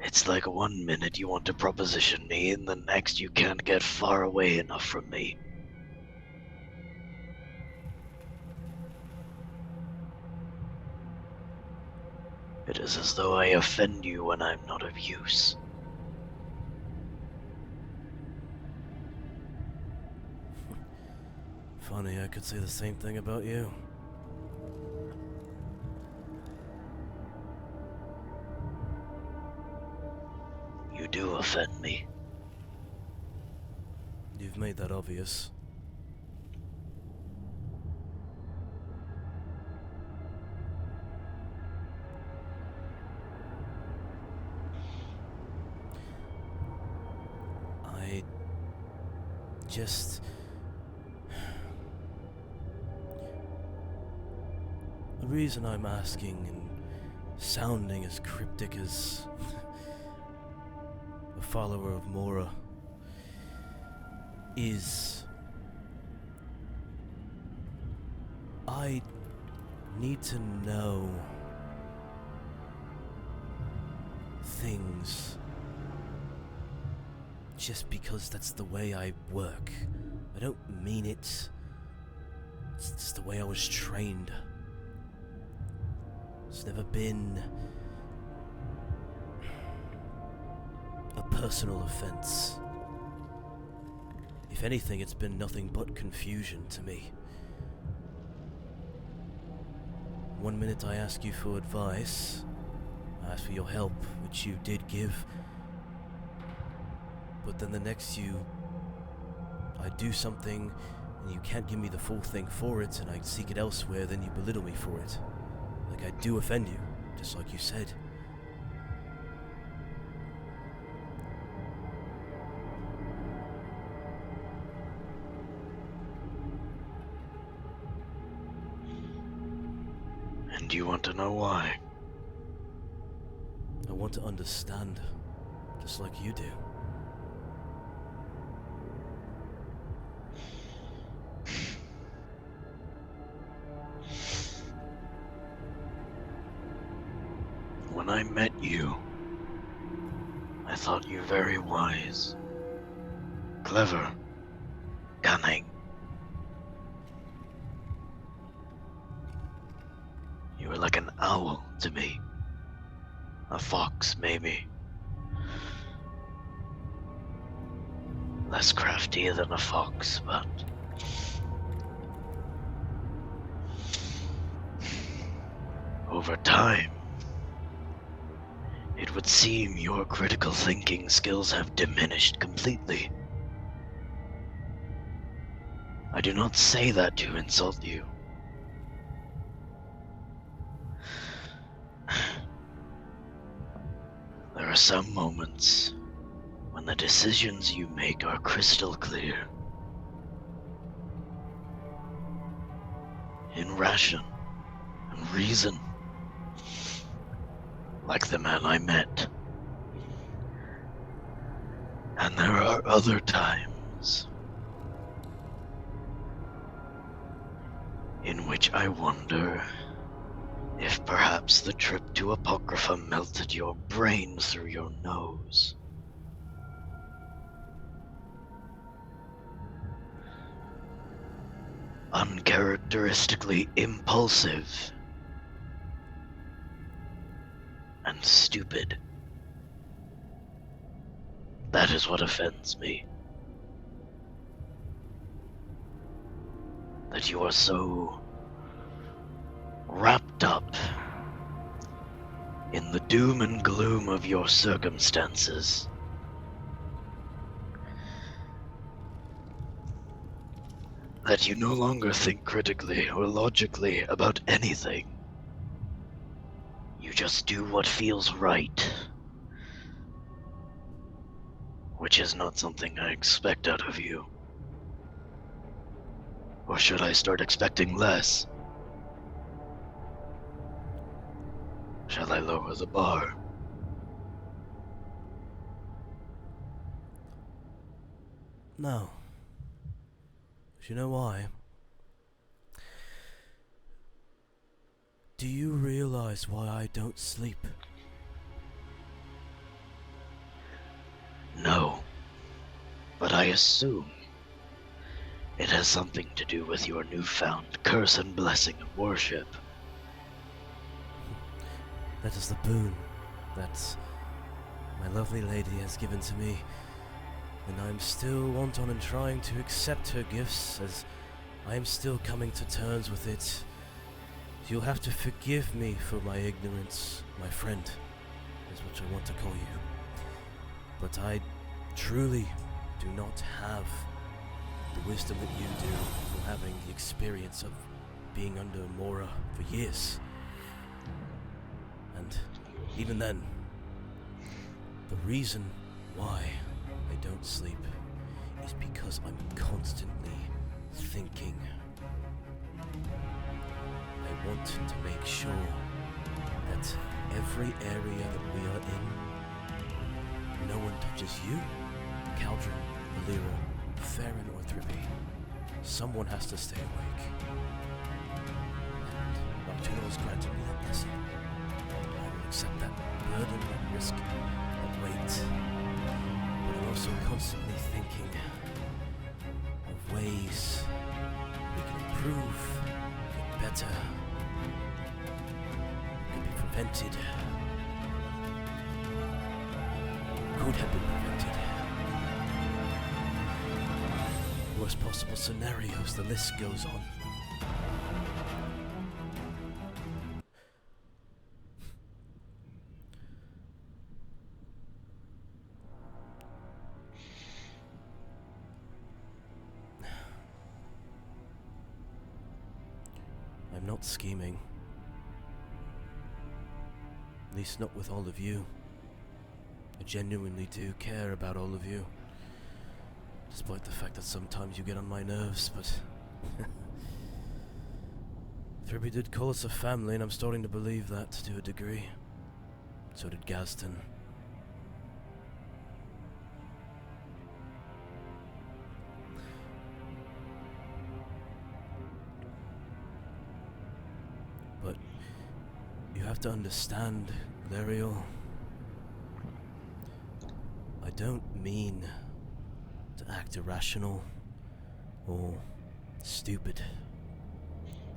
It's like 1 minute you want to proposition me, and the next you can't get far away enough from me. It is as though I offend you when I'm not of use. Funny, I could say the same thing about you. You do offend me. You've made that obvious. I just... The reason I'm asking and sounding as cryptic as a follower of Mora, is I need to know things just because that's the way I work. I don't mean it. It's just the way I was trained. It's never been a personal offense. If anything, it's been nothing but confusion to me. One minute I ask you for advice, I ask for your help, which you did give. But then the next I do something and you can't give me the full thing for it, and I seek it elsewhere, then you belittle me for it. Like I do offend you, just like you said. And you want to know why? I want to understand, just like you do. When I met you, I thought you very wise, clever, cunning. You were like an owl to me. A fox, maybe. Less crafty than a fox, but... over time, it would seem your critical thinking skills have diminished completely. I do not say that to insult you. There are some moments when the decisions you make are crystal clear. In ration and reason. Like the man I met. And there are other times in which I wonder if perhaps the trip to Apocrypha melted your brain through your nose. Uncharacteristically impulsive and stupid. That is what offends me. That you are so wrapped up in the doom and gloom of your circumstances. That you no longer think critically or logically about anything. You just do what feels right. Which is not something I expect out of you. Or should I start expecting less? Shall I lower the bar? No. Do you know why? Do you realize why I don't sleep? No. But I assume it has something to do with your newfound curse and blessing of worship. That is the boon that my lovely lady has given to me, and I am still wanton in trying to accept her gifts, as I am still coming to terms with it. You'll have to forgive me for my ignorance, my friend, is what I want to call you. But I truly do not have the wisdom that you do from having the experience of being under Mora for years. And even then, the reason why I don't sleep is because I'm constantly thinking. I want to make sure that every area that we are in no one touches you, Caldron, Valera, Farron, or Thrippy, someone has to stay awake. And Nocturnal has granted me that blessing. I will accept that burden, that risk, that weight. But I'm also constantly thinking of ways we can improve, get better, could be prevented, could have been prevented. Worst possible scenarios, the list goes on. I'm not scheming. At least not with all of you. I genuinely do care about all of you. Despite the fact that sometimes you get on my nerves, but... Thrippy did call us a family, and I'm starting to believe that to a degree. So did Gaston. But you have to understand, Lariel. I don't mean to act irrational or stupid.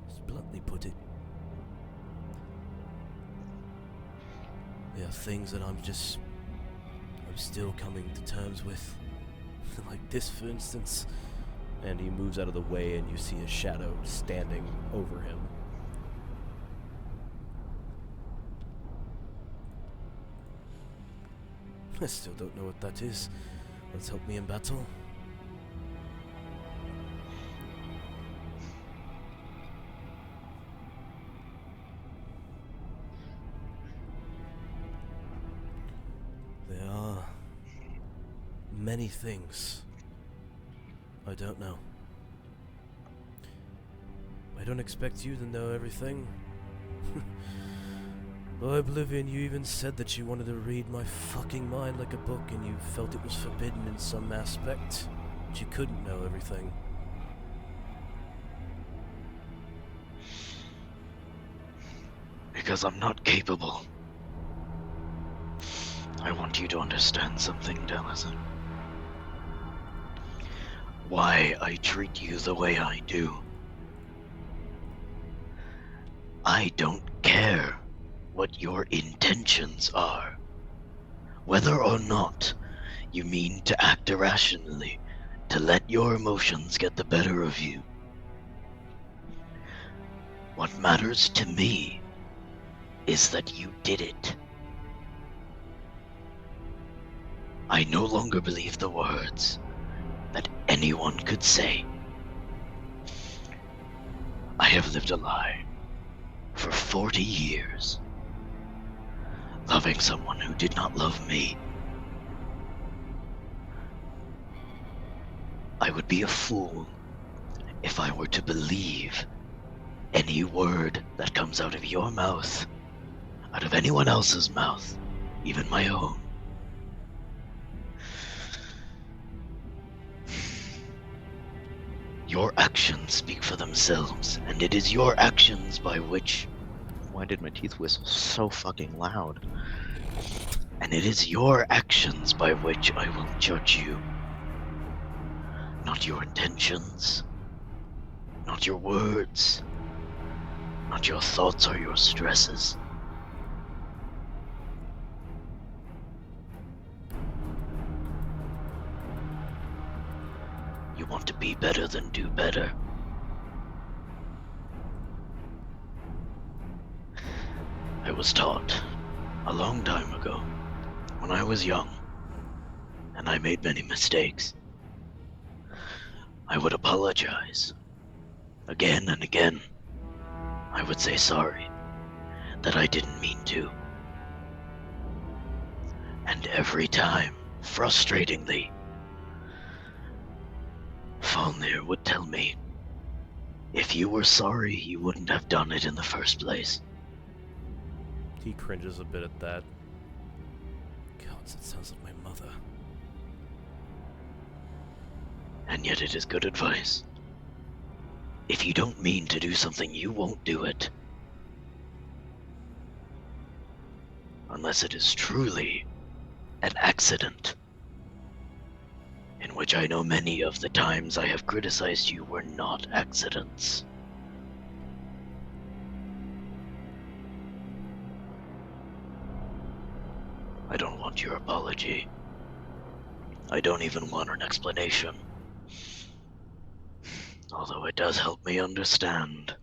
Just bluntly put it. There are things that I'm still coming to terms with. Like this, for instance. And he moves out of the way and you see a shadow standing over him. I still don't know what that is. Let's help me in battle. There are many things I don't know. I don't expect you to know everything. By Oblivion, you even said that you wanted to read my fucking mind like a book and you felt it was forbidden in some aspect, but you couldn't know everything. Because I'm not capable. I want you to understand something, Delazin. Why I treat you the way I do. I don't care what your intentions are. Whether or not you mean to act irrationally, to let your emotions get the better of you. What matters to me is that you did it. I no longer believe the words that anyone could say. I have lived a lie for 40 years. Loving someone who did not love me. I would be a fool if I were to believe any word that comes out of your mouth, out of anyone else's mouth, even my own. Your actions speak for themselves, and it is your actions by which... Why did my teeth whistle so fucking loud? And it is your actions by which I will judge you. Not your intentions. Not your words. Not your thoughts or your stresses. You want to be better than do better. I was taught a long time ago, when I was young, and I made many mistakes. I would apologize. Again and again. I would say sorry, that I didn't mean to. And every time, frustratingly, Falnir would tell me, if you were sorry, you wouldn't have done it in the first place. He cringes a bit at that. God, once. It sounds like my mother. And yet it is good advice. If you don't mean to do something, you won't do it. Unless it is truly an accident. In which I know many of the times I have criticized you were not accidents. I don't want your apology. I don't even want an explanation. Although it does help me understand.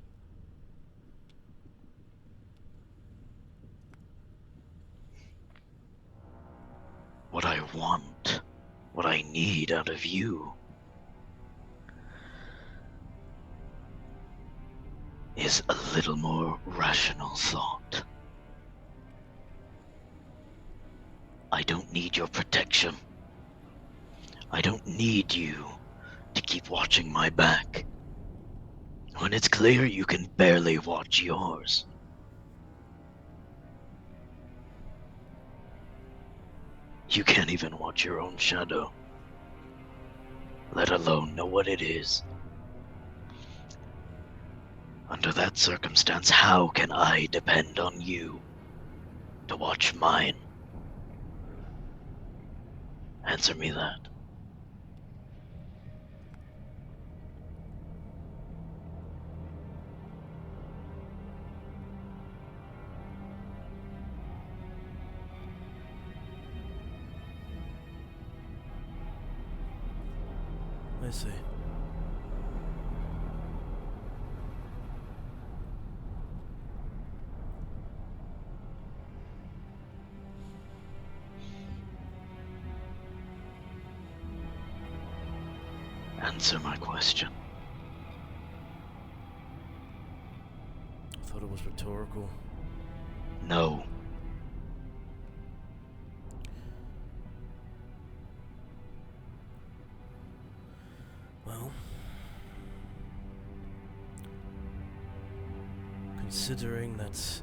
What I want, what I need out of you, is a little more rational thought. I don't need your protection. I don't need you to keep watching my back, when it's clear you can barely watch yours. You can't even watch your own shadow, let alone know what it is. Under that circumstance, how can I depend on you to watch mine? Answer me that. I see. Answer my question. I thought it was rhetorical. No. Well, considering that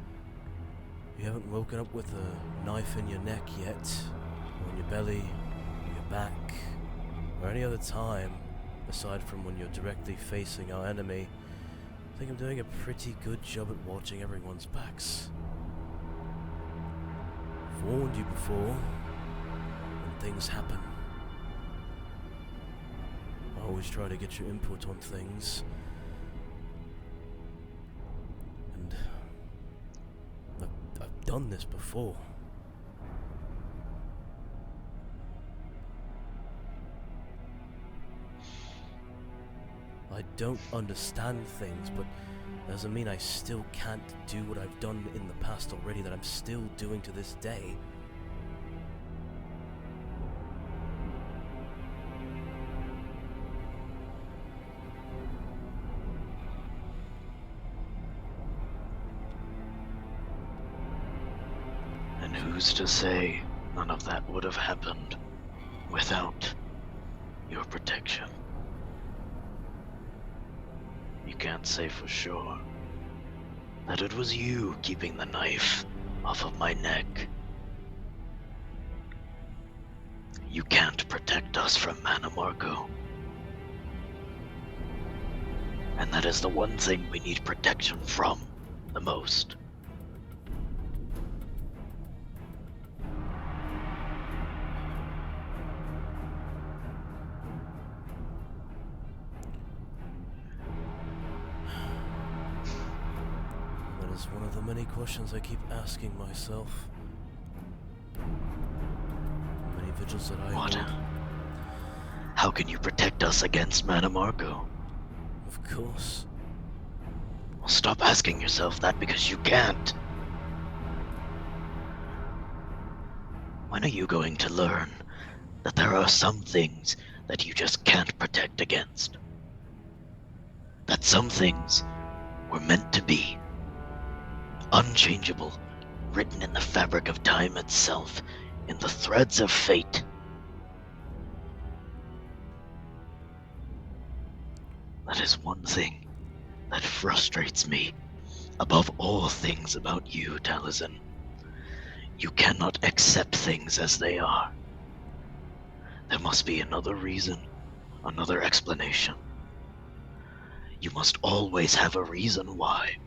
you haven't woken up with a knife in your neck yet, or in your belly, or your back, or any other time, aside from when you're directly facing our enemy, I think I'm doing a pretty good job at watching everyone's backs. I've warned you before, when things happen. I always try to get your input on things. And I've done this before. I don't understand things, but doesn't mean I still can't do what I've done in the past already that I'm still doing to this day. And who's to say none of that would have happened without your protection? You can't say for sure that it was you keeping the knife off of my neck. You can't protect us from Manamarco. And that is the one thing we need protection from the most. That is one of the many questions I keep asking myself. Many vigils that I What? hold. How can you protect us against Manamarco? Of course. Well, stop asking yourself that because you can't. When are you going to learn that there are some things that you just can't protect against? That some things were meant to be. Unchangeable, written in the fabric of time itself, in the threads of fate. That is one thing that frustrates me above all things about you, Taliesin. You cannot accept things as they are. There must be another reason, another explanation. You must always have a reason why,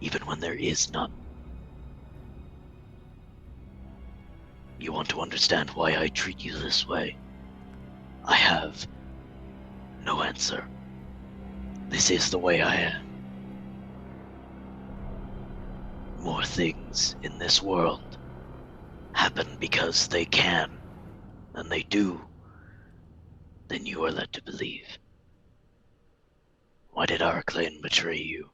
even when there is none. You want to understand why I treat you this way? I have no answer. This is the way I am. More things in this world happen because they can, and they do, than you are led to believe. Why did Arclane betray you?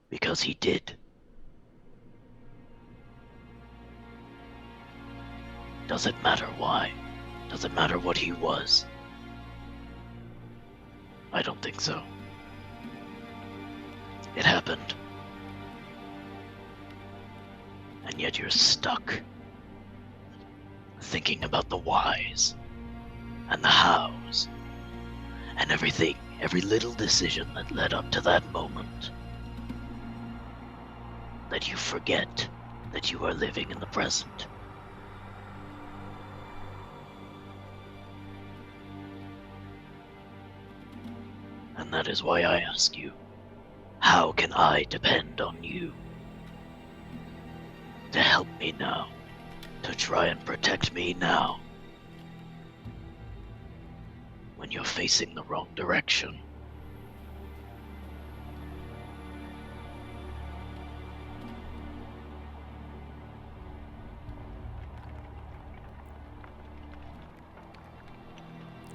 Because he did. Does it matter why? Does it matter what he was? I don't think so. It happened. And yet you're stuck, thinking about the whys, and the hows, and everything, every little decision that led up to that moment. That you forget that you are living in the present. And that is why I ask you, how can I depend on you to help me now, to try and protect me now, when you're facing the wrong direction?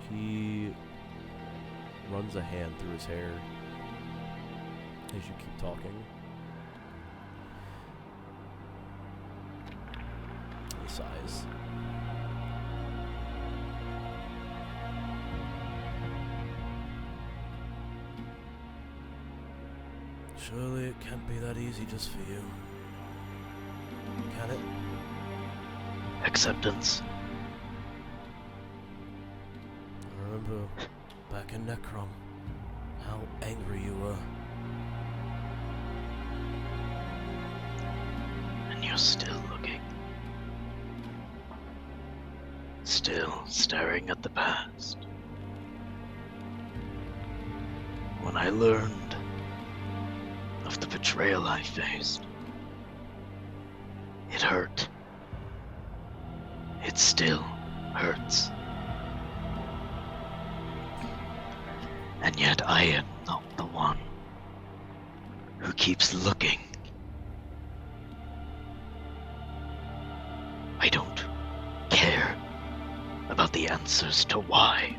He runs a hand through his hair as you keep talking. He sighs. Surely it can't be that easy just for you. Can it? Acceptance. I remember back in Necrom, how angry you were. And you're still looking. Still staring at the past. When I learned of the betrayal I faced, it hurt. It still hurts. And yet I am not the one who keeps looking. I don't care about the answers to why.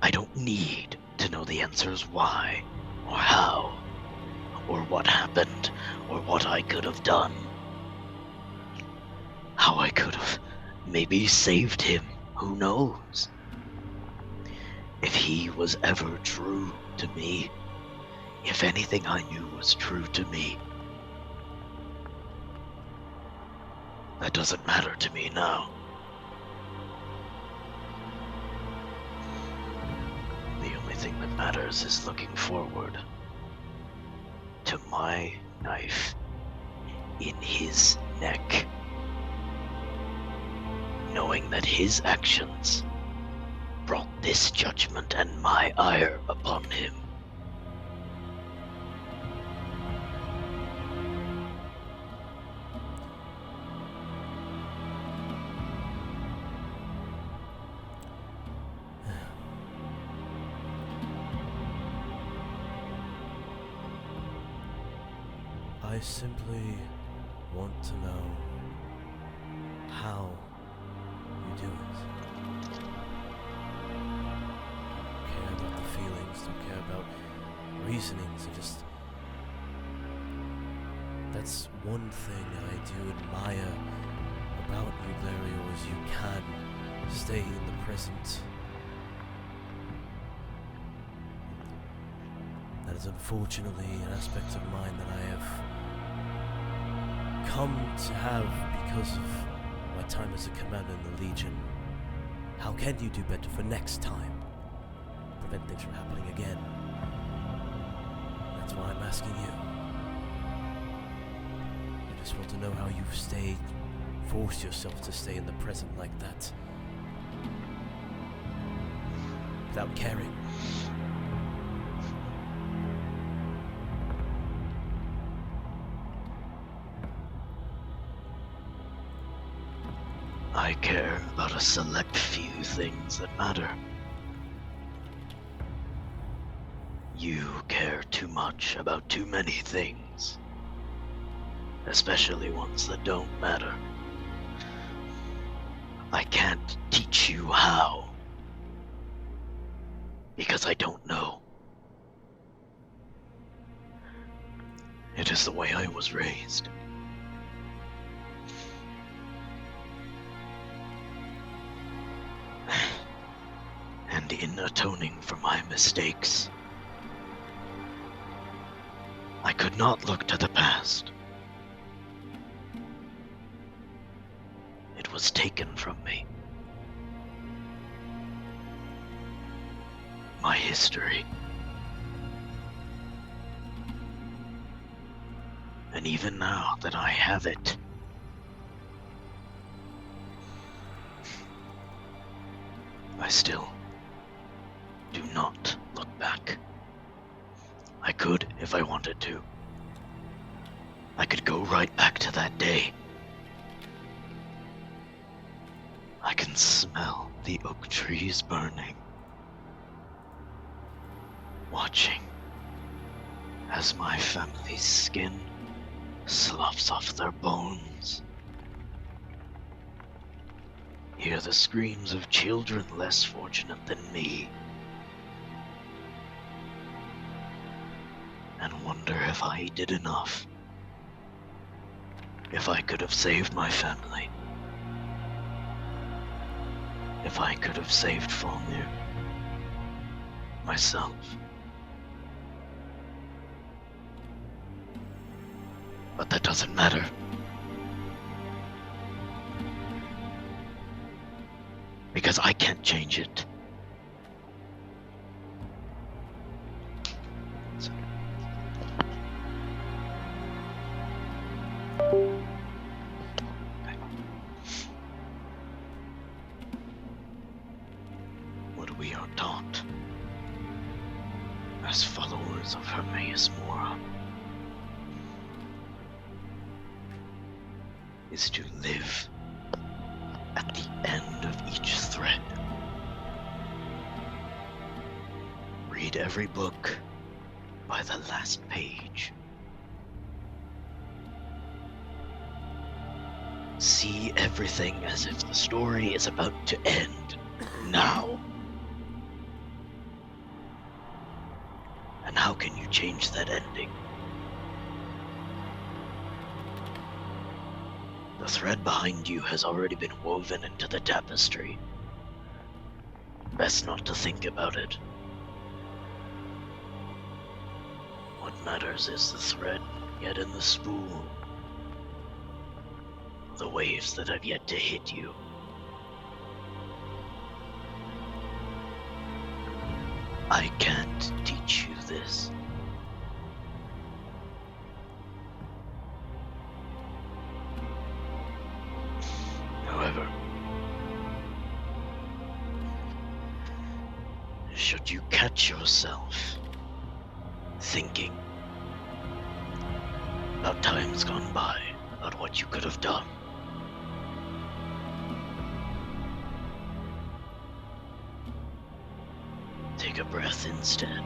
I don't need to know the answers why, or how, or what happened, or what I could have done. How I could have maybe saved him, who knows? If he was ever true to me, if anything I knew was true to me, that doesn't matter to me now. The only thing that matters is looking forward to my knife in his neck, knowing that his actions brought this judgment and my ire upon him. I simply want to know how you do it. Don't care about the feelings, don't care about reasonings, that's one thing I do admire about you, Lario, is you can stay in the present. That is unfortunately an aspect of mine that I have come to have because of my time as a commander in the Legion. How can you do better for next time? Prevent things from happening again. That's why I'm asking you. I just want to know how you've forced yourself to stay in the present like that. Without caring. I care about a select few things that matter. You care too much about too many things, especially ones that don't matter. I can't teach you how, because I don't know. It is the way I was raised. And in atoning for my mistakes, I could not look to the past. It was taken from me. My history. And even now that I have it, I still do not look back. I could if I wanted to. I could go right back to that day. I can smell the oak trees burning. Watching as my family's skin sloughs off their bones. Hear the screams of children less fortunate than me. And wonder if I did enough. If I could have saved my family. If I could have saved Falmir. Myself. But that doesn't matter. Because I can't change it. What we are taught as followers of Hermaeus Mora is to live at the end of each thread. Read every book by the last page. See everything as if the story is about to end now. And how can you change that ending? The thread behind you has already been woven into the tapestry. Best not to think about it. What matters is the thread yet in the spool. The waves that have yet to hit you. I can't teach you this. However, should you catch yourself thinking about times gone by, about what you could have done, take a breath instead.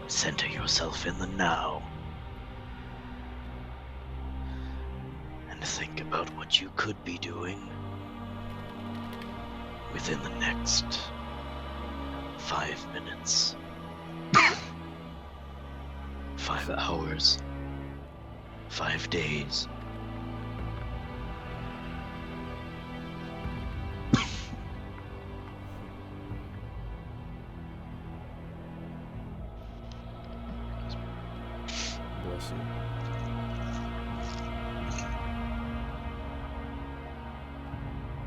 Center yourself in the now. And think about what you could be doing within the next 5 minutes. 5 hours. 5 days. Bless you.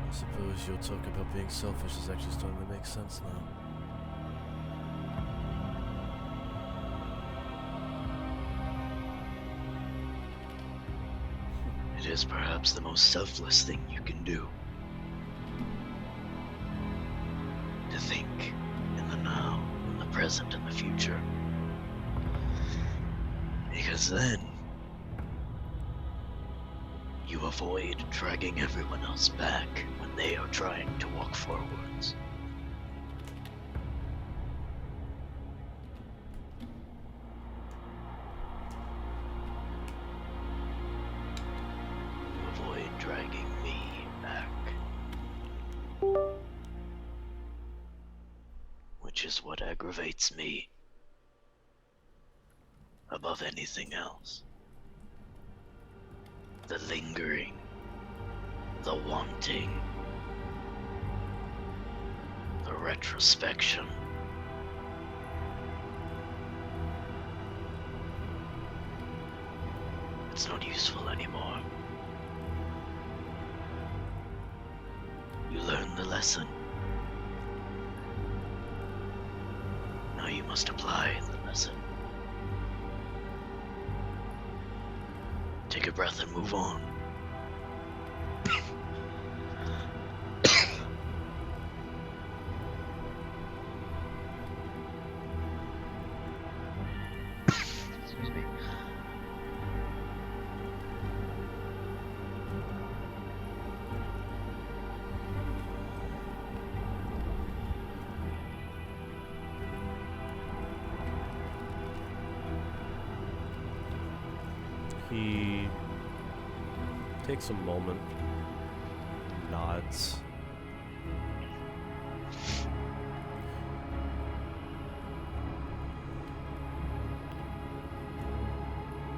I suppose your talk about being selfish is actually starting to make sense now. is perhaps the most selfless thing you can do. To think in the now, in the present, and the future. Because then, you avoid dragging everyone else back when they are trying to walk forwards. You avoid dragging me back. Which is what aggravates me above anything else. The lingering, the wanting, the retrospection. It's not useful anymore. You learned the lesson. Now you must apply the lesson. Take a breath and move on. Excuse me. He takes a moment, nods.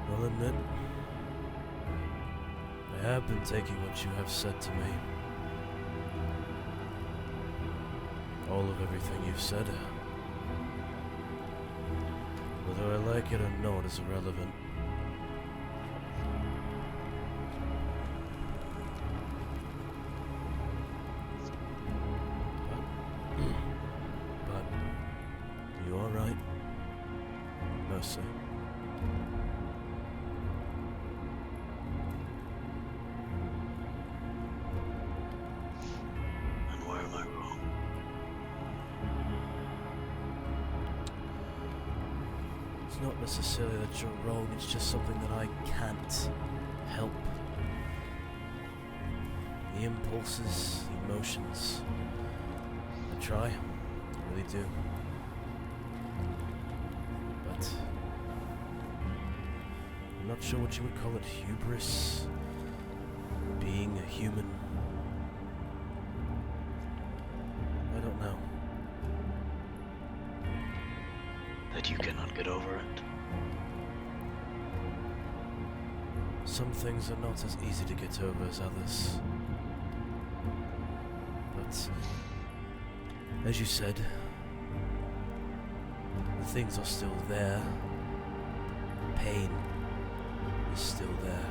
I'll admit, I have been taking what you have said to me. All of everything you've said. Whether I like it or not is irrelevant. But you are right. Mercy. And where am I wrong? It's not necessarily that you're wrong, it's just something that I can't help. The impulses, the emotions. I try, I really do. But I'm not sure what you would call it, hubris, being a human. I don't know. That you cannot get over it? Some things are not as easy to get over as others. But, as you said, the things are still there. Pain is still there.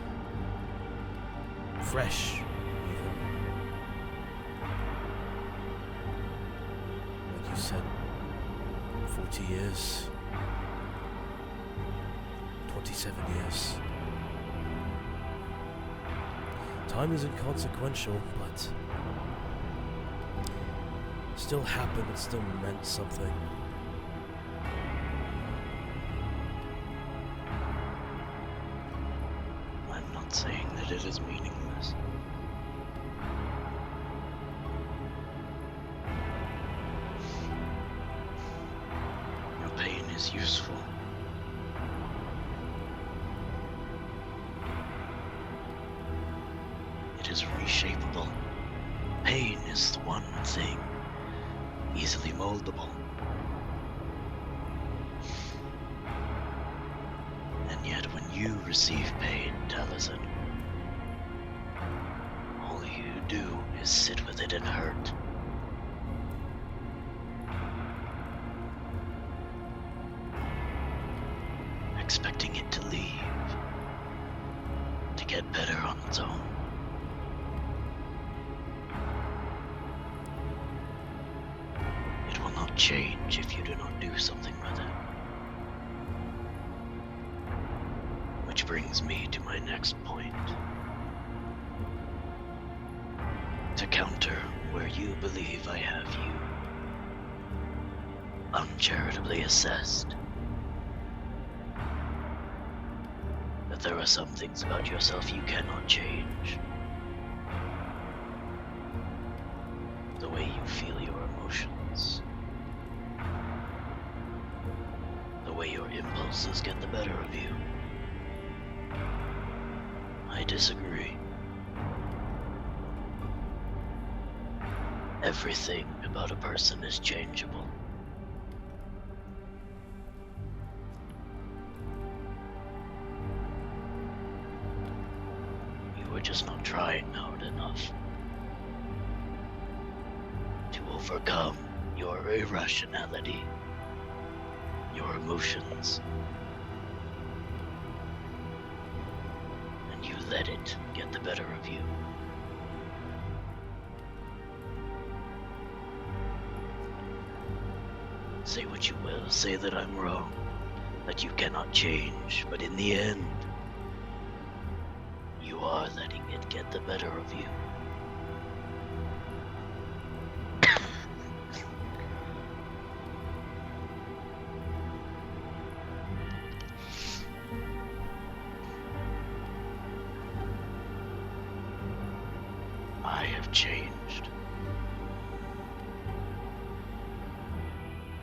Fresh, even. Like you said, 40 years. 27 years. Time is inconsequential, but still happened, it still meant something. I'm not saying that it is meaningless. Your pain is useful. It is reshapeable. Pain is the one thing easily moldable. And yet when you receive pain, Taliesin, all you do is sit with it and hurt. Expecting it to leave, to get better on its own. It will not change if you do not do something with it. Which brings me to my next point. to counter where you believe I have you uncharitably assessed. That there are some things about yourself you cannot change. The way you feel your emotions. The way your impulses get the better of you. I disagree. Everything about a person is changeable. You are just not trying hard enough to overcome your irrationality, your emotions, and you let it get the better of you. Say what you will, say that I'm wrong, that you cannot change, but in the end, you are letting it get the better of you. I have changed.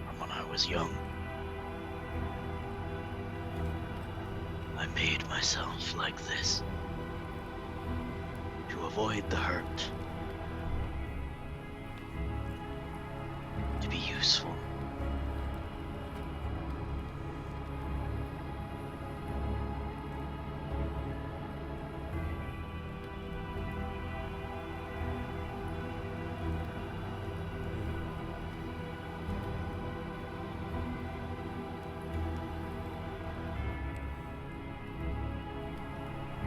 From when I was young, I made myself like this to avoid the hurt, to be useful.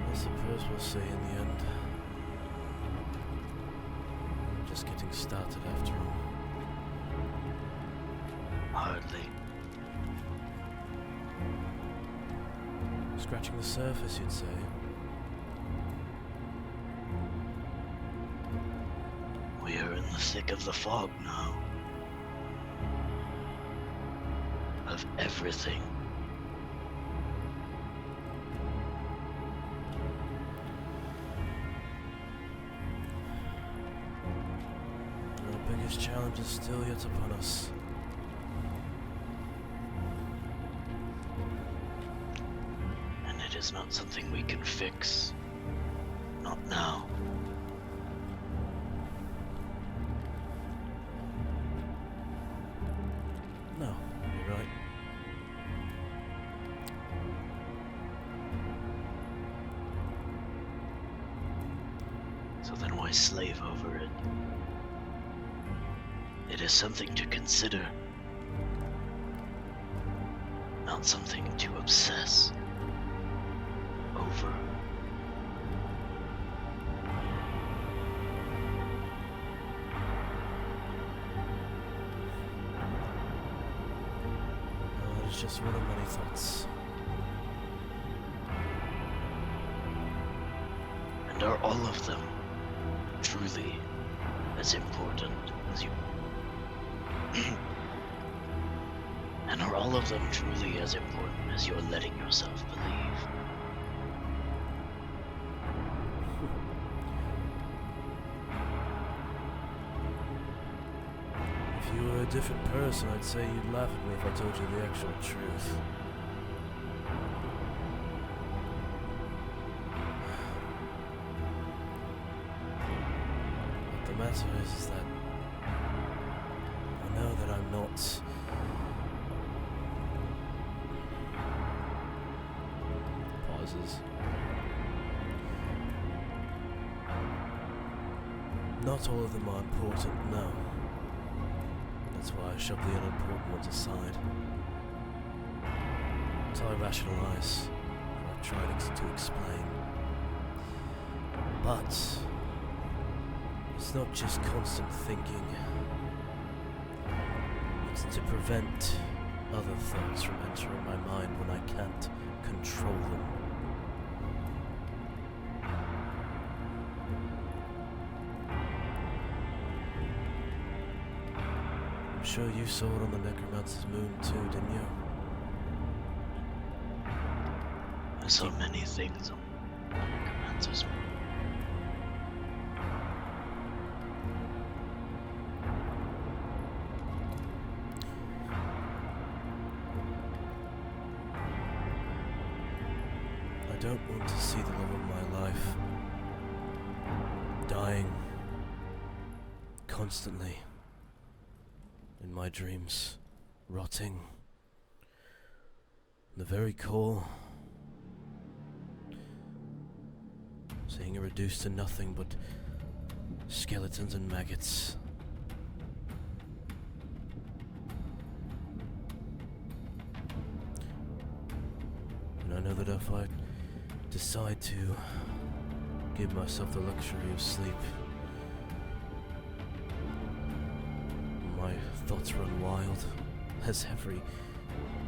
I suppose we'll see in the end. Just getting started after all. Hardly. Scratching the surface, you'd say. We are in the thick of the fog now. Of everything. Our biggest challenge is still yet upon us. And it is not something we can fix. Not now. No, you're right. So then why slave over it? It is something to consider. Not something to obsess over. Well, that is just one of many thoughts. And are all of them truly as important as you? And are all of them truly as important as you're letting yourself believe? If you were a different person, I'd say you'd laugh at me if I told you the actual truth. What the matter is that I know that I'm not pauses. Not all of them are important, no. That's why I shove the unimportant ones aside. Until I rationalize what I've tried to explain. But it's not just constant thinking. It's to prevent other thoughts from entering my mind when I can't control them. sure you saw it on the Necromancer's moon too, didn't you? I saw many things on the Necromancer's moon. I don't want to see the love of my life dying constantly in my dreams, rotting in the very core, seeing it reduced to nothing but skeletons and maggots. And I know that if I decide to give myself the luxury of sleep, my thoughts run wild, as every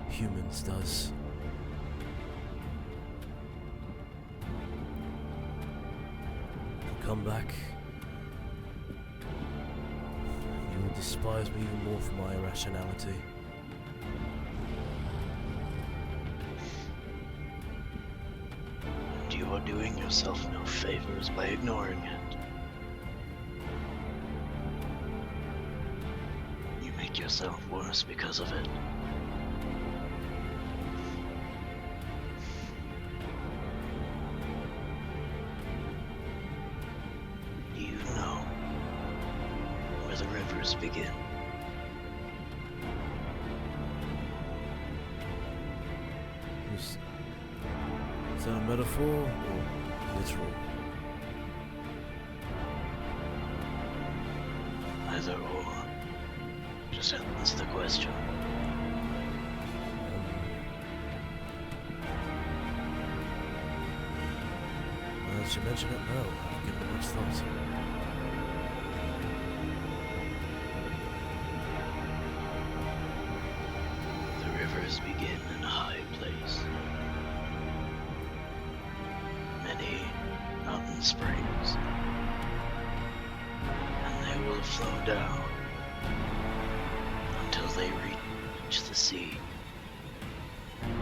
human's does. I'll come back. You will despise me even more for my irrationality. And you are doing yourself no favors by ignoring it. You make yourself worse because of it. Do you know where the rivers begin? Is that a metaphor or literal? Either or. Just answer the question. Now that you mention it, no, I've given it much thought. The rivers begin in a high place. Many mountain springs. And they will flow down until they reach the sea,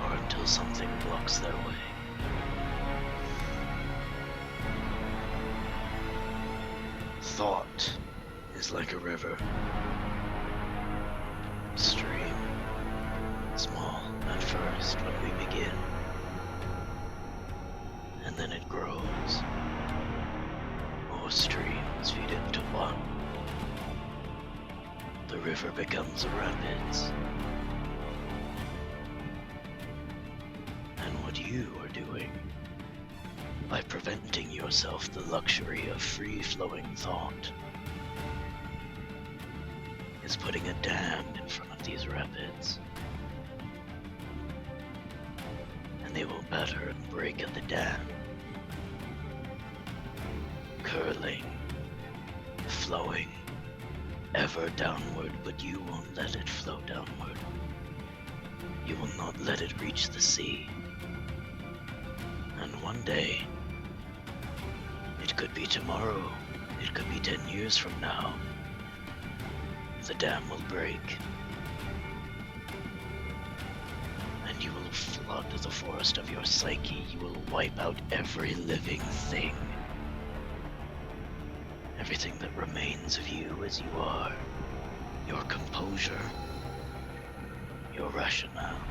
or until something blocks their way. Thought is like a river. Stream, small at first when we begin, and then it grows. More streams feed into one. The river becomes a rapids. And what you are doing, by preventing yourself the luxury of free-flowing thought, is putting a dam in front of these rapids. And they will batter and break at the dam, curling, flowing, ever downward, but you won't let it flow downward. You will not let it reach the sea. And one day, it could be tomorrow, it could be 10 years from now, the dam will break. And you will flood the forest of your psyche. You will wipe out every living thing. Everything that remains of you as you are. Your composure. Your rationale.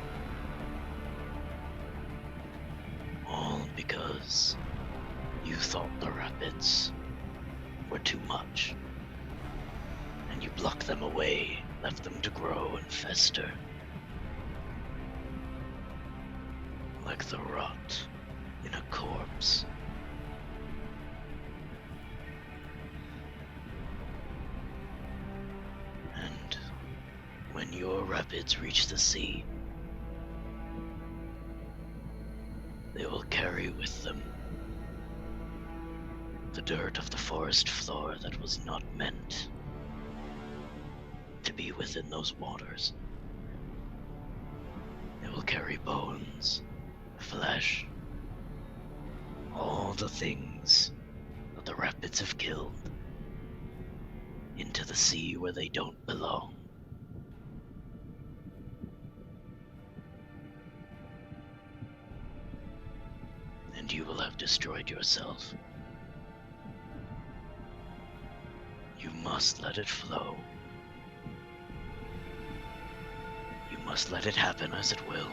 All because you thought the rapids were too much. And you blocked them away, left them to grow and fester. Like the rot in a corpse. And when your rapids reach the sea, they will carry with them the dirt of the forest floor that was not meant to be within those waters. They will carry bones, flesh, all the things that the rapids have killed into the sea where they don't belong. and you will have destroyed yourself. You must let it flow. You must let it happen as it will.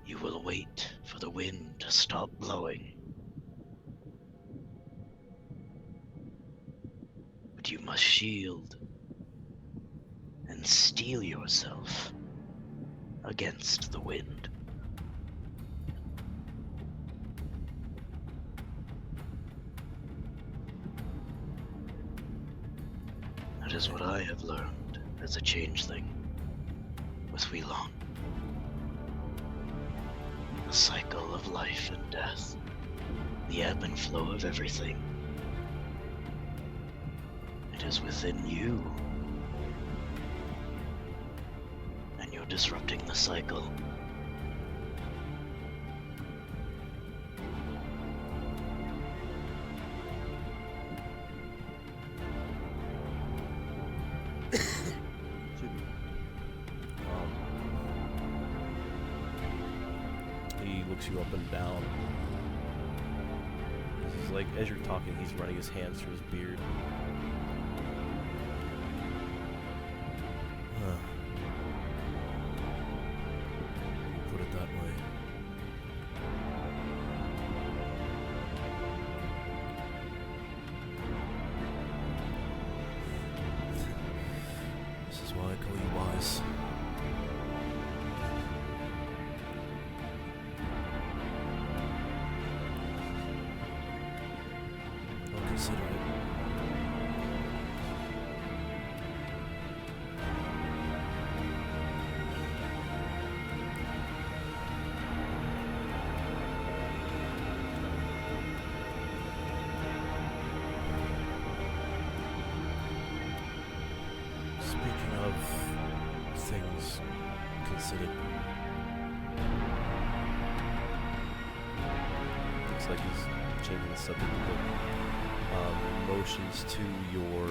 You will wait for the wind to stop blowing. But you must shield and steel yourself against the wind. That is what I have learned as a changeling with Wheelon. The cycle of life and death, the ebb and flow of everything. It is within you, and you're disrupting the cycle. He looks you up and down. This is like, as you're talking, he's running his hands through his beard. Put it that way. This is why I call you wise. I'll consider it. Speaking of things considered, looks like he's changing the subject a bit. Motions to your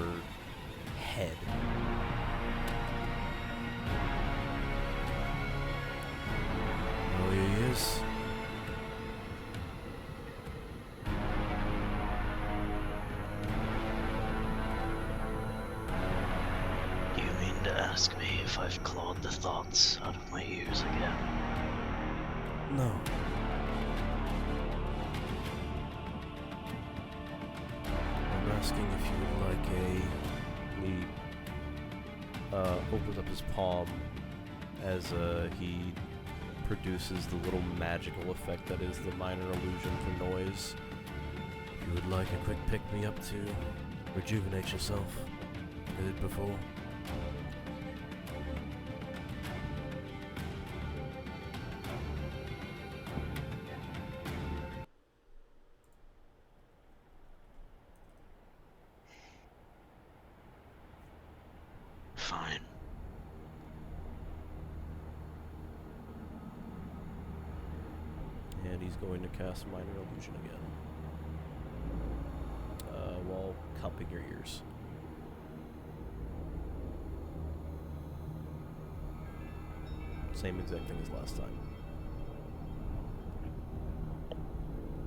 head. Oh, he is. Do you mean to ask me if I've clawed the thoughts out of my ears again? No. I'm asking if you would like he opens up his palm as he produces the little magical effect that is the minor illusion for noise. If you would like a quick pick-me-up to rejuvenate yourself, I did before. Fine. And he's going to cast minor illusion again. While cupping your ears. Same exact thing as last time.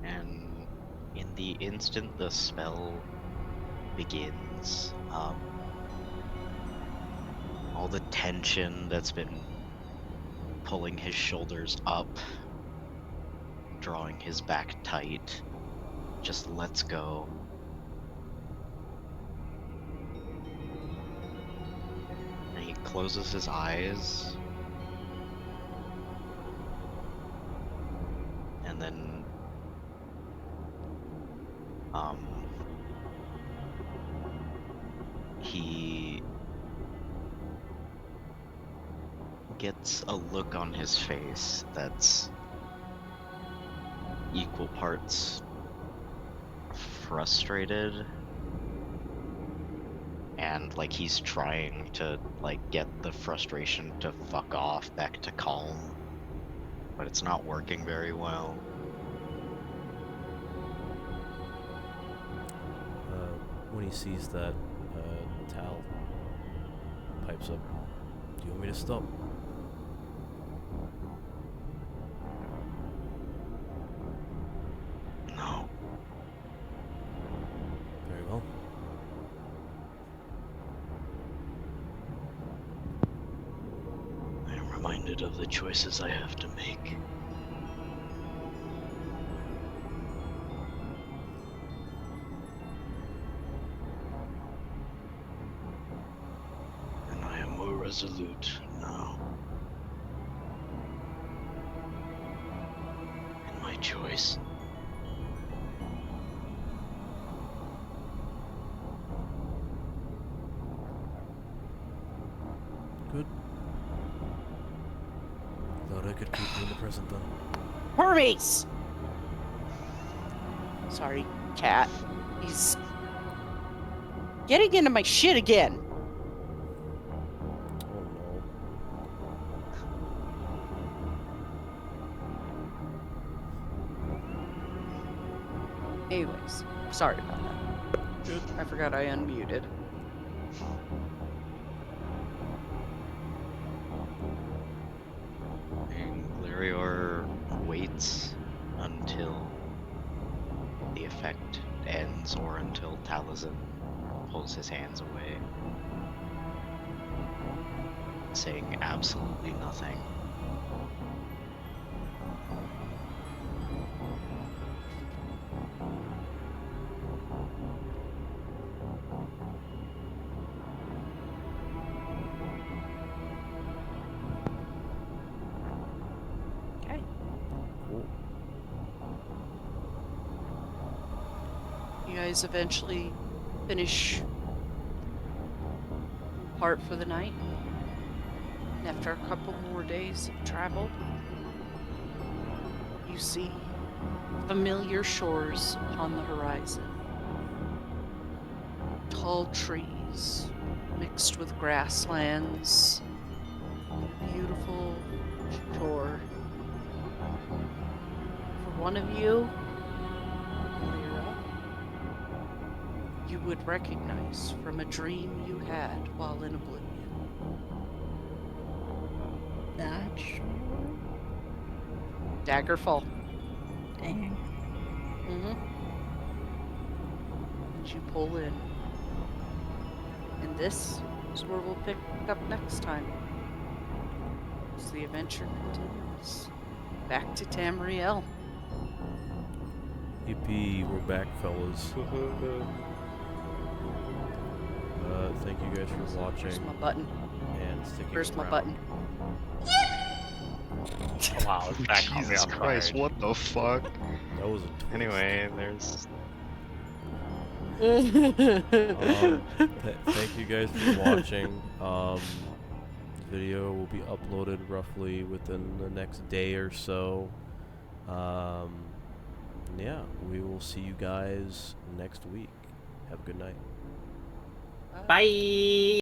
And in the instant the spell begins, all the tension that's been pulling his shoulders up, drawing his back tight, just lets go. And he closes his eyes. And then he gets a look on his face that's equal parts frustrated and like he's trying to like get the frustration to fuck off back to calm, but it's not working very well. When he sees that, Tal pipes up. Do you want me to stop? No. Very well. I am reminded of the choices I have to make. And I am more resolute now. In my choice. Good. Thought I could keep you in the present then. Hermes! Sorry, cat. He's getting into my shit again. Oh no. Anyways, sorry about that. Good. I forgot I unmuted. And Glarior waits until the effect ends or until Taliesin pulls his hands away, saying absolutely nothing. Okay. Cool. You guys eventually finish part for the night. And after a couple more days of travel, you see familiar shores on the horizon. Tall trees mixed with grasslands. Beautiful shore. For one of you, Lyra, you would recognize from a dream you had while in Oblivion. That shore. Daggerfall. Dang. Mm-hmm. And you pull in. And this is where we'll pick up next time. As the adventure continues. Back to Tamriel. Yippee, we're back, fellas. Thank you guys for watching Where's my button? and sticking Where's my around. button? Oh, wow, that caught me Jesus off Christ, guard. what the fuck? That was a twist. Anyway, there's Thank you guys for watching. The video will be uploaded roughly within the next day or so. Yeah, we will see you guys next week. Have a good night. Bye.